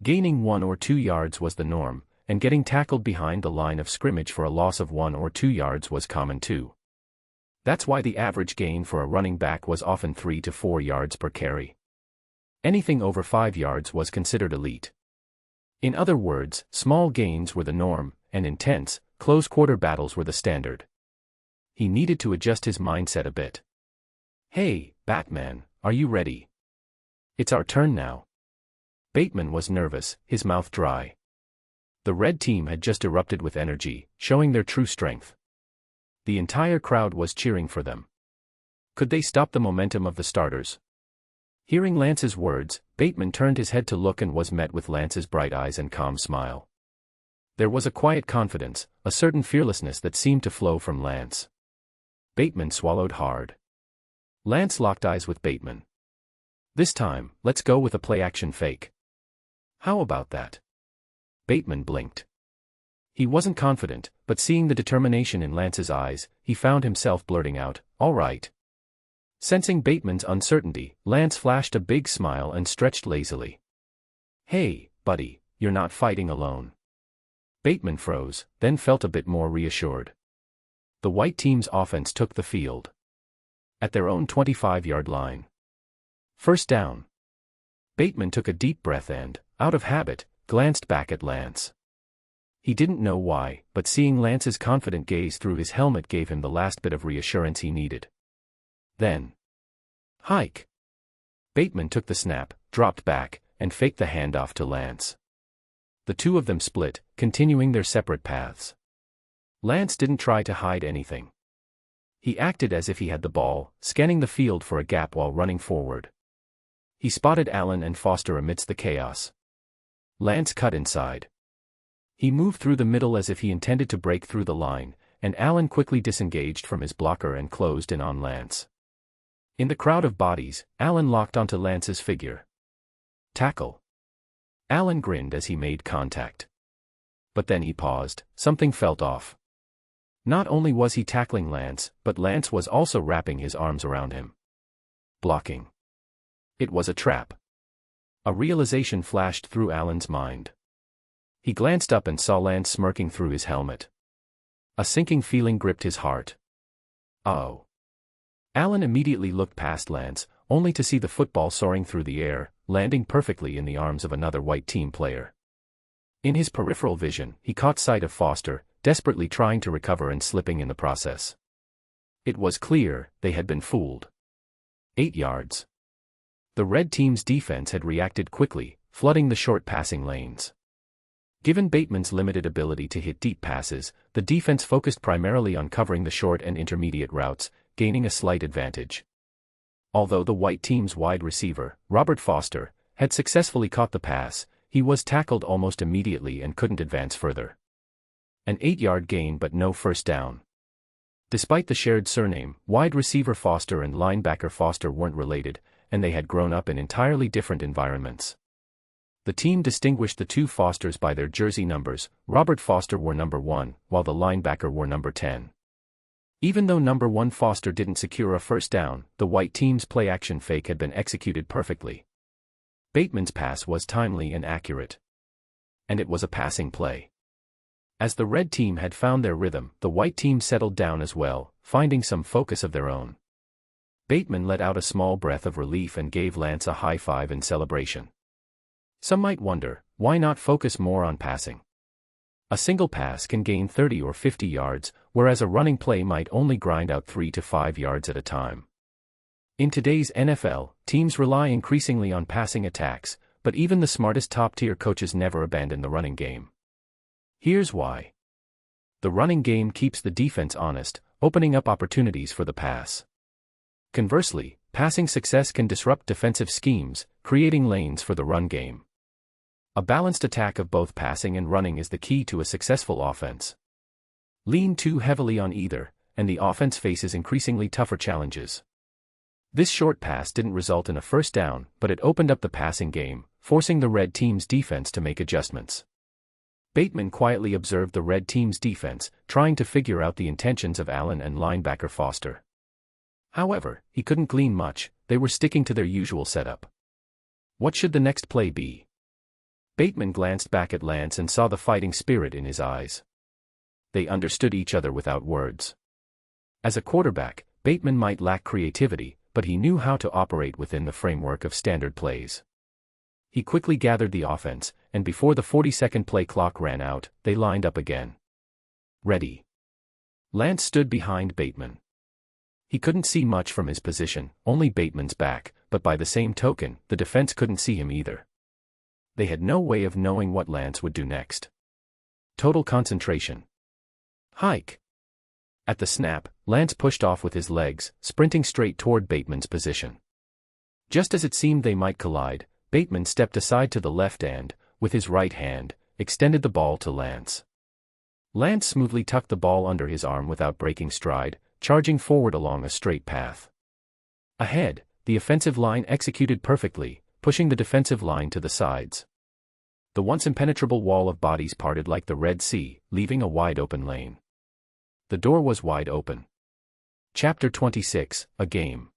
Gaining 1 or 2 yards was the norm, and getting tackled behind the line of scrimmage for a loss of 1 or 2 yards was common too. That's why the average gain for a running back was often 3 to 4 yards per carry. Anything over 5 yards was considered elite. In other words, small gains were the norm, and intense, close-quarter battles were the standard. He needed to adjust his mindset a bit. "Hey, Batman, are you ready? It's our turn now." Bateman was nervous, his mouth dry. The red team had just erupted with energy, showing their true strength. The entire crowd was cheering for them. Could they stop the momentum of the starters? Hearing Lance's words, Bateman turned his head to look and was met with Lance's bright eyes and calm smile. There was a quiet confidence, a certain fearlessness that seemed to flow from Lance. Bateman swallowed hard. Lance locked eyes with Bateman. "This time, let's go with a play-action fake. How about that?" Bateman blinked. He wasn't confident, but seeing the determination in Lance's eyes, he found himself blurting out, "All right." Sensing Bateman's uncertainty, Lance flashed a big smile and stretched lazily. "Hey, buddy, you're not fighting alone." Bateman froze, then felt a bit more reassured. The white team's offense took the field. At their own 25-yard line. First down. Bateman took a deep breath and, out of habit, glanced back at Lance. He didn't know why, but seeing Lance's confident gaze through his helmet gave him the last bit of reassurance he needed. Then. "Hike." Bateman took the snap, dropped back, and faked the handoff to Lance. The two of them split, continuing their separate paths. Lance didn't try to hide anything. He acted as if he had the ball, scanning the field for a gap while running forward. He spotted Allen and Foster amidst the chaos. Lance cut inside. He moved through the middle as if he intended to break through the line, and Allen quickly disengaged from his blocker and closed in on Lance. In the crowd of bodies, Allen locked onto Lance's figure. "Tackle." Allen grinned as he made contact. But then he paused, something felt off. Not only was he tackling Lance, but Lance was also wrapping his arms around him. Blocking. It was a trap. A realization flashed through Allen's mind. He glanced up and saw Lance smirking through his helmet. A sinking feeling gripped his heart. Oh. Allen immediately looked past Lance, only to see the football soaring through the air, landing perfectly in the arms of another white team player. In his peripheral vision, he caught sight of Foster, desperately trying to recover and slipping in the process. It was clear, they had been fooled. 8 yards. The red team's defense had reacted quickly, flooding the short passing lanes. Given Bateman's limited ability to hit deep passes, the defense focused primarily on covering the short and intermediate routes, gaining a slight advantage. Although the white team's wide receiver, Robert Foster, had successfully caught the pass, he was tackled almost immediately and couldn't advance further. An 8-yard gain but no first down. Despite the shared surname, wide receiver Foster and linebacker Foster weren't related, and they had grown up in entirely different environments. The team distinguished the two Fosters by their jersey numbers. Robert Foster wore number 1, while the linebacker wore number 10. Even though number 1 Foster didn't secure a first down, the white team's play-action fake had been executed perfectly. Bateman's pass was timely and accurate. And it was a passing play. As the red team had found their rhythm, the white team settled down as well, finding some focus of their own. Bateman let out a small breath of relief and gave Lance a high five in celebration. Some might wonder, why not focus more on passing? A single pass can gain 30 or 50 yards, whereas a running play might only grind out 3 to 5 yards at a time. In today's NFL, teams rely increasingly on passing attacks, but even the smartest top-tier coaches never abandon the running game. Here's why. The running game keeps the defense honest, opening up opportunities for the pass. Conversely, passing success can disrupt defensive schemes, creating lanes for the run game. A balanced attack of both passing and running is the key to a successful offense. Lean too heavily on either, and the offense faces increasingly tougher challenges. This short pass didn't result in a first down, but it opened up the passing game, forcing the red team's defense to make adjustments. Bateman quietly observed the red team's defense, trying to figure out the intentions of Allen and linebacker Foster. However, he couldn't glean much. They were sticking to their usual setup. What should the next play be? Bateman glanced back at Lance and saw the fighting spirit in his eyes. They understood each other without words. As a quarterback, Bateman might lack creativity, but he knew how to operate within the framework of standard plays. He quickly gathered the offense, and before the 40-second play clock ran out, they lined up again. Ready. Lance stood behind Bateman. He couldn't see much from his position, only Bateman's back, but by the same token, the defense couldn't see him either. They had no way of knowing what Lance would do next. Total concentration. Hike. At the snap, Lance pushed off with his legs, sprinting straight toward Bateman's position. Just as it seemed they might collide, Bateman stepped aside to the left and, with his right hand, extended the ball to Lance. Lance smoothly tucked the ball under his arm without breaking stride, charging forward along a straight path. Ahead, the offensive line executed perfectly, pushing the defensive line to the sides. The once impenetrable wall of bodies parted like the Red Sea, leaving a wide-open lane. The door was wide open. Chapter 26, A Game.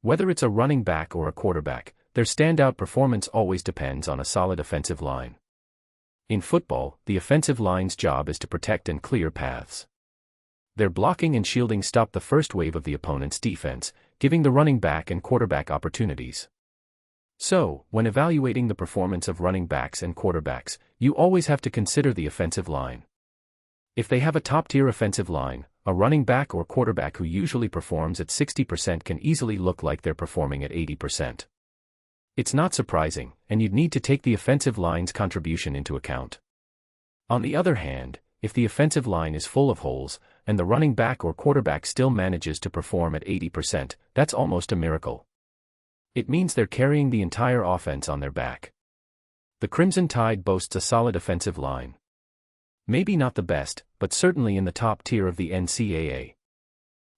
Whether it's a running back or a quarterback, their standout performance always depends on a solid offensive line. In football, the offensive line's job is to protect and clear paths. Their blocking and shielding stop the first wave of the opponent's defense, giving the running back and quarterback opportunities. So, when evaluating the performance of running backs and quarterbacks, you always have to consider the offensive line. If they have a top-tier offensive line, a running back or quarterback who usually performs at 60% can easily look like they're performing at 80%. It's not surprising, and you'd need to take the offensive line's contribution into account. On the other hand, if the offensive line is full of holes, and the running back or quarterback still manages to perform at 80%, that's almost a miracle. It means they're carrying the entire offense on their back. The Crimson Tide boasts a solid offensive line. Maybe not the best, but certainly in the top tier of the NCAA.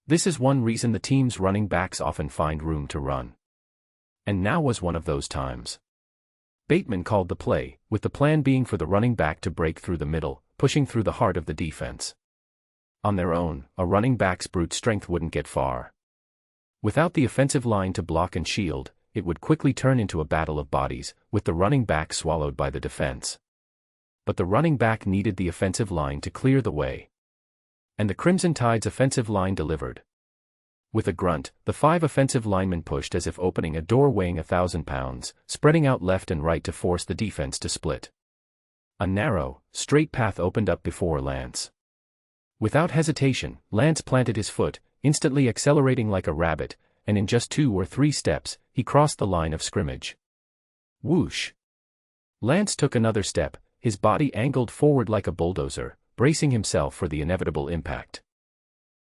This is one reason the team's running backs often find room to run. And now was one of those times. Bateman called the play, with the plan being for the running back to break through the middle, pushing through the heart of the defense. On their own, a running back's brute strength wouldn't get far. Without the offensive line to block and shield, it would quickly turn into a battle of bodies, with the running back swallowed by the defense. But the running back needed the offensive line to clear the way. And the Crimson Tide's offensive line delivered. With a grunt, the 5 offensive linemen pushed as if opening a door weighing 1,000 pounds, spreading out left and right to force the defense to split. A narrow, straight path opened up before Lance. Without hesitation, Lance planted his foot, instantly accelerating like a rabbit, and in just 2 or 3 steps, he crossed the line of scrimmage. Whoosh! Lance took another step, his body angled forward like a bulldozer, bracing himself for the inevitable impact.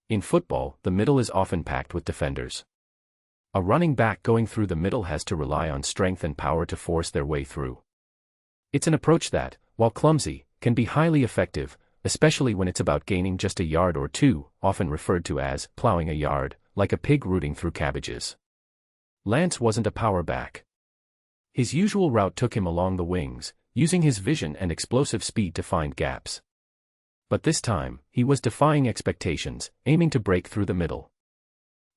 In football, the middle is often packed with defenders. A running back going through the middle has to rely on strength and power to force their way through. It's an approach that, while clumsy, can be highly effective, especially when it's about gaining just a yard or two, often referred to as plowing a yard, like a pig rooting through cabbages. Lance wasn't a power back. His usual route took him along the wings, using his vision and explosive speed to find gaps. But this time, he was defying expectations, aiming to break through the middle.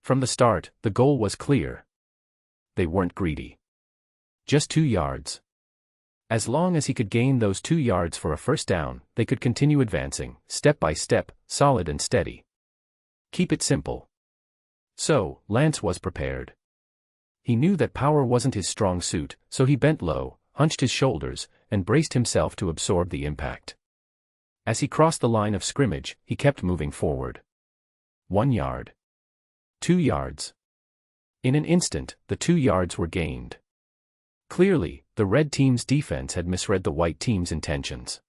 From the start, the goal was clear. They weren't greedy. Just 2 yards. As long as he could gain those 2 yards for a first down, they could continue advancing, step by step, solid and steady. Keep it simple. So, Lance was prepared. He knew that power wasn't his strong suit, so he bent low, hunched his shoulders, and braced himself to absorb the impact. As he crossed the line of scrimmage, he kept moving forward. 1 yard. 2 yards. In an instant, the 2 yards were gained. Clearly, the red team's defense had misread the white team's intentions.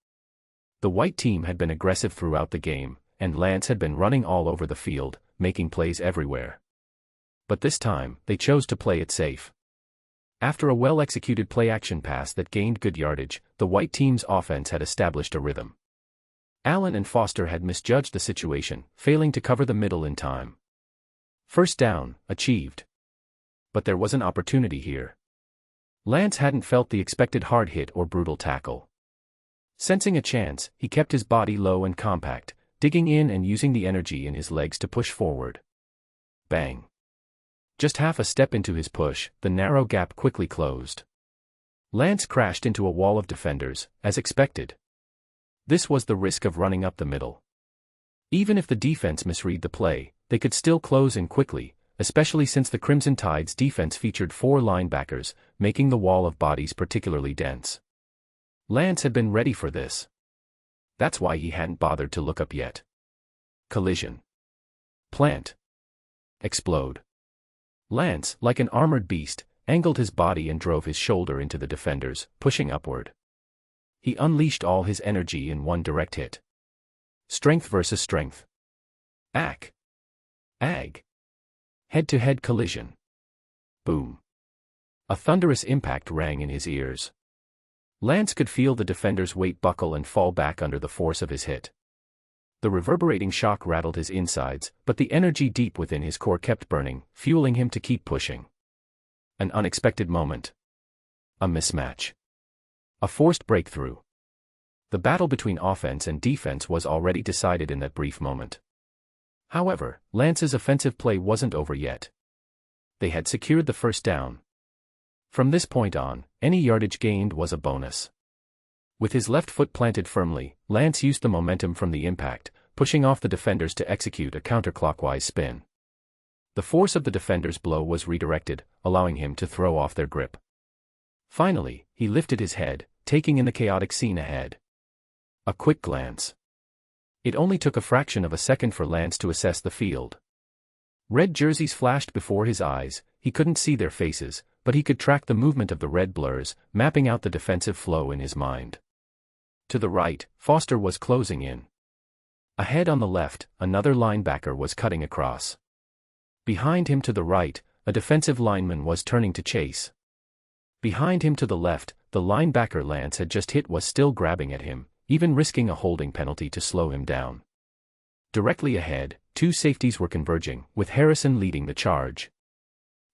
The white team had been aggressive throughout the game, and Lance had been running all over the field, making plays everywhere. But this time, they chose to play it safe. After a well-executed play-action pass that gained good yardage, the white team's offense had established a rhythm. Allen and Foster had misjudged the situation, failing to cover the middle in time. First down, achieved. But there was an opportunity here. Lance hadn't felt the expected hard hit or brutal tackle. Sensing a chance, he kept his body low and compact, digging in and using the energy in his legs to push forward. Bang. Just half a step into his push, the narrow gap quickly closed. Lance crashed into a wall of defenders, as expected. This was the risk of running up the middle. Even if the defense misread the play, they could still close in quickly, especially since the Crimson Tide's defense featured 4 linebackers, making the wall of bodies particularly dense. Lance had been ready for this. That's why he hadn't bothered to look up yet. Collision. Plant. Explode. Lance, like an armored beast, angled his body and drove his shoulder into the defenders, pushing upward. He unleashed all his energy in one direct hit. Strength versus strength. Ag. Head-to-head collision. Boom. A thunderous impact rang in his ears. Lance could feel the defender's weight buckle and fall back under the force of his hit. The reverberating shock rattled his insides, but the energy deep within his core kept burning, fueling him to keep pushing. An unexpected moment. A mismatch. A forced breakthrough. The battle between offense and defense was already decided in that brief moment. However, Lance's offensive play wasn't over yet. They had secured the first down. From this point on, any yardage gained was a bonus. With his left foot planted firmly, Lance used the momentum from the impact, pushing off the defenders to execute a counterclockwise spin. The force of the defender's blow was redirected, allowing him to throw off their grip. Finally, he lifted his head, taking in the chaotic scene ahead. A quick glance. It only took a fraction of a second for Lance to assess the field. Red jerseys flashed before his eyes, he couldn't see their faces, but he could track the movement of the red blurs, mapping out the defensive flow in his mind. To the right, Foster was closing in. Ahead on the left, another linebacker was cutting across. Behind him to the right, a defensive lineman was turning to chase. Behind him to the left, the linebacker Lance had just hit was still grabbing at him, even risking a holding penalty to slow him down. Directly ahead, 2 safeties were converging, with Harrison leading the charge.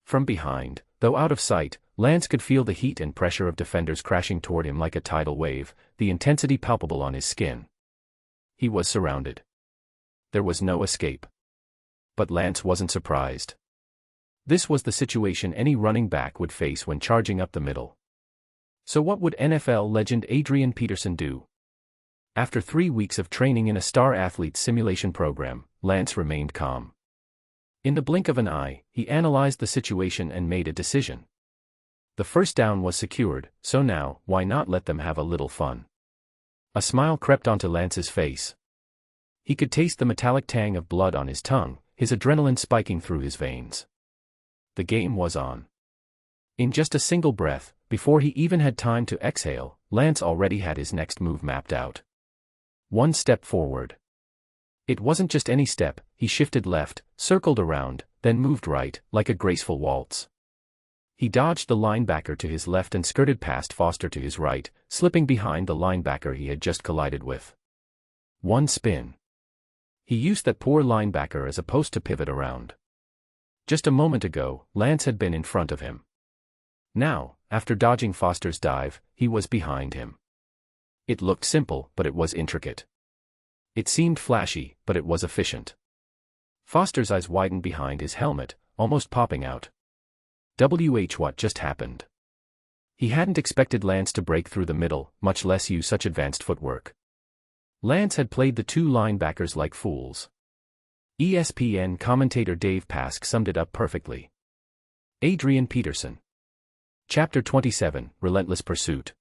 From behind, though out of sight, Lance could feel the heat and pressure of defenders crashing toward him like a tidal wave, the intensity palpable on his skin. He was surrounded. There was no escape. But Lance wasn't surprised. This was the situation any running back would face when charging up the middle. So what would NFL legend Adrian Peterson do? After 3 weeks of training in a star athlete's simulation program, Lance remained calm. In the blink of an eye, he analyzed the situation and made a decision. The first down was secured, so now, why not let them have a little fun? A smile crept onto Lance's face. He could taste the metallic tang of blood on his tongue, his adrenaline spiking through his veins. The game was on. In just a single breath, before he even had time to exhale, Lance already had his next move mapped out. 1 step forward. It wasn't just any step, he shifted left, circled around, then moved right, like a graceful waltz. He dodged the linebacker to his left and skirted past Foster to his right, slipping behind the linebacker he had just collided with. 1 spin. He used that poor linebacker as a post to pivot around. Just a moment ago, Lance had been in front of him. Now, after dodging Foster's dive, he was behind him. It looked simple, but it was intricate. It seemed flashy, but it was efficient. Foster's eyes widened behind his helmet, almost popping out. What just happened? He hadn't expected Lance to break through the middle, much less use such advanced footwork. Lance had played the two linebackers like fools. ESPN commentator Dave Pask summed it up perfectly. Adrian Peterson. Chapter 27, Relentless Pursuit.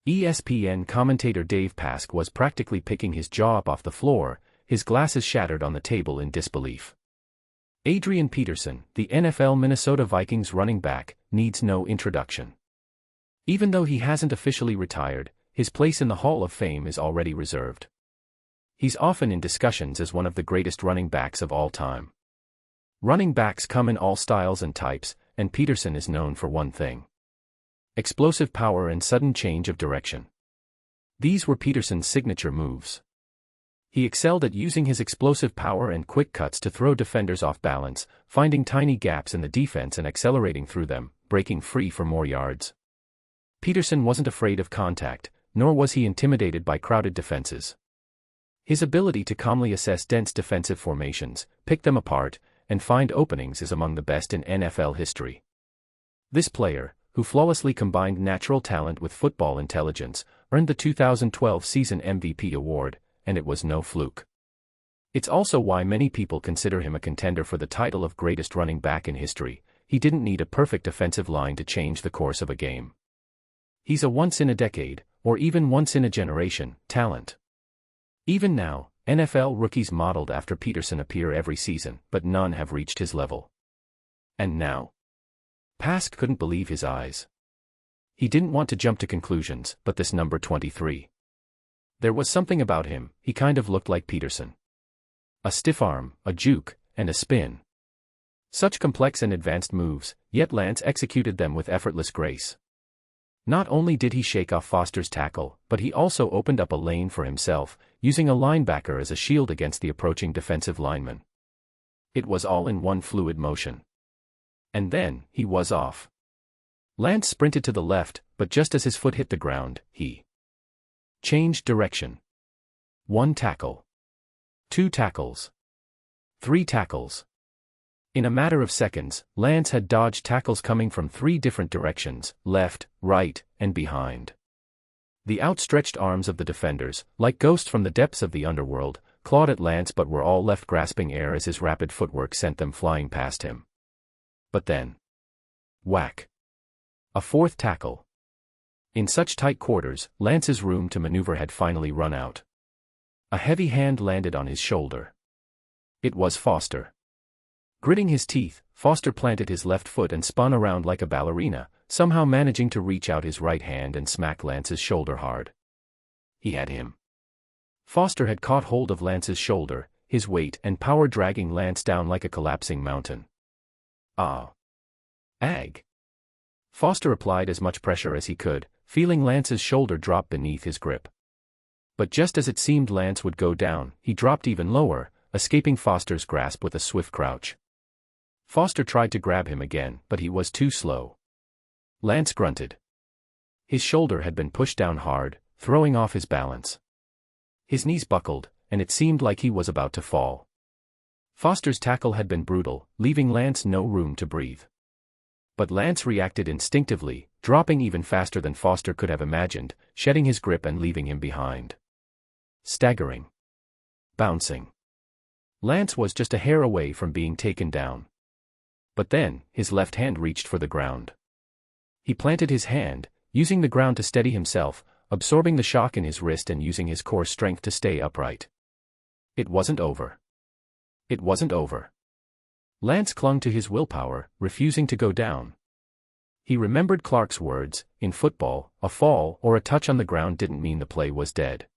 ESPN commentator Dave Pask was practically picking his jaw up off the floor, his glasses shattered on the table in disbelief. Adrian Peterson, the NFL Minnesota Vikings running back, needs no introduction. Even though he hasn't officially retired, his place in the Hall of Fame is already reserved. He's often in discussions as one of the greatest running backs of all time. Running backs come in all styles and types, and Peterson is known for one thing: explosive power and sudden change of direction. These were Peterson's signature moves. He excelled at using his explosive power and quick cuts to throw defenders off balance, finding tiny gaps in the defense and accelerating through them, breaking free for more yards. Peterson wasn't afraid of contact, nor was he intimidated by crowded defenses. His ability to calmly assess dense defensive formations, pick them apart, and find openings is among the best in NFL history. This player, who flawlessly combined natural talent with football intelligence, earned the 2012 season MVP award, and it was no fluke. It's also why many people consider him a contender for the title of greatest running back in history. He didn't need a perfect offensive line to change the course of a game. He's a once-in-a-decade, or even once-in-a-generation, talent. Even now, NFL rookies modeled after Peterson appear every season, but none have reached his level. And now? Pask couldn't believe his eyes. He didn't want to jump to conclusions, but this number 23. There was something about him, he kind of looked like Peterson. A stiff arm, a juke, and a spin. Such complex and advanced moves, yet Lance executed them with effortless grace. Not only did he shake off Foster's tackle, but he also opened up a lane for himself, using a linebacker as a shield against the approaching defensive lineman. It was all in one fluid motion. And then, he was off. Lance sprinted to the left, but just as his foot hit the ground, he changed direction. 1 tackle. 2 tackles. 3 tackles. In a matter of seconds, Lance had dodged tackles coming from 3 different directions: left, right, and behind. The outstretched arms of the defenders, like ghosts from the depths of the underworld, clawed at Lance but were all left grasping air as his rapid footwork sent them flying past him. But then, whack! A 4th tackle. In such tight quarters, Lance's room to maneuver had finally run out. A heavy hand landed on his shoulder. It was Foster. Gritting his teeth, Foster planted his left foot and spun around like a ballerina, somehow managing to reach out his right hand and smack Lance's shoulder hard. He had him. Foster had caught hold of Lance's shoulder, his weight and power dragging Lance down like a collapsing mountain. Ah! Ag! Foster applied as much pressure as he could, feeling Lance's shoulder drop beneath his grip. But just as it seemed Lance would go down, he dropped even lower, escaping Foster's grasp with a swift crouch. Foster tried to grab him again, but he was too slow. Lance grunted. His shoulder had been pushed down hard, throwing off his balance. His knees buckled, and it seemed like he was about to fall. Foster's tackle had been brutal, leaving Lance no room to breathe. But Lance reacted instinctively, dropping even faster than Foster could have imagined, shedding his grip and leaving him behind. Staggering. Bouncing. Lance was just a hair away from being taken down. But then, his left hand reached for the ground. He planted his hand, using the ground to steady himself, absorbing the shock in his wrist and using his core strength to stay upright. It wasn't over. It wasn't over. Lance clung to his willpower, refusing to go down. He remembered Clark's words: in football, a fall or a touch on the ground didn't mean the play was dead.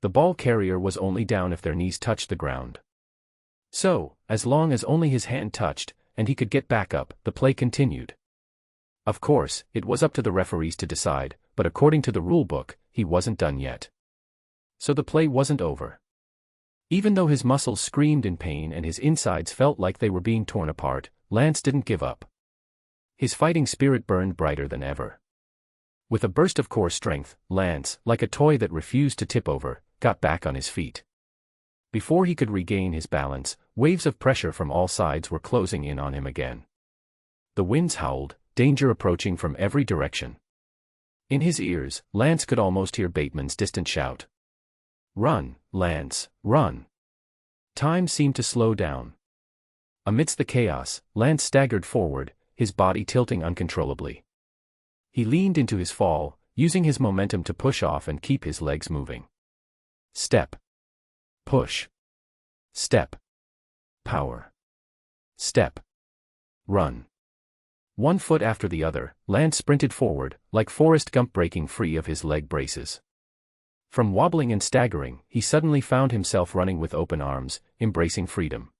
The ball carrier was only down if their knees touched the ground. So, as long as only his hand touched, and he could get back up, the play continued. Of course, it was up to the referees to decide, but according to the rulebook, he wasn't done yet. So the play wasn't over. Even though his muscles screamed in pain and his insides felt like they were being torn apart, Lance didn't give up. His fighting spirit burned brighter than ever. With a burst of core strength, Lance, like a toy that refused to tip over, got back on his feet. Before he could regain his balance, waves of pressure from all sides were closing in on him again. The winds howled, danger approaching from every direction. In his ears, Lance could almost hear Bateman's distant shout. "Run, Lance, run!" Time seemed to slow down. Amidst the chaos, Lance staggered forward, his body tilting uncontrollably. He leaned into his fall, using his momentum to push off and keep his legs moving. Step. Push. Step. Power. Step. Run. One foot after the other, Lance sprinted forward, like Forrest Gump breaking free of his leg braces. From wobbling and staggering, he suddenly found himself running with open arms, embracing freedom.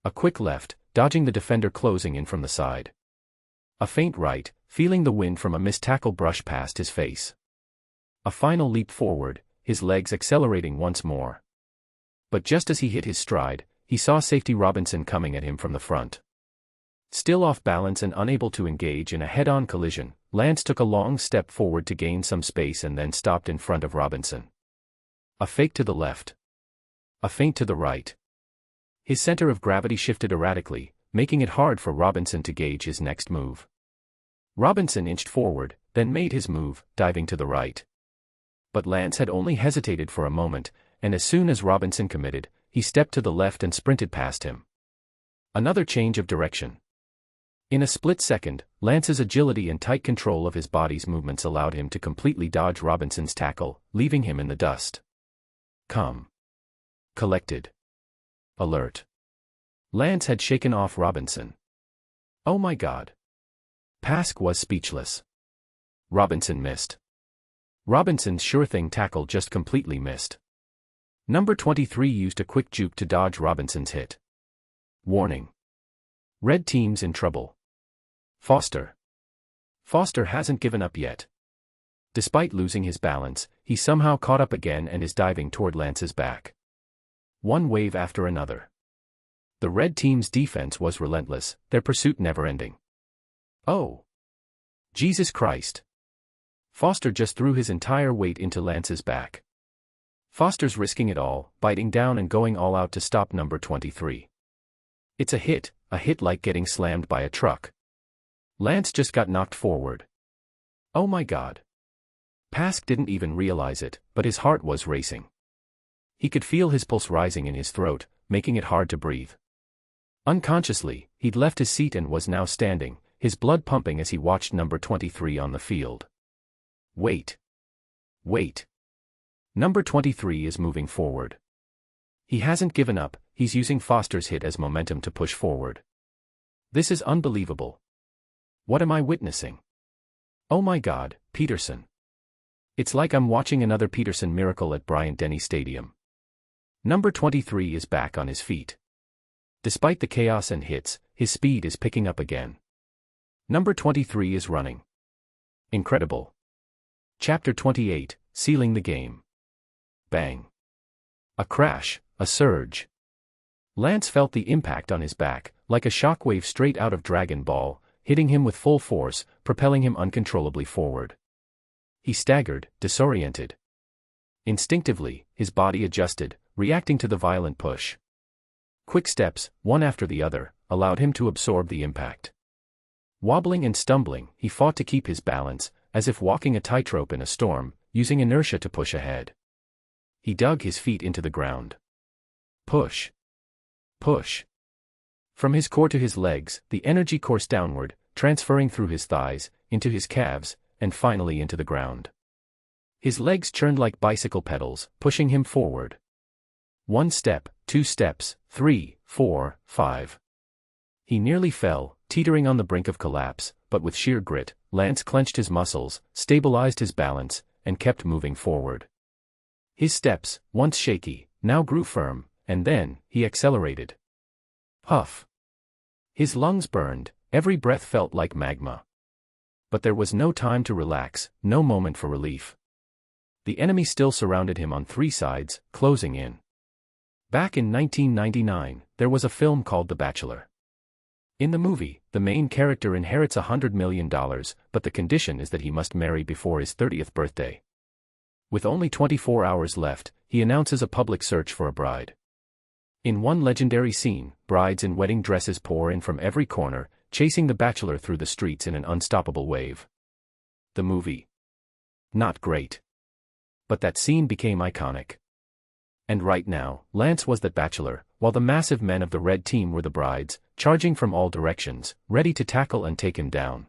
A quick left, dodging the defender closing in from the side. A faint right, feeling the wind from a missed tackle brush past his face. A final leap forward, his legs accelerating once more. But just as he hit his stride, he saw safety Robinson coming at him from the front. Still off balance and unable to engage in a head-on collision, Lance took a long step forward to gain some space and then stopped in front of Robinson. A fake to the left. A feint to the right. His center of gravity shifted erratically, making it hard for Robinson to gauge his next move. Robinson inched forward, then made his move, diving to the right. But Lance had only hesitated for a moment, and as soon as Robinson committed, he stepped to the left and sprinted past him. Another change of direction. In a split second, Lance's agility and tight control of his body's movements allowed him to completely dodge Robinson's tackle, leaving him in the dust. Calm. Collected. Alert. Lance had shaken off Robinson. Oh my God. Pask was speechless. Robinson missed. Robinson's sure-thing tackle just completely missed. Number 23 used a quick juke to dodge Robinson's hit. Warning. Red team's in trouble. Foster. Foster hasn't given up yet. Despite losing his balance, he somehow caught up again and is diving toward Lance's back. One wave after another. The red team's defense was relentless, their pursuit never-ending. Oh! Jesus Christ! Foster just threw his entire weight into Lance's back. Foster's risking it all, biting down and going all out to stop number 23. It's a hit like getting slammed by a truck. Lance just got knocked forward. Oh my God. Pask didn't even realize it, but his heart was racing. He could feel his pulse rising in his throat, making it hard to breathe. Unconsciously, he'd left his seat and was now standing, his blood pumping as he watched number 23 on the field. Wait. Wait. Number 23 is moving forward. He hasn't given up, he's using Foster's hit as momentum to push forward. This is unbelievable. What am I witnessing? Oh my God, Peterson. It's like I'm watching another Peterson miracle at Bryant-Denny Stadium. Number 23 is back on his feet. Despite the chaos and hits, his speed is picking up again. Number 23 is running. Incredible. Chapter 28, Sealing the Game. Bang. A crash, a surge. Lance felt the impact on his back, like a shockwave straight out of Dragon Ball, hitting him with full force, propelling him uncontrollably forward. He staggered, disoriented. Instinctively, his body adjusted, reacting to the violent push. Quick steps, one after the other, allowed him to absorb the impact. Wobbling and stumbling, he fought to keep his balance, as if walking a tightrope in a storm, using inertia to push ahead. He dug his feet into the ground. Push. Push. From his core to his legs, the energy coursed downward, transferring through his thighs, into his calves, and finally into the ground. His legs churned like bicycle pedals, pushing him forward. 1 step, 2 steps, 3, 4, 5. He nearly fell, teetering on the brink of collapse, but with sheer grit, Lance clenched his muscles, stabilized his balance, and kept moving forward. His steps, once shaky, now grew firm, and then, he accelerated. Puff. His lungs burned, every breath felt like magma. But there was no time to relax, no moment for relief. The enemy still surrounded him on 3 sides, closing in. Back in 1999, there was a film called The Bachelor. In the movie, the main character inherits $100 million, but the condition is that he must marry before his 30th birthday. With only 24 hours left, he announces a public search for a bride. In one legendary scene, brides in wedding dresses pour in from every corner, chasing the Bachelor through the streets in an unstoppable wave. The movie. Not great. But that scene became iconic. And right now, Lance was that Bachelor, while the massive men of the red team were the brides, charging from all directions, ready to tackle and take him down.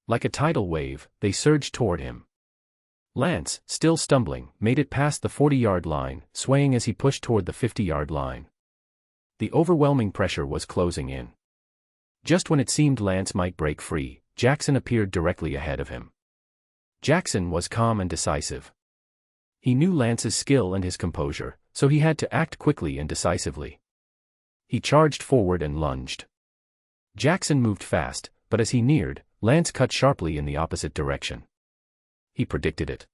Like a tidal wave, they surged toward him. Lance, still stumbling, made it past the 40-yard line, swaying as he pushed toward the 50-yard line. The overwhelming pressure was closing in. Just when it seemed Lance might break free, Jackson appeared directly ahead of him. Jackson was calm and decisive. He knew Lance's skill and his composure, so he had to act quickly and decisively. He charged forward and lunged. Jackson moved fast, but as he neared, Lance cut sharply in the opposite direction. He predicted it.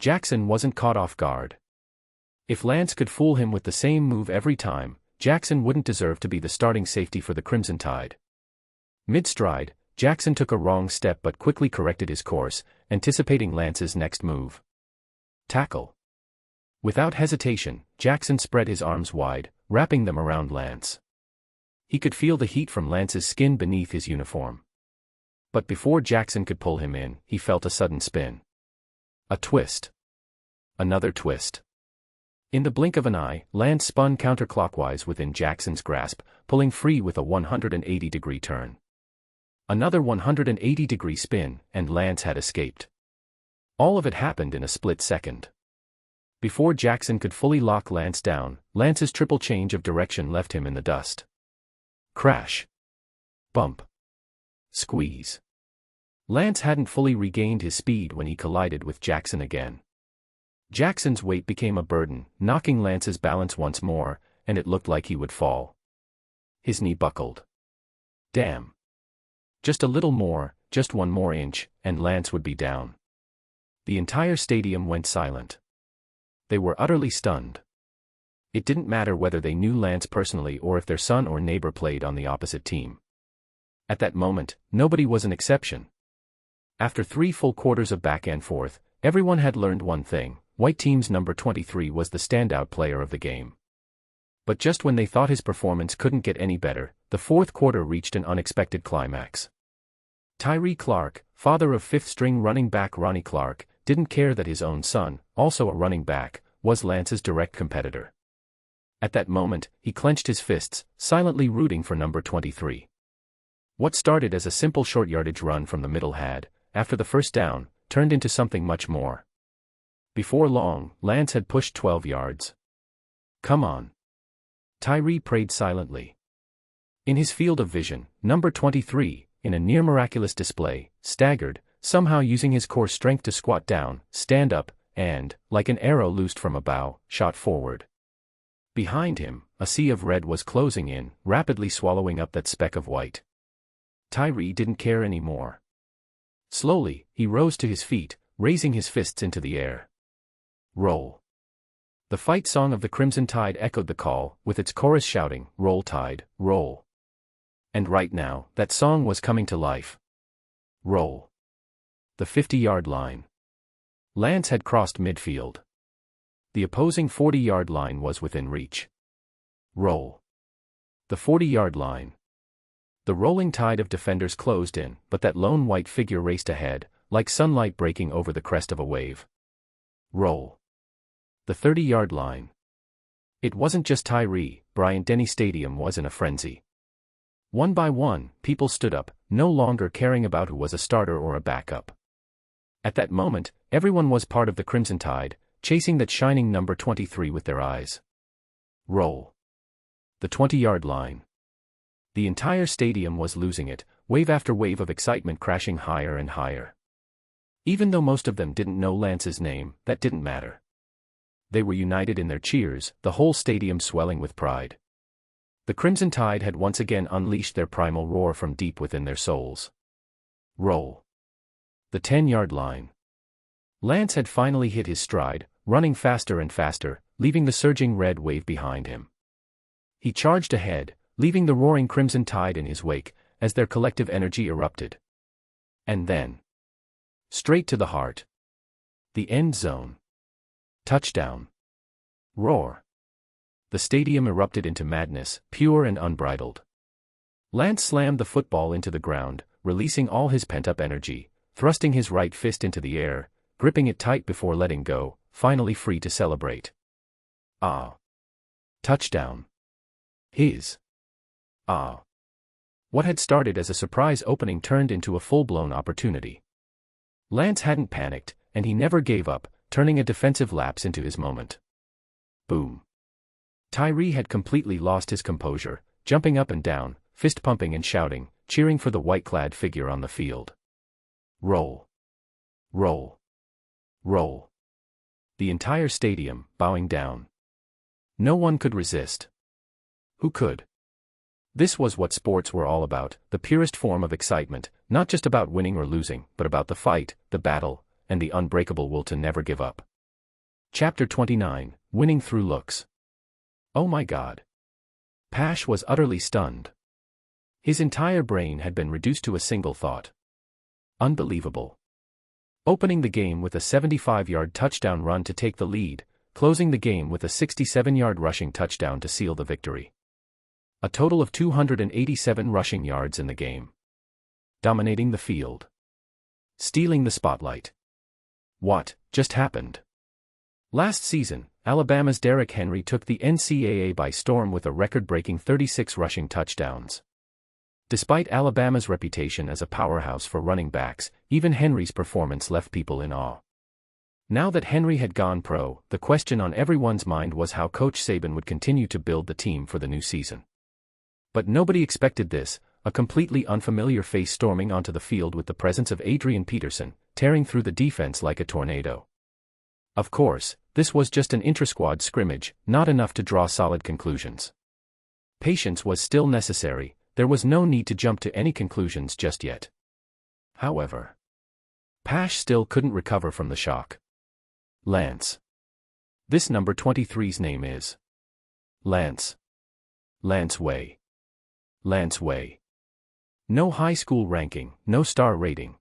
Jackson wasn't caught off guard. If Lance could fool him with the same move every time, Jackson wouldn't deserve to be the starting safety for the Crimson Tide. Mid-stride, Jackson took a wrong step but quickly corrected his course, anticipating Lance's next move. Tackle. Without hesitation, Jackson spread his arms wide, wrapping them around Lance. He could feel the heat from Lance's skin beneath his uniform. But before Jackson could pull him in, he felt a sudden spin. A twist. Another twist. In the blink of an eye, Lance spun counterclockwise within Jackson's grasp, pulling free with a 180-degree turn. Another 180-degree spin, and Lance had escaped. All of it happened in a split second. Before Jackson could fully lock Lance down, Lance's triple change of direction left him in the dust. Crash. Bump. Squeeze. Lance hadn't fully regained his speed when he collided with Jackson again. Jackson's weight became a burden, knocking Lance's balance once more, and it looked like he would fall. His knee buckled. Damn. Just a little more, just one more inch, and Lance would be down. The entire stadium went silent. They were utterly stunned. It didn't matter whether they knew Lance personally or if their son or neighbor played on the opposite team. At that moment, nobody was an exception. After 3 full quarters of back and forth, everyone had learned one thing: White team's number 23 was the standout player of the game. But just when they thought his performance couldn't get any better, the fourth quarter reached an unexpected climax. Tyree Clark, father of fifth-string running back Ronnie Clark, didn't care that his own son, also a running back, was Lance's direct competitor. At that moment, he clenched his fists, silently rooting for number 23. What started as a simple short-yardage run from the middle had, after the first down, turned into something much more. Before long, Lance had pushed 12 yards. Come on. Tyree prayed silently. In his field of vision, number 23, in a near-miraculous display, staggered, somehow using his core strength to squat down, stand up, and, like an arrow loosed from a bow, shot forward. Behind him, a sea of red was closing in, rapidly swallowing up that speck of white. Tyree didn't care anymore. Slowly, he rose to his feet, raising his fists into the air. Roll. The fight song of the Crimson Tide echoed the call, with its chorus shouting, "Roll Tide, roll." And right now, that song was coming to life. Roll. The 50-yard line. Lance had crossed midfield. The opposing 40-yard line was within reach. Roll. The 40-yard line. The rolling tide of defenders closed in, but that lone white figure raced ahead, like sunlight breaking over the crest of a wave. Roll. The 30-yard line. It wasn't just Tyree, Bryant-Denny Stadium was in a frenzy. One by one, people stood up, no longer caring about who was a starter or a backup. At that moment, everyone was part of the Crimson Tide, chasing that shining number 23 with their eyes. Roll. The 20-yard line. The entire stadium was losing it, wave after wave of excitement crashing higher and higher. Even though most of them didn't know Lance's name, that didn't matter. They were united in their cheers, the whole stadium swelling with pride. The Crimson Tide had once again unleashed their primal roar from deep within their souls. Roll. The 10-yard line. Lance had finally hit his stride, running faster and faster, leaving the surging red wave behind him. He charged ahead, leaving the roaring Crimson Tide in his wake, as their collective energy erupted. And then, straight to the heart. The end zone. Touchdown. Roar. The stadium erupted into madness, pure and unbridled. Lance slammed the football into the ground, releasing all his pent-up energy, thrusting his right fist into the air, gripping it tight before letting go, finally free to celebrate. Ah! Touchdown! His! Ah! What had started as a surprise opening turned into a full-blown opportunity. Lance hadn't panicked, and he never gave up, turning a defensive lapse into his moment. Boom! Tyree had completely lost his composure, jumping up and down, fist-pumping and shouting, cheering for the white-clad figure on the field. Roll! Roll! Roll! The entire stadium, bowing down. No one could resist. Who could? This was what sports were all about, the purest form of excitement, not just about winning or losing, but about the fight, the battle, and the unbreakable will to never give up. Chapter 29, Winning Through Looks. Oh my God! Pash was utterly stunned. His entire brain had been reduced to a single thought. Unbelievable. Opening the game with a 75-yard touchdown run to take the lead, closing the game with a 67-yard rushing touchdown to seal the victory. A total of 287 rushing yards in the game. Dominating the field. Stealing the spotlight. What just happened? Last season, Alabama's Derrick Henry took the NCAA by storm with a record-breaking 36 rushing touchdowns. Despite Alabama's reputation as a powerhouse for running backs, even Henry's performance left people in awe. Now that Henry had gone pro, the question on everyone's mind was how Coach Saban would continue to build the team for the new season. But nobody expected this, a completely unfamiliar face storming onto the field with the presence of Adrian Peterson, tearing through the defense like a tornado. Of course, this was just an intra-squad scrimmage, not enough to draw solid conclusions. Patience was still necessary, there was no need to jump to any conclusions just yet. However, Pash still couldn't recover from the shock. Lance. This number 23's name is Lance. Lance Way. Lance Way. No high school ranking, no star rating.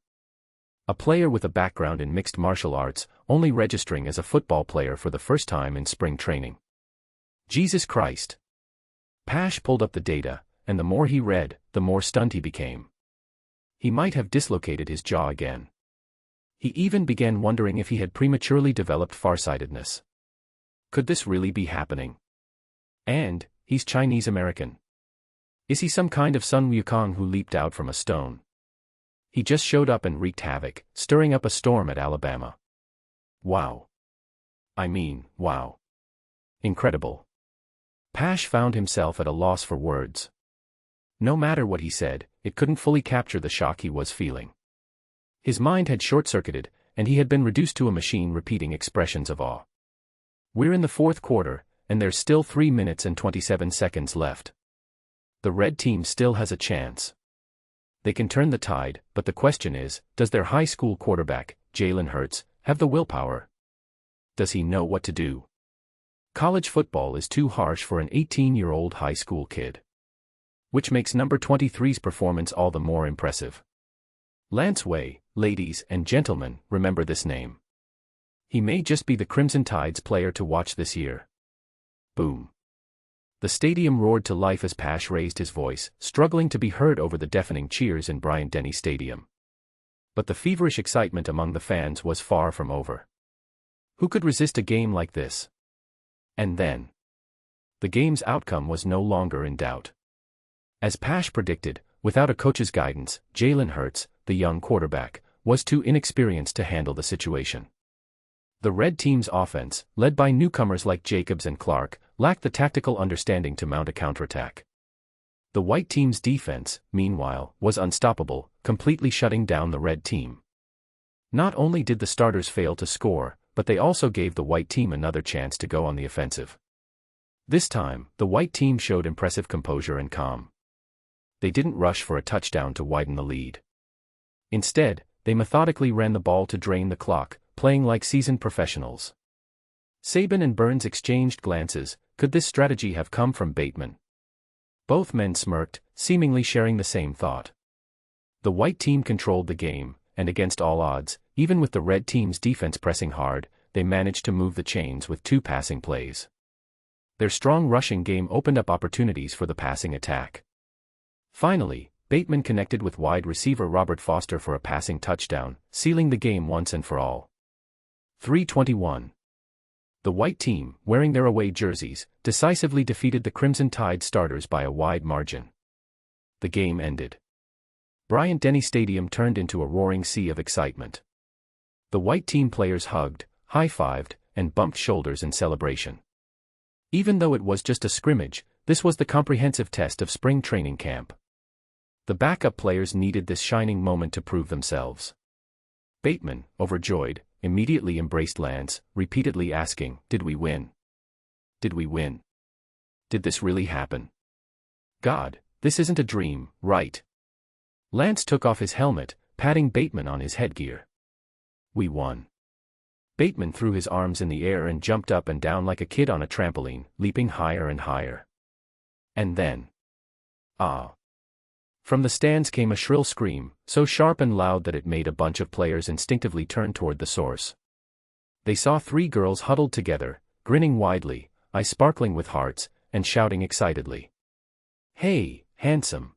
A player with a background in mixed martial arts, only registering as a football player for the first time in spring training. Jesus Christ. Pash pulled up the data, and the more he read, the more stunned he became. He might have dislocated his jaw again. He even began wondering if he had prematurely developed farsightedness. Could this really be happening? And, he's Chinese American. Is he some kind of Sun Wukong who leaped out from a stone? He just showed up and wreaked havoc, stirring up a storm at Alabama. Wow. I mean, wow. Incredible. Pash found himself at a loss for words. No matter what he said, it couldn't fully capture the shock he was feeling. His mind had short-circuited, and he had been reduced to a machine repeating expressions of awe. We're in the fourth quarter, and there's still 3 minutes and 27 seconds left. The red team still has a chance. They can turn the tide, but the question is, does their high school quarterback, Jalen Hurts, have the willpower? Does he know what to do? College football is too harsh for an 18-year-old high school kid. Which makes number 23's performance all the more impressive. Lance Way, ladies and gentlemen, remember this name. He may just be the Crimson Tide's player to watch this year. Boom. The stadium roared to life as Pash raised his voice, struggling to be heard over the deafening cheers in Bryant-Denny Stadium. But the feverish excitement among the fans was far from over. Who could resist a game like this? And then, the game's outcome was no longer in doubt. As Pash predicted, without a coach's guidance, Jalen Hurts, the young quarterback, was too inexperienced to handle the situation. The red team's offense, led by newcomers like Jacobs and Clark, lacked the tactical understanding to mount a counterattack. The white team's defense, meanwhile, was unstoppable, completely shutting down the red team. Not only did the starters fail to score, but they also gave the white team another chance to go on the offensive. This time, the white team showed impressive composure and calm. They didn't rush for a touchdown to widen the lead. Instead, they methodically ran the ball to drain the clock, playing like seasoned professionals. Saban and Burns exchanged glances. Could this strategy have come from Bateman? Both men smirked, seemingly sharing the same thought. The white team controlled the game, and against all odds, even with the red team's defense pressing hard, they managed to move the chains with 2 passing plays. Their strong rushing game opened up opportunities for the passing attack. Finally, Bateman connected with wide receiver Robert Foster for a passing touchdown, sealing the game once and for all. 3:21. The white team, wearing their away jerseys, decisively defeated the Crimson Tide starters by a wide margin. The game ended. Bryant-Denny Stadium turned into a roaring sea of excitement. The white team players hugged, high-fived, and bumped shoulders in celebration. Even though it was just a scrimmage, this was the comprehensive test of spring training camp. The backup players needed this shining moment to prove themselves. Bateman, overjoyed, immediately embraced Lance, repeatedly asking, "Did we win? Did we win? Did this really happen? God, this isn't a dream, right?" Lance took off his helmet, patting Bateman on his headgear. "We won." Bateman threw his arms in the air and jumped up and down like a kid on a trampoline, leaping higher and higher. And then, ah! From the stands came a shrill scream, so sharp and loud that it made a bunch of players instinctively turn toward the source. They saw three girls huddled together, grinning widely, eyes sparkling with hearts, and shouting excitedly, "Hey, handsome!"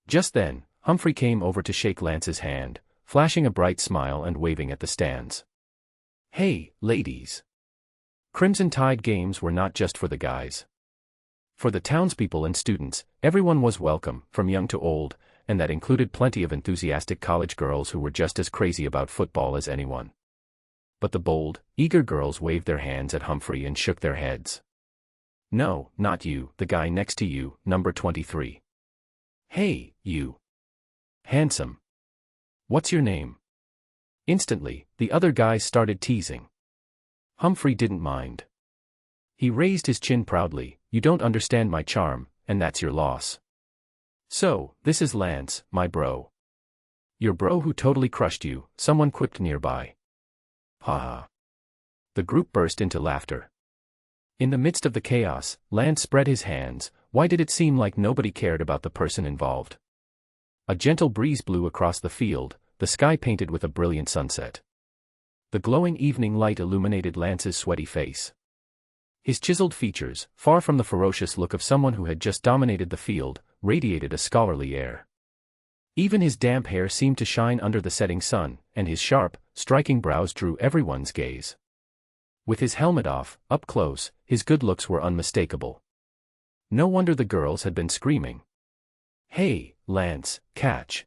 Just then, Humphrey came over to shake Lance's hand, flashing a bright smile and waving at the stands. "Hey, ladies!" Crimson Tide games were not just for the guys. For the townspeople and students, everyone was welcome, from young to old, and that included plenty of enthusiastic college girls who were just as crazy about football as anyone. But the bold, eager girls waved their hands at Humphrey and shook their heads. "No, not you, the guy next to you, number 23. Hey, you. Handsome. What's your name?" Instantly, the other guys started teasing. Humphrey didn't mind. He raised his chin proudly. "You don't understand my charm, and that's your loss. So, this is Lance, my bro." "Your bro who totally crushed you," someone quipped nearby. Ha ha. The group burst into laughter. In the midst of the chaos, Lance spread his hands. Why did it seem like nobody cared about the person involved? A gentle breeze blew across the field, the sky painted with a brilliant sunset. The glowing evening light illuminated Lance's sweaty face. His chiseled features, far from the ferocious look of someone who had just dominated the field, radiated a scholarly air. Even his damp hair seemed to shine under the setting sun, and his sharp, striking brows drew everyone's gaze. With his helmet off, up close, his good looks were unmistakable. No wonder the girls had been screaming. "Hey, Lance, catch!"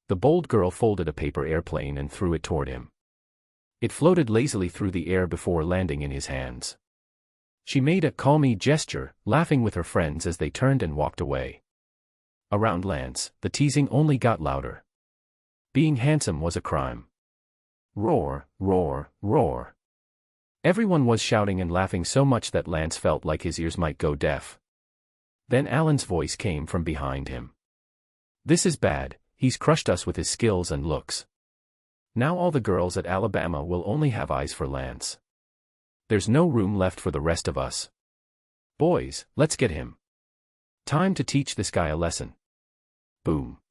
The bold girl folded a paper airplane and threw it toward him. It floated lazily through the air before landing in his hands. She made a "call me" gesture, laughing with her friends as they turned and walked away. Around Lance, the teasing only got louder. Being handsome was a crime. Roar, roar, roar. Everyone was shouting and laughing so much that Lance felt like his ears might go deaf. Then Alan's voice came from behind him. "This is bad, he's crushed us with his skills and looks. Now all the girls at Alabama will only have eyes for Lance. There's no room left for the rest of us. Boys, let's get him. Time to teach this guy a lesson." Boom.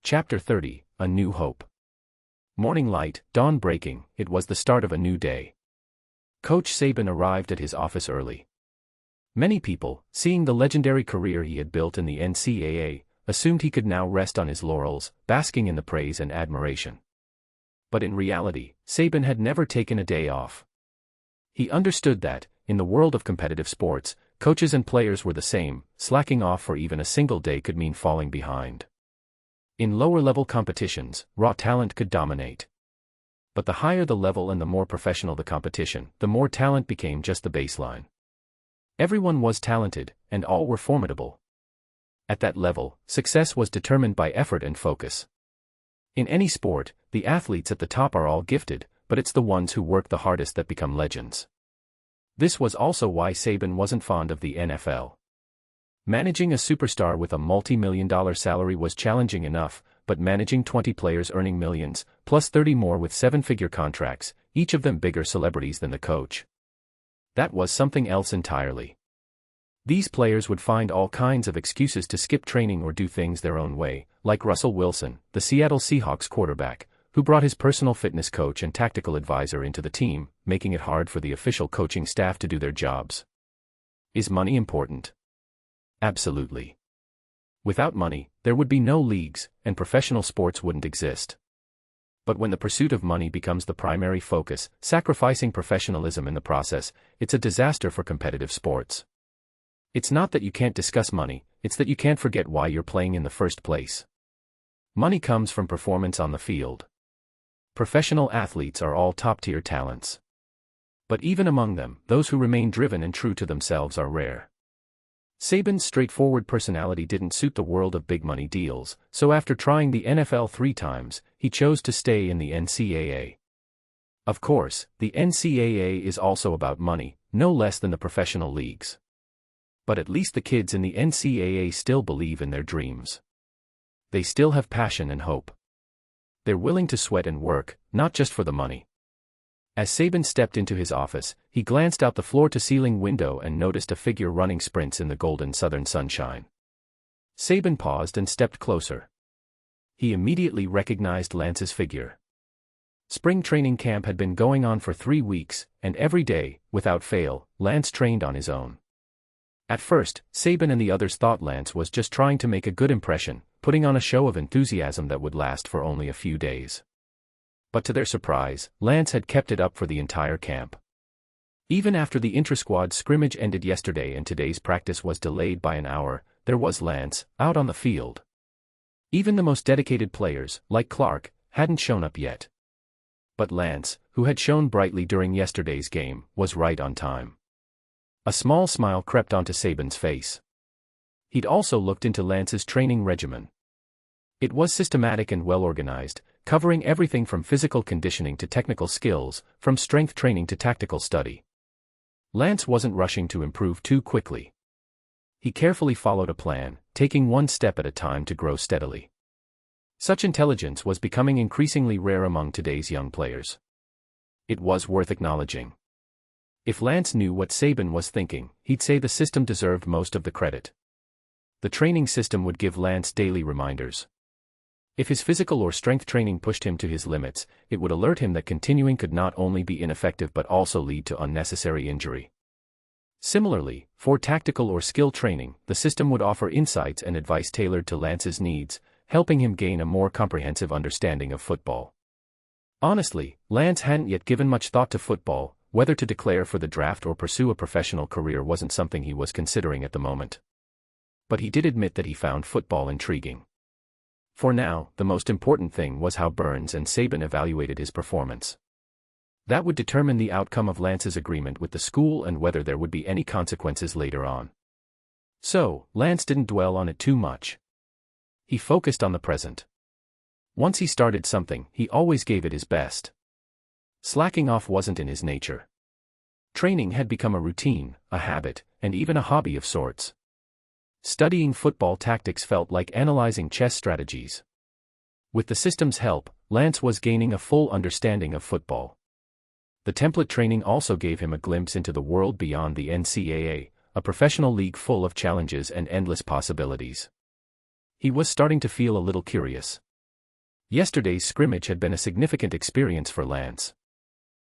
Chapter 30, A New Hope. Morning light, dawn breaking, it was the start of a new day. Coach Saban arrived at his office early. Many people, seeing the legendary career he had built in the NCAA, assumed he could now rest on his laurels, basking in the praise and admiration. But in reality, Saban had never taken a day off. He understood that, in the world of competitive sports, coaches and players were the same. Slacking off for even a single day could mean falling behind. In lower-level competitions, raw talent could dominate. But the higher the level and the more professional the competition, the more talent became just the baseline. Everyone was talented, and all were formidable. At that level, success was determined by effort and focus. In any sport, the athletes at the top are all gifted, but it's the ones who work the hardest that become legends. This was also why Saban wasn't fond of the NFL. Managing a superstar with a multi-million-dollar salary was challenging enough, but managing 20 players earning millions, plus 30 more with 7-figure contracts, each of them bigger celebrities than the coach. That was something else entirely. These players would find all kinds of excuses to skip training or do things their own way, like Russell Wilson, the Seattle Seahawks quarterback, who brought his personal fitness coach and tactical advisor into the team, making it hard for the official coaching staff to do their jobs. Is money important? Absolutely. Without money, there would be no leagues, and professional sports wouldn't exist. But when the pursuit of money becomes the primary focus, sacrificing professionalism in the process, it's a disaster for competitive sports. It's not that you can't discuss money, it's that you can't forget why you're playing in the first place. Money comes from performance on the field. Professional athletes are all top-tier talents. But even among them, those who remain driven and true to themselves are rare. Saban's straightforward personality didn't suit the world of big money deals, so after trying the NFL 3 times, he chose to stay in the NCAA. Of course, the NCAA is also about money, no less than the professional leagues. But at least the kids in the NCAA still believe in their dreams. They still have passion and hope. They're willing to sweat and work, not just for the money. As Saban stepped into his office, he glanced out the floor-to-ceiling window and noticed a figure running sprints in the golden southern sunshine. Saban paused and stepped closer. He immediately recognized Lance's figure. Spring training camp had been going on for 3 weeks, and every day, without fail, Lance trained on his own. At first, Saban and the others thought Lance was just trying to make a good impression, putting on a show of enthusiasm that would last for only a few days. But to their surprise, Lance had kept it up for the entire camp. Even after the intra-squad scrimmage ended yesterday and today's practice was delayed by an hour, there was Lance, out on the field. Even the most dedicated players, like Clark, hadn't shown up yet. But Lance, who had shone brightly during yesterday's game, was right on time. A small smile crept onto Saban's face. He'd also looked into Lance's training regimen. It was systematic and well-organized, covering everything from physical conditioning to technical skills, from strength training to tactical study. Lance wasn't rushing to improve too quickly. He carefully followed a plan, taking one step at a time to grow steadily. Such intelligence was becoming increasingly rare among today's young players. It was worth acknowledging. If Lance knew what Saban was thinking, he'd say the system deserved most of the credit. The training system would give Lance daily reminders. If his physical or strength training pushed him to his limits, it would alert him that continuing could not only be ineffective but also lead to unnecessary injury. Similarly, for tactical or skill training, the system would offer insights and advice tailored to Lance's needs, helping him gain a more comprehensive understanding of football. Honestly, Lance hadn't yet given much thought to football. Whether to declare for the draft or pursue a professional career wasn't something he was considering at the moment. But he did admit that he found football intriguing. For now, the most important thing was how Burns and Saban evaluated his performance. That would determine the outcome of Lance's agreement with the school and whether there would be any consequences later on. So, Lance didn't dwell on it too much. He focused on the present. Once he started something, he always gave it his best. Slacking off wasn't in his nature. Training had become a routine, a habit, and even a hobby of sorts. Studying football tactics felt like analyzing chess strategies. With the system's help, Lance was gaining a full understanding of football. The template training also gave him a glimpse into the world beyond the NCAA, a professional league full of challenges and endless possibilities. He was starting to feel a little curious. Yesterday's scrimmage had been a significant experience for Lance.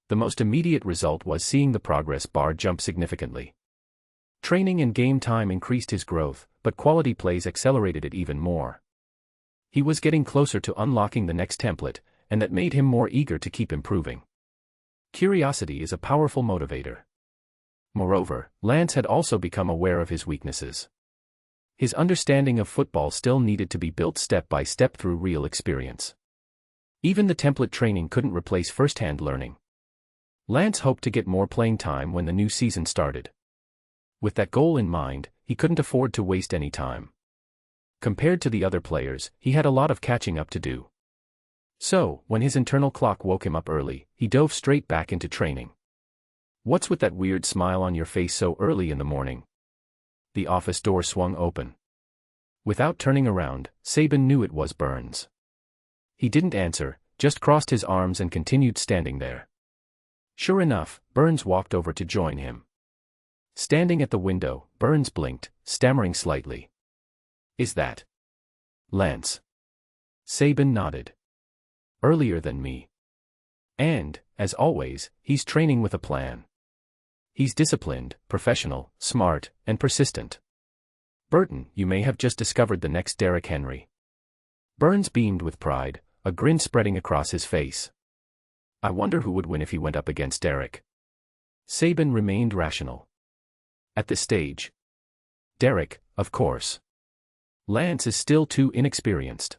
The most immediate result was seeing the progress bar jump significantly. Training and game time increased his growth, but quality plays accelerated it even more. He was getting closer to unlocking the next template, and that made him more eager to keep improving. Curiosity is a powerful motivator. Moreover, Lance had also become aware of his weaknesses. His understanding of football still needed to be built step by step through real experience. Even the template training couldn't replace first-hand learning. Lance hoped to get more playing time when the new season started. With that goal in mind, he couldn't afford to waste any time. Compared to the other players, he had a lot of catching up to do. So, when his internal clock woke him up early, he dove straight back into training. "What's with that weird smile on your face so early in the morning?" The office door swung open. Without turning around, Saban knew it was Burns. He didn't answer, just crossed his arms and continued standing there. Sure enough, Burns walked over to join him. Standing at the window, Burns blinked, stammering slightly. "Is that Lance?" Saban nodded. "Earlier than me. And, as always, he's training with a plan. He's disciplined, professional, smart, and persistent." Burton, you may have just discovered the next Derrick Henry. Burns beamed with pride, a grin spreading across his face. I wonder who would win if he went up against Derrick. Saban remained rational. At this stage, Derrick, of course. Lance is still too inexperienced.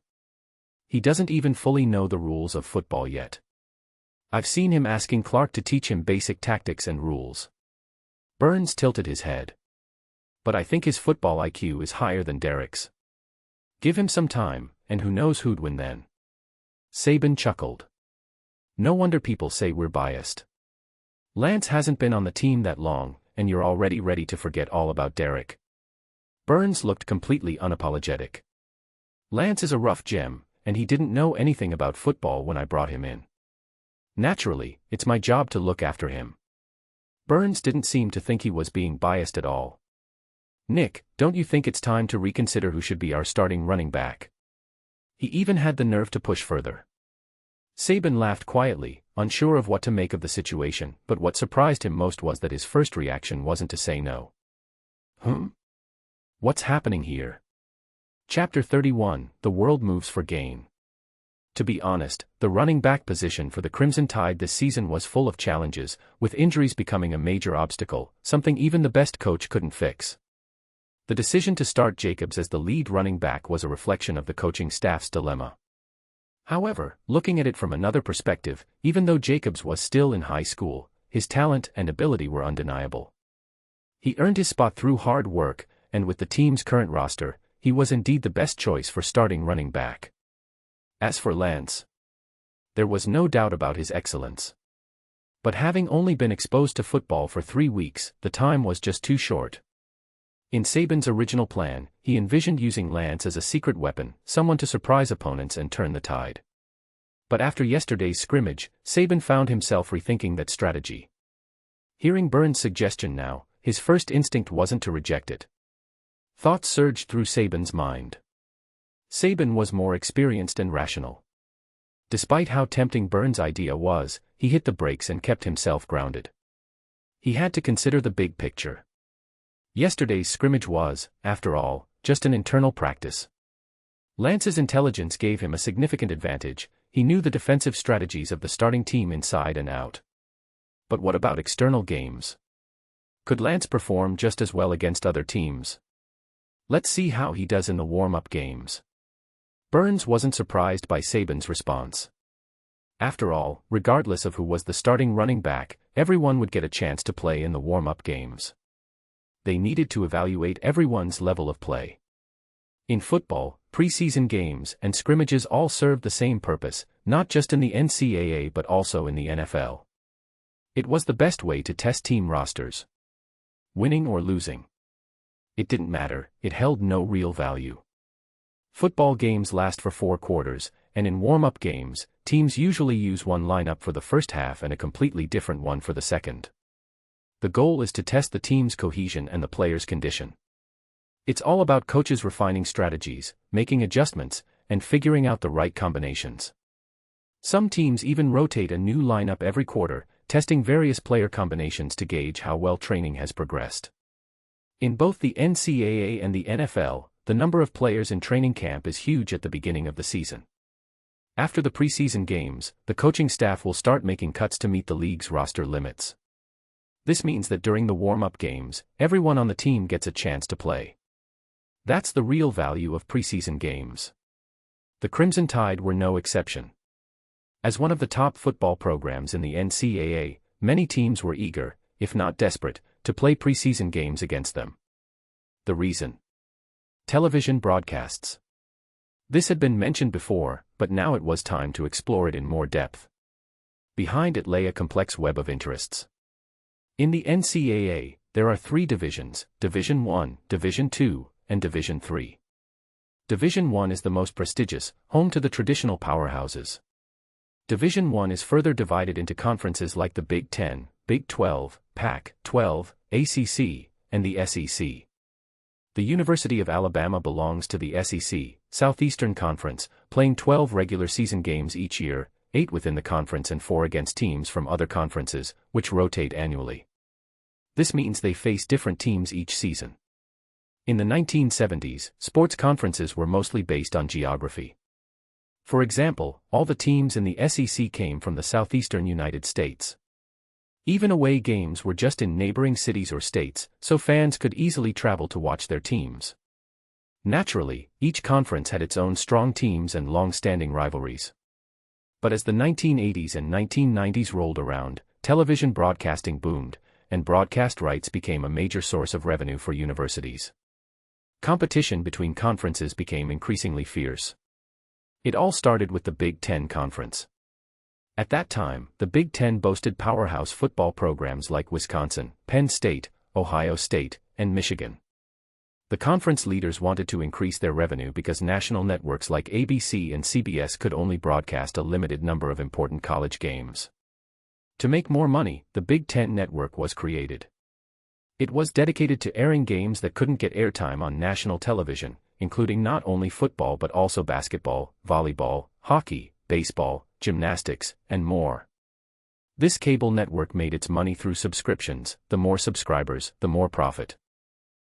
He doesn't even fully know the rules of football yet. I've seen him asking Clark to teach him basic tactics and rules. Burns tilted his head. But I think his football IQ is higher than Derrick's. Give him some time, and who knows who'd win then. Saban chuckled. No wonder people say we're biased. Lance hasn't been on the team that long, and you're already ready to forget all about Derrick. Burns looked completely unapologetic. Lance is a rough gem, and he didn't know anything about football when I brought him in. Naturally, it's my job to look after him. Burns didn't seem to think he was being biased at all. Nick, don't you think it's time to reconsider who should be our starting running back? He even had the nerve to push further. Saban laughed quietly, unsure of what to make of the situation, but what surprised him most was that his first reaction wasn't to say no. What's happening here? Chapter 31, The World Moves for Gain. To be honest, the running back position for the Crimson Tide this season was full of challenges, with injuries becoming a major obstacle, something even the best coach couldn't fix. The decision to start Jacobs as the lead running back was a reflection of the coaching staff's dilemma. However, looking at it from another perspective, even though Jacobs was still in high school, his talent and ability were undeniable. He earned his spot through hard work, and with the team's current roster, he was indeed the best choice for starting running back. As for Lance, there was no doubt about his excellence. But having only been exposed to football for 3 weeks, the time was just too short. In Saban's original plan, he envisioned using Lance as a secret weapon, someone to surprise opponents and turn the tide. But after yesterday's scrimmage, Saban found himself rethinking that strategy. Hearing Burns' suggestion now, his first instinct wasn't to reject it. Thoughts surged through Saban's mind. Saban was more experienced and rational. Despite how tempting Burns' idea was, he hit the brakes and kept himself grounded. He had to consider the big picture. Yesterday's scrimmage was, after all, just an internal practice. Lance's intelligence gave him a significant advantage. He knew the defensive strategies of the starting team inside and out. But what about external games? Could Lance perform just as well against other teams? Let's see how he does in the warm-up games. Burns wasn't surprised by Saban's response. After all, regardless of who was the starting running back, everyone would get a chance to play in the warm-up games. They needed to evaluate everyone's level of play. In football, preseason games and scrimmages all serve the same purpose, not just in the NCAA but also in the NFL. It was the best way to test team rosters. Winning or losing, it didn't matter, it held no real value. Football games last for 4 quarters, and in warm-up games, teams usually use one lineup for the first half and a completely different one for the second. The goal is to test the team's cohesion and the players' condition. It's all about coaches refining strategies, making adjustments, and figuring out the right combinations. Some teams even rotate a new lineup every quarter, testing various player combinations to gauge how well training has progressed. In both the NCAA and the NFL, the number of players in training camp is huge at the beginning of the season. After the preseason games, the coaching staff will start making cuts to meet the league's roster limits. This means that during the warm-up games, everyone on the team gets a chance to play. That's the real value of preseason games. The Crimson Tide were no exception. As one of the top football programs in the NCAA, many teams were eager, if not desperate, to play preseason games against them. The reason? Television broadcasts. This had been mentioned before, but now it was time to explore it in more depth. Behind it lay a complex web of interests. In the NCAA, there are 3 divisions: Division I, Division II, and Division III. Division I is the most prestigious, home to the traditional powerhouses. Division I is further divided into conferences like the Big Ten, Big 12, Pac-12, ACC, and the SEC. The University of Alabama belongs to the SEC, Southeastern Conference, playing 12 regular season games each year, 8 within the conference and 4 against teams from other conferences, which rotate annually. This means they face different teams each season. In the 1970s, sports conferences were mostly based on geography. For example, all the teams in the SEC came from the southeastern United States. Even away games were just in neighboring cities or states, so fans could easily travel to watch their teams. Naturally, each conference had its own strong teams and long-standing rivalries. But as the 1980s and 1990s rolled around, television broadcasting boomed, and broadcast rights became a major source of revenue for universities. Competition between conferences became increasingly fierce. It all started with the Big Ten Conference. At that time, the Big Ten boasted powerhouse football programs like Wisconsin, Penn State, Ohio State, and Michigan. The conference leaders wanted to increase their revenue because national networks like ABC and CBS could only broadcast a limited number of important college games. To make more money, the Big Ten Network was created. It was dedicated to airing games that couldn't get airtime on national television, including not only football but also basketball, volleyball, hockey, baseball, gymnastics, and more. This cable network made its money through subscriptions. The more subscribers, the more profit.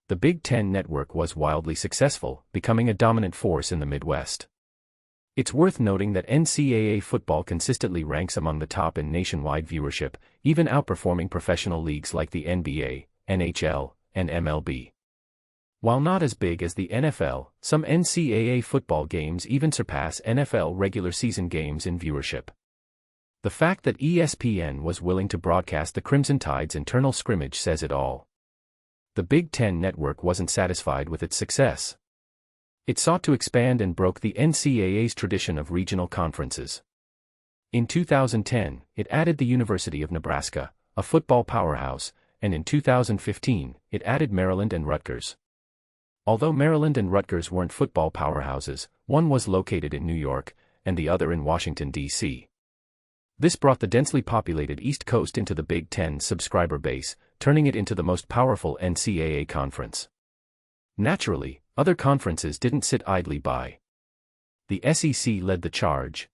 The Big Ten Network was wildly successful, becoming a dominant force in the Midwest. It's worth noting that NCAA football consistently ranks among the top in nationwide viewership, even outperforming professional leagues like the NBA, NHL, and MLB. While not as big as the NFL, some NCAA football games even surpass NFL regular season games in viewership. The fact that ESPN was willing to broadcast the Crimson Tide's internal scrimmage says it all. The Big Ten Network wasn't satisfied with its success. It sought to expand and broke the NCAA's tradition of regional conferences. In 2010, it added the University of Nebraska, a football powerhouse, and in 2015, it added Maryland and Rutgers. Although Maryland and Rutgers weren't football powerhouses, one was located in New York, and the other in Washington, D.C. This brought the densely populated East Coast into the Big Ten's subscriber base, turning it into the most powerful NCAA conference. Naturally, other conferences didn't sit idly by. The SEC led the charge.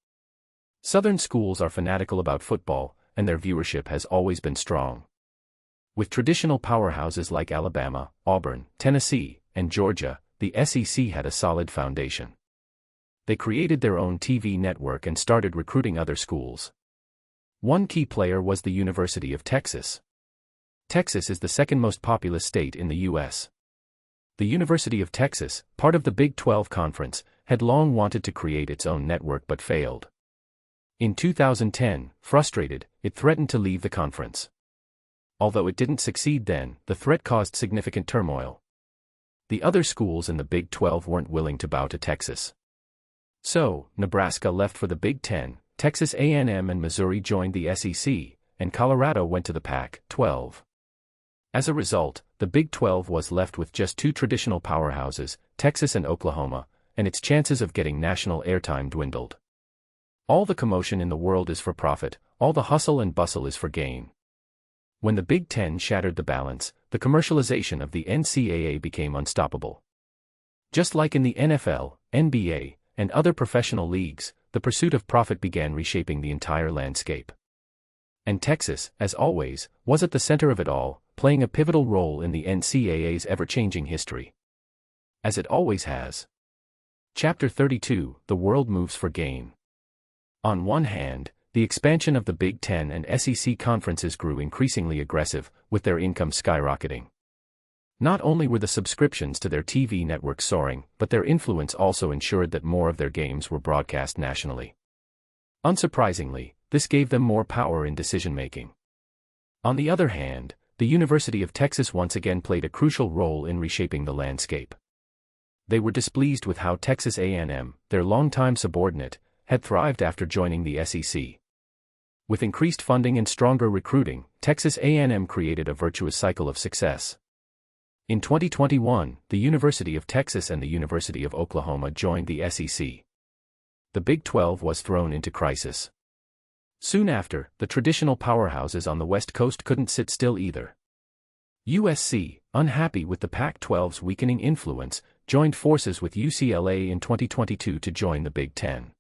Southern schools are fanatical about football, and their viewership has always been strong. With traditional powerhouses like Alabama, Auburn, Tennessee, and Georgia, the SEC had a solid foundation. They created their own TV network and started recruiting other schools. One key player was the University of Texas. Texas is the second most populous state in the U.S. The University of Texas, part of the Big 12 Conference, had long wanted to create its own network but failed. In 2010, frustrated, it threatened to leave the conference. Although it didn't succeed then, the threat caused significant turmoil. The other schools in the Big 12 weren't willing to bow to Texas. So, Nebraska left for the Big Ten, Texas A&M and Missouri joined the SEC, and Colorado went to the Pac-12. As a result, the Big 12 was left with just two traditional powerhouses, Texas and Oklahoma, and its chances of getting national airtime dwindled. All the commotion in the world is for profit, all the hustle and bustle is for gain. When the Big Ten shattered the balance, the commercialization of the NCAA became unstoppable. Just like in the NFL, NBA, and other professional leagues, the pursuit of profit began reshaping the entire landscape. And Texas, as always, was at the center of it all, playing a pivotal role in the NCAA's ever-changing history. As it always has. Chapter 32, The World Moves for Gain. On one hand, the expansion of the Big Ten and SEC conferences grew increasingly aggressive, with their income skyrocketing. Not only were the subscriptions to their TV networks soaring, but their influence also ensured that more of their games were broadcast nationally. Unsurprisingly, this gave them more power in decision-making. On the other hand, the University of Texas once again played a crucial role in reshaping the landscape. They were displeased with how Texas A&M, their longtime subordinate, had thrived after joining the SEC. With increased funding and stronger recruiting, Texas A&M created a virtuous cycle of success. In 2021, the University of Texas and the University of Oklahoma joined the SEC. The Big 12 was thrown into crisis. Soon after, the traditional powerhouses on the West Coast couldn't sit still either. USC, unhappy with the Pac-12's weakening influence, joined forces with UCLA in 2022 to join the Big Ten.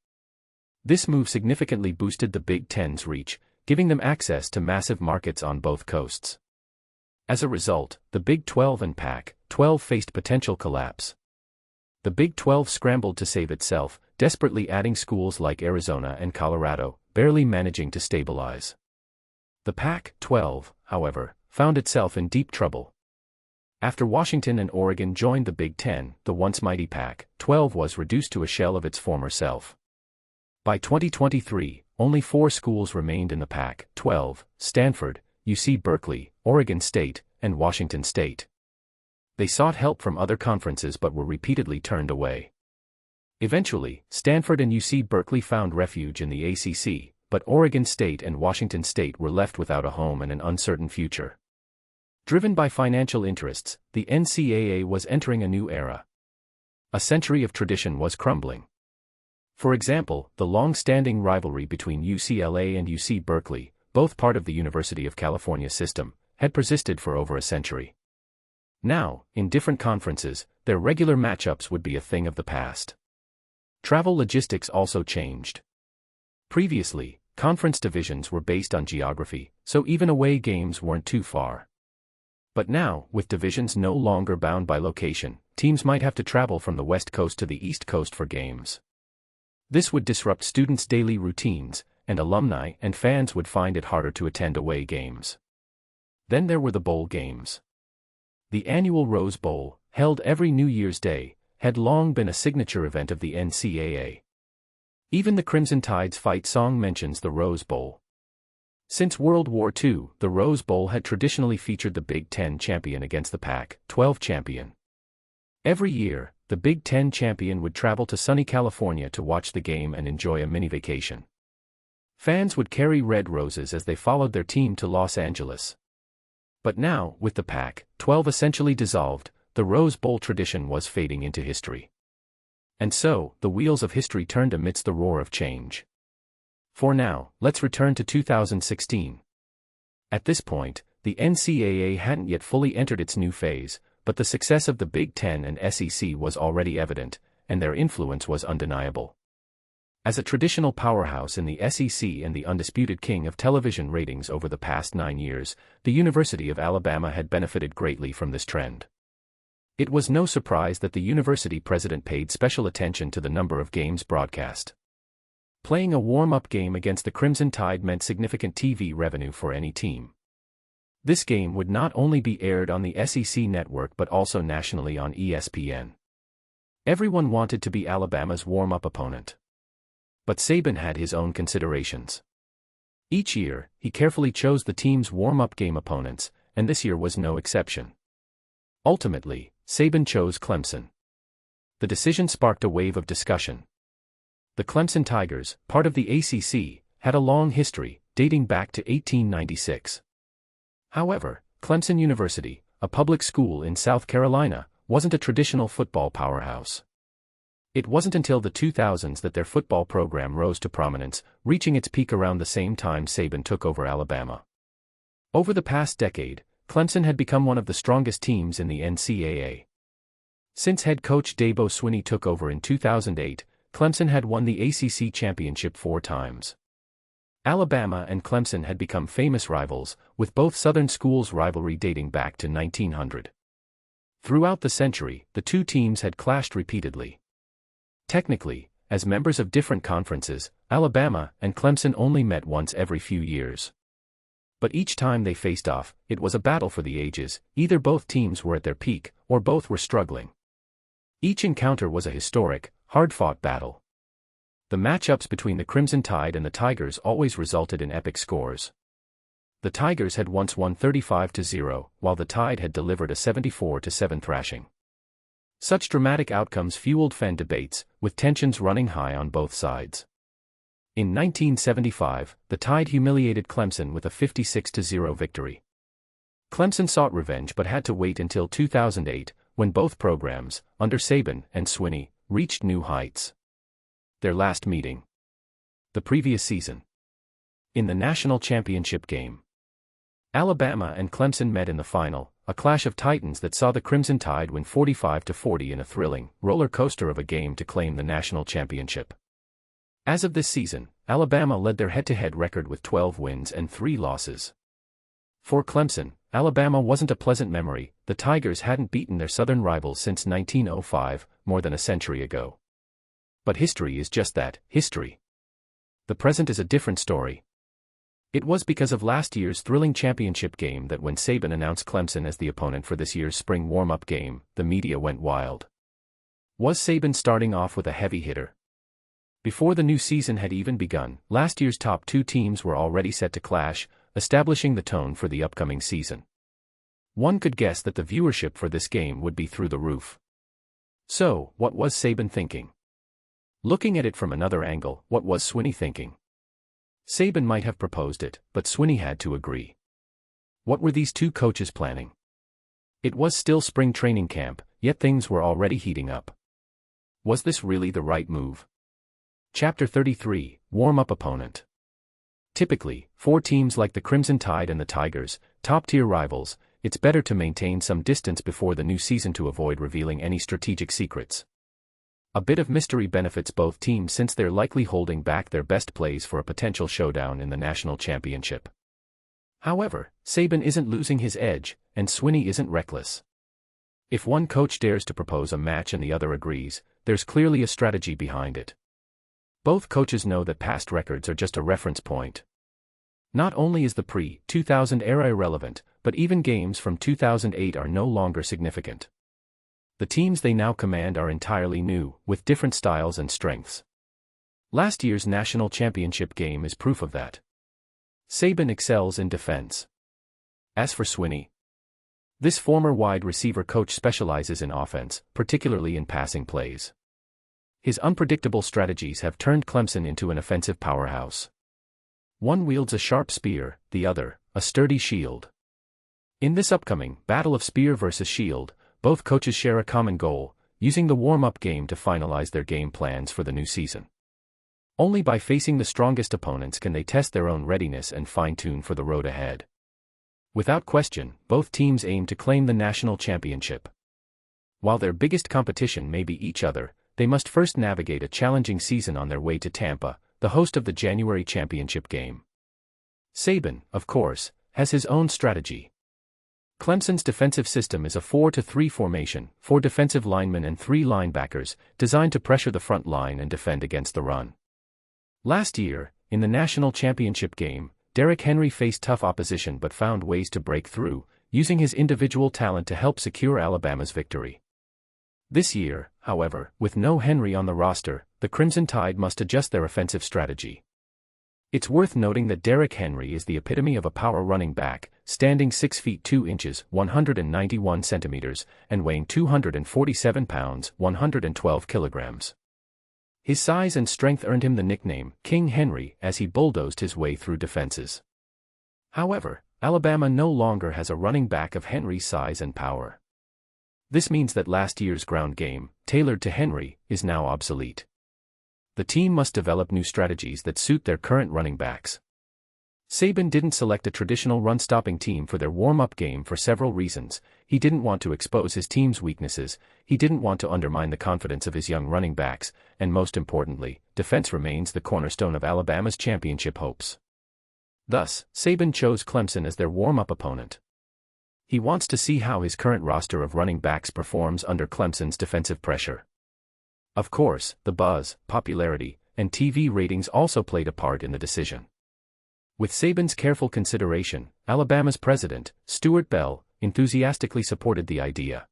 This move significantly boosted the Big Ten's reach, giving them access to massive markets on both coasts. As a result, the Big 12 and Pac-12 Pac-12 faced potential collapse. The Big 12 scrambled to save itself, desperately adding schools like Arizona and Colorado, barely managing to stabilize. The Pac-12, however, found itself in deep trouble. After Washington and Oregon joined the Big 10, the once mighty Pac-12 was reduced to a shell of its former self. By 2023, only 4 schools remained in the Pac-12: Stanford, UC Berkeley, Oregon State, and Washington State. They sought help from other conferences but were repeatedly turned away. Eventually, Stanford and UC Berkeley found refuge in the ACC, but Oregon State and Washington State were left without a home and an uncertain future. Driven by financial interests, the NCAA was entering a new era. A century of tradition was crumbling. For example, the long-standing rivalry between UCLA and UC Berkeley, both part of the University of California system, had persisted for over a century. Now, in different conferences, their regular matchups would be a thing of the past. Travel logistics also changed. Previously, conference divisions were based on geography, so even away games weren't too far. But now, with divisions no longer bound by location, teams might have to travel from the West Coast to the East Coast for games. This would disrupt students' daily routines, and alumni and fans would find it harder to attend away games. Then there were the bowl games. The annual Rose Bowl, held every New Year's Day, had long been a signature event of the NCAA. Even the Crimson Tide's fight song mentions the Rose Bowl. Since World War II, the Rose Bowl had traditionally featured the Big Ten champion against the Pac-12 champion. Every year, the Big Ten champion would travel to sunny California to watch the game and enjoy a mini-vacation. Fans would carry red roses as they followed their team to Los Angeles. But now, with the Pac-12 essentially dissolved, the Rose Bowl tradition was fading into history. And so, the wheels of history turned amidst the roar of change. For now, let's return to 2016. At this point, the NCAA hadn't yet fully entered its new phase, but the success of the Big Ten and SEC was already evident, and their influence was undeniable. As a traditional powerhouse in the SEC and the undisputed king of television ratings over the past 9 years, the University of Alabama had benefited greatly from this trend. It was no surprise that the university president paid special attention to the number of games broadcast. Playing a warm-up game against the Crimson Tide meant significant TV revenue for any team. This game would not only be aired on the SEC network but also nationally on ESPN. Everyone wanted to be Alabama's warm-up opponent. But Saban had his own considerations. Each year, he carefully chose the team's warm-up game opponents, and this year was no exception. Ultimately, Saban chose Clemson. The decision sparked a wave of discussion. The Clemson Tigers, part of the ACC, had a long history, dating back to 1896. However, Clemson University, a public school in South Carolina, wasn't a traditional football powerhouse. It wasn't until the 2000s that their football program rose to prominence, reaching its peak around the same time Saban took over Alabama. Over the past decade, Clemson had become one of the strongest teams in the NCAA. Since head coach Dabo Swinney took over in 2008, Clemson had won the ACC championship 4 times. Alabama and Clemson had become famous rivals, with both Southern schools' rivalry dating back to 1900. Throughout the century, the two teams had clashed repeatedly. Technically, as members of different conferences, Alabama and Clemson only met once every few years. But each time they faced off, it was a battle for the ages. Either both teams were at their peak, or both were struggling. Each encounter was a historic, hard-fought battle. The matchups between the Crimson Tide and the Tigers always resulted in epic scores. The Tigers had once won 35-0, while the Tide had delivered a 74-7 thrashing. Such dramatic outcomes fueled fan debates, with tensions running high on both sides. In 1975, the Tide humiliated Clemson with a 56-0 victory. Clemson sought revenge but had to wait until 2008, when both programs, under Saban and Swinney, reached new heights. Their last meeting. The previous season. In the national championship game. Alabama and Clemson met in the final, a clash of titans that saw the Crimson Tide win 45-40 in a thrilling roller coaster of a game to claim the national championship. As of this season, Alabama led their head-to-head record with 12 wins and 3 losses. For Clemson, Alabama wasn't a pleasant memory. The Tigers hadn't beaten their Southern rivals since 1905, more than a century ago. But history is just that, history. The present is a different story. It was because of last year's thrilling championship game that when Saban announced Clemson as the opponent for this year's spring warm-up game, the media went wild. Was Saban starting off with a heavy hitter? Before the new season had even begun, last year's top two teams were already set to clash, establishing the tone for the upcoming season. One could guess that the viewership for this game would be through the roof. So, what was Saban thinking? Looking at it from another angle, what was Swinney thinking? Saban might have proposed it, but Swinney had to agree. What were these two coaches planning? It was still spring training camp, yet things were already heating up. Was this really the right move? Chapter 33, Warm-Up Opponent. Typically, for teams like the Crimson Tide and the Tigers, top-tier rivals, it's better to maintain some distance before the new season to avoid revealing any strategic secrets. A bit of mystery benefits both teams since they're likely holding back their best plays for a potential showdown in the national championship. However, Saban isn't losing his edge, and Swinney isn't reckless. If one coach dares to propose a match and the other agrees, there's clearly a strategy behind it. Both coaches know that past records are just a reference point. Not only is the pre-2000 era irrelevant, but even games from 2008 are no longer significant. The teams they now command are entirely new, with different styles and strengths. Last year's national championship game is proof of that. Saban excels in defense. As for Swinney, this former wide receiver coach specializes in offense, particularly in passing plays. His unpredictable strategies have turned Clemson into an offensive powerhouse. One wields a sharp spear, the other, a sturdy shield. In this upcoming battle of spear versus shield, both coaches share a common goal, using the warm-up game to finalize their game plans for the new season. Only by facing the strongest opponents can they test their own readiness and fine-tune for the road ahead. Without question, both teams aim to claim the national championship. While their biggest competition may be each other, they must first navigate a challenging season on their way to Tampa, the host of the January championship game. Saban, of course, has his own strategy. Clemson's defensive system is a 4-3 formation, 4 defensive linemen and 3 linebackers, designed to pressure the front line and defend against the run. Last year, in the national championship game, Derrick Henry faced tough opposition but found ways to break through, using his individual talent to help secure Alabama's victory. This year, however, with no Henry on the roster, the Crimson Tide must adjust their offensive strategy. It's worth noting that Derrick Henry is the epitome of a power running back, standing 6 feet 2 inches, 191 centimeters, and weighing 247 pounds, 112 kilograms. His size and strength earned him the nickname King Henry as he bulldozed his way through defenses. However, Alabama no longer has a running back of Henry's size and power. This means that last year's ground game, tailored to Henry, is now obsolete. The team must develop new strategies that suit their current running backs. Saban didn't select a traditional run-stopping team for their warm-up game for several reasons. He didn't want to expose his team's weaknesses, he didn't want to undermine the confidence of his young running backs, and most importantly, defense remains the cornerstone of Alabama's championship hopes. Thus, Saban chose Clemson as their warm-up opponent. He wants to see how his current roster of running backs performs under Clemson's defensive pressure. Of course, the buzz, popularity, and TV ratings also played a part in the decision. With Saban's careful consideration, Alabama's president, Stuart Bell, enthusiastically supported the idea.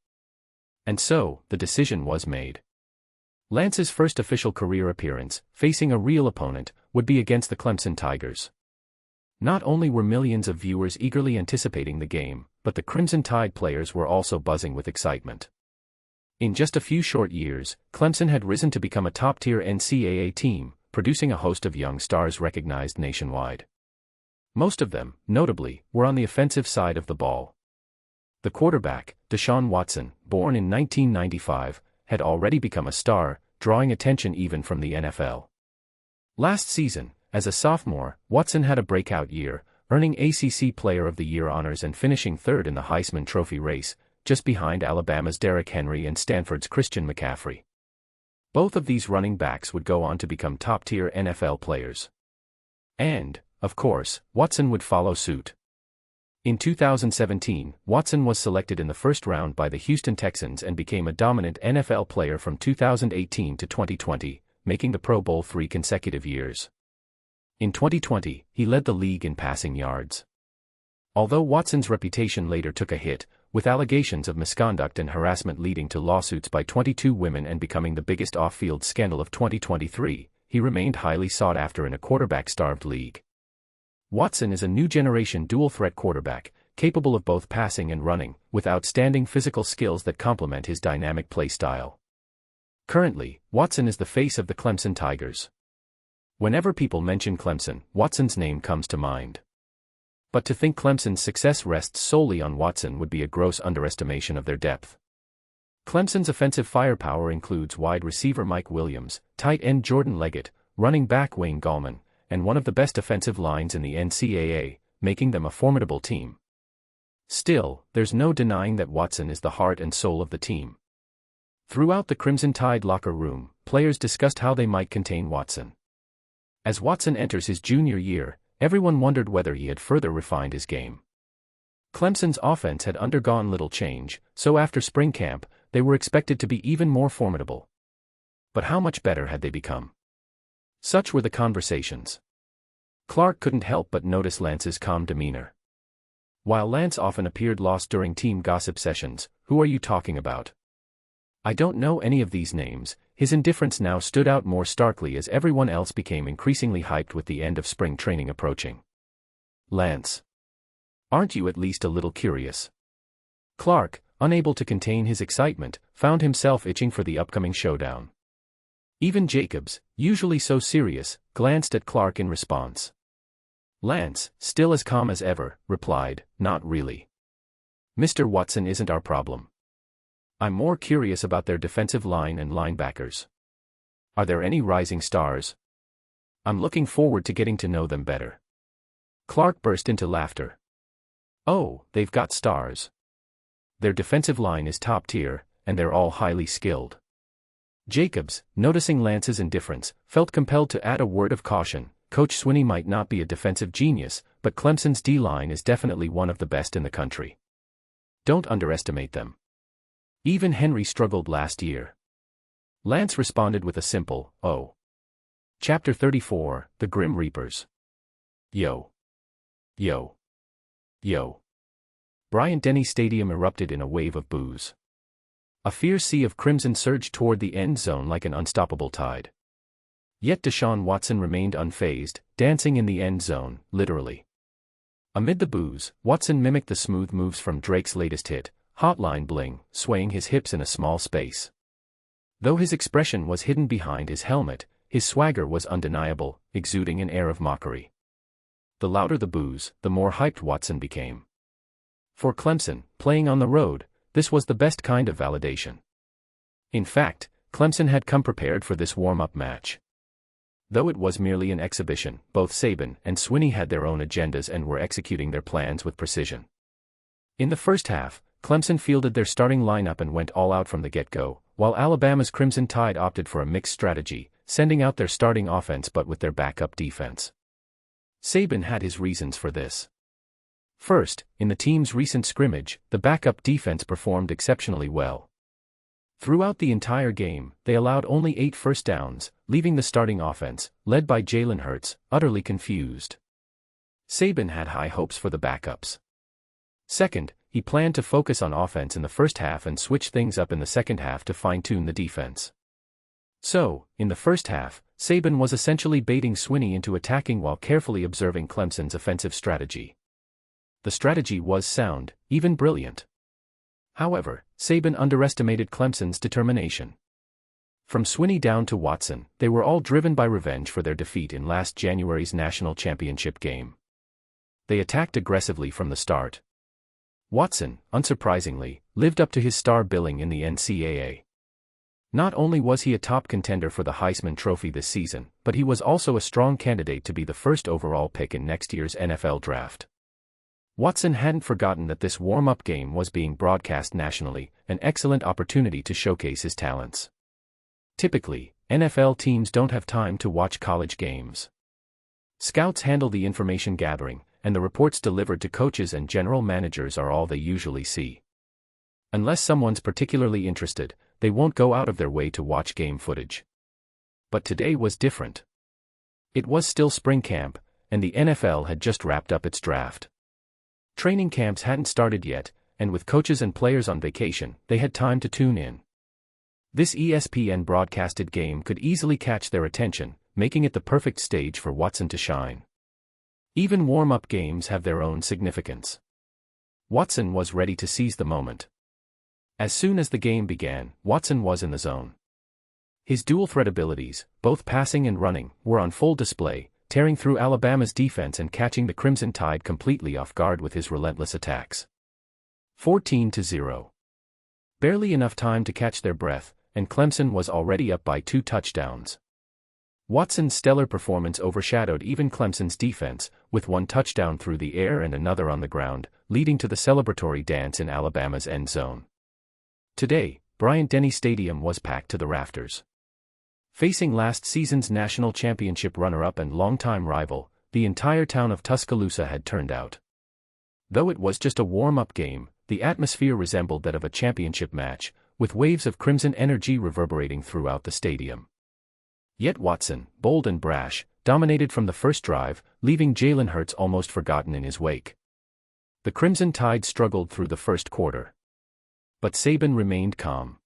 And so, the decision was made. Lance's first official career appearance, facing a real opponent, would be against the Clemson Tigers. Not only were millions of viewers eagerly anticipating the game, but the Crimson Tide players were also buzzing with excitement. In just a few short years, Clemson had risen to become a top-tier NCAA team, producing a host of young stars recognized nationwide. Most of them, notably, were on the offensive side of the ball. The quarterback, Deshaun Watson, born in 1995, had already become a star, drawing attention even from the NFL. Last season, as a sophomore, Watson had a breakout year, earning ACC Player of the Year honors and finishing third in the Heisman Trophy race, just behind Alabama's Derrick Henry and Stanford's Christian McCaffrey. Both of these running backs would go on to become top-tier NFL players. And, of course, Watson would follow suit. In 2017, Watson was selected in the first round by the Houston Texans and became a dominant NFL player from 2018 to 2020, making the Pro Bowl 3 consecutive years. In 2020, he led the league in passing yards. Although Watson's reputation later took a hit, with allegations of misconduct and harassment leading to lawsuits by 22 women and becoming the biggest off-field scandal of 2023, he remained highly sought after in a quarterback-starved league. Watson is a new-generation dual-threat quarterback, capable of both passing and running, with outstanding physical skills that complement his dynamic play style. Currently, Watson is the face of the Clemson Tigers. Whenever people mention Clemson, Watson's name comes to mind. But to think Clemson's success rests solely on Watson would be a gross underestimation of their depth. Clemson's offensive firepower includes wide receiver Mike Williams, tight end Jordan Leggett, running back Wayne Gallman, and one of the best offensive lines in the NCAA, making them a formidable team. Still, there's no denying that Watson is the heart and soul of the team. Throughout the Crimson Tide locker room, players discussed how they might contain Watson. As Watson enters his junior year, everyone wondered whether he had further refined his game. Clemson's offense had undergone little change, so after spring camp, they were expected to be even more formidable. But how much better had they become? Such were the conversations. Clark couldn't help but notice Lance's calm demeanor. While Lance often appeared lost during team gossip sessions, "Who are you talking about? I don't know any of these names," his indifference now stood out more starkly as everyone else became increasingly hyped with the end of spring training approaching. "Lance, aren't you at least a little curious?" Clark, unable to contain his excitement, found himself itching for the upcoming showdown. Even Jacobs, usually so serious, glanced at Clark in response. Lance, still as calm as ever, replied, "Not really. Mr. Watson isn't our problem. I'm more curious about their defensive line and linebackers. Are there any rising stars? I'm looking forward to getting to know them better." Clark burst into laughter. "Oh, they've got stars. Their defensive line is top tier, and they're all highly skilled." Jacobs, noticing Lance's indifference, felt compelled to add a word of caution. "Coach Swinney might not be a defensive genius, but Clemson's D-line is definitely one of the best in the country. Don't underestimate them. Even Henry struggled last year." Lance responded with a simple, "Oh." Chapter 34, The Grim Reapers. Yo. Yo. Yo. Bryant-Denny Stadium erupted in a wave of boos. A fierce sea of crimson surged toward the end zone like an unstoppable tide. Yet Deshaun Watson remained unfazed, dancing in the end zone, literally. Amid the boos, Watson mimicked the smooth moves from Drake's latest hit, Hotline Bling, swaying his hips in a small space. Though his expression was hidden behind his helmet, his swagger was undeniable, exuding an air of mockery. The louder the boos, the more hyped Watson became. For Clemson, playing on the road, this was the best kind of validation. In fact, Clemson had come prepared for this warm-up match. Though it was merely an exhibition, both Saban and Swinney had their own agendas and were executing their plans with precision. In the first half, Clemson fielded their starting lineup and went all out from the get-go, while Alabama's Crimson Tide opted for a mixed strategy, sending out their starting offense but with their backup defense. Saban had his reasons for this. First, in the team's recent scrimmage, the backup defense performed exceptionally well. Throughout the entire game, they allowed only 8 first downs, leaving the starting offense, led by Jalen Hurts, utterly confused. Saban had high hopes for the backups. Second, he planned to focus on offense in the first half and switch things up in the second half to fine-tune the defense. So, in the first half, Saban was essentially baiting Swinney into attacking while carefully observing Clemson's offensive strategy. The strategy was sound, even brilliant. However, Saban underestimated Clemson's determination. From Swinney down to Watson, they were all driven by revenge for their defeat in last January's national championship game. They attacked aggressively from the start. Watson, unsurprisingly, lived up to his star billing in the NCAA. Not only was he a top contender for the Heisman Trophy this season, but he was also a strong candidate to be the first overall pick in next year's NFL draft. Watson hadn't forgotten that this warm-up game was being broadcast nationally, an excellent opportunity to showcase his talents. Typically, NFL teams don't have time to watch college games. Scouts handle the information gathering, and the reports delivered to coaches and general managers are all they usually see. Unless someone's particularly interested, they won't go out of their way to watch game footage. But today was different. It was still spring camp, and the NFL had just wrapped up its draft. Training camps hadn't started yet, and with coaches and players on vacation, they had time to tune in. This ESPN broadcasted game could easily catch their attention, making it the perfect stage for Watson to shine. Even warm-up games have their own significance. Watson was ready to seize the moment. As soon as the game began, Watson was in the zone. His dual-threat abilities, both passing and running, were on full display, tearing through Alabama's defense and catching the Crimson Tide completely off guard with his relentless attacks. 14-0. Barely enough time to catch their breath, and Clemson was already up by 2 touchdowns. Watson's stellar performance overshadowed even Clemson's defense, with 1 touchdown through the air and another on the ground, leading to the celebratory dance in Alabama's end zone. Today, Bryant-Denny Stadium was packed to the rafters. Facing last season's national championship runner-up and longtime rival, the entire town of Tuscaloosa had turned out. Though it was just a warm-up game, the atmosphere resembled that of a championship match, with waves of crimson energy reverberating throughout the stadium. Yet Watson, bold and brash, dominated from the first drive, leaving Jalen Hurts almost forgotten in his wake. The Crimson Tide struggled through the first quarter. But Saban remained calm.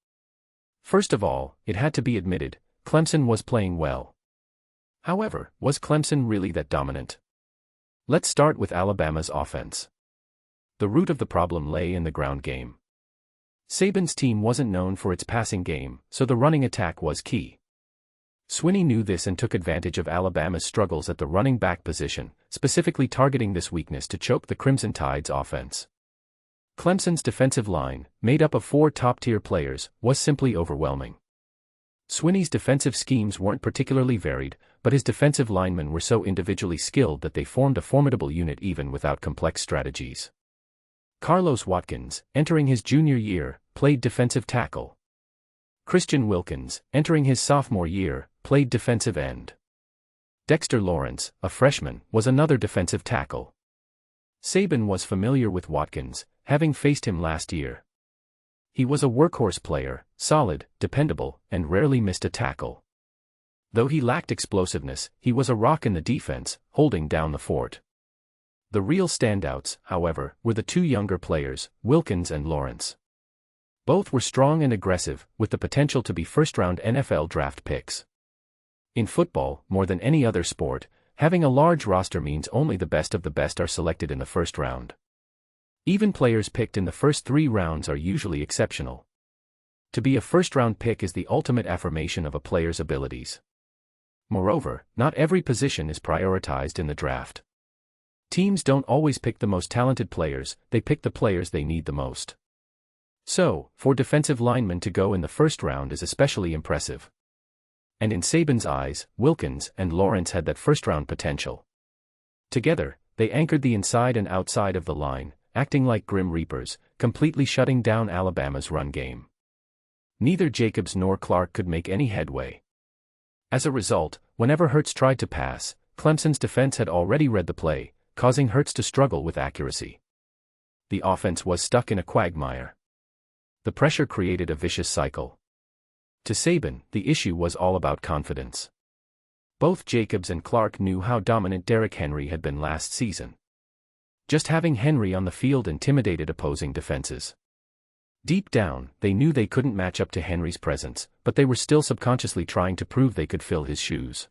First of all, it had to be admitted, Clemson was playing well. However, was Clemson really that dominant? Let's start with Alabama's offense. The root of the problem lay in the ground game. Saban's team wasn't known for its passing game, so the running attack was key. Swinney knew this and took advantage of Alabama's struggles at the running back position, specifically targeting this weakness to choke the Crimson Tide's offense. Clemson's defensive line, made up of 4 top-tier players, was simply overwhelming. Swinney's defensive schemes weren't particularly varied, but his defensive linemen were so individually skilled that they formed a formidable unit even without complex strategies. Carlos Watkins, entering his junior year, played defensive tackle. Christian Wilkins, entering his sophomore year, played defensive end. Dexter Lawrence, a freshman, was another defensive tackle. Saban was familiar with Watkins, having faced him last year. He was a workhorse player, solid, dependable, and rarely missed a tackle. Though he lacked explosiveness, he was a rock in the defense, holding down the fort. The real standouts, however, were the 2 younger players, Wilkins and Lawrence. Both were strong and aggressive, with the potential to be first-round NFL draft picks. In football, more than any other sport, having a large roster means only the best of the best are selected in the first round. Even players picked in the first 3 rounds are usually exceptional. To be a first-round pick is the ultimate affirmation of a player's abilities. Moreover, not every position is prioritized in the draft. Teams don't always pick the most talented players, they pick the players they need the most. So, for defensive linemen to go in the first round is especially impressive. And in Saban's eyes, Wilkins and Lawrence had that first-round potential. Together, they anchored the inside and outside of the line, acting like grim reapers, completely shutting down Alabama's run game. Neither Jacobs nor Clark could make any headway. As a result, whenever Hurts tried to pass, Clemson's defense had already read the play, causing Hurts to struggle with accuracy. The offense was stuck in a quagmire. The pressure created a vicious cycle. To Saban, the issue was all about confidence. Both Jacobs and Clark knew how dominant Derrick Henry had been last season. Just having Henry on the field intimidated opposing defenses. Deep down, they knew they couldn't match up to Henry's presence, but they were still subconsciously trying to prove they could fill his shoes.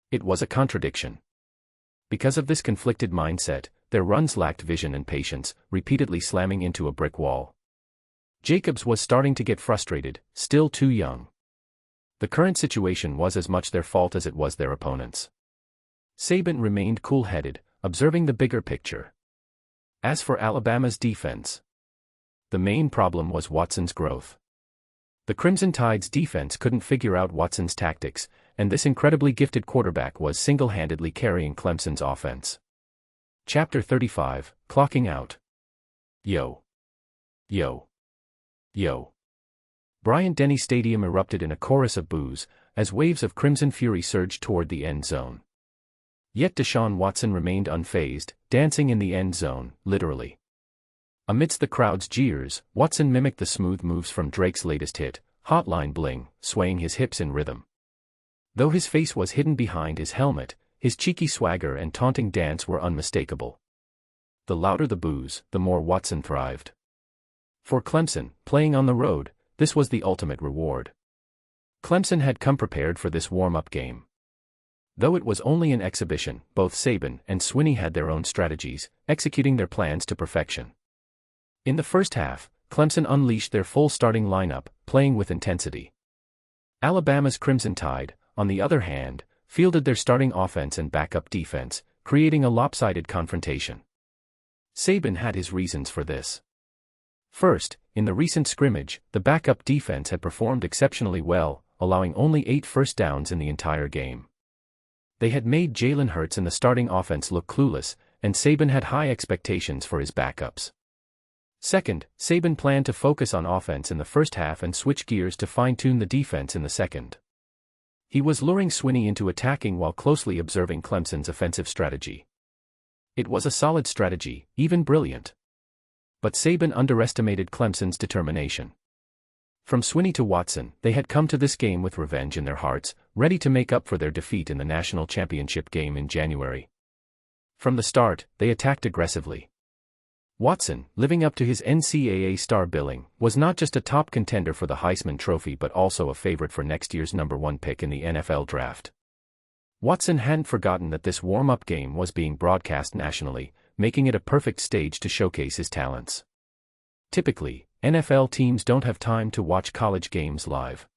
It was a contradiction. Because of this conflicted mindset, their runs lacked vision and patience, repeatedly slamming into a brick wall. Jacobs was starting to get frustrated, still too young. The current situation was as much their fault as it was their opponents'. Saban remained cool-headed, observing the bigger picture. As for Alabama's defense, the main problem was Watson's growth. The Crimson Tide's defense couldn't figure out Watson's tactics, and this incredibly gifted quarterback was single-handedly carrying Clemson's offense. Chapter 35, Clocking Out. Yo. Yo. Yo. Bryant-Denny Stadium erupted in a chorus of boos, as waves of crimson fury surged toward the end zone. Yet Deshaun Watson remained unfazed, dancing in the end zone, literally. Amidst the crowd's jeers, Watson mimicked the smooth moves from Drake's latest hit, Hotline Bling, swaying his hips in rhythm. Though his face was hidden behind his helmet, his cheeky swagger and taunting dance were unmistakable. The louder the boos, the more Watson thrived. For Clemson, playing on the road, this was the ultimate reward. Clemson had come prepared for this warm-up game. Though it was only an exhibition, both Saban and Swinney had their own strategies, executing their plans to perfection. In the first half, Clemson unleashed their full starting lineup, playing with intensity. Alabama's Crimson Tide, on the other hand, fielded their starting offense and backup defense, creating a lopsided confrontation. Saban had his reasons for this. First, in the recent scrimmage, the backup defense had performed exceptionally well, allowing only 8 first downs in the entire game. They had made Jalen Hurts and the starting offense look clueless, and Saban had high expectations for his backups. Second, Saban planned to focus on offense in the first half and switch gears to fine-tune the defense in the second. He was luring Swinney into attacking while closely observing Clemson's offensive strategy. It was a solid strategy, even brilliant. But Saban underestimated Clemson's determination. From Swinney to Watson, they had come to this game with revenge in their hearts, ready to make up for their defeat in the national championship game in January. From the start, they attacked aggressively. Watson, living up to his NCAA star billing, was not just a top contender for the Heisman Trophy but also a favorite for next year's #1 pick in the NFL draft. Watson hadn't forgotten that this warm-up game was being broadcast nationally, making it a perfect stage to showcase his talents. Typically, NFL teams don't have time to watch college games live.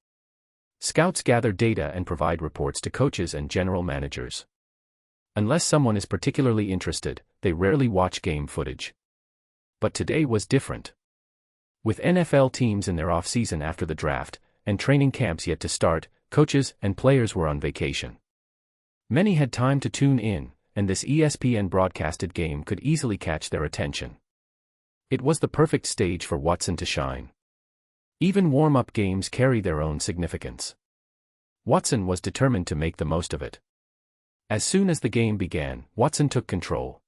Scouts gather data and provide reports to coaches and general managers. Unless someone is particularly interested, they rarely watch game footage. But today was different. With NFL teams in their off-season after the draft, and training camps yet to start, coaches and players were on vacation. Many had time to tune in, and this ESPN broadcasted game could easily catch their attention. It was the perfect stage for Watson to shine. Even warm-up games carry their own significance. Watson was determined to make the most of it. As soon as the game began, Watson took control.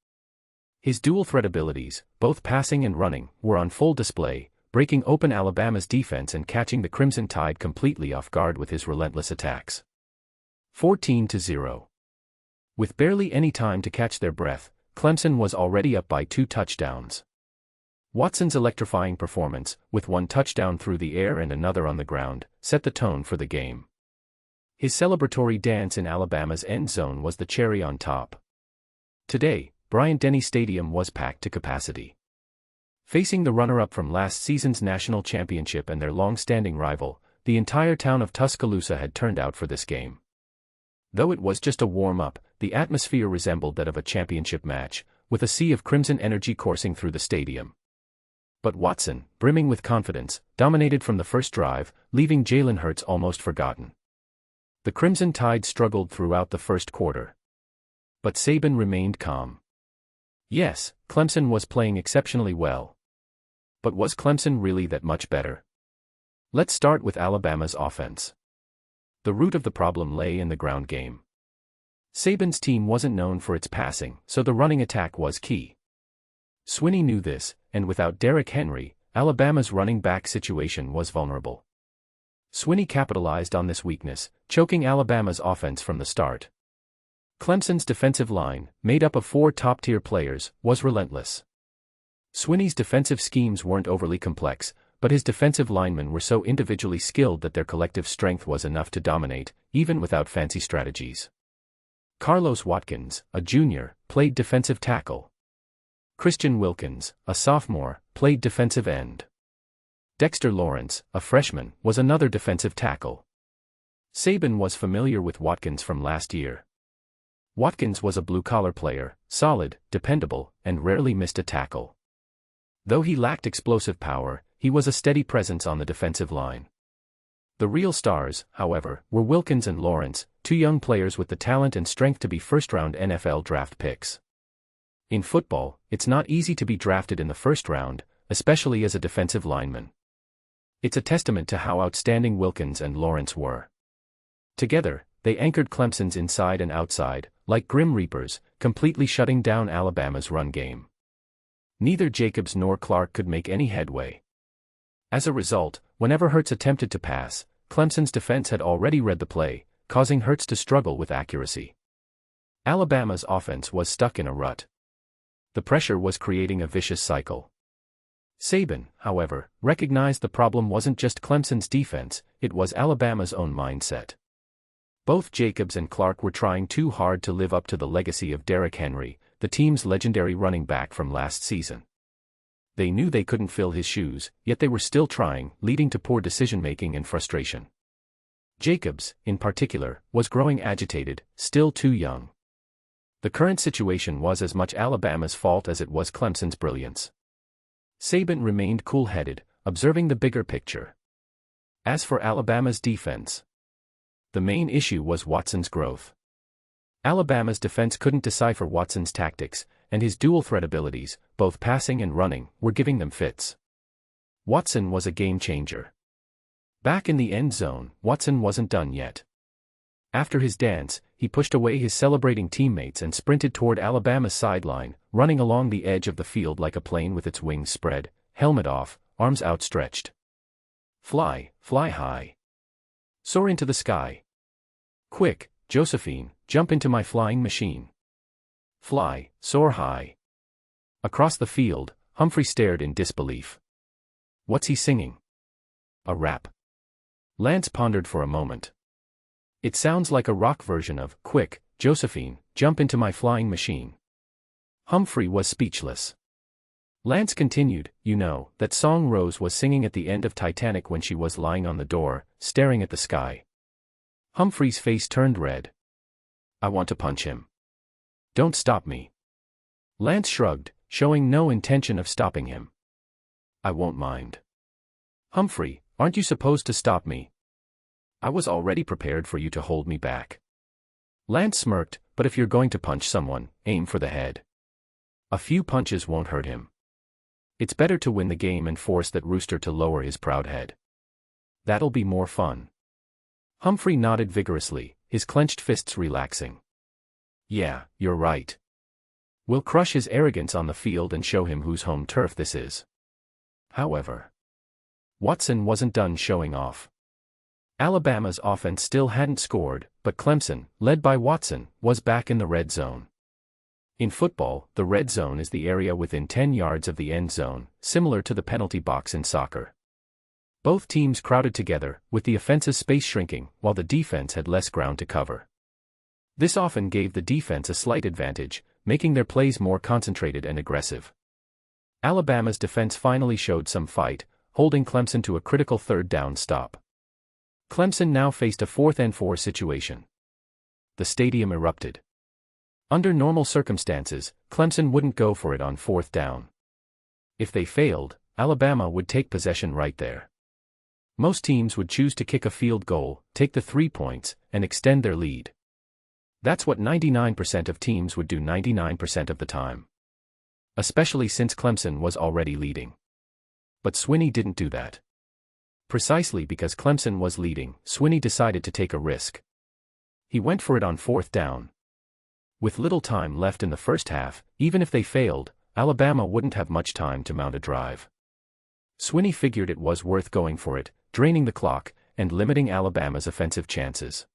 His dual-threat abilities, both passing and running, were on full display, breaking open Alabama's defense and catching the Crimson Tide completely off guard with his relentless attacks. 14-0. With barely any time to catch their breath, Clemson was already up by 2 touchdowns. Watson's electrifying performance, with 1 touchdown through the air and another on the ground, set the tone for the game. His celebratory dance in Alabama's end zone was the cherry on top. Today, Bryant-Denny Stadium was packed to capacity. Facing the runner-up from last season's national championship and their long-standing rival, the entire town of Tuscaloosa had turned out for this game. Though it was just a warm-up, the atmosphere resembled that of a championship match, with a sea of crimson energy coursing through the stadium. But Watson, brimming with confidence, dominated from the first drive, leaving Jalen Hurts almost forgotten. The Crimson Tide struggled throughout the first quarter. But Saban remained calm. Yes, Clemson was playing exceptionally well. But was Clemson really that much better? Let's start with Alabama's offense. The root of the problem lay in the ground game. Saban's team wasn't known for its passing, so the running attack was key. Swinney knew this, and without Derrick Henry, Alabama's running back situation was vulnerable. Swinney capitalized on this weakness, choking Alabama's offense from the start. Clemson's defensive line, made up of 4 top-tier players, was relentless. Swinney's defensive schemes weren't overly complex, but his defensive linemen were so individually skilled that their collective strength was enough to dominate, even without fancy strategies. Carlos Watkins, a junior, played defensive tackle. Christian Wilkins, a sophomore, played defensive end. Dexter Lawrence, a freshman, was another defensive tackle. Saban was familiar with Watkins from last year. Watkins was a blue-collar player, solid, dependable, and rarely missed a tackle. Though he lacked explosive power, he was a steady presence on the defensive line. The real stars, however, were Wilkins and Lawrence, 2 young players with the talent and strength to be first-round NFL draft picks. In football, it's not easy to be drafted in the first round, especially as a defensive lineman. It's a testament to how outstanding Wilkins and Lawrence were. Together, They anchored Clemson's inside and outside, like grim reapers, completely shutting down Alabama's run game. Neither Jacobs nor Clark could make any headway. As a result, whenever Hurts attempted to pass, Clemson's defense had already read the play, causing Hurts to struggle with accuracy. Alabama's offense was stuck in a rut. The pressure was creating a vicious cycle. Saban, however, recognized the problem wasn't just Clemson's defense, it was Alabama's own mindset. Both Jacobs and Clark were trying too hard to live up to the legacy of Derrick Henry, the team's legendary running back from last season. They knew they couldn't fill his shoes, yet they were still trying, leading to poor decision-making and frustration. Jacobs, in particular, was growing agitated, still too young. The current situation was as much Alabama's fault as it was Clemson's brilliance. Saban remained cool-headed, observing the bigger picture. As for Alabama's defense, the main issue was Watson's growth. Alabama's defense couldn't decipher Watson's tactics, and his dual-threat abilities, both passing and running, were giving them fits. Watson was a game-changer. Back in the end zone, Watson wasn't done yet. After his dance, he pushed away his celebrating teammates and sprinted toward Alabama's sideline, running along the edge of the field like a plane with its wings spread, helmet off, arms outstretched. Fly, fly high. Soar into the sky. Quick, Josephine, jump into my flying machine. Fly, soar high. Across the field, Humphrey stared in disbelief. What's he singing? A rap. Lance pondered for a moment. It sounds like a rock version of, Quick, Josephine, jump into my flying machine. Humphrey was speechless. Lance continued, you know, that song Rose was singing at the end of Titanic when she was lying on the door, staring at the sky. Humphrey's face turned red. I want to punch him. Don't stop me. Lance shrugged, showing no intention of stopping him. I won't mind. Humphrey, aren't you supposed to stop me? I was already prepared for you to hold me back. Lance smirked, but if you're going to punch someone, aim for the head. A few punches won't hurt him. It's better to win the game and force that rooster to lower his proud head. That'll be more fun. Humphrey nodded vigorously, his clenched fists relaxing. Yeah, you're right. We'll crush his arrogance on the field and show him whose home turf this is. However, Watson wasn't done showing off. Alabama's offense still hadn't scored, but Clemson, led by Watson, was back in the red zone. In football, the red zone is the area within 10 yards of the end zone, similar to the penalty box in soccer. Both teams crowded together, with the offense's space shrinking, while the defense had less ground to cover. This often gave the defense a slight advantage, making their plays more concentrated and aggressive. Alabama's defense finally showed some fight, holding Clemson to a critical third down stop. Clemson now faced a 4th-and-4 situation. The stadium erupted. Under normal circumstances, Clemson wouldn't go for it on 4th down. If they failed, Alabama would take possession right there. Most teams would choose to kick a field goal, take the 3 points, and extend their lead. That's what 99% of teams would do 99% of the time. Especially since Clemson was already leading. But Swinney didn't do that. Precisely because Clemson was leading, Swinney decided to take a risk. He went for it on 4th down. With little time left in the first half, even if they failed, Alabama wouldn't have much time to mount a drive. Swinney figured it was worth going for it, draining the clock, and limiting Alabama's offensive chances.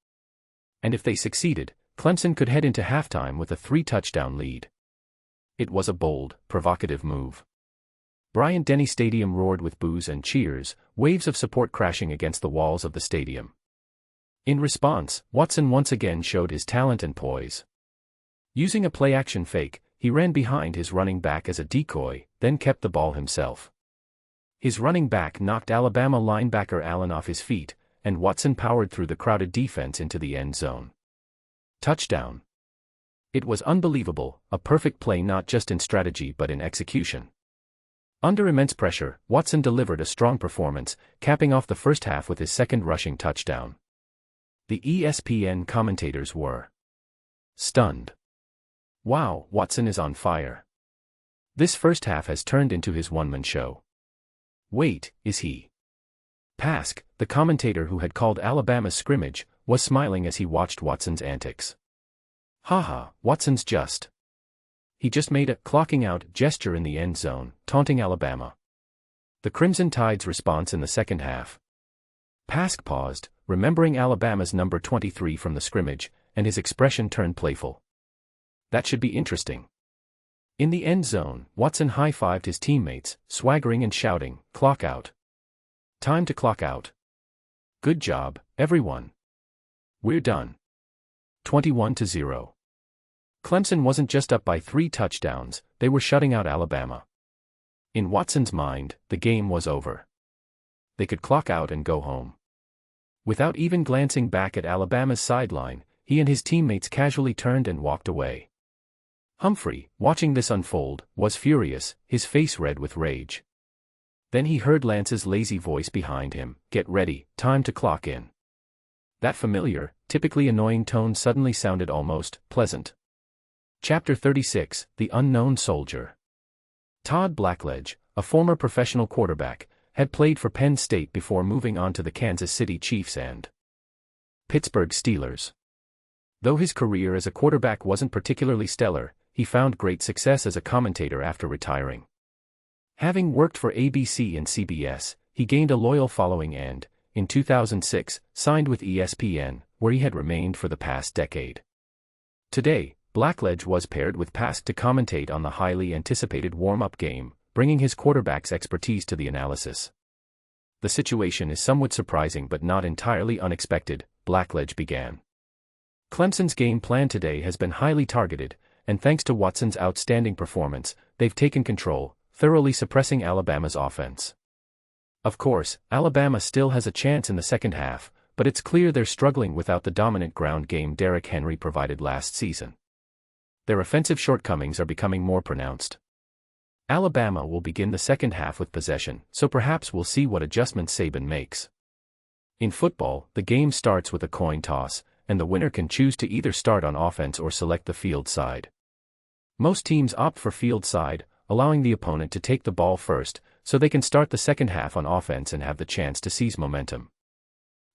And if they succeeded, Clemson could head into halftime with a 3-touchdown lead. It was a bold, provocative move. Bryant-Denny Stadium roared with boos and cheers, waves of support crashing against the walls of the stadium. In response, Watson once again showed his talent and poise. Using a play-action fake, he ran behind his running back as a decoy, then kept the ball himself. His running back knocked Alabama linebacker Allen off his feet, and Watson powered through the crowded defense into the end zone. Touchdown. It was unbelievable, a perfect play not just in strategy but in execution. Under immense pressure, Watson delivered a strong performance, capping off the first half with his second rushing touchdown. The ESPN commentators were stunned. Wow, Watson is on fire. This first half has turned into his one-man show. Wait, is he? Pask, the commentator who had called Alabama's scrimmage, was smiling as he watched Watson's antics. Haha, Watson's He just made a clocking out gesture in the end zone, taunting Alabama. The Crimson Tide's response in the second half. Pask paused, remembering Alabama's number 23 from the scrimmage, and his expression turned playful. That should be interesting. In the end zone, Watson high-fived his teammates, swaggering and shouting, "Clock out. Time to clock out. Good job, everyone. We're done." 21-0. Clemson wasn't just up by 3 touchdowns, they were shutting out Alabama. In Watson's mind, the game was over. They could clock out and go home. Without even glancing back at Alabama's sideline, he and his teammates casually turned and walked away. Humphrey, watching this unfold, was furious, his face red with rage. Then he heard Lance's lazy voice behind him, "Get ready, time to clock in." That familiar, typically annoying tone suddenly sounded almost pleasant. Chapter 36, The Unknown Soldier. Todd Blackledge, a former professional quarterback, had played for Penn State before moving on to the Kansas City Chiefs and Pittsburgh Steelers. Though his career as a quarterback wasn't particularly stellar, he found great success as a commentator after retiring. Having worked for ABC and CBS, he gained a loyal following and, in 2006, signed with ESPN, where he had remained for the past decade. Today, Blackledge was paired with Pask to commentate on the highly anticipated warm-up game, bringing his quarterback's expertise to the analysis. "The situation is somewhat surprising but not entirely unexpected," Blackledge began. "Clemson's game plan today has been highly targeted, and thanks to Watson's outstanding performance, they've taken control, thoroughly suppressing Alabama's offense. Of course, Alabama still has a chance in the second half, but it's clear they're struggling without the dominant ground game Derrick Henry provided last season. Their offensive shortcomings are becoming more pronounced. Alabama will begin the second half with possession, so perhaps we'll see what adjustments Saban makes. In football, the game starts with a coin toss, and the winner can choose to either start on offense or select the field side. Most teams opt for field side, allowing the opponent to take the ball first, so they can start the second half on offense and have the chance to seize momentum.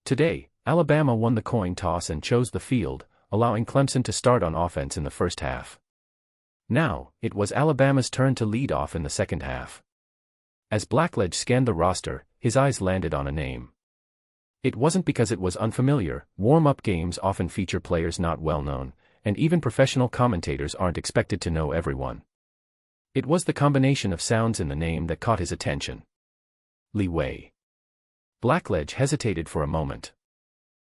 Today, Alabama won the coin toss and chose the field, allowing Clemson to start on offense in the first half. Now, it was Alabama's turn to lead off in the second half. As Blackledge scanned the roster, his eyes landed on a name. It wasn't because it was unfamiliar. Warm-up games often feature players not well known, and even professional commentators aren't expected to know everyone. It was the combination of sounds in the name that caught his attention. Li Wei. Blackledge hesitated for a moment.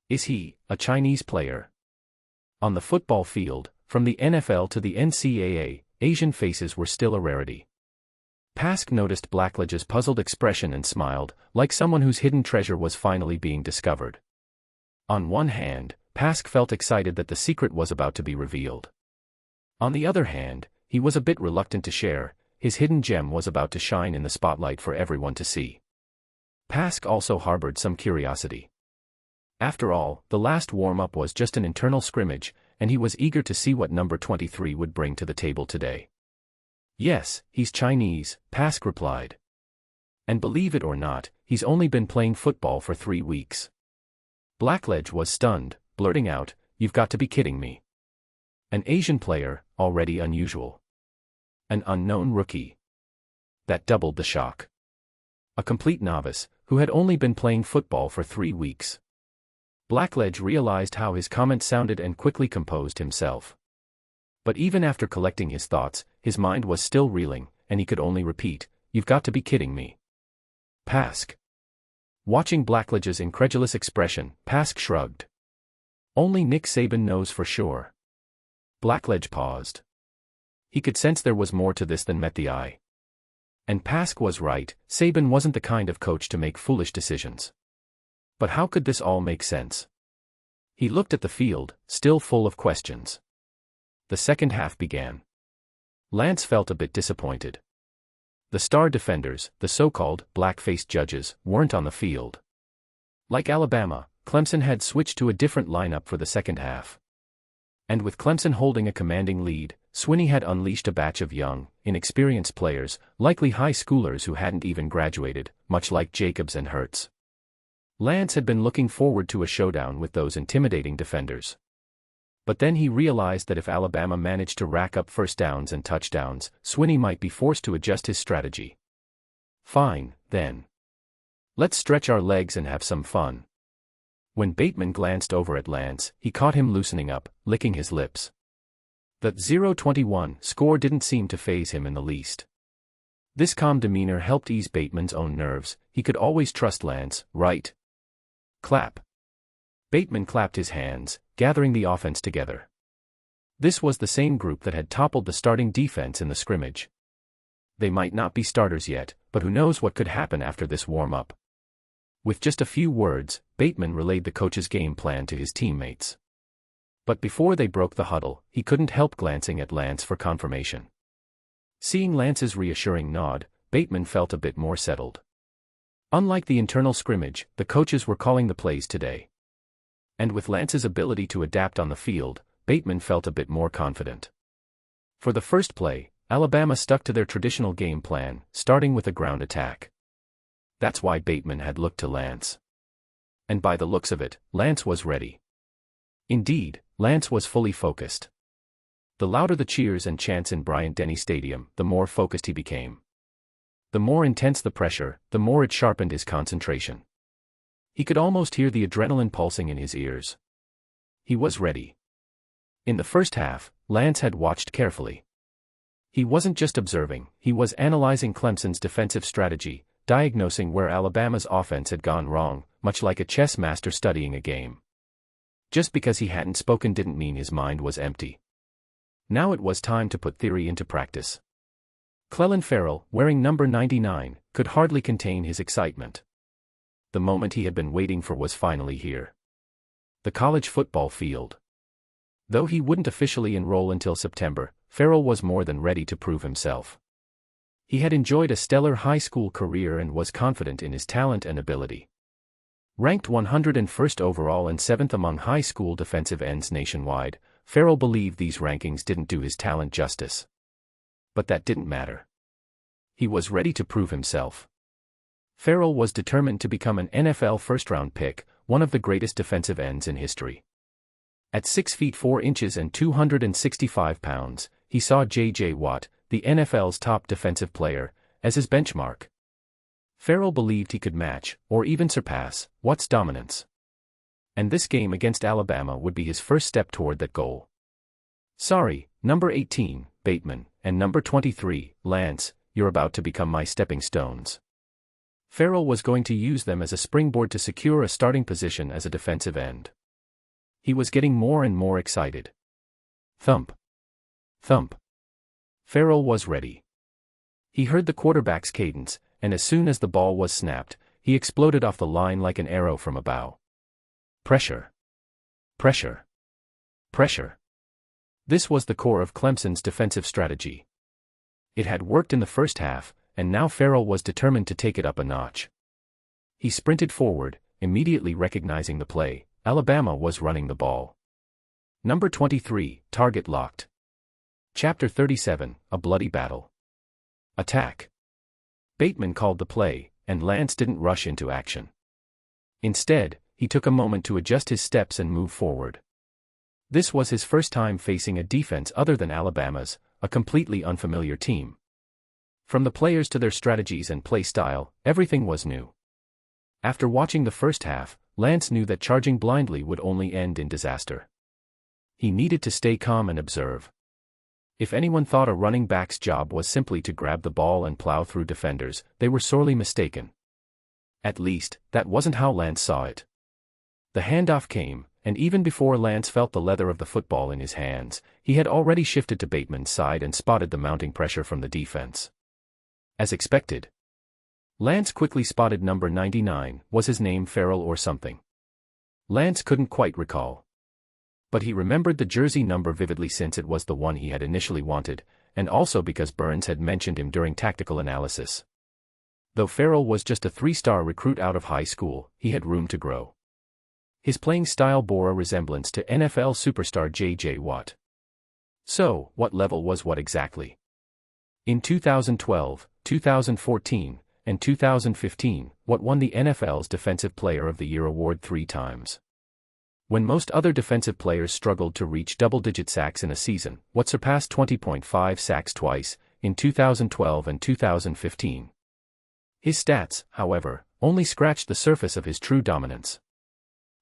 Is he a Chinese player? On the football field, from the NFL to the NCAA, Asian faces were still a rarity. Pask noticed Blackledge's puzzled expression and smiled, like someone whose hidden treasure was finally being discovered. On one hand, Pask felt excited that the secret was about to be revealed. On the other hand, he was a bit reluctant to share. His hidden gem was about to shine in the spotlight for everyone to see. Pask also harbored some curiosity. After all, the last warm-up was just an internal scrimmage, and he was eager to see what number 23 would bring to the table today. "Yes, he's Chinese," Pask replied. "And believe it or not, he's only been playing football for 3 weeks." Blackledge was stunned, blurting out, "You've got to be kidding me. An Asian player, already unusual. An unknown rookie." That doubled the shock. A complete novice, who had only been playing football for 3 weeks. Blackledge realized how his comment sounded and quickly composed himself. But even after collecting his thoughts, his mind was still reeling, and he could only repeat, "You've got to be kidding me." Pask. Watching Blackledge's incredulous expression, Pask shrugged. "Only Nick Saban knows for sure." Blackledge paused. He could sense there was more to this than met the eye. And Pask was right, Saban wasn't the kind of coach to make foolish decisions. But how could this all make sense? He looked at the field, still full of questions. The second half began. Lance felt a bit disappointed. The star defenders, the so-called black-faced judges, weren't on the field. Like Alabama, Clemson had switched to a different lineup for the second half. And with Clemson holding a commanding lead, Swinney had unleashed a batch of young, inexperienced players, likely high schoolers who hadn't even graduated, much like Jacobs and Hurts. Lance had been looking forward to a showdown with those intimidating defenders. But then he realized that if Alabama managed to rack up first downs and touchdowns, Swinney might be forced to adjust his strategy. Fine, then. Let's stretch our legs and have some fun. When Bateman glanced over at Lance, he caught him loosening up, licking his lips. The 0-21 score didn't seem to faze him in the least. This calm demeanor helped ease Bateman's own nerves. He could always trust Lance, right? Clap. Bateman clapped his hands, gathering the offense together. This was the same group that had toppled the starting defense in the scrimmage. They might not be starters yet, but who knows what could happen after this warm-up. With just a few words, Bateman relayed the coach's game plan to his teammates. But before they broke the huddle, he couldn't help glancing at Lance for confirmation. Seeing Lance's reassuring nod, Bateman felt a bit more settled. Unlike the internal scrimmage, the coaches were calling the plays today. And with Lance's ability to adapt on the field, Bateman felt a bit more confident. For the first play, Alabama stuck to their traditional game plan, starting with a ground attack. That's why Bateman had looked to Lance. And by the looks of it, Lance was ready. Indeed, Lance was fully focused. The louder the cheers and chants in Bryant-Denny Stadium, the more focused he became. The more intense the pressure, the more it sharpened his concentration. He could almost hear the adrenaline pulsing in his ears. He was ready. In the first half, Lance had watched carefully. He wasn't just observing, he was analyzing Clemson's defensive strategy, diagnosing where Alabama's offense had gone wrong, much like a chess master studying a game. Just because he hadn't spoken didn't mean his mind was empty. Now it was time to put theory into practice. Clelin Ferrell, wearing number 99, could hardly contain his excitement. The moment he had been waiting for was finally here. The college football field. Though he wouldn't officially enroll until September, Ferrell was more than ready to prove himself. He had enjoyed a stellar high school career and was confident in his talent and ability. Ranked 101st overall and 7th among high school defensive ends nationwide, Ferrell believed these rankings didn't do his talent justice. But that didn't matter. He was ready to prove himself. Ferrell was determined to become an NFL first-round pick, one of the greatest defensive ends in history. At 6 feet 4 inches and 265 pounds, he saw J.J. Watt, the NFL's top defensive player, as his benchmark. Ferrell believed he could match, or even surpass, Watt's dominance. And this game against Alabama would be his first step toward that goal. Sorry, number 18, Bateman, and number 23, Lance, you're about to become my stepping stones. Ferrell was going to use them as a springboard to secure a starting position as a defensive end. He was getting more and more excited. Thump. Thump. Ferrell was ready. He heard the quarterback's cadence, and as soon as the ball was snapped, he exploded off the line like an arrow from a bow. Pressure. Pressure. Pressure. This was the core of Clemson's defensive strategy. It had worked in the first half, and now Ferrell was determined to take it up a notch. He sprinted forward, immediately recognizing the play. Alabama was running the ball. Number 23, target locked. Chapter 37, a bloody battle. Attack. Bateman called the play, and Lance didn't rush into action. Instead, he took a moment to adjust his steps and move forward. This was his first time facing a defense other than Alabama's, a completely unfamiliar team. From the players to their strategies and play style, everything was new. After watching the first half, Lance knew that charging blindly would only end in disaster. He needed to stay calm and observe. If anyone thought a running back's job was simply to grab the ball and plow through defenders, they were sorely mistaken. At least, that wasn't how Lance saw it. The handoff came, and even before Lance felt the leather of the football in his hands, he had already shifted to Bateman's side and spotted the mounting pressure from the defense. As expected, Lance quickly spotted number 99. Was his name Ferrell or something? Lance couldn't quite recall. But he remembered the jersey number vividly since it was the one he had initially wanted, and also because Burns had mentioned him during tactical analysis. Though Ferrell was just a 3-star recruit out of high school, he had room to grow. His playing style bore a resemblance to NFL superstar J.J. Watt. So, what level was what exactly? In 2012, 2014, and 2015, what won the NFL's Defensive Player of the Year award 3 times. When most other defensive players struggled to reach double-digit sacks in a season, Watt surpassed 20.5 sacks twice, in 2012 and 2015. His stats, however, only scratched the surface of his true dominance.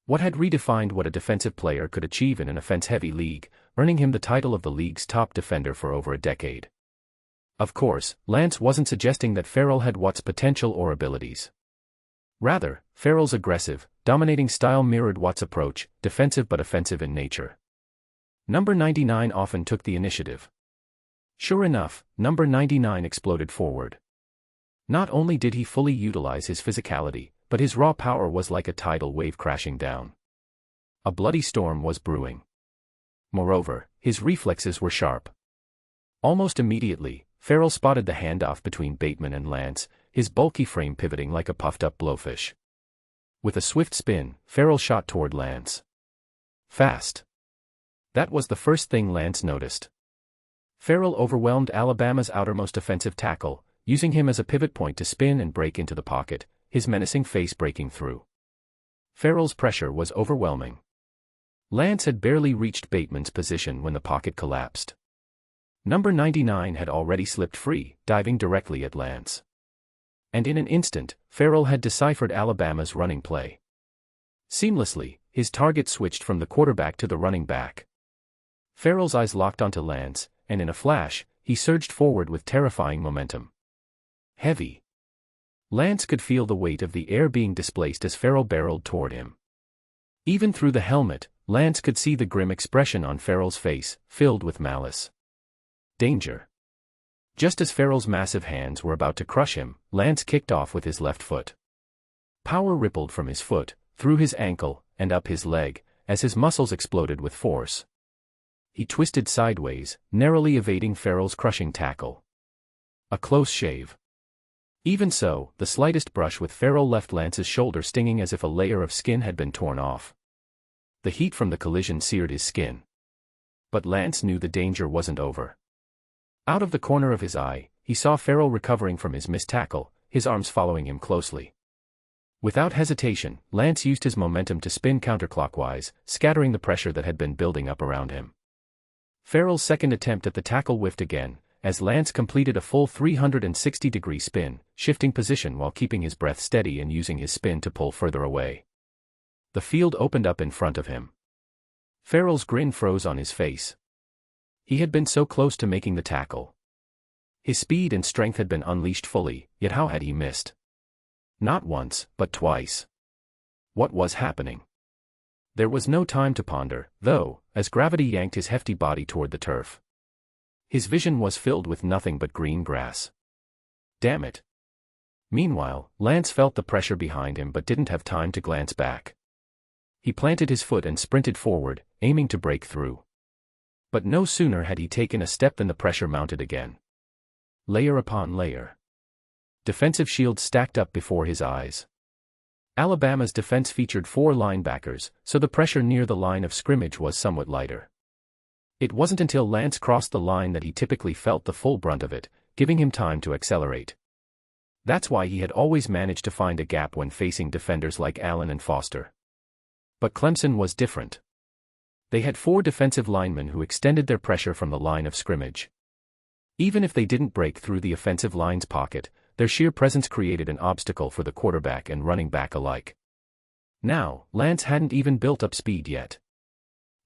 Watt had redefined what a defensive player could achieve in an offense-heavy league, earning him the title of the league's top defender for over a decade. Of course, Lance wasn't suggesting that Ferrell had Watt's potential or abilities. Rather, Ferrell's aggressive, dominating style mirrored Watt's approach, defensive but offensive in nature. Number 99 often took the initiative. Sure enough, number 99 exploded forward. Not only did he fully utilize his physicality, but his raw power was like a tidal wave crashing down. A bloody storm was brewing. Moreover, his reflexes were sharp. Almost immediately, Ferrell spotted the handoff between Bateman and Lance, his bulky frame pivoting like a puffed-up blowfish. With a swift spin, Ferrell shot toward Lance. Fast. That was the first thing Lance noticed. Ferrell overwhelmed Alabama's outermost offensive tackle, using him as a pivot point to spin and break into the pocket, his menacing face breaking through. Ferrell's pressure was overwhelming. Lance had barely reached Bateman's position when the pocket collapsed. Number 99 had already slipped free, diving directly at Lance. And in an instant, Ferrell had deciphered Alabama's running play. Seamlessly, his target switched from the quarterback to the running back. Ferrell's eyes locked onto Lance, and in a flash, he surged forward with terrifying momentum. Heavy. Lance could feel the weight of the air being displaced as Ferrell barreled toward him. Even through the helmet, Lance could see the grim expression on Ferrell's face, filled with malice. Danger. Just as Ferrell's massive hands were about to crush him, Lance kicked off with his left foot. Power rippled from his foot, through his ankle, and up his leg, as his muscles exploded with force. He twisted sideways, narrowly evading Ferrell's crushing tackle. A close shave. Even so, the slightest brush with Ferrell left Lance's shoulder stinging as if a layer of skin had been torn off. The heat from the collision seared his skin. But Lance knew the danger wasn't over. Out of the corner of his eye, he saw Ferrell recovering from his missed tackle, his arms following him closely. Without hesitation, Lance used his momentum to spin counterclockwise, scattering the pressure that had been building up around him. Ferrell's second attempt at the tackle whiffed again, as Lance completed a full 360-degree spin, shifting position while keeping his breath steady and using his spin to pull further away. The field opened up in front of him. Ferrell's grin froze on his face. He had been so close to making the tackle. His speed and strength had been unleashed fully, yet how had he missed? Not once, but twice. What was happening? There was no time to ponder, though, as gravity yanked his hefty body toward the turf. His vision was filled with nothing but green grass. Damn it. Meanwhile, Lance felt the pressure behind him but didn't have time to glance back. He planted his foot and sprinted forward, aiming to break through. But no sooner had he taken a step than the pressure mounted again. Layer upon layer. Defensive shields stacked up before his eyes. Alabama's defense featured 4 linebackers, so the pressure near the line of scrimmage was somewhat lighter. It wasn't until Lance crossed the line that he typically felt the full brunt of it, giving him time to accelerate. That's why he had always managed to find a gap when facing defenders like Allen and Foster. But Clemson was different. They had 4 defensive linemen who extended their pressure from the line of scrimmage. Even if they didn't break through the offensive line's pocket, their sheer presence created an obstacle for the quarterback and running back alike. Now, Lance hadn't even built up speed yet.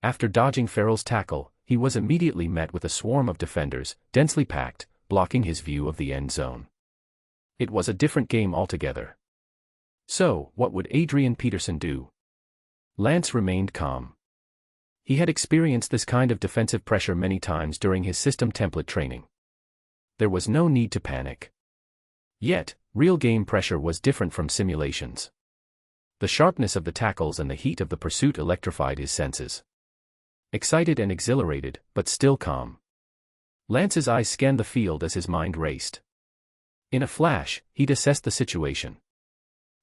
After dodging Ferrell's tackle, he was immediately met with a swarm of defenders, densely packed, blocking his view of the end zone. It was a different game altogether. So, what would Adrian Peterson do? Lance remained calm. He had experienced this kind of defensive pressure many times during his system template training. There was no need to panic. Yet, real game pressure was different from simulations. The sharpness of the tackles and the heat of the pursuit electrified his senses. Excited and exhilarated, but still calm. Lance's eyes scanned the field as his mind raced. In a flash, he'd assessed the situation.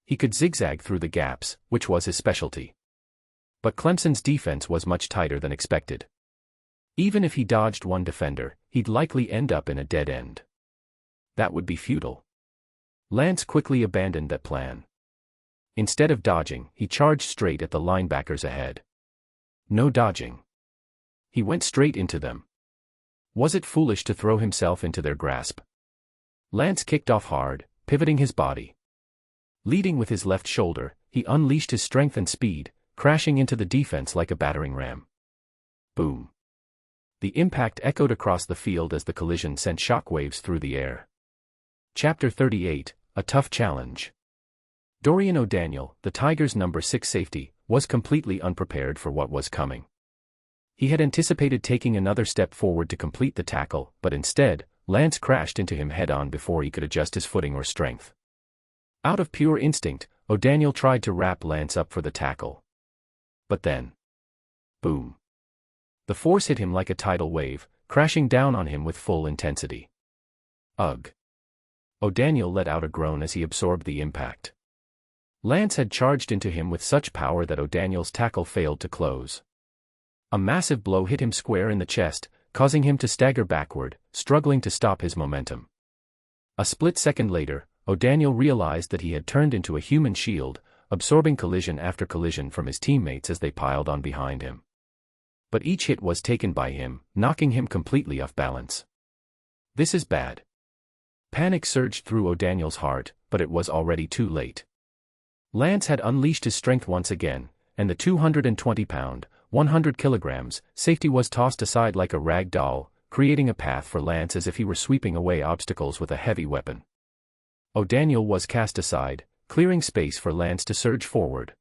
He could zigzag through the gaps, which was his specialty. But Clemson's defense was much tighter than expected. Even if he dodged one defender, he'd likely end up in a dead end. That would be futile. Lance quickly abandoned that plan. Instead of dodging, he charged straight at the linebackers ahead. No dodging. He went straight into them. Was it foolish to throw himself into their grasp? Lance kicked off hard, pivoting his body. Leading with his left shoulder, he unleashed his strength and speed, crashing into the defense like a battering ram. Boom. The impact echoed across the field as the collision sent shockwaves through the air. Chapter 38, A Tough Challenge. Dorian O'Daniel, the Tigers' number 6 safety, was completely unprepared for what was coming. He had anticipated taking another step forward to complete the tackle, but instead, Lance crashed into him head-on before he could adjust his footing or strength. Out of pure instinct, O'Daniel tried to wrap Lance up for the tackle. But then, boom. The force hit him like a tidal wave, crashing down on him with full intensity. Ugh. O'Daniel let out a groan as he absorbed the impact. Lance had charged into him with such power that O'Daniel's tackle failed to close. A massive blow hit him square in the chest, causing him to stagger backward, struggling to stop his momentum. A split second later, O'Daniel realized that he had turned into a human shield, absorbing collision after collision from his teammates as they piled on behind him. But each hit was taken by him, knocking him completely off balance. This is bad. Panic surged through O'Daniel's heart, but it was already too late. Lance had unleashed his strength once again, and the 220-pound, 100 kilograms, safety was tossed aside like a rag doll, creating a path for Lance as if he were sweeping away obstacles with a heavy weapon. O'Daniel was cast aside, clearing space for Lance to surge forward.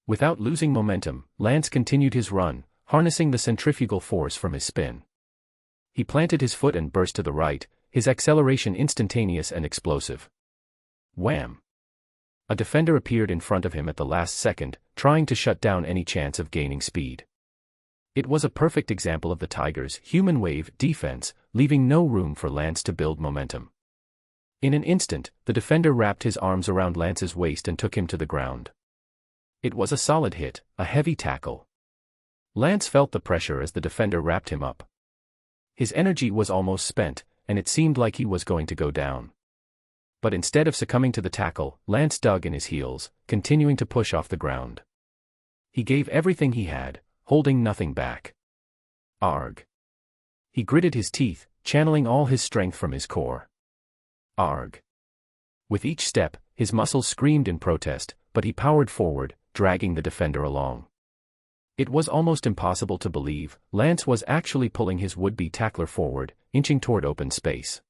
Without losing momentum, Lance continued his run, harnessing the centrifugal force from his spin. He planted his foot and burst to the right, his acceleration instantaneous and explosive. Wham! A defender appeared in front of him at the last second, trying to shut down any chance of gaining speed. It was a perfect example of the Tigers' human wave defense, leaving no room for Lance to build momentum. In an instant, the defender wrapped his arms around Lance's waist and took him to the ground. It was a solid hit, a heavy tackle. Lance felt the pressure as the defender wrapped him up. His energy was almost spent, and it seemed like he was going to go down. But instead of succumbing to the tackle, Lance dug in his heels, continuing to push off the ground. He gave everything he had, holding nothing back. Arg. He gritted his teeth, channeling all his strength from his core. Arg. With each step, his muscles screamed in protest, but he powered forward, dragging the defender along. It was almost impossible to believe, Lance was actually pulling his would-be tackler forward, inching toward open space.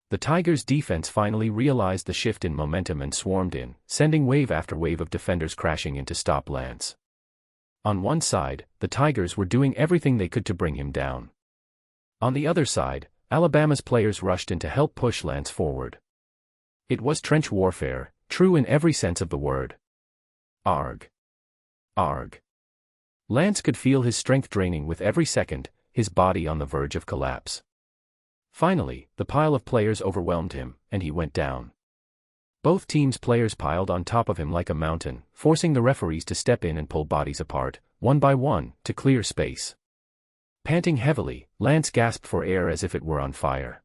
The Tigers' defense finally realized the shift in momentum and swarmed in, sending wave after wave of defenders crashing in to stop Lance. On one side, the Tigers were doing everything they could to bring him down. On the other side, Alabama's players rushed in to help push Lance forward. It was trench warfare, true in every sense of the word. Arg. Arg. Lance could feel his strength draining with every second, his body on the verge of collapse. Finally, the pile of players overwhelmed him, and he went down. Both teams' players piled on top of him like a mountain, forcing the referees to step in and pull bodies apart, one by one, to clear space. Panting heavily, Lance gasped for air as if it were on fire.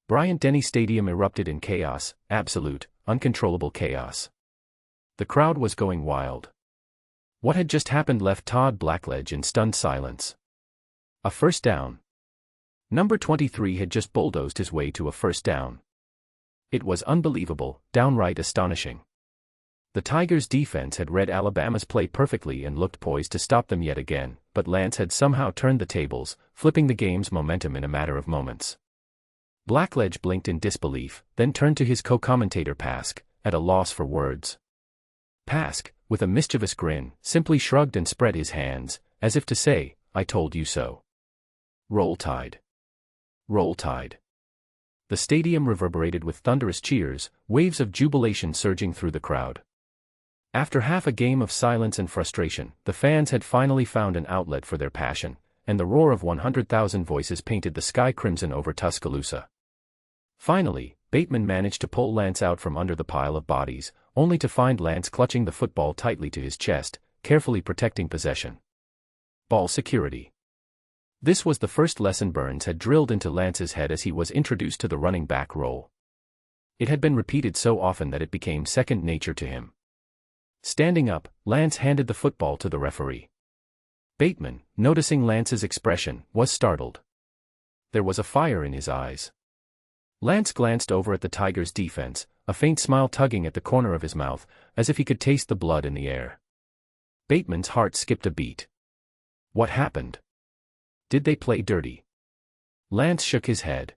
Bryant-Denny Stadium erupted in chaos, absolute, uncontrollable chaos. The crowd was going wild. What had just happened left Todd Blackledge in stunned silence. A first down. Number 23 had just bulldozed his way to a first down. It was unbelievable, downright astonishing. The Tigers' defense had read Alabama's play perfectly and looked poised to stop them yet again, but Lance had somehow turned the tables, flipping the game's momentum in a matter of moments. Blackledge blinked in disbelief, then turned to his co-commentator Pask, at a loss for words. Pask, with a mischievous grin, simply shrugged and spread his hands, as if to say, "I told you so." Roll Tide. Roll Tide. The stadium reverberated with thunderous cheers, waves of jubilation surging through the crowd. After half a game of silence and frustration, the fans had finally found an outlet for their passion, and the roar of 100,000 voices painted the sky crimson over Tuscaloosa. Finally, Bateman managed to pull Lance out from under the pile of bodies, only to find Lance clutching the football tightly to his chest, carefully protecting possession. Ball security. This was the first lesson Burns had drilled into Lance's head as he was introduced to the running back role. It had been repeated so often that it became second nature to him. Standing up, Lance handed the football to the referee. Bateman, noticing Lance's expression, was startled. There was a fire in his eyes. Lance glanced over at the Tigers' defense, a faint smile tugging at the corner of his mouth, as if he could taste the blood in the air. Bateman's heart skipped a beat. What happened? Did they play dirty? Lance shook his head.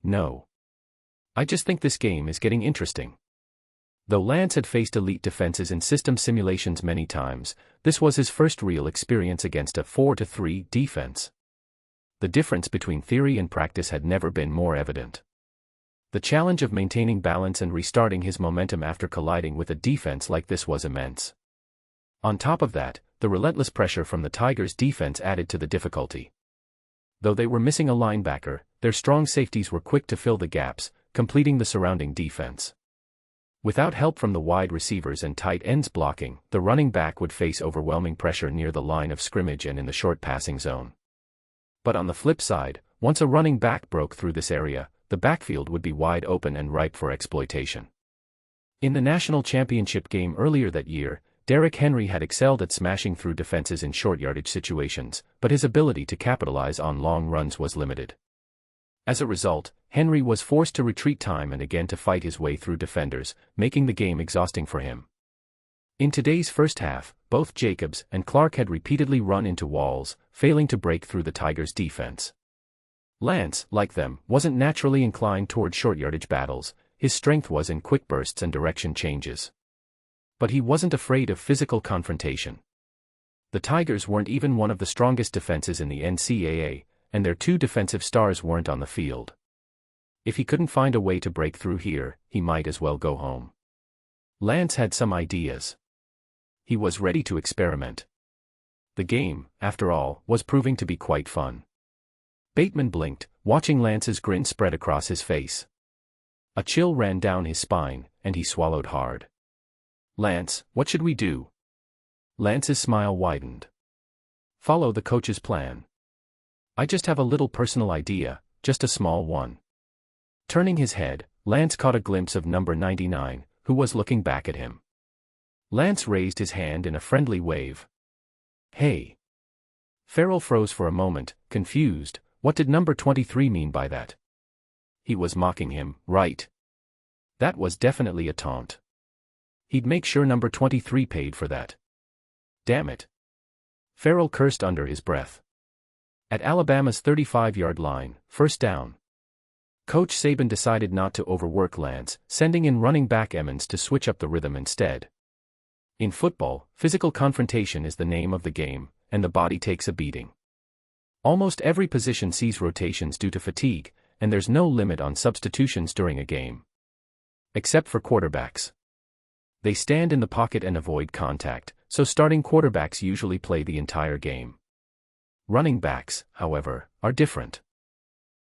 No. I just think this game is getting interesting. Though Lance had faced elite defenses in system simulations many times, this was his first real experience against a 4-3 defense. The difference between theory and practice had never been more evident. The challenge of maintaining balance and restarting his momentum after colliding with a defense like this was immense. On top of that, the relentless pressure from the Tigers' defense added to the difficulty. Though they were missing a linebacker, their strong safeties were quick to fill the gaps, completing the surrounding defense. Without help from the wide receivers and tight ends blocking, the running back would face overwhelming pressure near the line of scrimmage and in the short passing zone. But on the flip side, once a running back broke through this area, the backfield would be wide open and ripe for exploitation. In the national championship game earlier that year, Derrick Henry had excelled at smashing through defenses in short yardage situations, but his ability to capitalize on long runs was limited. As a result, Henry was forced to retreat time and again to fight his way through defenders, making the game exhausting for him. In today's first half, both Jacobs and Clark had repeatedly run into walls, failing to break through the Tigers' defense. Lance, like them, wasn't naturally inclined toward short yardage battles. His strength was in quick bursts and direction changes. But he wasn't afraid of physical confrontation. The Tigers weren't even one of the strongest defenses in the NCAA, and their two defensive stars weren't on the field. If he couldn't find a way to break through here, he might as well go home. Lance had some ideas. He was ready to experiment. The game, after all, was proving to be quite fun. Bateman blinked, watching Lance's grin spread across his face. A chill ran down his spine, and he swallowed hard. Lance, what should we do? Lance's smile widened. Follow the coach's plan. I just have a little personal idea, just a small one. Turning his head, Lance caught a glimpse of number 99, who was looking back at him. Lance raised his hand in a friendly wave. Hey. Farrell froze for a moment, confused. What did number 23 mean by that? He was mocking him, right? That was definitely a taunt. He'd make sure number 23 paid for that. Damn it. Farrell cursed under his breath. At Alabama's 35-yard line, first down. Coach Saban decided not to overwork Lance, sending in running back Emmons to switch up the rhythm instead. In football, physical confrontation is the name of the game, and the body takes a beating. Almost every position sees rotations due to fatigue, and there's no limit on substitutions during a game. Except for quarterbacks. They stand in the pocket and avoid contact, so starting quarterbacks usually play the entire game. Running backs, however, are different.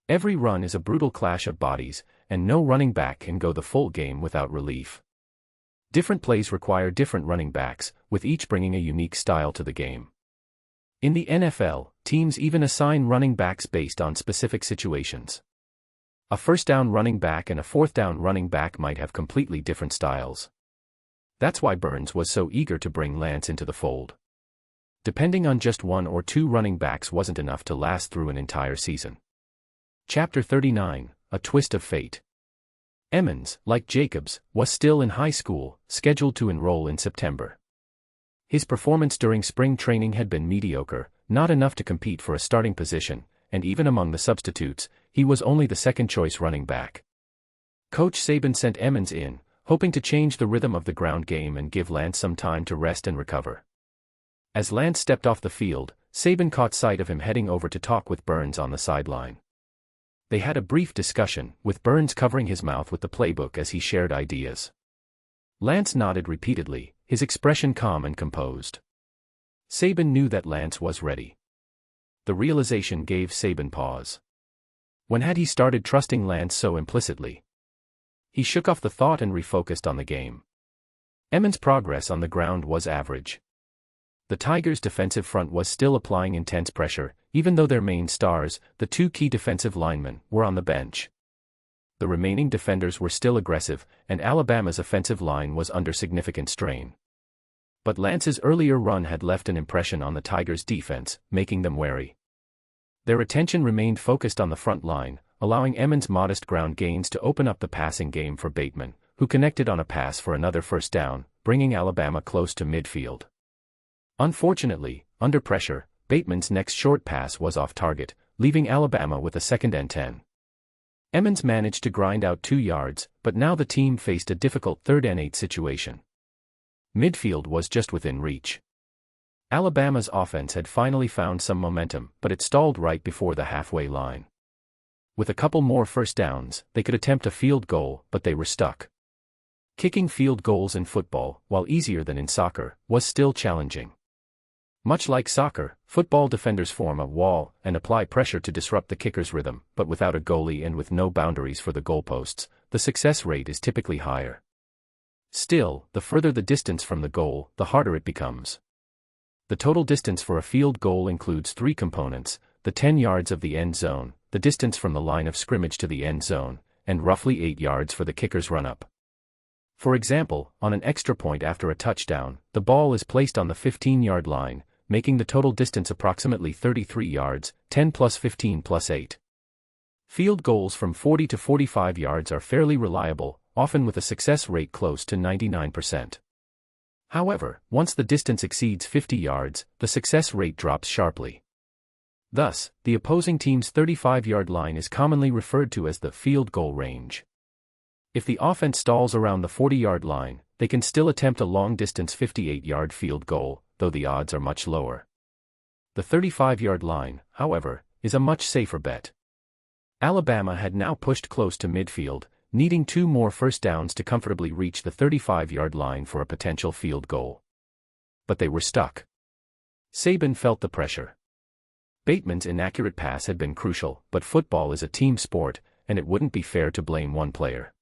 Every run is a brutal clash of bodies, and no running back can go the full game without relief. Different plays require different running backs, with each bringing a unique style to the game. In the NFL, teams even assign running backs based on specific situations. A first down running back and a fourth down running back might have completely different styles. That's why Burns was so eager to bring Lance into the fold. Depending on just one or two running backs wasn't enough to last through an entire season. Chapter 39, A Twist of Fate. Emmons, like Jacobs, was still in high school, scheduled to enroll in September. His performance during spring training had been mediocre, not enough to compete for a starting position, and even among the substitutes, he was only the second-choice running back. Coach Saban sent Emmons in, hoping to change the rhythm of the ground game and give Lance some time to rest and recover. As Lance stepped off the field, Saban caught sight of him heading over to talk with Burns on the sideline. They had a brief discussion, with Burns covering his mouth with the playbook as he shared ideas. Lance nodded repeatedly, his expression calm and composed. Saban knew that Lance was ready. The realization gave Saban pause. When had he started trusting Lance so implicitly? He shook off the thought and refocused on the game. Emmons' progress on the ground was average. The Tigers' defensive front was still applying intense pressure, even though their main stars, the two key defensive linemen, were on the bench. The remaining defenders were still aggressive, and Alabama's offensive line was under significant strain. But Lance's earlier run had left an impression on the Tigers' defense, making them wary. Their attention remained focused on the front line, allowing Emmons' modest ground gains to open up the passing game for Bateman, who connected on a pass for another first down, bringing Alabama close to midfield. Unfortunately, under pressure, Bateman's next short pass was off target, leaving Alabama with a 2nd and 10. Emmons managed to grind out 2 yards, but now the team faced a difficult 3rd and 8 situation. Midfield was just within reach. Alabama's offense had finally found some momentum, but it stalled right before the halfway line. With a couple more first downs, they could attempt a field goal, but they were stuck. Kicking field goals in football, while easier than in soccer, was still challenging. Much like soccer, football defenders form a wall and apply pressure to disrupt the kicker's rhythm, but without a goalie and with no boundaries for the goalposts, the success rate is typically higher. Still, the further the distance from the goal, the harder it becomes. The total distance for a field goal includes 3 components: the 10 yards of the end zone, the distance from the line of scrimmage to the end zone, and roughly 8 yards for the kicker's run-up. For example, on an extra point after a touchdown, the ball is placed on the 15-yard line, making the total distance approximately 33 yards, 10 plus 15 plus 8. Field goals from 40 to 45 yards are fairly reliable, often with a success rate close to 99%. However, once the distance exceeds 50 yards, the success rate drops sharply. Thus, the opposing team's 35-yard line is commonly referred to as the field goal range. If the offense stalls around the 40-yard line, they can still attempt a long-distance 58-yard field goal, though the odds are much lower. The 35-yard line, however, is a much safer bet. Alabama had now pushed close to midfield, needing 2 more first downs to comfortably reach the 35-yard line for a potential field goal. But they were stuck. Saban felt the pressure. Bateman's inaccurate pass had been crucial, but football is a team sport, and it wouldn't be fair to blame one player.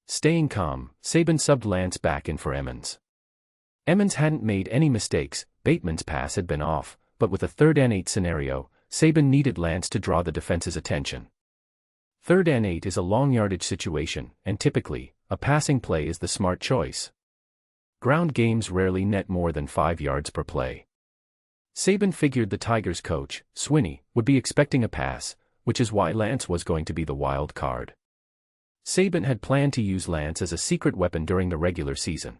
Staying calm, Saban subbed Lance back in for Emmons. Emmons hadn't made any mistakes, Bateman's pass had been off, but with a 3rd and 8 scenario, Saban needed Lance to draw the defense's attention. 3rd and 8 is a long yardage situation, and typically, a passing play is the smart choice. Ground games rarely net more than 5 yards per play. Saban figured the Tigers' coach, Swinney, would be expecting a pass, which is why Lance was going to be the wild card. Saban had planned to use Lance as a secret weapon during the regular season.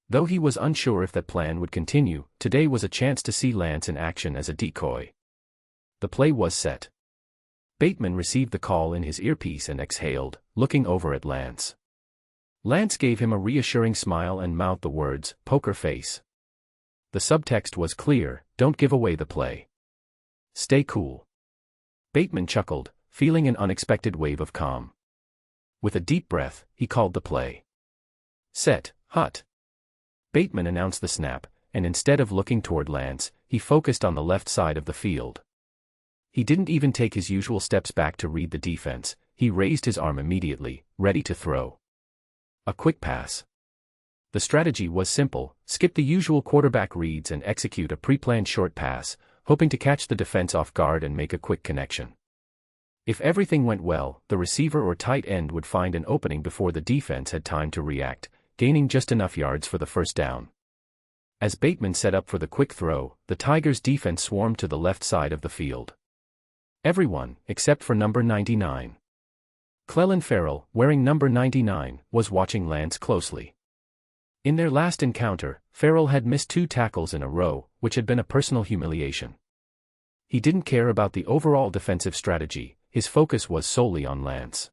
Though he was unsure if that plan would continue, today was a chance to see Lance in action as a decoy. The play was set. Bateman received the call in his earpiece and exhaled, looking over at Lance. Lance gave him a reassuring smile and mouthed the words, "Poker face." The subtext was clear: don't give away the play. Stay cool. Bateman chuckled, feeling an unexpected wave of calm. With a deep breath, he called the play. Set, hut. Bateman announced the snap, and instead of looking toward Lance, he focused on the left side of the field. He didn't even take his usual steps back to read the defense, he raised his arm immediately, ready to throw. A quick pass. The strategy was simple: skip the usual quarterback reads and execute a pre-planned short pass, hoping to catch the defense off guard and make a quick connection. If everything went well, the receiver or tight end would find an opening before the defense had time to react, gaining just enough yards for the first down. As Bateman set up for the quick throw, the Tigers' defense swarmed to the left side of the field. Everyone, except for number 99. Clelin Ferrell, wearing number 99, was watching Lance closely. In their last encounter, Ferrell had missed 2 tackles in a row, which had been a personal humiliation. He didn't care about the overall defensive strategy, his focus was solely on Lance.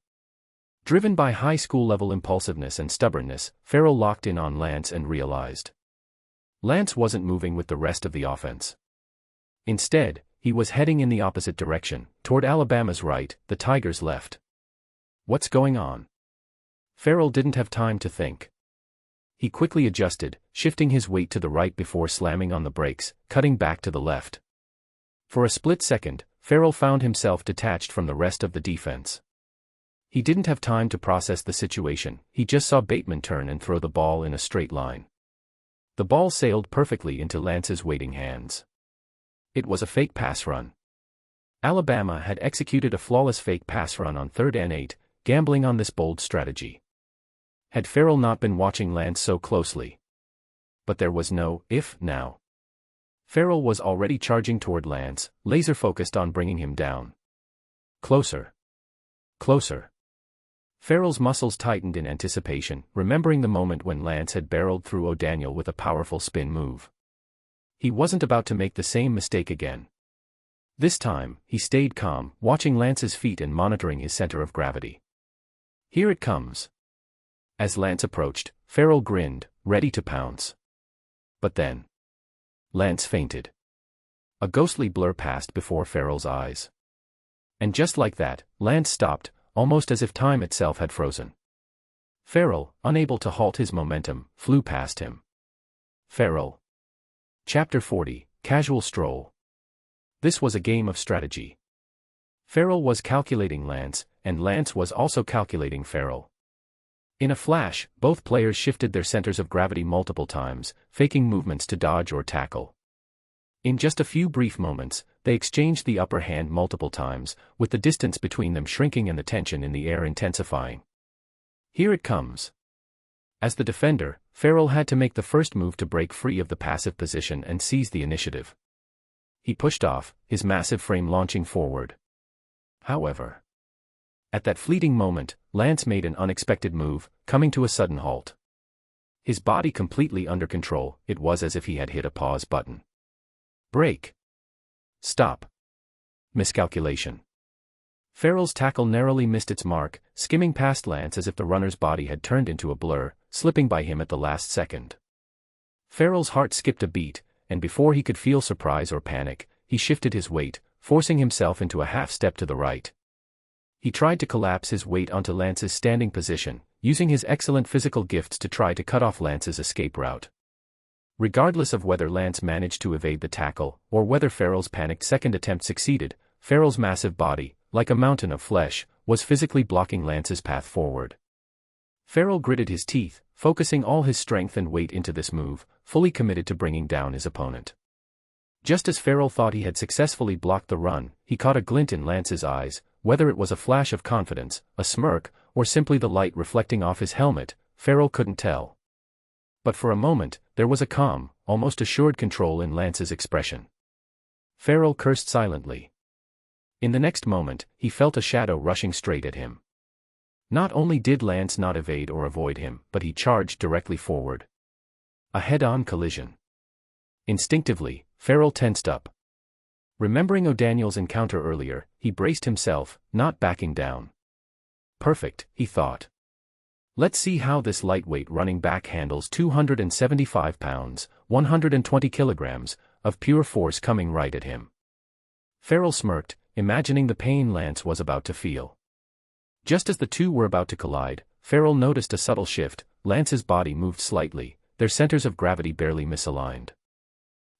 Driven by high school-level impulsiveness and stubbornness, Ferrell locked in on Lance and realized Lance wasn't moving with the rest of the offense. Instead, he was heading in the opposite direction, toward Alabama's right, the Tigers' left. What's going on? Ferrell didn't have time to think. He quickly adjusted, shifting his weight to the right before slamming on the brakes, cutting back to the left. For a split second, Ferrell found himself detached from the rest of the defense. He didn't have time to process the situation, he just saw Bateman turn and throw the ball in a straight line. The ball sailed perfectly into Lance's waiting hands. It was a fake pass run. Alabama had executed a flawless fake pass run on 3rd and 8, gambling on this bold strategy. Had Farrell not been watching Lance so closely? But there was no if now. Farrell was already charging toward Lance, laser-focused on bringing him down. Closer. Closer. Farrell's muscles tightened in anticipation, remembering the moment when Lance had barreled through O'Daniel with a powerful spin move. He wasn't about to make the same mistake again. This time, he stayed calm, watching Lance's feet and monitoring his center of gravity. Here it comes. As Lance approached, Farrell grinned, ready to pounce. But then, Lance fainted. A ghostly blur passed before Farrell's eyes. And just like that, Lance stopped, almost as if time itself had frozen. Farrell, unable to halt his momentum, flew past him. Farrell. Chapter 40, Casual Stroll. This was a game of strategy. Farrell was calculating Lance, and Lance was also calculating Farrell. In a flash, both players shifted their centers of gravity multiple times, faking movements to dodge or tackle. In just a few brief moments, they exchanged the upper hand multiple times, with the distance between them shrinking and the tension in the air intensifying. Here it comes. As the defender, Farrell had to make the first move to break free of the passive position and seize the initiative. He pushed off, his massive frame launching forward. However, at that fleeting moment, Lance made an unexpected move, coming to a sudden halt. His body completely under control, it was as if he had hit a pause button. Break. Stop. Miscalculation. Farrell's tackle narrowly missed its mark, skimming past Lance as if the runner's body had turned into a blur, slipping by him at the last second. Farrell's heart skipped a beat, and before he could feel surprise or panic, he shifted his weight, forcing himself into a half step to the right. He tried to collapse his weight onto Lance's standing position, using his excellent physical gifts to try to cut off Lance's escape route. Regardless of whether Lance managed to evade the tackle, or whether Farrell's panicked second attempt succeeded, Farrell's massive body, like a mountain of flesh, was physically blocking Lance's path forward. Farrell gritted his teeth, focusing all his strength and weight into this move, fully committed to bringing down his opponent. Just as Farrell thought he had successfully blocked the run, he caught a glint in Lance's eyes, whether it was a flash of confidence, a smirk, or simply the light reflecting off his helmet, Farrell couldn't tell. But for a moment, there was a calm, almost assured control in Lance's expression. Farrell cursed silently. In the next moment, he felt a shadow rushing straight at him. Not only did Lance not evade or avoid him, but he charged directly forward. A head-on collision. Instinctively, Farrell tensed up. Remembering O'Daniel's encounter earlier, he braced himself, not backing down. Perfect, he thought. Let's see how this lightweight running back handles 275 pounds, 120 kilograms, of pure force coming right at him. Farrell smirked, imagining the pain Lance was about to feel. Just as the two were about to collide, Farrell noticed a subtle shift. Lance's body moved slightly, their centers of gravity barely misaligned.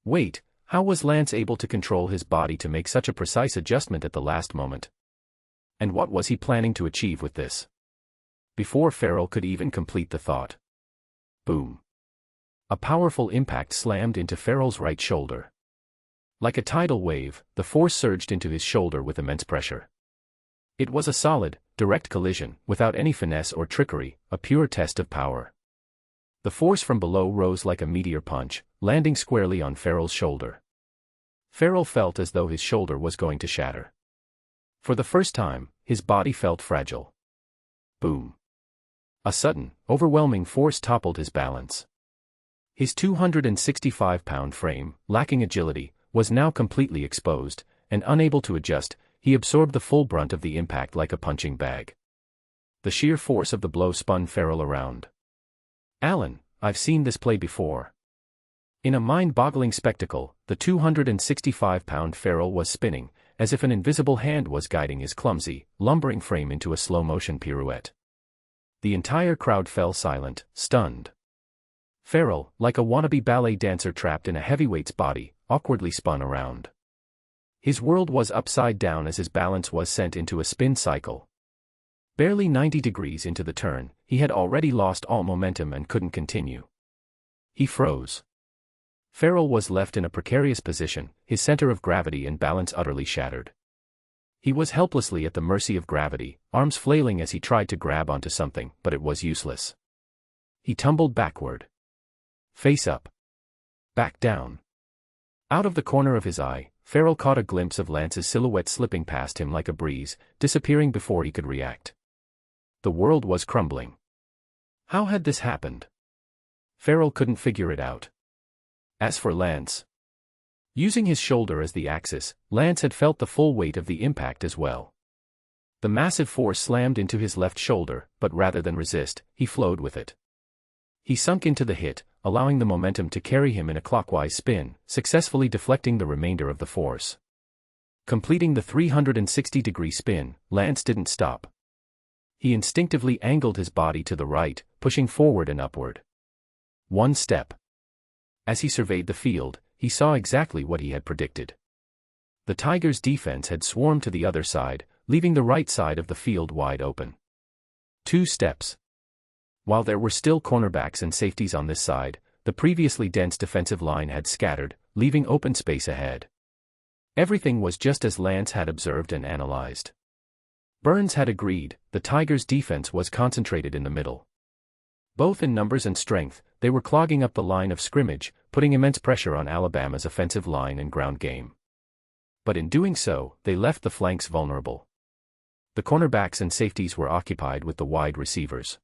Wait, how was Lance able to control his body to make such a precise adjustment at the last moment? And what was he planning to achieve with this? Before Farrell could even complete the thought. Boom. A powerful impact slammed into Farrell's right shoulder. Like a tidal wave, the force surged into his shoulder with immense pressure. It was a solid, direct collision, without any finesse or trickery, a pure test of power. The force from below rose like a meteor punch, landing squarely on Farrell's shoulder. Farrell felt as though his shoulder was going to shatter. For the first time, his body felt fragile. Boom. A sudden, overwhelming force toppled his balance. His 265-pound frame, lacking agility, was now completely exposed, and unable to adjust, he absorbed the full brunt of the impact like a punching bag. The sheer force of the blow spun Farrell around. Alan, I've seen this play before. In a mind-boggling spectacle, the 265-pound Farrell was spinning, as if an invisible hand was guiding his clumsy, lumbering frame into a slow-motion pirouette. The entire crowd fell silent, stunned. Farrell, like a wannabe ballet dancer trapped in a heavyweight's body, awkwardly spun around. His world was upside down as his balance was sent into a spin cycle. Barely 90 degrees into the turn, he had already lost all momentum and couldn't continue. He froze. Farrell was left in a precarious position, his center of gravity and balance utterly shattered. He was helplessly at the mercy of gravity, arms flailing as he tried to grab onto something, but it was useless. He tumbled backward. Face up. Back down. Out of the corner of his eye, Farrell caught a glimpse of Lance's silhouette slipping past him like a breeze, disappearing before he could react. The world was crumbling. How had this happened? Farrell couldn't figure it out. As for Lance, using his shoulder as the axis, Lance had felt the full weight of the impact as well. The massive force slammed into his left shoulder, but rather than resist, he flowed with it. He sunk into the hit, allowing the momentum to carry him in a clockwise spin, successfully deflecting the remainder of the force. Completing the 360-degree spin, Lance didn't stop. He instinctively angled his body to the right, pushing forward and upward. One step. As he surveyed the field, he saw exactly what he had predicted. The Tigers' defense had swarmed to the other side, leaving the right side of the field wide open. 2 steps. While there were still cornerbacks and safeties on this side, the previously dense defensive line had scattered, leaving open space ahead. Everything was just as Lance had observed and analyzed. Burns had agreed, the Tigers' defense was concentrated in the middle. Both in numbers and strength, they were clogging up the line of scrimmage, putting immense pressure on Alabama's offensive line and ground game. But in doing so, they left the flanks vulnerable. The cornerbacks and safeties were occupied with the wide receivers.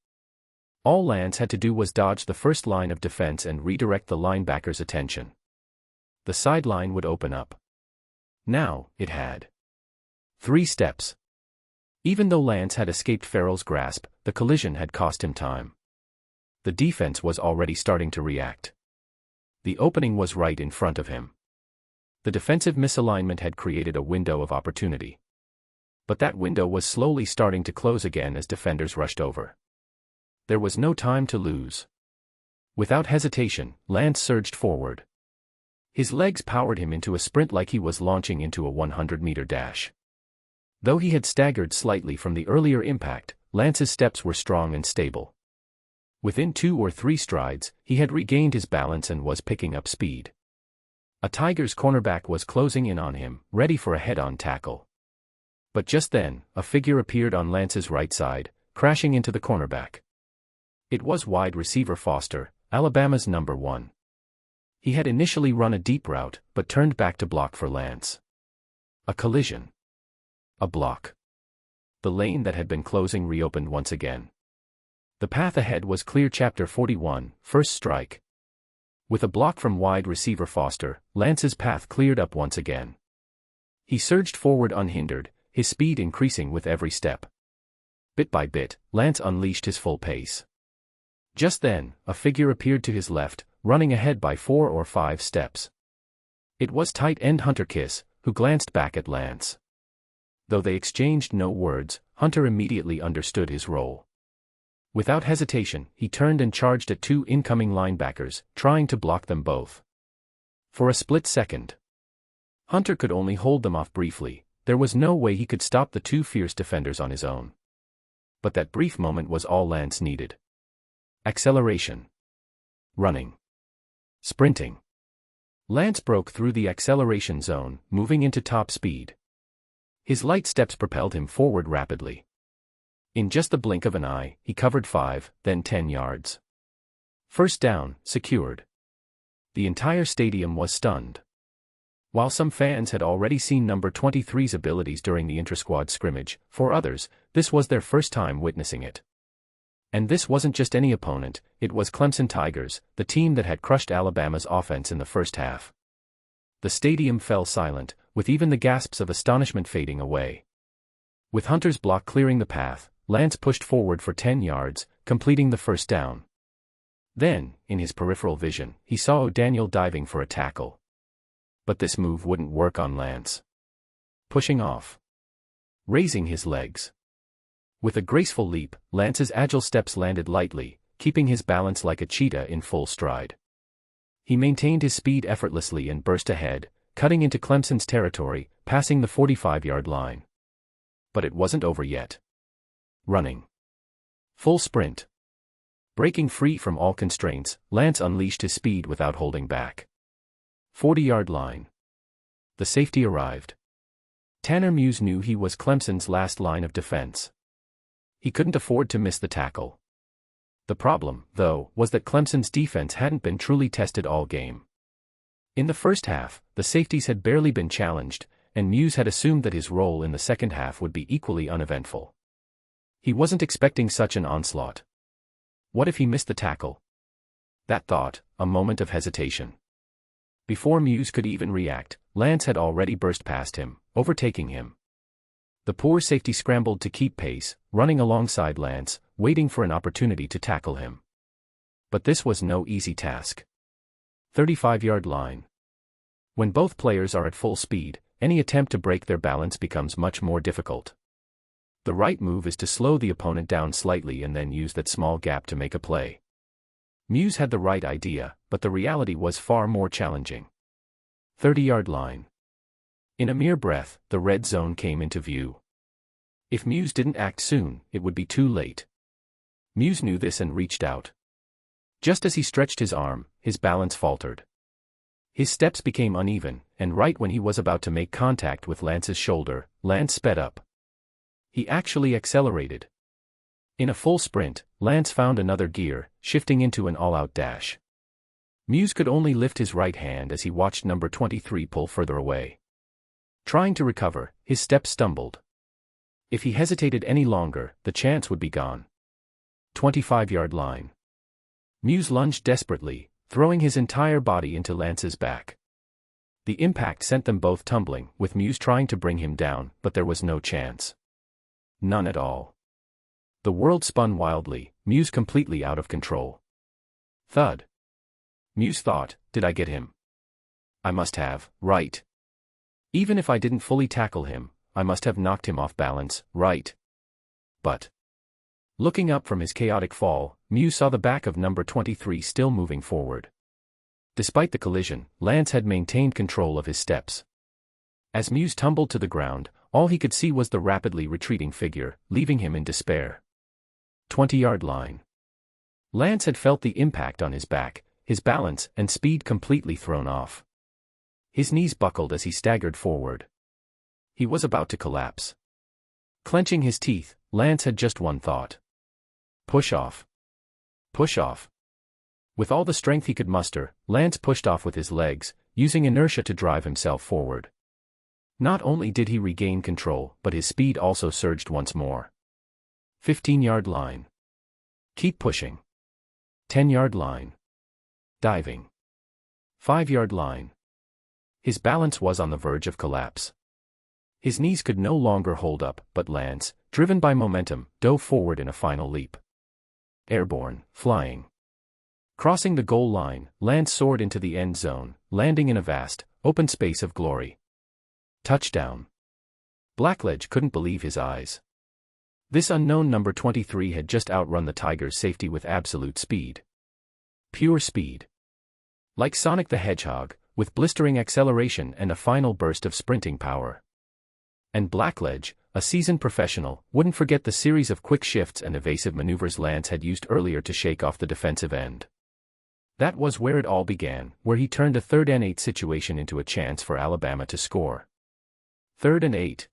All Lance had to do was dodge the first line of defense and redirect the linebackers' attention. The sideline would open up. Now, it had. 3 steps. Even though Lance had escaped Farrell's grasp, the collision had cost him time. The defense was already starting to react. The opening was right in front of him. The defensive misalignment had created a window of opportunity. But that window was slowly starting to close again as defenders rushed over. There was no time to lose. Without hesitation, Lance surged forward. His legs powered him into a sprint like he was launching into a 100-meter dash. Though he had staggered slightly from the earlier impact, Lance's steps were strong and stable. Within 2 or 3 strides, he had regained his balance and was picking up speed. A Tigers cornerback was closing in on him, ready for a head-on tackle. But just then, a figure appeared on Lance's right side, crashing into the cornerback. It was wide receiver Foster, Alabama's number 1. He had initially run a deep route, but turned back to block for Lance. A collision. A block. The lane that had been closing reopened once again. The path ahead was clear. Chapter 41, First Strike. With a block from wide receiver Foster, Lance's path cleared up once again. He surged forward unhindered, his speed increasing with every step. Bit by bit, Lance unleashed his full pace. Just then, a figure appeared to his left, running ahead by 4 or 5 steps. It was tight end Hunter Kiss, who glanced back at Lance. Though they exchanged no words, Hunter immediately understood his role. Without hesitation, he turned and charged at 2 incoming linebackers, trying to block them both. For a split second, Hunter could only hold them off briefly. There was no way he could stop the 2 fierce defenders on his own. But that brief moment was all Lance needed. Acceleration. Running. Sprinting. Lance broke through the acceleration zone, moving into top speed. His light steps propelled him forward rapidly. In just the blink of an eye, he covered 5, then 10 yards. First down, secured. The entire stadium was stunned. While some fans had already seen number 23's abilities during the intra-squad scrimmage, for others, this was their first time witnessing it. And this wasn't just any opponent, it was Clemson Tigers, the team that had crushed Alabama's offense in the first half. The stadium fell silent, with even the gasps of astonishment fading away. With Hunter's block clearing the path, Lance pushed forward for 10 yards, completing the first down. Then, in his peripheral vision, he saw O'Daniel diving for a tackle. But this move wouldn't work on Lance. Pushing off. Raising his legs. With a graceful leap, Lance's agile steps landed lightly, keeping his balance like a cheetah in full stride. He maintained his speed effortlessly and burst ahead, cutting into Clemson's territory, passing the 45-yard line. But it wasn't over yet. Running. Full sprint. Breaking free from all constraints, Lance unleashed his speed without holding back. 40-yard line. The safety arrived. Tanner Muse knew he was Clemson's last line of defense. He couldn't afford to miss the tackle. The problem, though, was that Clemson's defense hadn't been truly tested all game. In the first half, the safeties had barely been challenged, and Muse had assumed that his role in the second half would be equally uneventful. He wasn't expecting such an onslaught. What if he missed the tackle? That thought, a moment of hesitation. Before Muse could even react, Lance had already burst past him, overtaking him. The poor safety scrambled to keep pace, running alongside Lance, waiting for an opportunity to tackle him. But this was no easy task. 35-yard line. When both players are at full speed, any attempt to break their balance becomes much more difficult. The right move is to slow the opponent down slightly and then use that small gap to make a play. Muse had the right idea, but the reality was far more challenging. 30-yard line. In a mere breath, the red zone came into view. If Muse didn't act soon, it would be too late. Muse knew this and reached out. Just as he stretched his arm, his balance faltered. His steps became uneven, and right when he was about to make contact with Lance's shoulder, Lance sped up. He actually accelerated. In a full sprint, Lance found another gear, shifting into an all-out dash. Muse could only lift his right hand as he watched number 23 pull further away. Trying to recover, his steps stumbled. If he hesitated any longer, the chance would be gone. 25-yard line. Muse lunged desperately, throwing his entire body into Lance's back. The impact sent them both tumbling, with Muse trying to bring him down, but there was no chance. None at all. The world spun wildly, Muse completely out of control. Thud. Muse thought, did I get him? I must have, right? Even if I didn't fully tackle him, I must have knocked him off balance, right? But looking up from his chaotic fall, Muse saw the back of number 23 still moving forward. Despite the collision, Lance had maintained control of his steps. As Muse tumbled to the ground, all he could see was the rapidly retreating figure, leaving him in despair. 20-yard line. Lance had felt the impact on his back, his balance and speed completely thrown off. His knees buckled as he staggered forward. He was about to collapse. Clenching his teeth, Lance had just one thought. Push off. Push off. With all the strength he could muster, Lance pushed off with his legs, using inertia to drive himself forward. Not only did he regain control, but his speed also surged once more. 15-yard line. Keep pushing. 10-yard line. Diving. 5-yard line. His balance was on the verge of collapse. His knees could no longer hold up, but Lance, driven by momentum, dove forward in a final leap. Airborne, flying. Crossing the goal line, Lance soared into the end zone, landing in a vast, open space of glory. Touchdown. Blackledge couldn't believe his eyes. This unknown number 23 had just outrun the Tigers' safety with absolute speed. Pure speed. Like Sonic the Hedgehog, with blistering acceleration and a final burst of sprinting power. And Blackledge, a seasoned professional, wouldn't forget the series of quick shifts and evasive maneuvers Lance had used earlier to shake off the defensive end. That was where it all began, where he turned a 3rd and 8 situation into a chance for Alabama to score. 3rd and 8.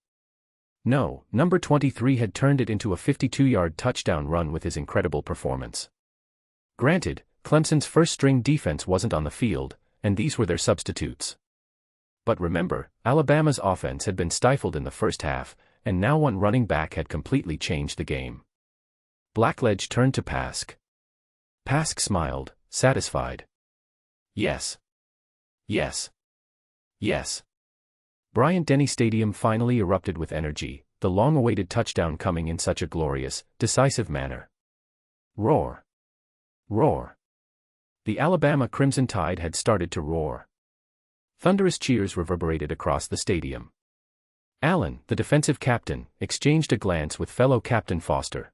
No, number 23 had turned it into a 52-yard touchdown run with his incredible performance. Granted, Clemson's first-string defense wasn't on the field, and these were their substitutes. But remember, Alabama's offense had been stifled in the first half, and now one running back had completely changed the game. Blackledge turned to Pask. Pask smiled, satisfied. Yes. Yes. Yes. Bryant-Denny Stadium finally erupted with energy, the long-awaited touchdown coming in such a glorious, decisive manner. Roar. Roar. The Alabama Crimson Tide had started to roar. Thunderous cheers reverberated across the stadium. Allen, the defensive captain, exchanged a glance with fellow Captain Foster.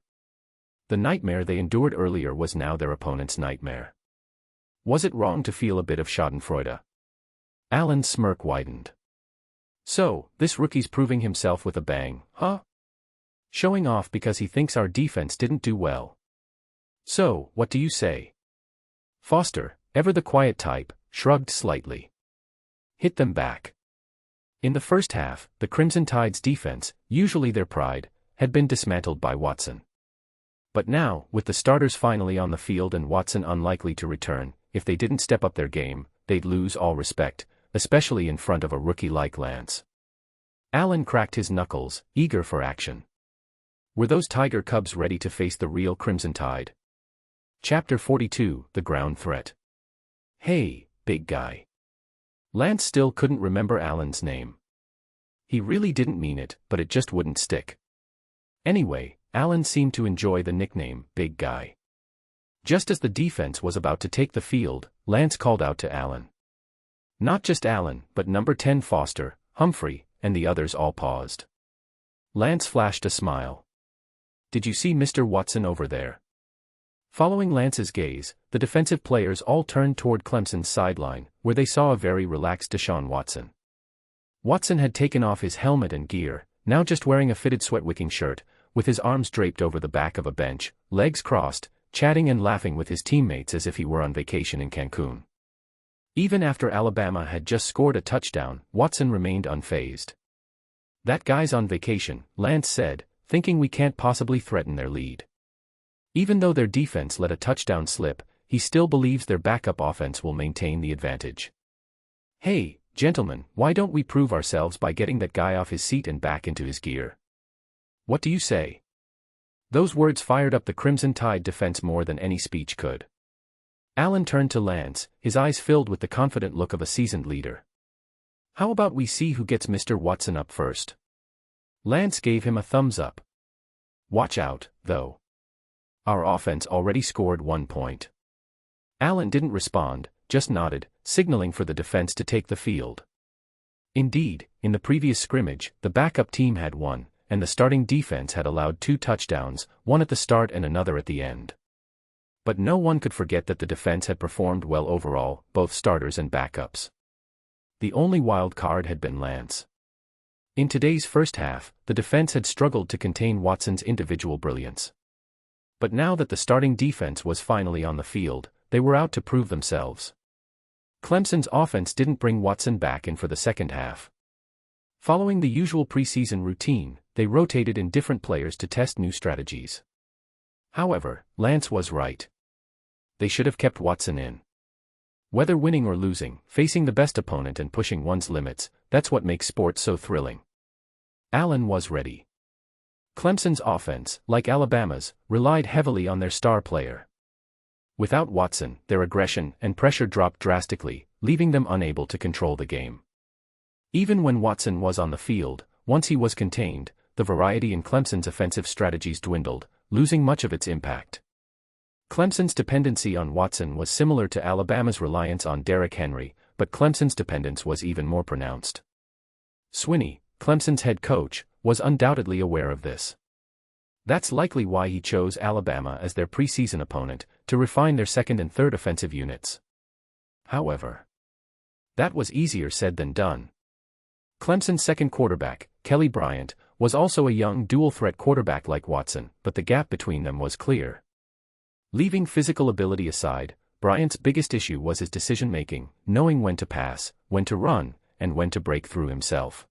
The nightmare they endured earlier was now their opponent's nightmare. Was it wrong to feel a bit of schadenfreude? Allen's smirk widened. So, this rookie's proving himself with a bang, huh? Showing off because he thinks our defense didn't do well. So, what do you say? Foster, ever the quiet type, shrugged slightly. Hit them back. In the first half, the Crimson Tide's defense, usually their pride, had been dismantled by Watson. But now, with the starters finally on the field and Watson unlikely to return, if they didn't step up their game, they'd lose all respect, especially in front of a rookie like Lance. Allen cracked his knuckles, eager for action. Were those Tiger Cubs ready to face the real Crimson Tide? Chapter 42, The Ground Threat. Hey, big guy. Lance still couldn't remember Allen's name. He really didn't mean it, but it just wouldn't stick. Anyway, Allen seemed to enjoy the nickname, Big Guy. Just as the defense was about to take the field, Lance called out to Allen. Not just Allen, but number 10 Foster, Humphrey, and the others all paused. Lance flashed a smile. Did you see Mr. Watson over there? Following Lance's gaze, the defensive players all turned toward Clemson's sideline, where they saw a very relaxed Deshaun Watson. Watson had taken off his helmet and gear, now just wearing a fitted sweat-wicking shirt, with his arms draped over the back of a bench, legs crossed, chatting and laughing with his teammates as if he were on vacation in Cancun. Even after Alabama had just scored a touchdown, Watson remained unfazed. That guy's on vacation, Lance said, thinking we can't possibly threaten their lead. Even though their defense let a touchdown slip, he still believes their backup offense will maintain the advantage. Hey, gentlemen, why don't we prove ourselves by getting that guy off his seat and back into his gear? What do you say? Those words fired up the Crimson Tide defense more than any speech could. Allen turned to Lance, his eyes filled with the confident look of a seasoned leader. How about we see who gets Mr. Watson up first? Lance gave him a thumbs up. Watch out, though. Our offense already scored 1 point. Allen didn't respond, just nodded, signaling for the defense to take the field. Indeed, in the previous scrimmage, the backup team had won, and the starting defense had allowed 2 touchdowns, one at the start and another at the end. But no one could forget that the defense had performed well overall, both starters and backups. The only wild card had been Lance. In today's first half, the defense had struggled to contain Watson's individual brilliance. But now that the starting defense was finally on the field, they were out to prove themselves. Clemson's offense didn't bring Watson back in for the second half. Following the usual preseason routine, they rotated in different players to test new strategies. However, Lance was right. They should have kept Watson in. Whether winning or losing, facing the best opponent and pushing one's limits, that's what makes sports so thrilling. Allen was ready. Clemson's offense, like Alabama's, relied heavily on their star player. Without Watson, their aggression and pressure dropped drastically, leaving them unable to control the game. Even when Watson was on the field, once he was contained, the variety in Clemson's offensive strategies dwindled, losing much of its impact. Clemson's dependency on Watson was similar to Alabama's reliance on Derrick Henry, but Clemson's dependence was even more pronounced. Swinney, Clemson's head coach, was undoubtedly aware of this. That's likely why he chose Alabama as their preseason opponent, to refine their second and third offensive units. However, that was easier said than done. Clemson's second quarterback, Kelly Bryant, was also a young dual-threat quarterback like Watson, but the gap between them was clear. Leaving physical ability aside, Bryant's biggest issue was his decision-making, knowing when to pass, when to run, and when to break through himself.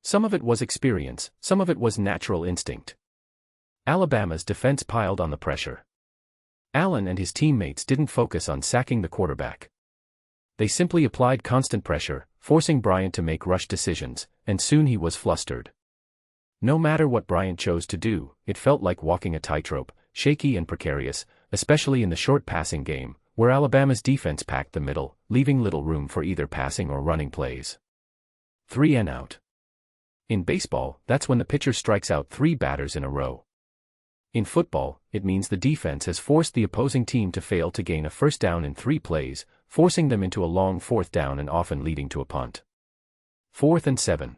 Some of it was experience, some of it was natural instinct. Alabama's defense piled on the pressure. Allen and his teammates didn't focus on sacking the quarterback. They simply applied constant pressure, forcing Bryant to make rush decisions, and soon he was flustered. No matter what Bryant chose to do, it felt like walking a tightrope, shaky and precarious, especially in the short passing game, where Alabama's defense packed the middle, leaving little room for either passing or running plays. 3 and out. In baseball, that's when the pitcher strikes out 3 batters in a row. In football, it means the defense has forced the opposing team to fail to gain a first down in 3 plays, forcing them into a long 4th down and often leading to a punt. 4th and 7.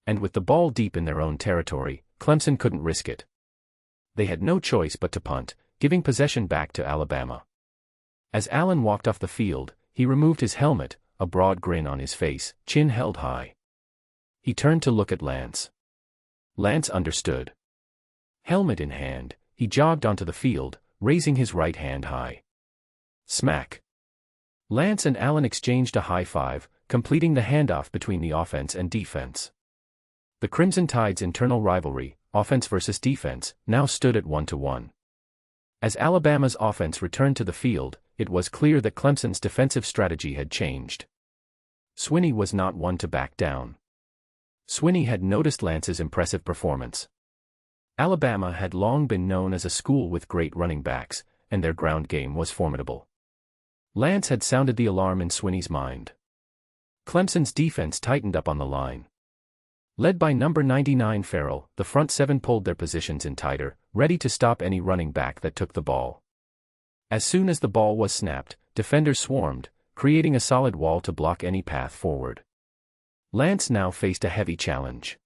And with the ball deep in their own territory, Clemson couldn't risk it. They had no choice but to punt, giving possession back to Alabama. As Allen walked off the field, he removed his helmet, a broad grin on his face, chin held high. He turned to look at Lance. Lance understood. Helmet in hand, he jogged onto the field, raising his right hand high. Smack. Lance and Allen exchanged a high five, completing the handoff between the offense and defense. The Crimson Tide's internal rivalry, offense versus defense, now stood at 1-1. As Alabama's offense returned to the field, it was clear that Clemson's defensive strategy had changed. Swinney was not one to back down. Swinney had noticed Lance's impressive performance. Alabama had long been known as a school with great running backs, and their ground game was formidable. Lance had sounded the alarm in Swinney's mind. Clemson's defense tightened up on the line. Led by number 99 Farrell, the front seven pulled their positions in tighter, ready to stop any running back that took the ball. As soon as the ball was snapped, defenders swarmed, creating a solid wall to block any path forward. Lance now faced a heavy challenge.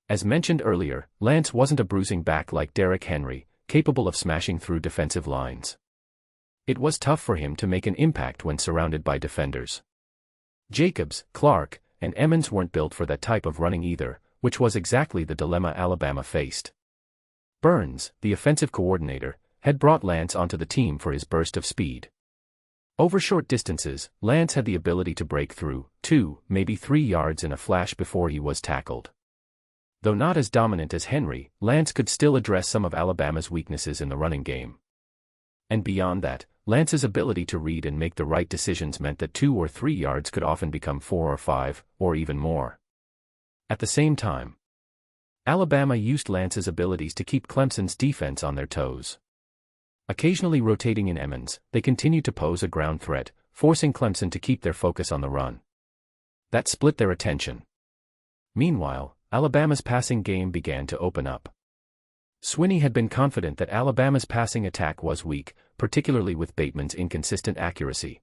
As mentioned earlier, Lance wasn't a bruising back like Derrick Henry, capable of smashing through defensive lines. It was tough for him to make an impact when surrounded by defenders. Jacobs, Clark, and Emmons weren't built for that type of running either, which was exactly the dilemma Alabama faced. Burns, the offensive coordinator, had brought Lance onto the team for his burst of speed. Over short distances, Lance had the ability to break through 2, maybe 3 yards in a flash before he was tackled. Though not as dominant as Henry, Lance could still address some of Alabama's weaknesses in the running game. And beyond that, Lance's ability to read and make the right decisions meant that 2 or 3 yards could often become 4 or 5, or even more. At the same time, Alabama used Lance's abilities to keep Clemson's defense on their toes. Occasionally rotating in Emmons, they continued to pose a ground threat, forcing Clemson to keep their focus on the run. That split their attention. Meanwhile, Alabama's passing game began to open up. Swinney had been confident that Alabama's passing attack was weak, particularly with Bateman's inconsistent accuracy.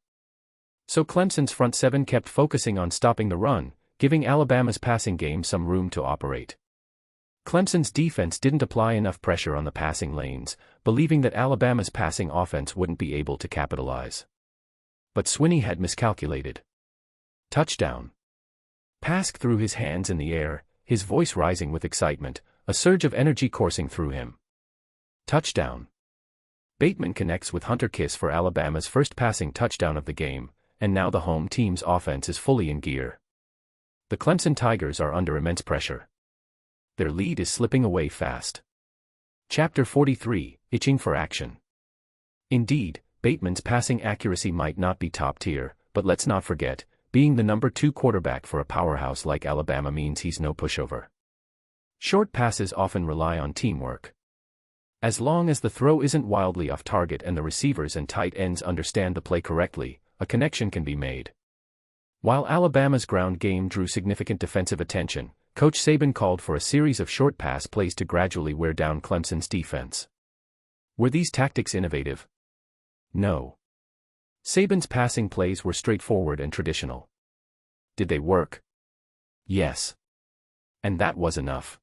So Clemson's front seven kept focusing on stopping the run, giving Alabama's passing game some room to operate. Clemson's defense didn't apply enough pressure on the passing lanes, believing that Alabama's passing offense wouldn't be able to capitalize. But Swinney had miscalculated. Touchdown. Passed through his hands in the air, his voice rising with excitement, a surge of energy coursing through him. Touchdown. Bateman connects with Hunter Kiss for Alabama's first passing touchdown of the game, and now the home team's offense is fully in gear. The Clemson Tigers are under immense pressure. Their lead is slipping away fast. Chapter 43, Itching for Action. Indeed, Bateman's passing accuracy might not be top tier, but let's not forget, being the number 2 quarterback for a powerhouse like Alabama means he's no pushover. Short passes often rely on teamwork. As long as the throw isn't wildly off target and the receivers and tight ends understand the play correctly, a connection can be made. While Alabama's ground game drew significant defensive attention, Coach Saban called for a series of short pass plays to gradually wear down Clemson's defense. Were these tactics innovative? No. Saban's passing plays were straightforward and traditional. Did they work? Yes. And that was enough.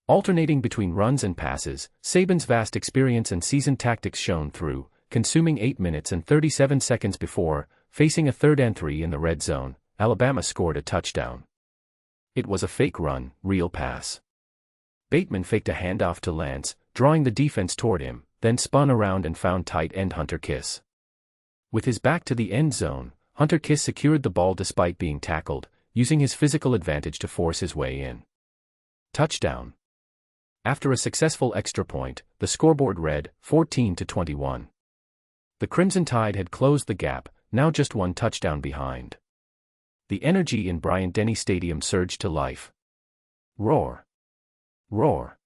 Alternating between runs and passes, Saban's vast experience and seasoned tactics shone through, consuming 8 minutes and 37 seconds before, facing a 3rd and 3 in the red zone, Alabama scored a touchdown. It was a fake run, real pass. Bateman faked a handoff to Lance, drawing the defense toward him, then spun around and found tight end Hunter Kiss. With his back to the end zone, Hunter Kiss secured the ball despite being tackled, using his physical advantage to force his way in. Touchdown. After a successful extra point, the scoreboard read 14-21. The Crimson Tide had closed the gap, now just 1 touchdown behind. The energy in Bryant-Denny Stadium surged to life. Roar. Roar.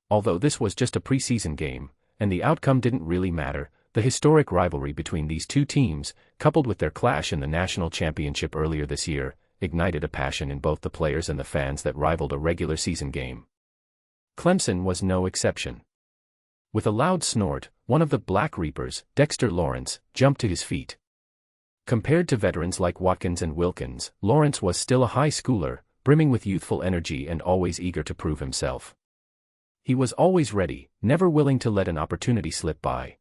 Although this was just a preseason game, and the outcome didn't really matter, the historic rivalry between these two teams, coupled with their clash in the national championship earlier this year, ignited a passion in both the players and the fans that rivaled a regular season game. Clemson was no exception. With a loud snort, one of the Black Reapers, Dexter Lawrence, jumped to his feet. Compared to veterans like Watkins and Wilkins, Lawrence was still a high schooler, brimming with youthful energy and always eager to prove himself. He was always ready, never willing to let an opportunity slip by.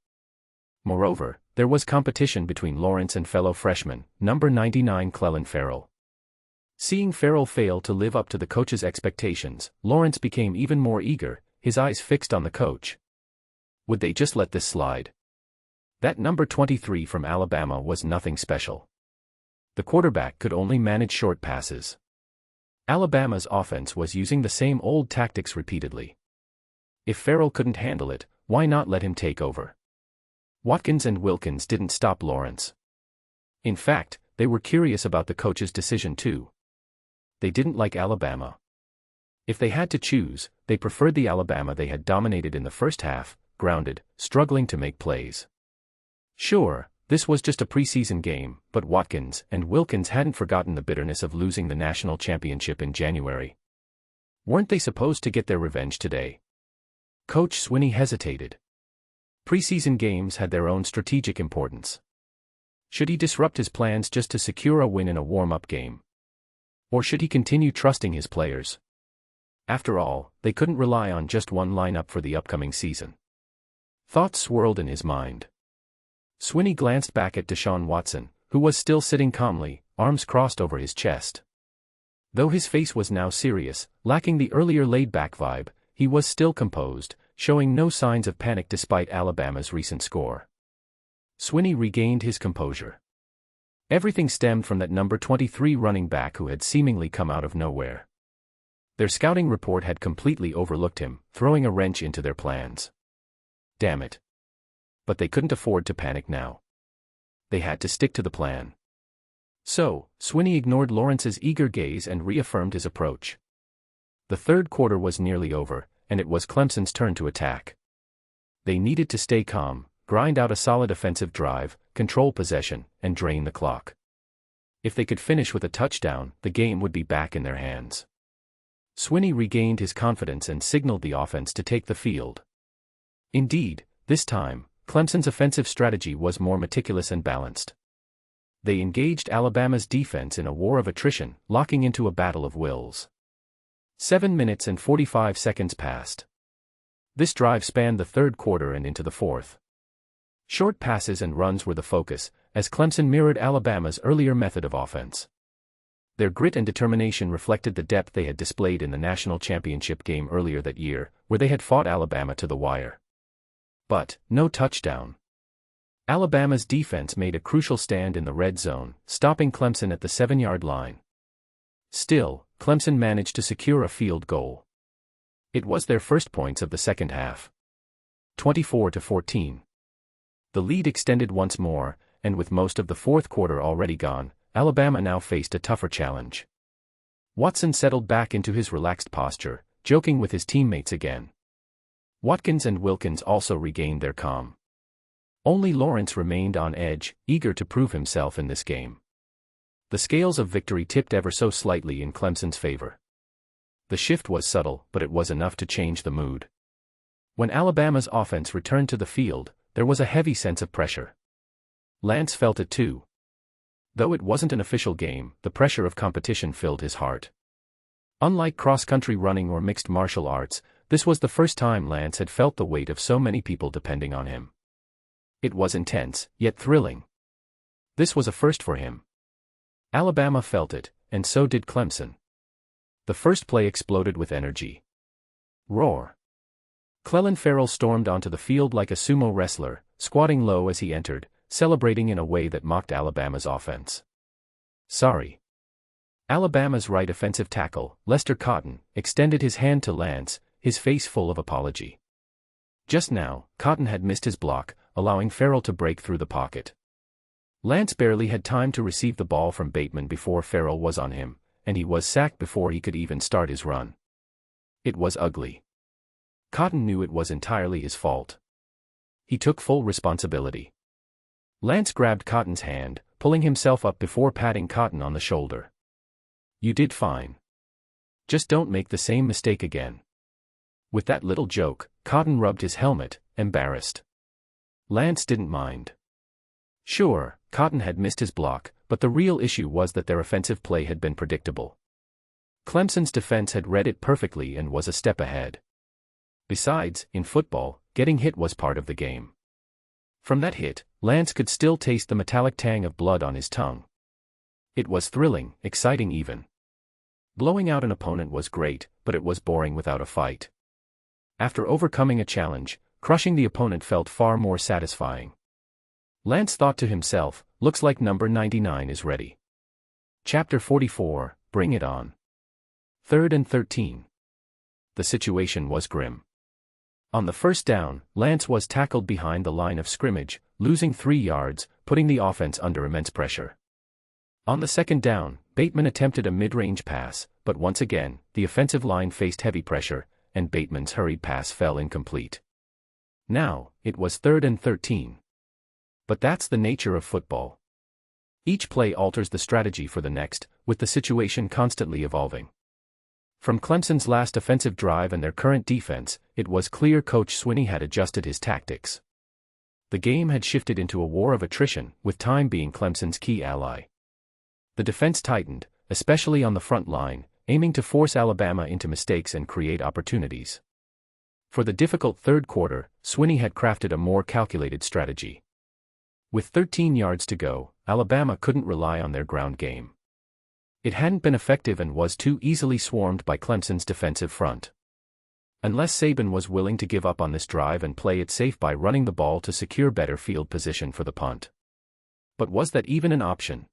Moreover, there was competition between Lawrence and fellow freshman, number 99 Clelin Ferrell. Seeing Ferrell fail to live up to the coach's expectations, Lawrence became even more eager, his eyes fixed on the coach. Would they just let this slide? That number 23 from Alabama was nothing special. The quarterback could only manage short passes. Alabama's offense was using the same old tactics repeatedly. If Farrell couldn't handle it, why not let him take over? Watkins and Wilkins didn't stop Lawrence. In fact, they were curious about the coach's decision too. They didn't like Alabama. If they had to choose, they preferred the Alabama they had dominated in the first half, grounded, struggling to make plays. Sure, this was just a preseason game, but Watkins and Wilkins hadn't forgotten the bitterness of losing the national championship in January. Weren't they supposed to get their revenge today? Coach Swinney hesitated. Preseason games had their own strategic importance. Should he disrupt his plans just to secure a win in a warm-up game? Or should he continue trusting his players? After all, they couldn't rely on just one lineup for the upcoming season. Thoughts swirled in his mind. Swinney glanced back at Deshaun Watson, who was still sitting calmly, arms crossed over his chest. Though his face was now serious, lacking the earlier laid-back vibe, he was still composed, showing no signs of panic despite Alabama's recent score. Swinney regained his composure. Everything stemmed from that number 23 running back who had seemingly come out of nowhere. Their scouting report had completely overlooked him, throwing a wrench into their plans. Damn it. But they couldn't afford to panic now. They had to stick to the plan. So, Swinney ignored Lawrence's eager gaze and reaffirmed his approach. The third quarter was nearly over, and it was Clemson's turn to attack. They needed to stay calm, grind out a solid offensive drive, control possession, and drain the clock. If they could finish with a touchdown, the game would be back in their hands. Swinney regained his confidence and signaled the offense to take the field. Indeed, this time, Clemson's offensive strategy was more meticulous and balanced. They engaged Alabama's defense in a war of attrition, locking into a battle of wills. 7 minutes and 45 seconds passed. This drive spanned the third quarter and into the fourth. Short passes and runs were the focus, as Clemson mirrored Alabama's earlier method of offense. Their grit and determination reflected the depth they had displayed in the national championship game earlier that year, where they had fought Alabama to the wire. But, no touchdown. Alabama's defense made a crucial stand in the red zone, stopping Clemson at the 7-yard line. Still, Clemson managed to secure a field goal. It was their first points of the second half. 24-14. The lead extended once more, and with most of the fourth quarter already gone, Alabama now faced a tougher challenge. Watson settled back into his relaxed posture, joking with his teammates again. Watkins and Wilkins also regained their calm. Only Lawrence remained on edge, eager to prove himself in this game. The scales of victory tipped ever so slightly in Clemson's favor. The shift was subtle, but it was enough to change the mood. When Alabama's offense returned to the field, there was a heavy sense of pressure. Lance felt it too. Though it wasn't an official game, the pressure of competition filled his heart. Unlike cross-country running or mixed martial arts, this was the first time Lance had felt the weight of so many people depending on him. It was intense, yet thrilling. This was a first for him. Alabama felt it, and so did Clemson. The first play exploded with energy. Roar! Clelin Ferrell stormed onto the field like a sumo wrestler, squatting low as he entered, celebrating in a way that mocked Alabama's offense. Sorry. Alabama's right offensive tackle, Lester Cotton, extended his hand to Lance, his face full of apology. Just now, Cotton had missed his block, allowing Ferrell to break through the pocket. Lance barely had time to receive the ball from Bateman before Ferrell was on him, and he was sacked before he could even start his run. It was ugly. Cotton knew it was entirely his fault. He took full responsibility. Lance grabbed Cotton's hand, pulling himself up before patting Cotton on the shoulder. You did fine. Just don't make the same mistake again. With that little joke, Cotton rubbed his helmet, embarrassed. Lance didn't mind. Sure, Cotton had missed his block, but the real issue was that their offensive play had been predictable. Clemson's defense had read it perfectly and was a step ahead. Besides, in football, getting hit was part of the game. From that hit, Lance could still taste the metallic tang of blood on his tongue. It was thrilling, exciting even. Blowing out an opponent was great, but it was boring without a fight. After overcoming a challenge, crushing the opponent felt far more satisfying. Lance thought to himself, looks like number 99 is ready. Chapter 44, Bring It On. 3rd and 13. The situation was grim. On the first down, Lance was tackled behind the line of scrimmage, losing 3 yards, putting the offense under immense pressure. On the second down, Bateman attempted a mid-range pass, but once again, the offensive line faced heavy pressure, and Bateman's hurried pass fell incomplete. Now, it was 3rd and 13. But that's the nature of football. Each play alters the strategy for the next, with the situation constantly evolving. From Clemson's last offensive drive and their current defense, it was clear Coach Swinney had adjusted his tactics. The game had shifted into a war of attrition, with time being Clemson's key ally. The defense tightened, especially on the front line, aiming to force Alabama into mistakes and create opportunities. For the difficult third quarter, Swinney had crafted a more calculated strategy. With 13 yards to go, Alabama couldn't rely on their ground game. It hadn't been effective and was too easily swarmed by Clemson's defensive front. Unless Saban was willing to give up on this drive and play it safe by running the ball to secure better field position for the punt. But was that even an option?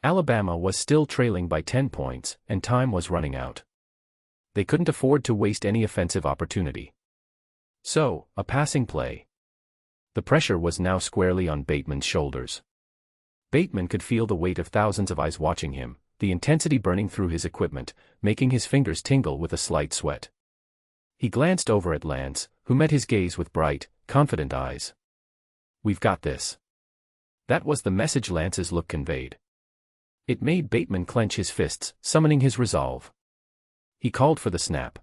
Alabama was still trailing by 10 points, and time was running out. They couldn't afford to waste any offensive opportunity. So, a passing play. The pressure was now squarely on Bateman's shoulders. Bateman could feel the weight of thousands of eyes watching him, the intensity burning through his equipment, making his fingers tingle with a slight sweat. He glanced over at Lance, who met his gaze with bright, confident eyes. "We've got this." That was the message Lance's look conveyed. It made Bateman clench his fists, summoning his resolve. He called for the snap.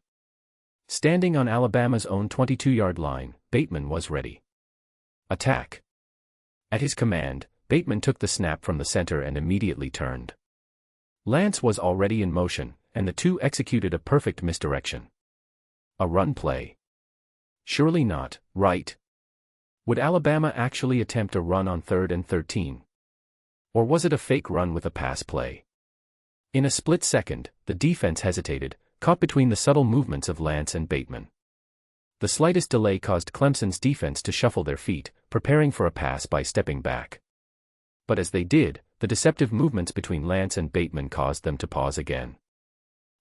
Standing on Alabama's own 22-yard line, Bateman was ready. Attack. At his command, Bateman took the snap from the center and immediately turned. Lance was already in motion, and the two executed a perfect misdirection. A run play. Surely not, right? Would Alabama actually attempt a run on 3rd and 13? Or was it a fake run with a pass play? In a split second, the defense hesitated, caught between the subtle movements of Lance and Bateman. The slightest delay caused Clemson's defense to shuffle their feet, preparing for a pass by stepping back. But as they did, the deceptive movements between Lance and Bateman caused them to pause again.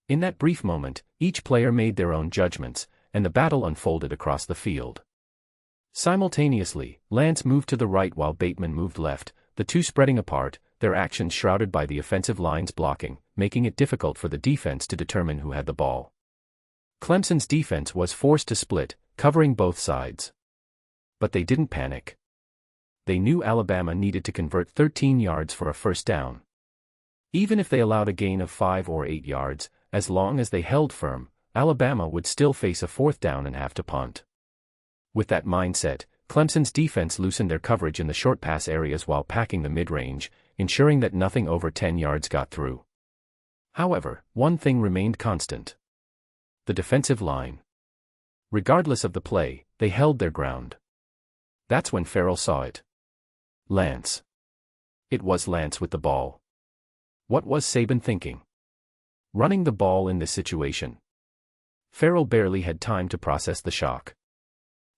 In that brief moment, each player made their own judgments, and the battle unfolded across the field. Simultaneously, Lance moved to the right while Bateman moved left, the two spreading apart, their actions shrouded by the offensive line's blocking, making it difficult for the defense to determine who had the ball. Clemson's defense was forced to split, covering both sides. But they didn't panic. They knew Alabama needed to convert 13 yards for a first down. Even if they allowed a gain of 5 or 8 yards, as long as they held firm, Alabama would still face a 4th down and have to punt. With that mindset, Clemson's defense loosened their coverage in the short pass areas while packing the mid-range, ensuring that nothing over 10 yards got through. However, one thing remained constant. The defensive line. Regardless of the play, they held their ground. That's when Farrell saw it. Lance. It was Lance with the ball. What was Saban thinking? Running the ball in this situation? Farrell barely had time to process the shock.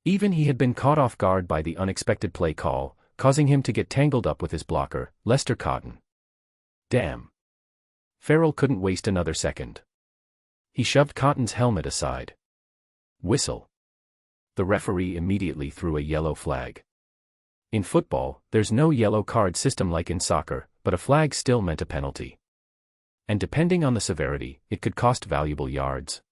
Even he had been caught off guard by the unexpected play call, causing him to get tangled up with his blocker, Lester Cotton. Damn. Farrell couldn't waste another second. He shoved Cotton's helmet aside. Whistle. The referee immediately threw a yellow flag. In football, there's no yellow card system like in soccer, but a flag still meant a penalty. And depending on the severity, it could cost valuable yards.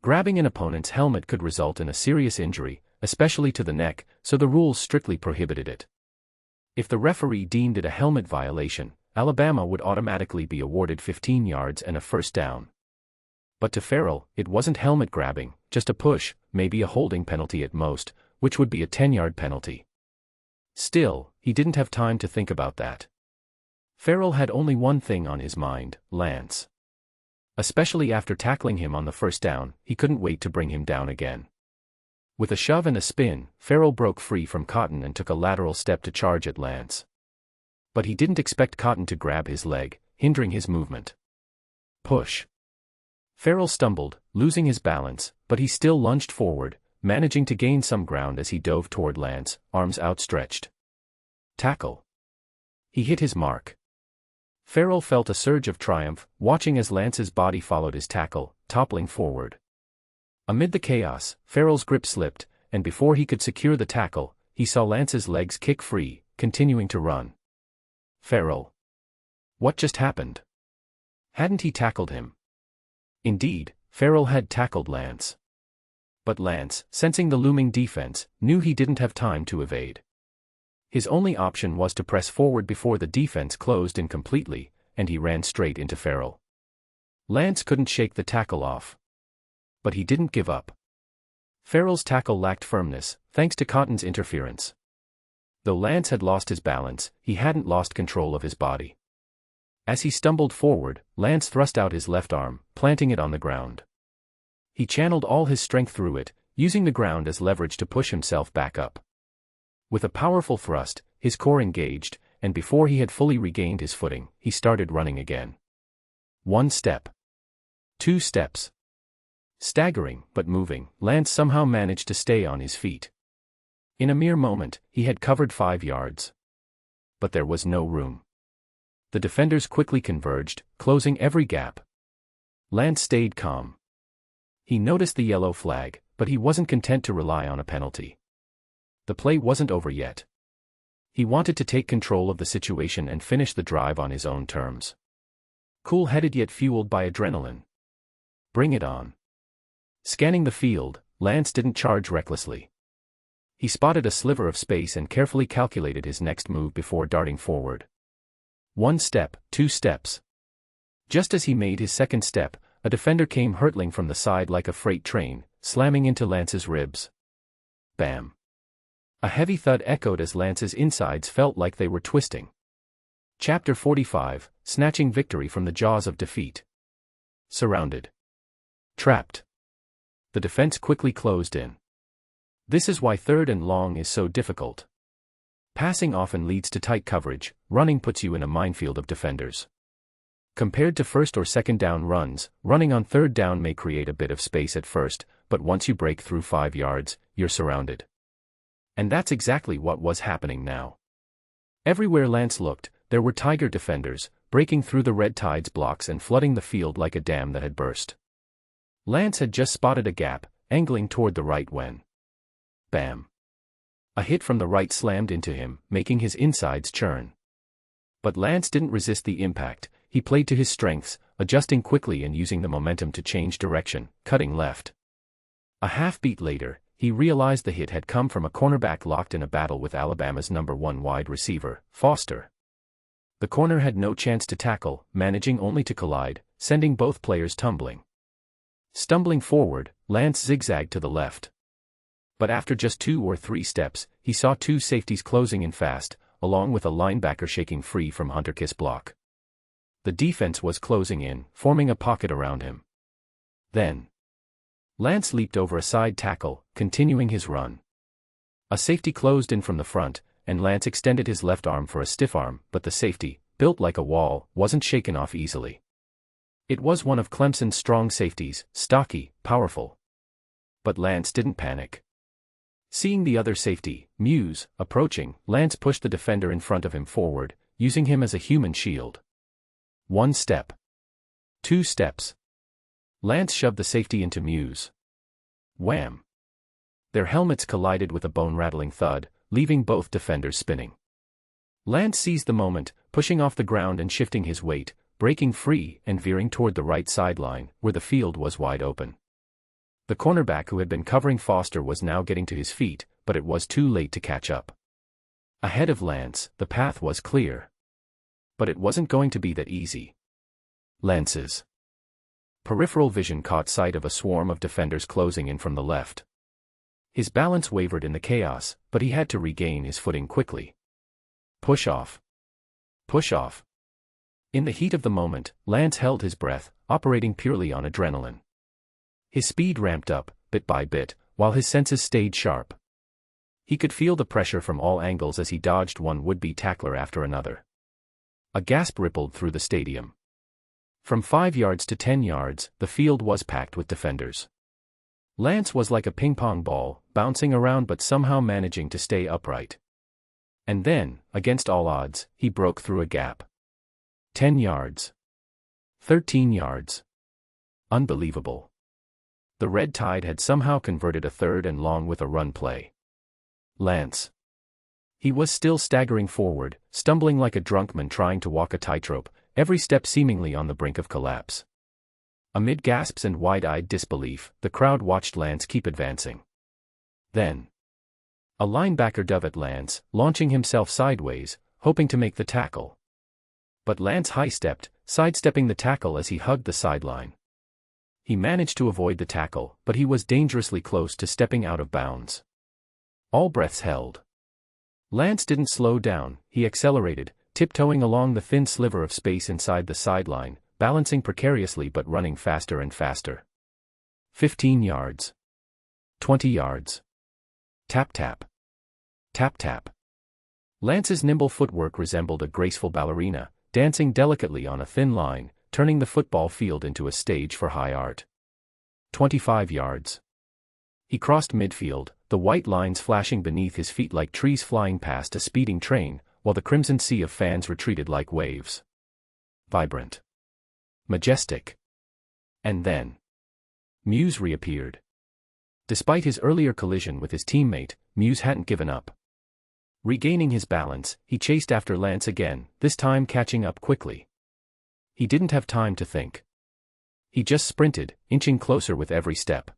Grabbing an opponent's helmet could result in a serious injury, especially to the neck, so the rules strictly prohibited it. If the referee deemed it a helmet violation, Alabama would automatically be awarded 15 yards and a first down. But to Farrell, it wasn't helmet grabbing, just a push, maybe a holding penalty at most, which would be a 10-yard penalty. Still, he didn't have time to think about that. Farrell had only one thing on his mind, Lance. Especially after tackling him on the first down, he couldn't wait to bring him down again. With a shove and a spin, Farrell broke free from Cotton and took a lateral step to charge at Lance. But he didn't expect Cotton to grab his leg, hindering his movement. Push. Farrell stumbled, losing his balance, but he still lunged forward, managing to gain some ground as he dove toward Lance, arms outstretched. Tackle. He hit his mark. Farrell felt a surge of triumph, watching as Lance's body followed his tackle, toppling forward. Amid the chaos, Farrell's grip slipped, and before he could secure the tackle, he saw Lance's legs kick free, continuing to run. Farrell. What just happened? Hadn't he tackled him? Indeed, Farrell had tackled Lance. But Lance, sensing the looming defense, knew he didn't have time to evade. His only option was to press forward before the defense closed in completely, and he ran straight into Farrell. Lance couldn't shake the tackle off. But he didn't give up. Farrell's tackle lacked firmness, thanks to Cotton's interference. Though Lance had lost his balance, he hadn't lost control of his body. As he stumbled forward, Lance thrust out his left arm, planting it on the ground. He channeled all his strength through it, using the ground as leverage to push himself back up. With a powerful thrust, his core engaged, and before he had fully regained his footing, he started running again. 1 step. 2 steps. Staggering, but moving, Lance somehow managed to stay on his feet. In a mere moment, he had covered 5 yards. But there was no room. The defenders quickly converged, closing every gap. Lance stayed calm. He noticed the yellow flag, but he wasn't content to rely on a penalty. The play wasn't over yet. He wanted to take control of the situation and finish the drive on his own terms. Cool-headed yet fueled by adrenaline. Bring it on. Scanning the field, Lance didn't charge recklessly. He spotted a sliver of space and carefully calculated his next move before darting forward. 1 step, 2 steps. Just as he made his second step, a defender came hurtling from the side like a freight train, slamming into Lance's ribs. Bam. A heavy thud echoed as Lance's insides felt like they were twisting. Chapter 45, Snatching Victory from the Jaws of Defeat. Surrounded. Trapped. The defense quickly closed in. This is why 3rd and long is so difficult. Passing often leads to tight coverage, running puts you in a minefield of defenders. Compared to 1st or 2nd down runs, running on 3rd down may create a bit of space at first, but once you break through 5 yards, you're surrounded. And that's exactly what was happening now. Everywhere Lance looked, there were Tiger defenders, breaking through the Red Tide's blocks and flooding the field like a dam that had burst. Lance had just spotted a gap, angling toward the right when. Bam. A hit from the right slammed into him, making his insides churn. But Lance didn't resist the impact. He played to his strengths, adjusting quickly and using the momentum to change direction, cutting left. A half-beat later, he realized the hit had come from a cornerback locked in a battle with Alabama's #1 wide receiver, Foster. The corner had no chance to tackle, managing only to collide, sending both players tumbling. Stumbling forward, Lance zigzagged to the left. But after just 2 or 3 steps, he saw 2 safeties closing in fast, along with a linebacker shaking free from Hunterkiss block. The defense was closing in, forming a pocket around him. Then, Lance leaped over a side tackle, continuing his run. A safety closed in from the front, and Lance extended his left arm for a stiff arm, but the safety, built like a wall, wasn't shaken off easily. It was one of Clemson's strong safeties, stocky, powerful. But Lance didn't panic. Seeing the other safety, Muse, approaching, Lance pushed the defender in front of him forward, using him as a human shield. 1 step. 2 steps. Lance shoved the safety into Muse. Wham! Their helmets collided with a bone-rattling thud, leaving both defenders spinning. Lance seized the moment, pushing off the ground and shifting his weight, breaking free and veering toward the right sideline, where the field was wide open. The cornerback who had been covering Foster was now getting to his feet, but it was too late to catch up. Ahead of Lance, the path was clear. But it wasn't going to be that easy. Lance's peripheral vision caught sight of a swarm of defenders closing in from the left. His balance wavered in the chaos, but he had to regain his footing quickly. Push off. Push off. In the heat of the moment, Lance held his breath, operating purely on adrenaline. His speed ramped up, bit by bit, while his senses stayed sharp. He could feel the pressure from all angles as he dodged one would-be tackler after another. A gasp rippled through the stadium. From 5 yards to 10 yards, the field was packed with defenders. Lance was like a ping-pong ball, bouncing around but somehow managing to stay upright. And then, against all odds, he broke through a gap. 10 yards. 13 yards. Unbelievable. The Red Tide had somehow converted a 3rd and long with a run play. Lance. He was still staggering forward, stumbling like a drunk man trying to walk a tightrope, every step seemingly on the brink of collapse. Amid gasps and wide-eyed disbelief, the crowd watched Lance keep advancing. Then, a linebacker dove at Lance, launching himself sideways, hoping to make the tackle. But Lance high-stepped, sidestepping the tackle as he hugged the sideline. He managed to avoid the tackle, but he was dangerously close to stepping out of bounds. All breaths held. Lance didn't slow down, he accelerated, tiptoeing along the thin sliver of space inside the sideline, balancing precariously but running faster and faster. 15 yards. 20 yards. Tap tap. Tap tap. Lance's nimble footwork resembled a graceful ballerina, dancing delicately on a thin line, turning the football field into a stage for high art. 25 yards. He crossed midfield, the white lines flashing beneath his feet like trees flying past a speeding train, while the crimson sea of fans retreated like waves. Vibrant. Majestic. And then, Muse reappeared. Despite his earlier collision with his teammate, Muse hadn't given up. Regaining his balance, he chased after Lance again, this time catching up quickly. He didn't have time to think. He just sprinted, inching closer with every step.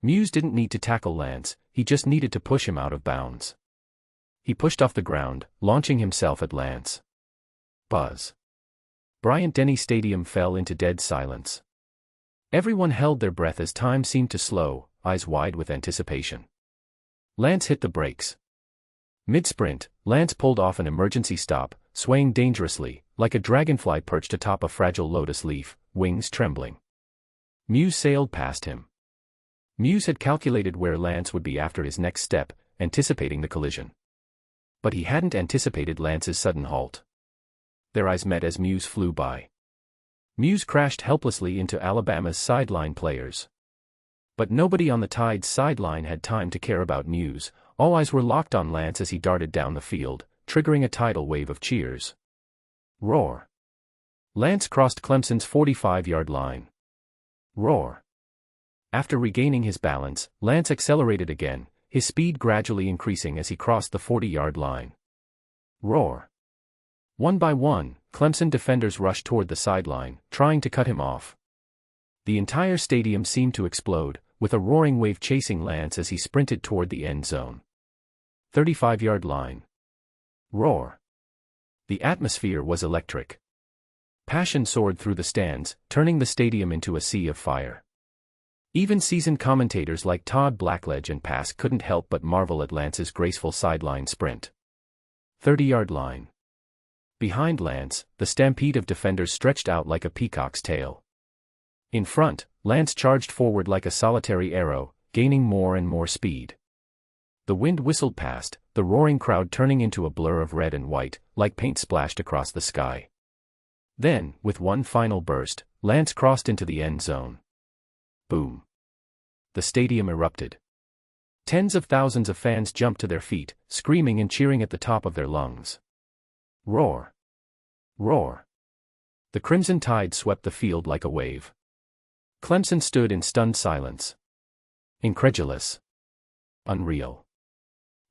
Muse didn't need to tackle Lance, he just needed to push him out of bounds. He pushed off the ground, launching himself at Lance. Buzz. Bryant-Denny Stadium fell into dead silence. Everyone held their breath as time seemed to slow, eyes wide with anticipation. Lance hit the brakes. Mid-sprint, Lance pulled off an emergency stop, swaying dangerously, like a dragonfly perched atop a fragile lotus leaf, wings trembling. Muse sailed past him. Muse had calculated where Lance would be after his next step, anticipating the collision. But he hadn't anticipated Lance's sudden halt. Their eyes met as Muse flew by. Muse crashed helplessly into Alabama's sideline players. But nobody on the Tide's sideline had time to care about Muse, all eyes were locked on Lance as he darted down the field, triggering a tidal wave of cheers. Roar. Lance crossed Clemson's 45-yard line. Roar. After regaining his balance, Lance accelerated again, his speed gradually increasing as he crossed the 40-yard line. Roar. One by one, Clemson defenders rushed toward the sideline, trying to cut him off. The entire stadium seemed to explode, with a roaring wave chasing Lance as he sprinted toward the end zone. 35-yard line. Roar. The atmosphere was electric. Passion soared through the stands, turning the stadium into a sea of fire. Even seasoned commentators like Todd Blackledge and Pass couldn't help but marvel at Lance's graceful sideline sprint. 30-yard line. Behind Lance, the stampede of defenders stretched out like a peacock's tail. In front, Lance charged forward like a solitary arrow, gaining more and more speed. The wind whistled past, the roaring crowd turning into a blur of red and white, like paint splashed across the sky. Then, with one final burst, Lance crossed into the end zone. Boom. The stadium erupted. Tens of thousands of fans jumped to their feet, screaming and cheering at the top of their lungs. Roar. Roar. The Crimson Tide swept the field like a wave. Clemson stood in stunned silence. Incredulous. Unreal.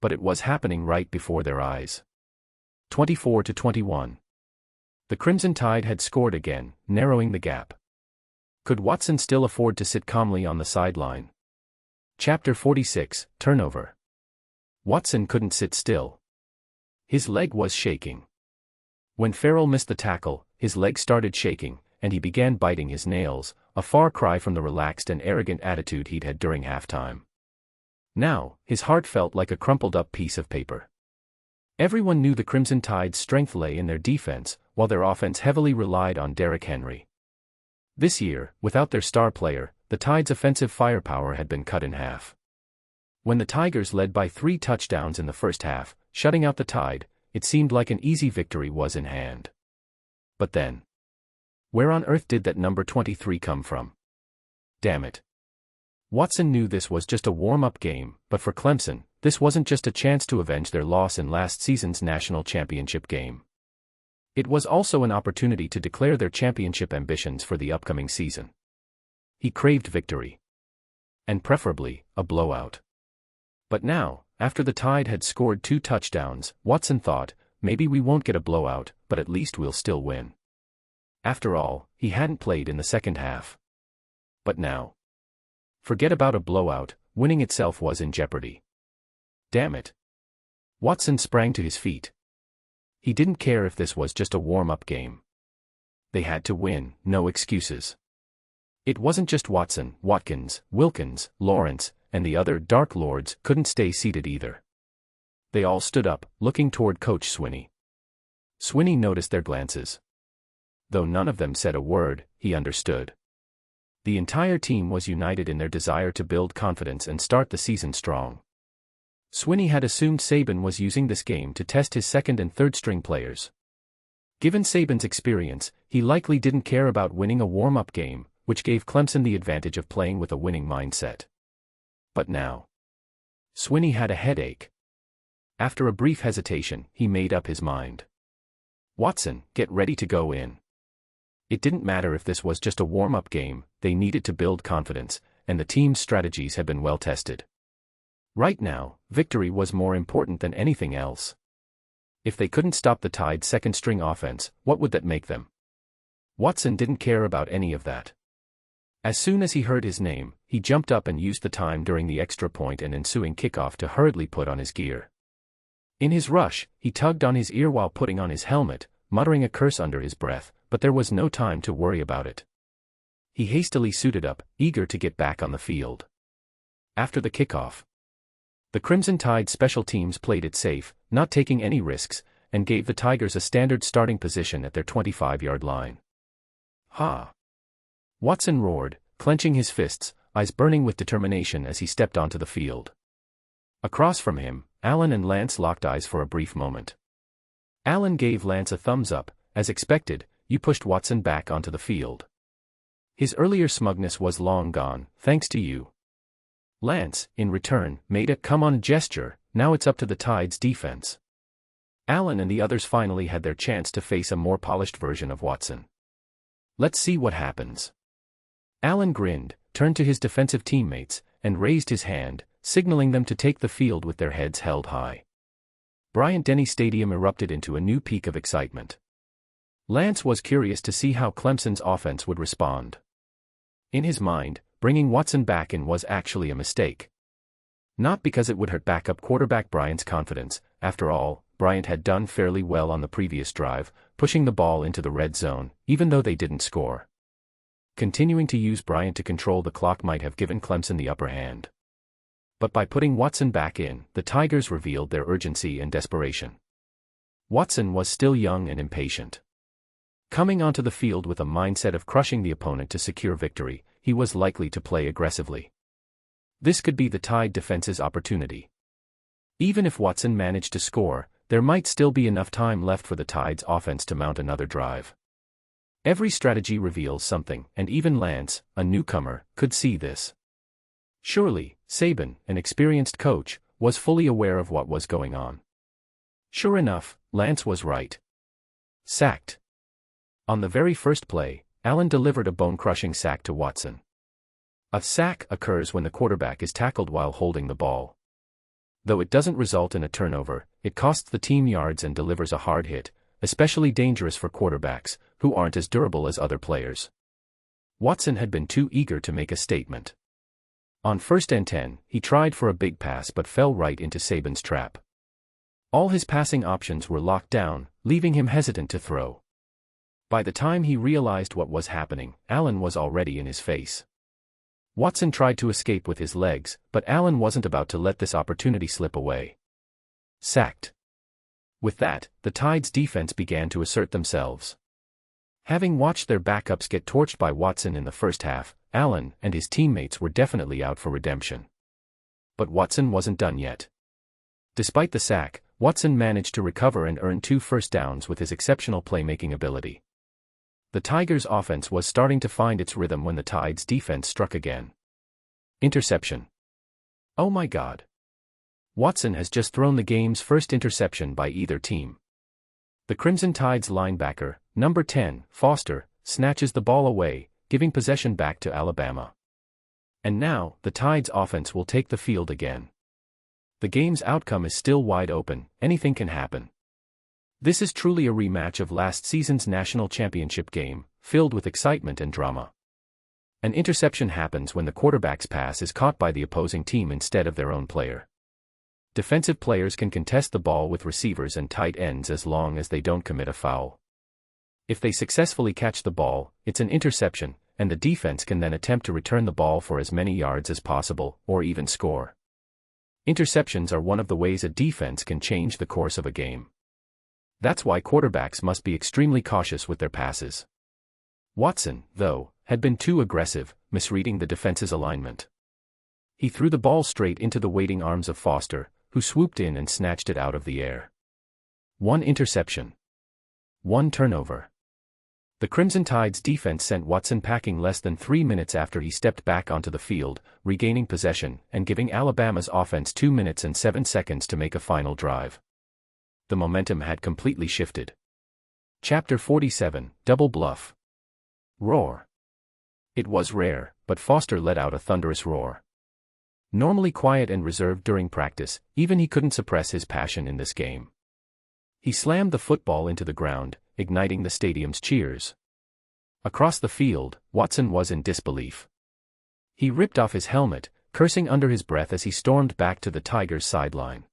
But it was happening right before their eyes. 24-21. The Crimson Tide had scored again, narrowing the gap. Could Watson still afford to sit calmly on the sideline? Chapter 46, Turnover. Watson couldn't sit still. His leg was shaking. When Farrell missed the tackle, his leg started shaking, and he began biting his nails, a far cry from the relaxed and arrogant attitude he'd had during halftime. Now, his heart felt like a crumpled-up piece of paper. Everyone knew the Crimson Tide's strength lay in their defense, while their offense heavily relied on Derrick Henry. This year, without their star player, the Tide's offensive firepower had been cut in half. When the Tigers led by 3 touchdowns in the first half, shutting out the Tide, it seemed like an easy victory was in hand. But then, where on earth did that number 23 come from? Damn it. Watson knew this was just a warm-up game, but for Clemson, this wasn't just a chance to avenge their loss in last season's national championship game. It was also an opportunity to declare their championship ambitions for the upcoming season. He craved victory. And preferably, a blowout. But now, after the Tide had scored 2 touchdowns, Watson thought, maybe we won't get a blowout, but at least we'll still win. After all, he hadn't played in the second half. But now. Forget about a blowout, winning itself was in jeopardy. Damn it. Watson sprang to his feet. He didn't care if this was just a warm-up game. They had to win, no excuses. It wasn't just Watson, Watkins, Wilkins, Lawrence, and the other Dark Lords couldn't stay seated either. They all stood up, looking toward Coach Swinney. Swinney noticed their glances. Though none of them said a word, he understood. The entire team was united in their desire to build confidence and start the season strong. Swinney had assumed Saban was using this game to test his second and third string players. Given Saban's experience, he likely didn't care about winning a warm-up game, which gave Clemson the advantage of playing with a winning mindset. But now. Swinney had a headache. After a brief hesitation, he made up his mind. Watson, get ready to go in. It didn't matter if this was just a warm-up game, they needed to build confidence, and the team's strategies had been well tested. Right now, victory was more important than anything else. If they couldn't stop the Tide's second-string offense, what would that make them? Watson didn't care about any of that. As soon as he heard his name, he jumped up and used the time during the extra point and ensuing kickoff to hurriedly put on his gear. In his rush, he tugged on his ear while putting on his helmet, muttering a curse under his breath, but there was no time to worry about it. He hastily suited up, eager to get back on the field. After the kickoff, the Crimson Tide special teams played it safe, not taking any risks, and gave the Tigers a standard starting position at their 25-yard line. Ha! Watson roared, clenching his fists, eyes burning with determination as he stepped onto the field. Across from him, Allen and Lance locked eyes for a brief moment. Allen gave Lance a thumbs up. As expected, you pushed Watson back onto the field. His earlier smugness was long gone, thanks to you. Lance, in return, made a come-on gesture. Now it's up to the Tide's defense. Allen and the others finally had their chance to face a more polished version of Watson. Let's see what happens. Allen grinned, turned to his defensive teammates, and raised his hand, signaling them to take the field with their heads held high. Bryant-Denny Stadium erupted into a new peak of excitement. Lance was curious to see how Clemson's offense would respond. In his mind, bringing Watson back in was actually a mistake. Not because it would hurt backup quarterback Bryant's confidence. After all, Bryant had done fairly well on the previous drive, pushing the ball into the red zone, even though they didn't score. Continuing to use Bryant to control the clock might have given Clemson the upper hand. But by putting Watson back in, the Tigers revealed their urgency and desperation. Watson was still young and impatient. Coming onto the field with a mindset of crushing the opponent to secure victory, he was likely to play aggressively. This could be the Tide defense's opportunity. Even if Watson managed to score, there might still be enough time left for the Tide's offense to mount another drive. Every strategy reveals something, and even Lance, a newcomer, could see this. Surely, Saban, an experienced coach, was fully aware of what was going on. Sure enough, Lance was right. Sacked. On the very first play, Allen delivered a bone-crushing sack to Watson. A sack occurs when the quarterback is tackled while holding the ball. Though it doesn't result in a turnover, it costs the team yards and delivers a hard hit, especially dangerous for quarterbacks, who aren't as durable as other players. Watson had been too eager to make a statement. On 1st and 10, he tried for a big pass but fell right into Saban's trap. All his passing options were locked down, leaving him hesitant to throw. By the time he realized what was happening, Allen was already in his face. Watson tried to escape with his legs, but Allen wasn't about to let this opportunity slip away. Sacked. With that, the Tide's defense began to assert themselves. Having watched their backups get torched by Watson in the first half, Allen and his teammates were definitely out for redemption. But Watson wasn't done yet. Despite the sack, Watson managed to recover and earn 2 first downs with his exceptional playmaking ability. The Tigers' offense was starting to find its rhythm when the Tide's defense struck again. Interception. Oh my God. Watson has just thrown the game's first interception by either team. The Crimson Tide's linebacker, number 10, Foster, snatches the ball away, giving possession back to Alabama. And now, the Tide's offense will take the field again. The game's outcome is still wide open, anything can happen. This is truly a rematch of last season's national championship game, filled with excitement and drama. An interception happens when the quarterback's pass is caught by the opposing team instead of their own player. Defensive players can contest the ball with receivers and tight ends as long as they don't commit a foul. If they successfully catch the ball, it's an interception, and the defense can then attempt to return the ball for as many yards as possible, or even score. Interceptions are one of the ways a defense can change the course of a game. That's why quarterbacks must be extremely cautious with their passes. Watson, though, had been too aggressive, misreading the defense's alignment. He threw the ball straight into the waiting arms of Foster, who swooped in and snatched it out of the air. 1 interception. 1 turnover. The Crimson Tide's defense sent Watson packing less than 3 minutes after he stepped back onto the field, regaining possession and giving Alabama's offense 2 minutes and 7 seconds to make a final drive. The momentum had completely shifted. Chapter 47, Double Bluff. Roar. It was rare, but Foster let out a thunderous roar. Normally quiet and reserved during practice, even he couldn't suppress his passion in this game. He slammed the football into the ground, igniting the stadium's cheers. Across the field, Watson was in disbelief. He ripped off his helmet, cursing under his breath as he stormed back to the Tigers' sideline.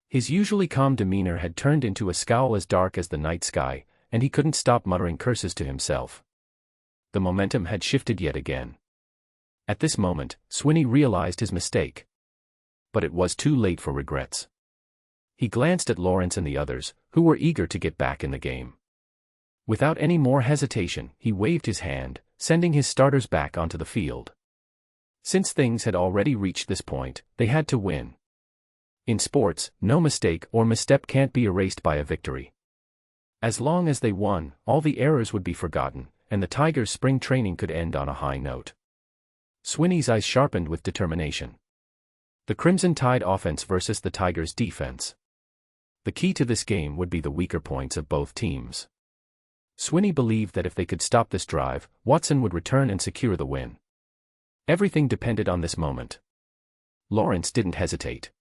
His usually calm demeanor had turned into a scowl as dark as the night sky, and he couldn't stop muttering curses to himself. The momentum had shifted yet again. At this moment, Swinney realized his mistake. But it was too late for regrets. He glanced at Lawrence and the others, who were eager to get back in the game. Without any more hesitation, he waved his hand, sending his starters back onto the field. Since things had already reached this point, they had to win. In sports, no mistake or misstep can't be erased by a victory. As long as they won, all the errors would be forgotten, and the Tigers' spring training could end on a high note. Swinney's eyes sharpened with determination. The Crimson Tide offense versus the Tigers' defense. The key to this game would be the weaker points of both teams. Swinney believed that if they could stop this drive, Watson would return and secure the win. Everything depended on this moment. Lawrence didn't hesitate.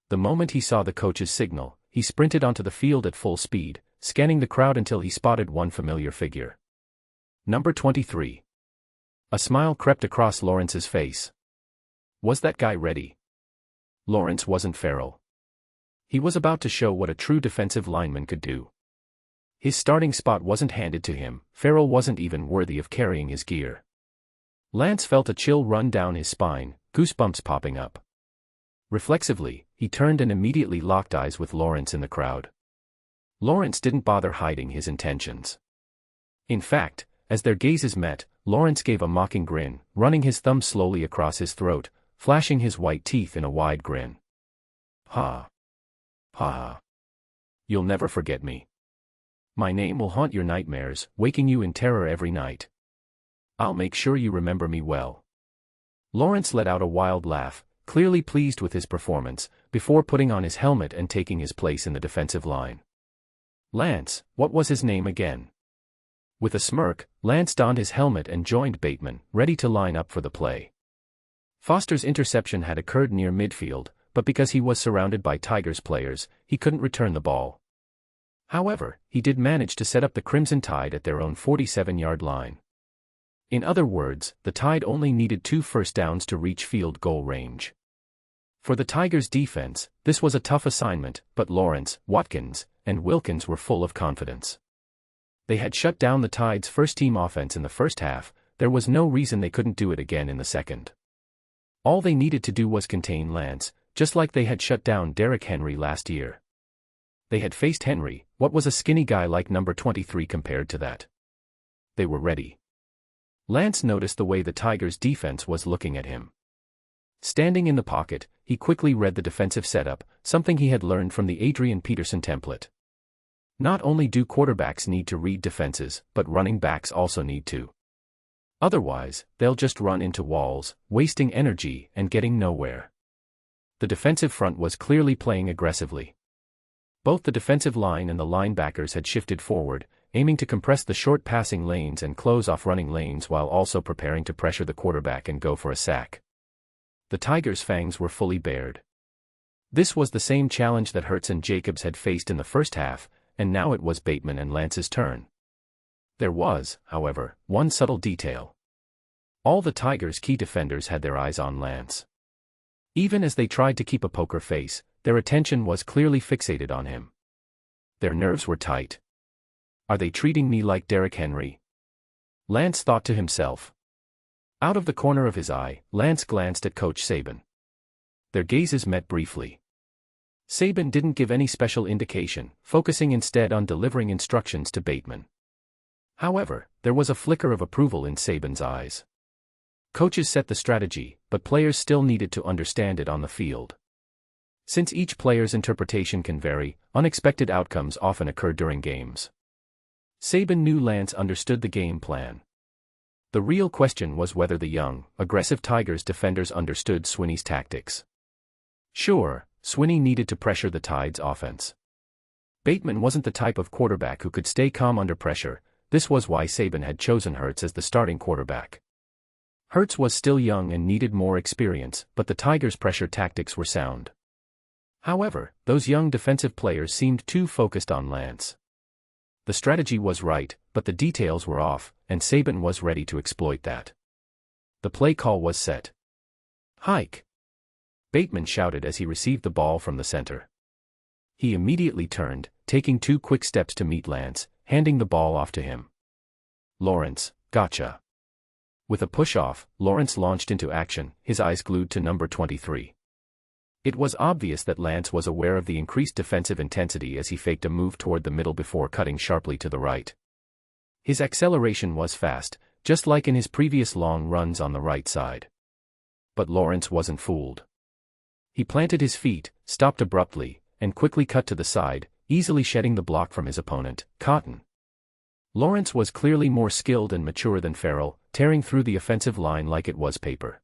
The moment he saw the coach's signal, he sprinted onto the field at full speed, scanning the crowd until he spotted one familiar figure. Number 23. A smile crept across Lawrence's face. Was that guy ready? Lawrence wasn't feral. He was about to show what a true defensive lineman could do. His starting spot wasn't handed to him, Farrell wasn't even worthy of carrying his gear. Lance felt a chill run down his spine, goosebumps popping up. Reflexively, he turned and immediately locked eyes with Lawrence in the crowd. Lawrence didn't bother hiding his intentions. In fact, as their gazes met, Lawrence gave a mocking grin, running his thumb slowly across his throat, flashing his white teeth in a wide grin. Ha! Ha! You'll never forget me. My name will haunt your nightmares, waking you in terror every night. I'll make sure you remember me well. Lawrence let out a wild laugh, clearly pleased with his performance, before putting on his helmet and taking his place in the defensive line. Lance, what was his name again? With a smirk, Lance donned his helmet and joined Bateman, ready to line up for the play. Foster's interception had occurred near midfield, but because he was surrounded by Tigers players, he couldn't return the ball. However, he did manage to set up the Crimson Tide at their own 47-yard line. In other words, the Tide only needed 2 first downs to reach field goal range. For the Tigers' defense, this was a tough assignment, but Lawrence, Watkins, and Wilkins were full of confidence. They had shut down the Tide's first-team offense in the first half, there was no reason they couldn't do it again in the second. All they needed to do was contain Lance, just like they had shut down Derrick Henry last year. They had faced Henry, what was a skinny guy like number 23 compared to that? They were ready. Lance noticed the way the Tigers' defense was looking at him. Standing in the pocket, he quickly read the defensive setup, something he had learned from the Adrian Peterson template. Not only do quarterbacks need to read defenses, but running backs also need to. Otherwise, they'll just run into walls, wasting energy and getting nowhere. The defensive front was clearly playing aggressively. Both the defensive line and the linebackers had shifted forward, aiming to compress the short passing lanes and close off running lanes while also preparing to pressure the quarterback and go for a sack. The Tigers' fangs were fully bared. This was the same challenge that Hurts and Jacobs had faced in the first half, and now it was Bateman and Lance's turn. There was, however, one subtle detail. All the Tigers' key defenders had their eyes on Lance. Even as they tried to keep a poker face, their attention was clearly fixated on him. Their nerves were tight. Are they treating me like Derrick Henry? Lance thought to himself. Out of the corner of his eye, Lance glanced at Coach Saban. Their gazes met briefly. Saban didn't give any special indication, focusing instead on delivering instructions to Bateman. However, there was a flicker of approval in Saban's eyes. Coaches set the strategy, but players still needed to understand it on the field. Since each player's interpretation can vary, unexpected outcomes often occur during games. Saban knew Lance understood the game plan. The real question was whether the young, aggressive Tigers defenders understood Swinney's tactics. Sure, Swinney needed to pressure the Tide's offense. Bateman wasn't the type of quarterback who could stay calm under pressure. This was why Saban had chosen Hurts as the starting quarterback. Hurts was still young and needed more experience, but the Tigers' pressure tactics were sound. However, those young defensive players seemed too focused on Lance. The strategy was right, but the details were off, and Saban was ready to exploit that. The play call was set. "Hike!" Bateman shouted as he received the ball from the center. He immediately turned, taking 2 quick steps to meet Lance, handing the ball off to him. "Lawrence, gotcha." With a push-off, Lawrence launched into action, his eyes glued to number 23. It was obvious that Lance was aware of the increased defensive intensity as he faked a move toward the middle before cutting sharply to the right. His acceleration was fast, just like in his previous long runs on the right side. But Lawrence wasn't fooled. He planted his feet, stopped abruptly, and quickly cut to the side, easily shedding the block from his opponent, Cotton. Lawrence was clearly more skilled and mature than Farrell, tearing through the offensive line like it was paper.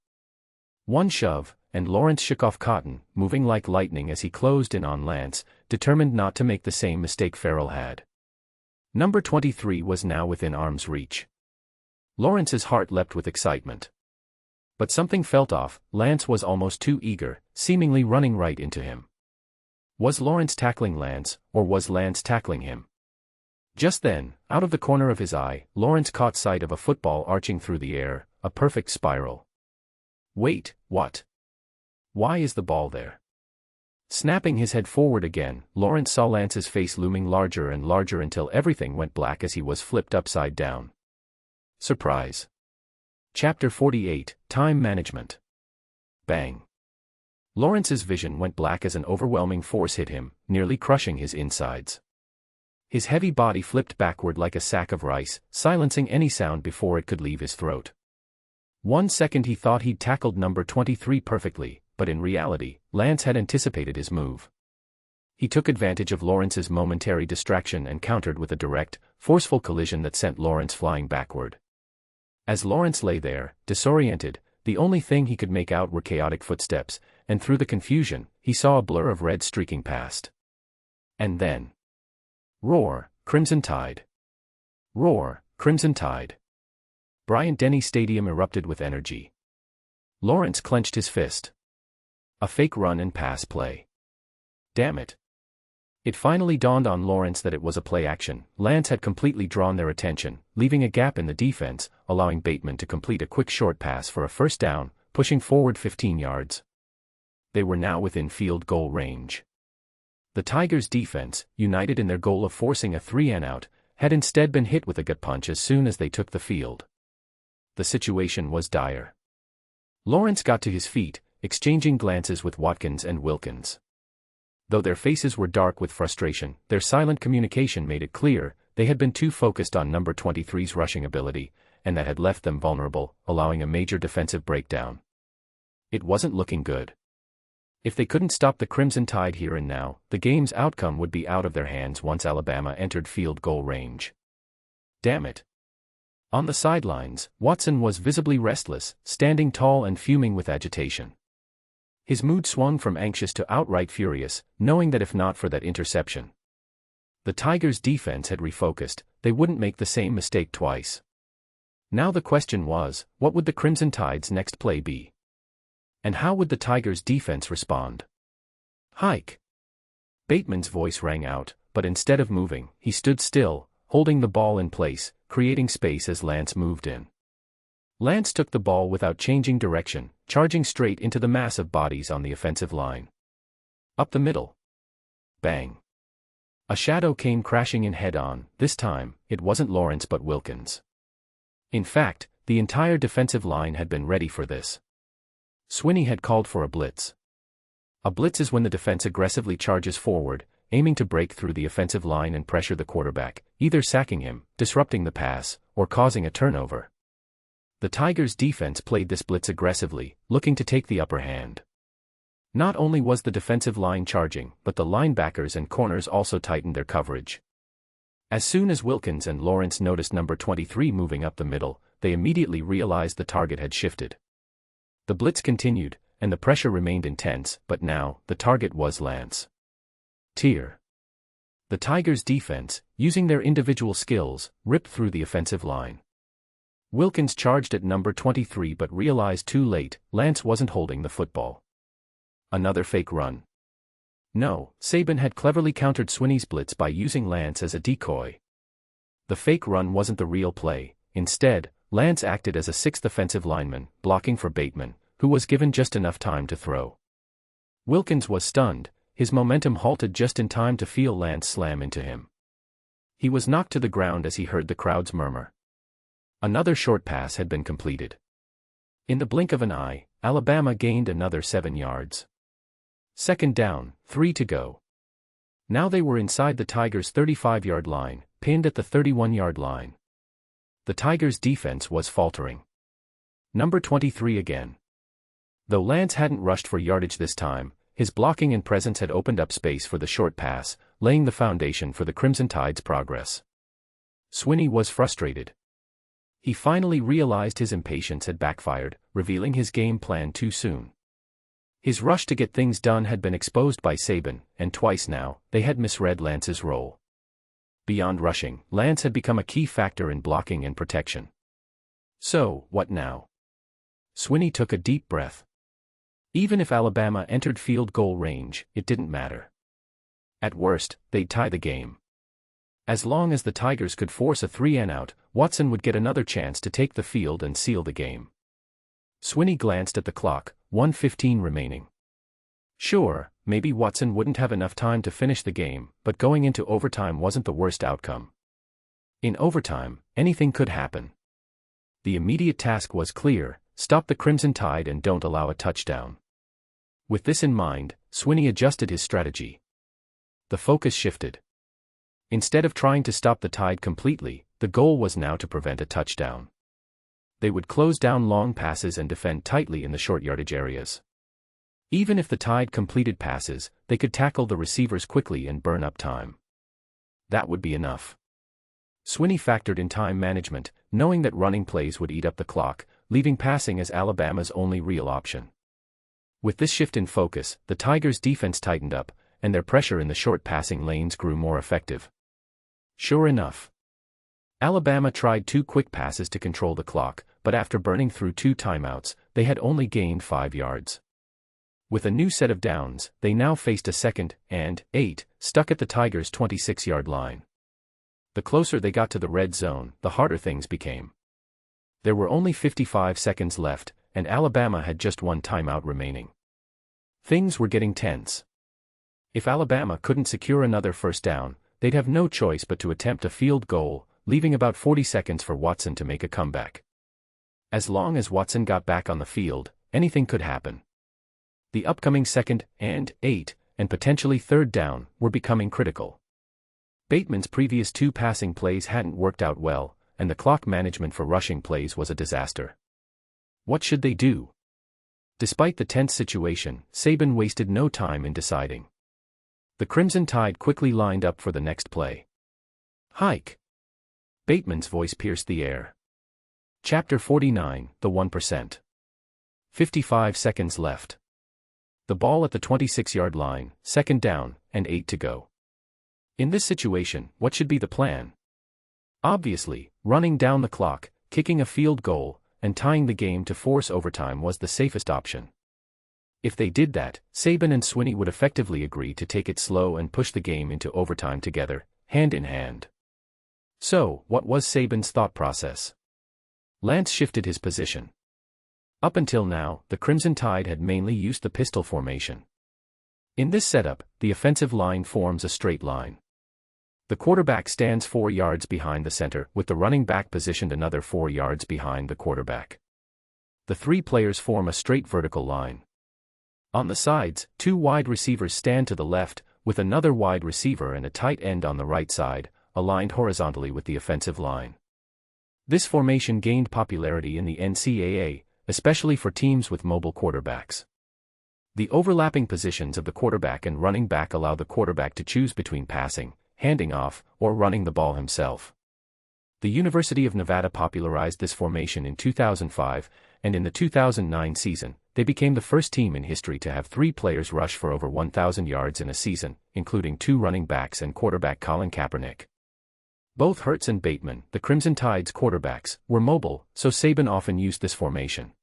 One shove, and Lawrence shook off Cotton, moving like lightning as he closed in on Lance, determined not to make the same mistake Farrell had. Number 23 was now within arm's reach. Lawrence's heart leapt with excitement. But something felt off. Lance was almost too eager, seemingly running right into him. Was Lawrence tackling Lance, or was Lance tackling him? Just then, out of the corner of his eye, Lawrence caught sight of a football arching through the air, a perfect spiral. Wait, what? Why is the ball there? Snapping his head forward again, Lawrence saw Lance's face looming larger and larger until everything went black as he was flipped upside down. Surprise. Chapter 48, Time Management. Bang. Lawrence's vision went black as an overwhelming force hit him, nearly crushing his insides. His heavy body flipped backward like a sack of rice, silencing any sound before it could leave his throat. 1 second he thought he'd tackled number 23 perfectly, but in reality, Lance had anticipated his move. He took advantage of Lawrence's momentary distraction and countered with a direct, forceful collision that sent Lawrence flying backward. As Lawrence lay there, disoriented, the only thing he could make out were chaotic footsteps, and through the confusion, he saw a blur of red streaking past. And then... Roar, Crimson Tide. Roar, Crimson Tide. Bryant-Denny Stadium erupted with energy. Lawrence clenched his fist. A fake run and pass play. Damn it. It finally dawned on Lawrence that it was a play action. Lance had completely drawn their attention, leaving a gap in the defense, allowing Bateman to complete a quick short pass for a first down, pushing forward 15 yards. They were now within field goal range. The Tigers' defense, united in their goal of forcing a 3-and-out, had instead been hit with a gut punch as soon as they took the field. The situation was dire. Lawrence got to his feet, exchanging glances with Watkins and Wilkins. Though their faces were dark with frustration, their silent communication made it clear they had been too focused on number 23's rushing ability, and that had left them vulnerable, allowing a major defensive breakdown. It wasn't looking good. If they couldn't stop the Crimson Tide here and now, the game's outcome would be out of their hands once Alabama entered field goal range. Damn it. On the sidelines, Watson was visibly restless, standing tall and fuming with agitation. His mood swung from anxious to outright furious, knowing that if not for that interception, the Tigers' defense had refocused, they wouldn't make the same mistake twice. Now the question was, what would the Crimson Tide's next play be? And how would the Tigers' defense respond? Hike! Bateman's voice rang out, but instead of moving, he stood still, holding the ball in place, creating space as Lance moved in. Lance took the ball without changing direction, charging straight into the mass of bodies on the offensive line. Up the middle. Bang! A shadow came crashing in head-on. This time, it wasn't Lawrence but Wilkins. In fact, the entire defensive line had been ready for this. Swinney had called for a blitz. A blitz is when the defense aggressively charges forward, aiming to break through the offensive line and pressure the quarterback, either sacking him, disrupting the pass, or causing a turnover. The Tigers' defense played this blitz aggressively, looking to take the upper hand. Not only was the defensive line charging, but the linebackers and corners also tightened their coverage. As soon as Wilkins and Lawrence noticed number 23 moving up the middle, they immediately realized the target had shifted. The blitz continued, and the pressure remained intense, but now, the target was Lance. The Tigers' defense, using their individual skills, ripped through the offensive line. Wilkins charged at number 23 but realized too late, Lance wasn't holding the football. Another fake run. No, Saban had cleverly countered Swinney's blitz by using Lance as a decoy. The fake run wasn't the real play. Instead, Lance acted as a sixth offensive lineman, blocking for Bateman, who was given just enough time to throw. Wilkins was stunned, his momentum halted just in time to feel Lance slam into him. He was knocked to the ground as he heard the crowd's murmur. Another short pass had been completed. In the blink of an eye, Alabama gained another 7 yards. Second down, 3 to go. Now they were inside the Tigers' 35-yard line, pinned at the 31-yard line. The Tigers' defense was faltering. Number 23 again. Though Lance hadn't rushed for yardage this time, his blocking and presence had opened up space for the short pass, laying the foundation for the Crimson Tide's progress. Swinney was frustrated. He finally realized his impatience had backfired, revealing his game plan too soon. His rush to get things done had been exposed by Saban, and twice now, they had misread Lance's role. Beyond rushing, Lance had become a key factor in blocking and protection. So, what now? Swinney took a deep breath. Even if Alabama entered field goal range, it didn't matter. At worst, they'd tie the game. As long as the Tigers could force a 3-and-out, Watson would get another chance to take the field and seal the game. Swinney glanced at the clock, 1:15 remaining. Sure, maybe Watson wouldn't have enough time to finish the game, but going into overtime wasn't the worst outcome. In overtime, anything could happen. The immediate task was clear: stop the Crimson Tide and don't allow a touchdown. With this in mind, Swinney adjusted his strategy. The focus shifted. Instead of trying to stop the Tide completely, the goal was now to prevent a touchdown. They would close down long passes and defend tightly in the short yardage areas. Even if the Tide completed passes, they could tackle the receivers quickly and burn up time. That would be enough. Swinney factored in time management, knowing that running plays would eat up the clock, leaving passing as Alabama's only real option. With this shift in focus, the Tigers' defense tightened up, and their pressure in the short passing lanes grew more effective. Sure enough, Alabama tried 2 quick passes to control the clock, but after burning through 2 timeouts, they had only gained 5 yards. With a new set of downs, they now faced a 2nd and 8, stuck at the Tigers' 26-yard line. The closer they got to the red zone, the harder things became. There were only 55 seconds left, and Alabama had just 1 timeout remaining. Things were getting tense. If Alabama couldn't secure another first down, they'd have no choice but to attempt a field goal, leaving about 40 seconds for Watson to make a comeback. As long as Watson got back on the field, anything could happen. The upcoming 2nd and 8, and potentially 3rd down, were becoming critical. Bateman's previous 2 passing plays hadn't worked out well, and the clock management for rushing plays was a disaster. What should they do? Despite the tense situation, Saban wasted no time in deciding. The Crimson Tide quickly lined up for the next play. Hike! Bateman's voice pierced the air. Chapter 49, The 1%. 55 seconds left. The ball at the 26-yard line, 2nd down, and 8 to go. In this situation, what should be the plan? Obviously, running down the clock, kicking a field goal, and tying the game to force overtime was the safest option. If they did that, Saban and Swinney would effectively agree to take it slow and push the game into overtime together, hand in hand. So, what was Saban's thought process? Lance shifted his position. Up until now, the Crimson Tide had mainly used the pistol formation. In this setup, the offensive line forms a straight line. The quarterback stands 4 yards behind the center, with the running back positioned another 4 yards behind the quarterback. The 3 players form a straight vertical line. On the sides, 2 wide receivers stand to the left, with another wide receiver and a tight end on the right side, aligned horizontally with the offensive line. This formation gained popularity in the NCAA, especially for teams with mobile quarterbacks. The overlapping positions of the quarterback and running back allow the quarterback to choose between passing, handing off, or running the ball himself. The University of Nevada popularized this formation in 2005, and in the 2009 season, they became the first team in history to have 3 players rush for over 1,000 yards in a season, including 2 running backs and quarterback Colin Kaepernick. Both Hurts and Bateman, the Crimson Tide's quarterbacks, were mobile, so Saban often used this formation.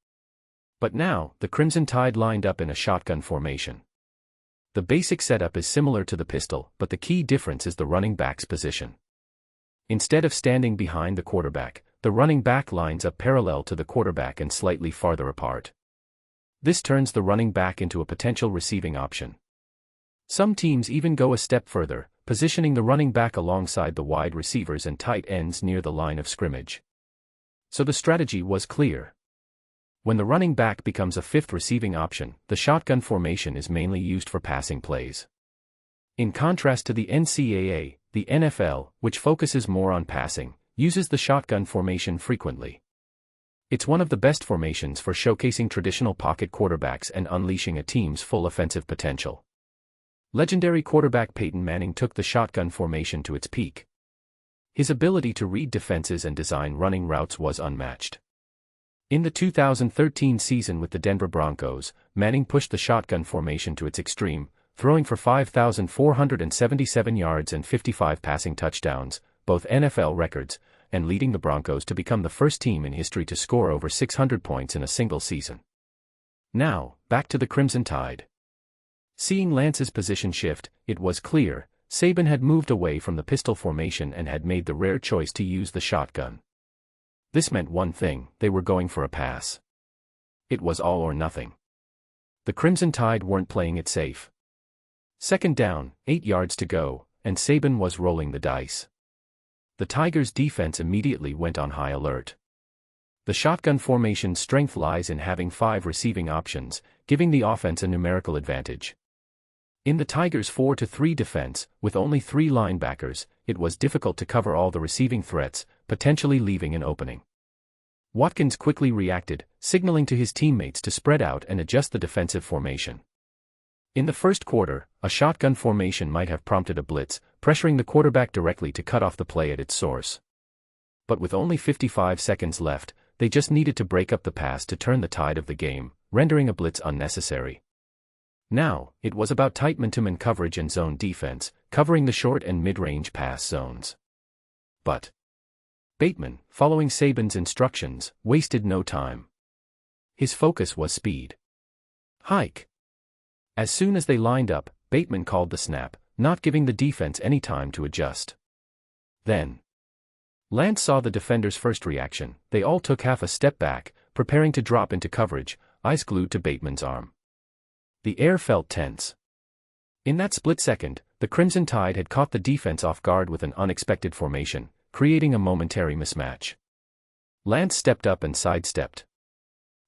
But now, the Crimson Tide lined up in a shotgun formation. The basic setup is similar to the pistol, but the key difference is the running back's position. Instead of standing behind the quarterback, the running back lines up parallel to the quarterback and slightly farther apart. This turns the running back into a potential receiving option. Some teams even go a step further, positioning the running back alongside the wide receivers and tight ends near the line of scrimmage. So the strategy was clear. When the running back becomes a 5th receiving option, the shotgun formation is mainly used for passing plays. In contrast to the NCAA, the NFL, which focuses more on passing, uses the shotgun formation frequently. It's one of the best formations for showcasing traditional pocket quarterbacks and unleashing a team's full offensive potential. Legendary quarterback Peyton Manning took the shotgun formation to its peak. His ability to read defenses and design running routes was unmatched. In the 2013 season with the Denver Broncos, Manning pushed the shotgun formation to its extreme, throwing for 5,477 yards and 55 passing touchdowns, both NFL records, and leading the Broncos to become the first team in history to score over 600 points in a single season. Now, back to the Crimson Tide. Seeing Lance's position shift, it was clear, Saban had moved away from the pistol formation and had made the rare choice to use the shotgun. This meant one thing: they were going for a pass. It was all or nothing. The Crimson Tide weren't playing it safe. 2nd down, 8 yards to go, and Saban was rolling the dice. The Tigers' defense immediately went on high alert. The shotgun formation's strength lies in having 5 receiving options, giving the offense a numerical advantage. In the Tigers' 4-3 defense, with only 3 linebackers, it was difficult to cover all the receiving threats, potentially leaving an opening. Watkins quickly reacted, signaling to his teammates to spread out and adjust the defensive formation. In the first quarter, a shotgun formation might have prompted a blitz, pressuring the quarterback directly to cut off the play at its source. But with only 55 seconds left, they just needed to break up the pass to turn the tide of the game, rendering a blitz unnecessary. Now, it was about tight man-to-man coverage and zone defense, covering the short and mid-range pass zones. But Bateman, following Saban's instructions, wasted no time. His focus was speed. Hike. As soon as they lined up, Bateman called the snap, not giving the defense any time to adjust. Then Lance saw the defender's first reaction. They all took half a step back, preparing to drop into coverage, eyes glued to Bateman's arm. The air felt tense. In that split second, the Crimson Tide had caught the defense off guard with an unexpected formation, creating a momentary mismatch. Lance stepped up and sidestepped.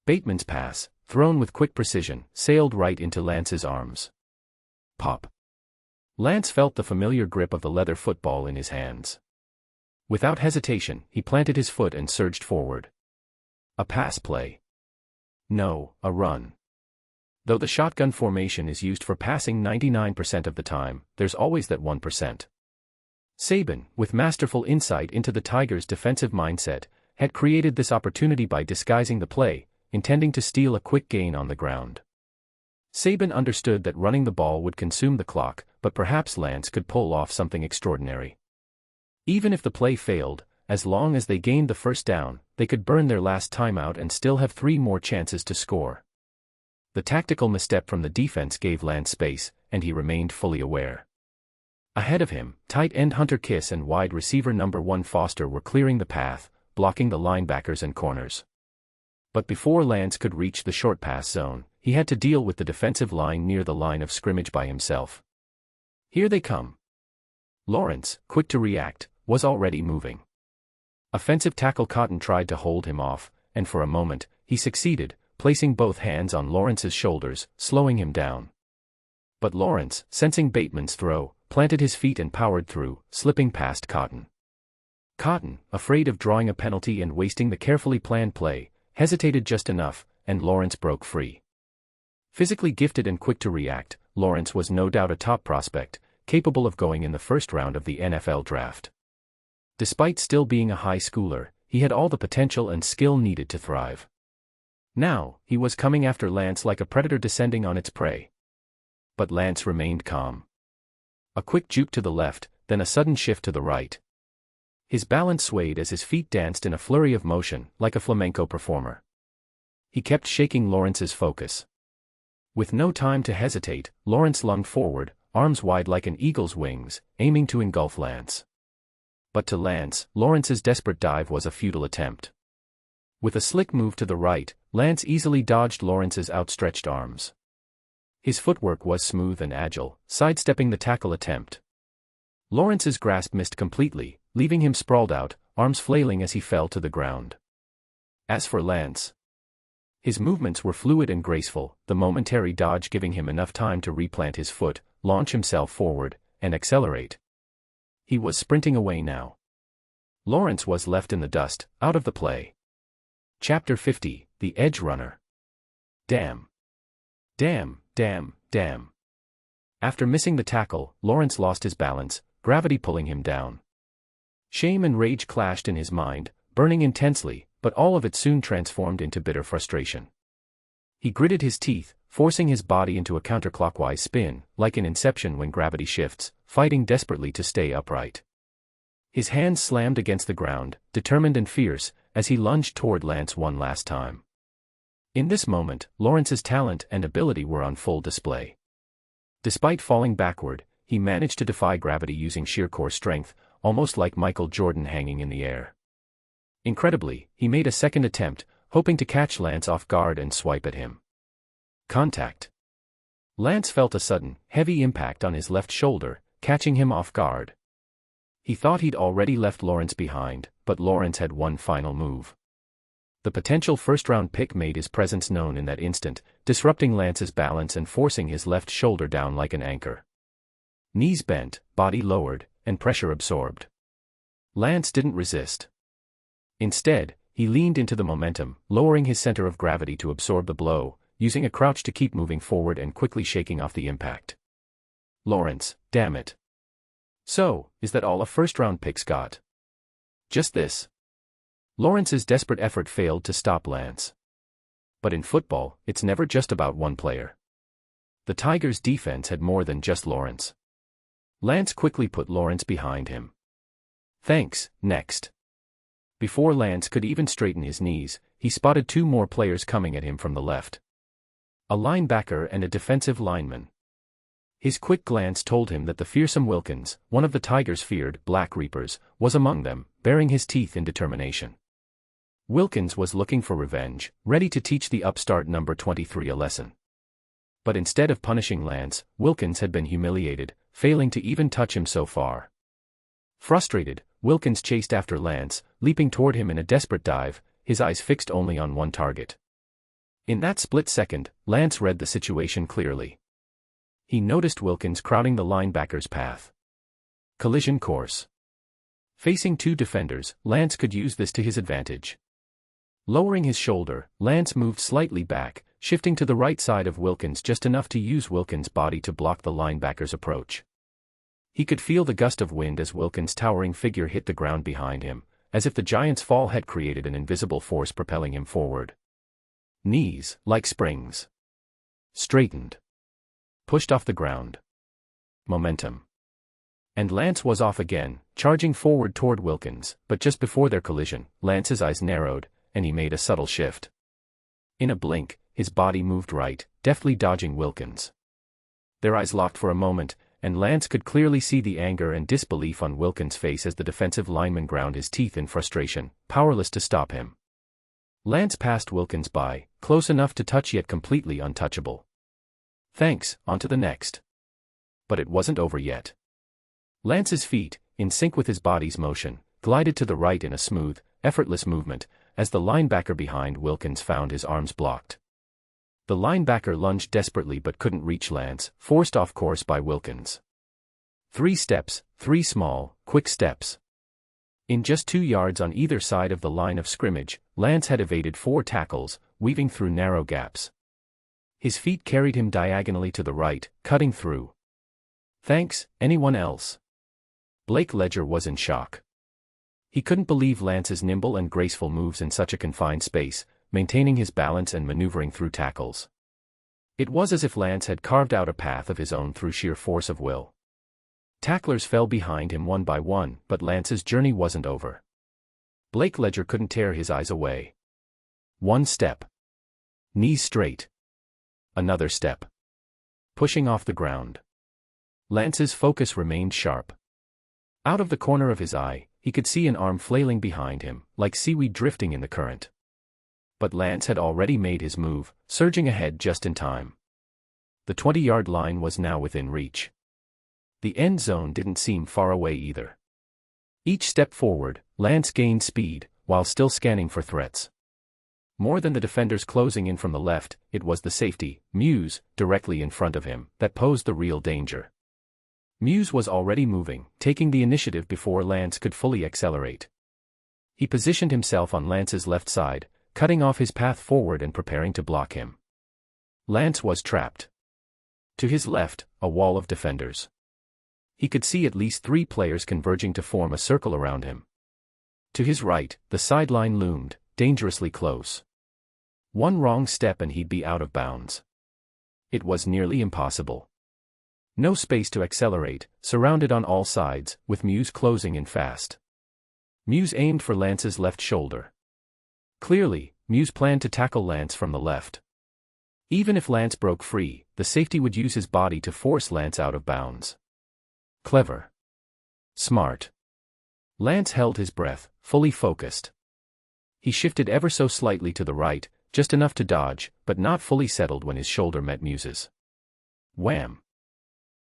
Bateman's pass, thrown with quick precision, sailed right into Lance's arms. Pop. Lance felt the familiar grip of the leather football in his hands. Without hesitation, he planted his foot and surged forward. A pass play. No, a run. Though the shotgun formation is used for passing 99% of the time, there's always that 1%. Saban, with masterful insight into the Tigers' defensive mindset, had created this opportunity by disguising the play, intending to steal a quick gain on the ground. Saban understood that running the ball would consume the clock, but perhaps Lance could pull off something extraordinary. Even if the play failed, as long as they gained the first down, they could burn their last timeout and still have 3 more chances to score. The tactical misstep from the defense gave Lance space, and he remained fully aware. Ahead of him, tight end Hunter Kiss and wide receiver number 1 Foster were clearing the path, blocking the linebackers and corners. But before Lance could reach the short pass zone, he had to deal with the defensive line near the line of scrimmage by himself. Here they come. Lawrence, quick to react, was already moving. Offensive tackle Cotton tried to hold him off, and for a moment, he succeeded, placing both hands on Lawrence's shoulders, slowing him down. But Lawrence, sensing Bateman's throw, planted his feet and powered through, slipping past Cotton. Cotton, afraid of drawing a penalty and wasting the carefully planned play, hesitated just enough, and Lawrence broke free. Physically gifted and quick to react, Lawrence was no doubt a top prospect, capable of going in the first round of the NFL draft. Despite still being a high schooler, he had all the potential and skill needed to thrive. Now, he was coming after Lance like a predator descending on its prey. But Lance remained calm. A quick juke to the left, then a sudden shift to the right. His balance swayed as his feet danced in a flurry of motion, like a flamenco performer. He kept shaking Lawrence's focus. With no time to hesitate, Lawrence lunged forward, arms wide like an eagle's wings, aiming to engulf Lance. But to Lance, Lawrence's desperate dive was a futile attempt. With a slick move to the right, Lance easily dodged Lawrence's outstretched arms. His footwork was smooth and agile, sidestepping the tackle attempt. Lawrence's grasp missed completely, leaving him sprawled out, arms flailing as he fell to the ground. As for Lance, his movements were fluid and graceful, the momentary dodge giving him enough time to replant his foot, launch himself forward, and accelerate. He was sprinting away now. Lawrence was left in the dust, out of the play. Chapter 50, The Edge Runner. Damn. Damn, damn, damn. After missing the tackle, Lawrence lost his balance, gravity pulling him down. Shame and rage clashed in his mind, burning intensely, but all of it soon transformed into bitter frustration. He gritted his teeth, forcing his body into a counterclockwise spin, like in Inception when gravity shifts, fighting desperately to stay upright. His hands slammed against the ground, determined and fierce, as he lunged toward Lance one last time. In this moment, Lawrence's talent and ability were on full display. Despite falling backward, he managed to defy gravity using sheer core strength, almost like Michael Jordan hanging in the air. Incredibly, he made a second attempt, hoping to catch Lance off guard and swipe at him. Contact. Lance felt a sudden, heavy impact on his left shoulder, catching him off guard. He thought he'd already left Lawrence behind, but Lawrence had one final move. The potential first-round pick made his presence known in that instant, disrupting Lance's balance and forcing his left shoulder down like an anchor. Knees bent, body lowered, and pressure absorbed. Lance didn't resist. Instead, he leaned into the momentum, lowering his center of gravity to absorb the blow, using a crouch to keep moving forward and quickly shaking off the impact. Lawrence, damn it. So, is that all a first-round pick's got? Just this. Lawrence's desperate effort failed to stop Lance. But in football, it's never just about one player. The Tigers' defense had more than just Lawrence. Lance quickly put Lawrence behind him. Thanks, next. Before Lance could even straighten his knees, he spotted 2 more players coming at him from the left. A linebacker and a defensive lineman. His quick glance told him that the fearsome Wilkins, one of the Tigers' feared Black Reapers, was among them, baring his teeth in determination. Wilkins was looking for revenge, ready to teach the upstart number 23 a lesson. But instead of punishing Lance, Wilkins had been humiliated, failing to even touch him so far. Frustrated, Wilkins chased after Lance, leaping toward him in a desperate dive, his eyes fixed only on one target. In that split second, Lance read the situation clearly. He noticed Wilkins crowding the linebacker's path. Collision course. Facing 2 defenders, Lance could use this to his advantage. Lowering his shoulder, Lance moved slightly back, shifting to the right side of Wilkins just enough to use Wilkins' body to block the linebacker's approach. He could feel the gust of wind as Wilkins' towering figure hit the ground behind him, as if the giant's fall had created an invisible force propelling him forward. Knees, like springs, straightened. pushed off the ground. Momentum. And Lance was off again, charging forward toward Wilkins, but just before their collision, Lance's eyes narrowed, and he made a subtle shift. In a blink, his body moved right, deftly dodging Wilkins. Their eyes locked for a moment, and Lance could clearly see the anger and disbelief on Wilkins' face as the defensive lineman ground his teeth in frustration, powerless to stop him. Lance passed Wilkins by, close enough to touch yet completely untouchable. Thanks, on to the next. But it wasn't over yet. Lance's feet, in sync with his body's motion, glided to the right in a smooth, effortless movement, as the linebacker behind Wilkins found his arms blocked. The linebacker lunged desperately but couldn't reach Lance, forced off course by Wilkins. 3 steps, 3 small, quick steps. In just 2 yards on either side of the line of scrimmage, Lance had evaded 4 tackles, weaving through narrow gaps. His feet carried him diagonally to the right, cutting through. Thanks, anyone else? Blake Ledger was in shock. He couldn't believe Lance's nimble and graceful moves in such a confined space, maintaining his balance and maneuvering through tackles. It was as if Lance had carved out a path of his own through sheer force of will. Tacklers fell behind him one by one, but Lance's journey wasn't over. Blake Ledger couldn't tear his eyes away. 1 step. Knees straight. Another step. Pushing off the ground. Lance's focus remained sharp. Out of the corner of his eye, he could see an arm flailing behind him, like seaweed drifting in the current. But Lance had already made his move, surging ahead just in time. The 20-yard line was now within reach. The end zone didn't seem far away either. Each step forward, Lance gained speed, while still scanning for threats. More than the defenders closing in from the left, it was the safety, Muse, directly in front of him, that posed the real danger. Muse was already moving, taking the initiative before Lance could fully accelerate. He positioned himself on Lance's left side, cutting off his path forward and preparing to block him. Lance was trapped. To his left, a wall of defenders. He could see at least 3 players converging to form a circle around him. To his right, the sideline loomed, dangerously close. 1 wrong step and he'd be out of bounds. It was nearly impossible. No space to accelerate, surrounded on all sides, with Muse closing in fast. Muse aimed for Lance's left shoulder. Clearly, Muse planned to tackle Lance from the left. Even if Lance broke free, the safety would use his body to force Lance out of bounds. Clever. Smart. Lance held his breath, fully focused. He shifted ever so slightly to the right, just enough to dodge, but not fully settled when his shoulder met Muse's. Wham!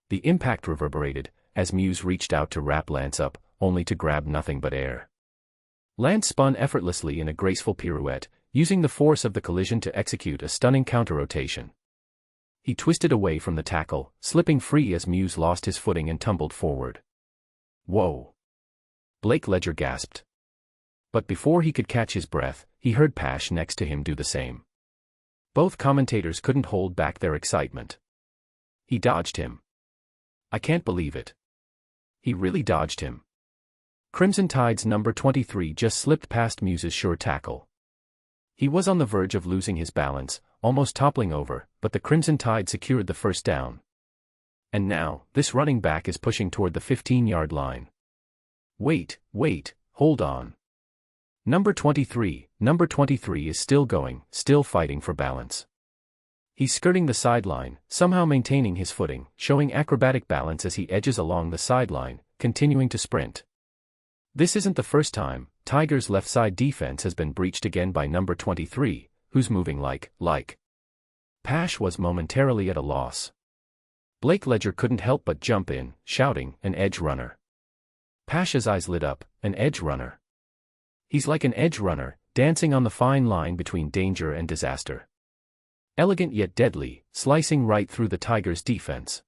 The impact reverberated, as Muse reached out to wrap Lance up, only to grab nothing but air. Lance spun effortlessly in a graceful pirouette, using the force of the collision to execute a stunning counter-rotation. He twisted away from the tackle, slipping free as Muse lost his footing and tumbled forward. Whoa! Blake Ledger gasped. But before he could catch his breath, he heard Pash next to him do the same. Both commentators couldn't hold back their excitement. He dodged him. I can't believe it. He really dodged him. Crimson Tide's number 23 just slipped past Muse's sure tackle. He was on the verge of losing his balance, almost toppling over, but the Crimson Tide secured the first down. And now, this running back is pushing toward the 15-yard line. Wait, hold on. Number 23 is still going, still fighting for balance. He's skirting the sideline, somehow maintaining his footing, showing acrobatic balance as he edges along the sideline, continuing to sprint. This isn't the first time Tigers' left side defense has been breached again by number 23, who's moving like. Pash was momentarily at a loss. Blake Ledger couldn't help but jump in, shouting, an edge runner. Pash's eyes lit up, an edge runner. He's like an edge runner, dancing on the fine line between danger and disaster. Elegant yet deadly, slicing right through the Tigers' defense.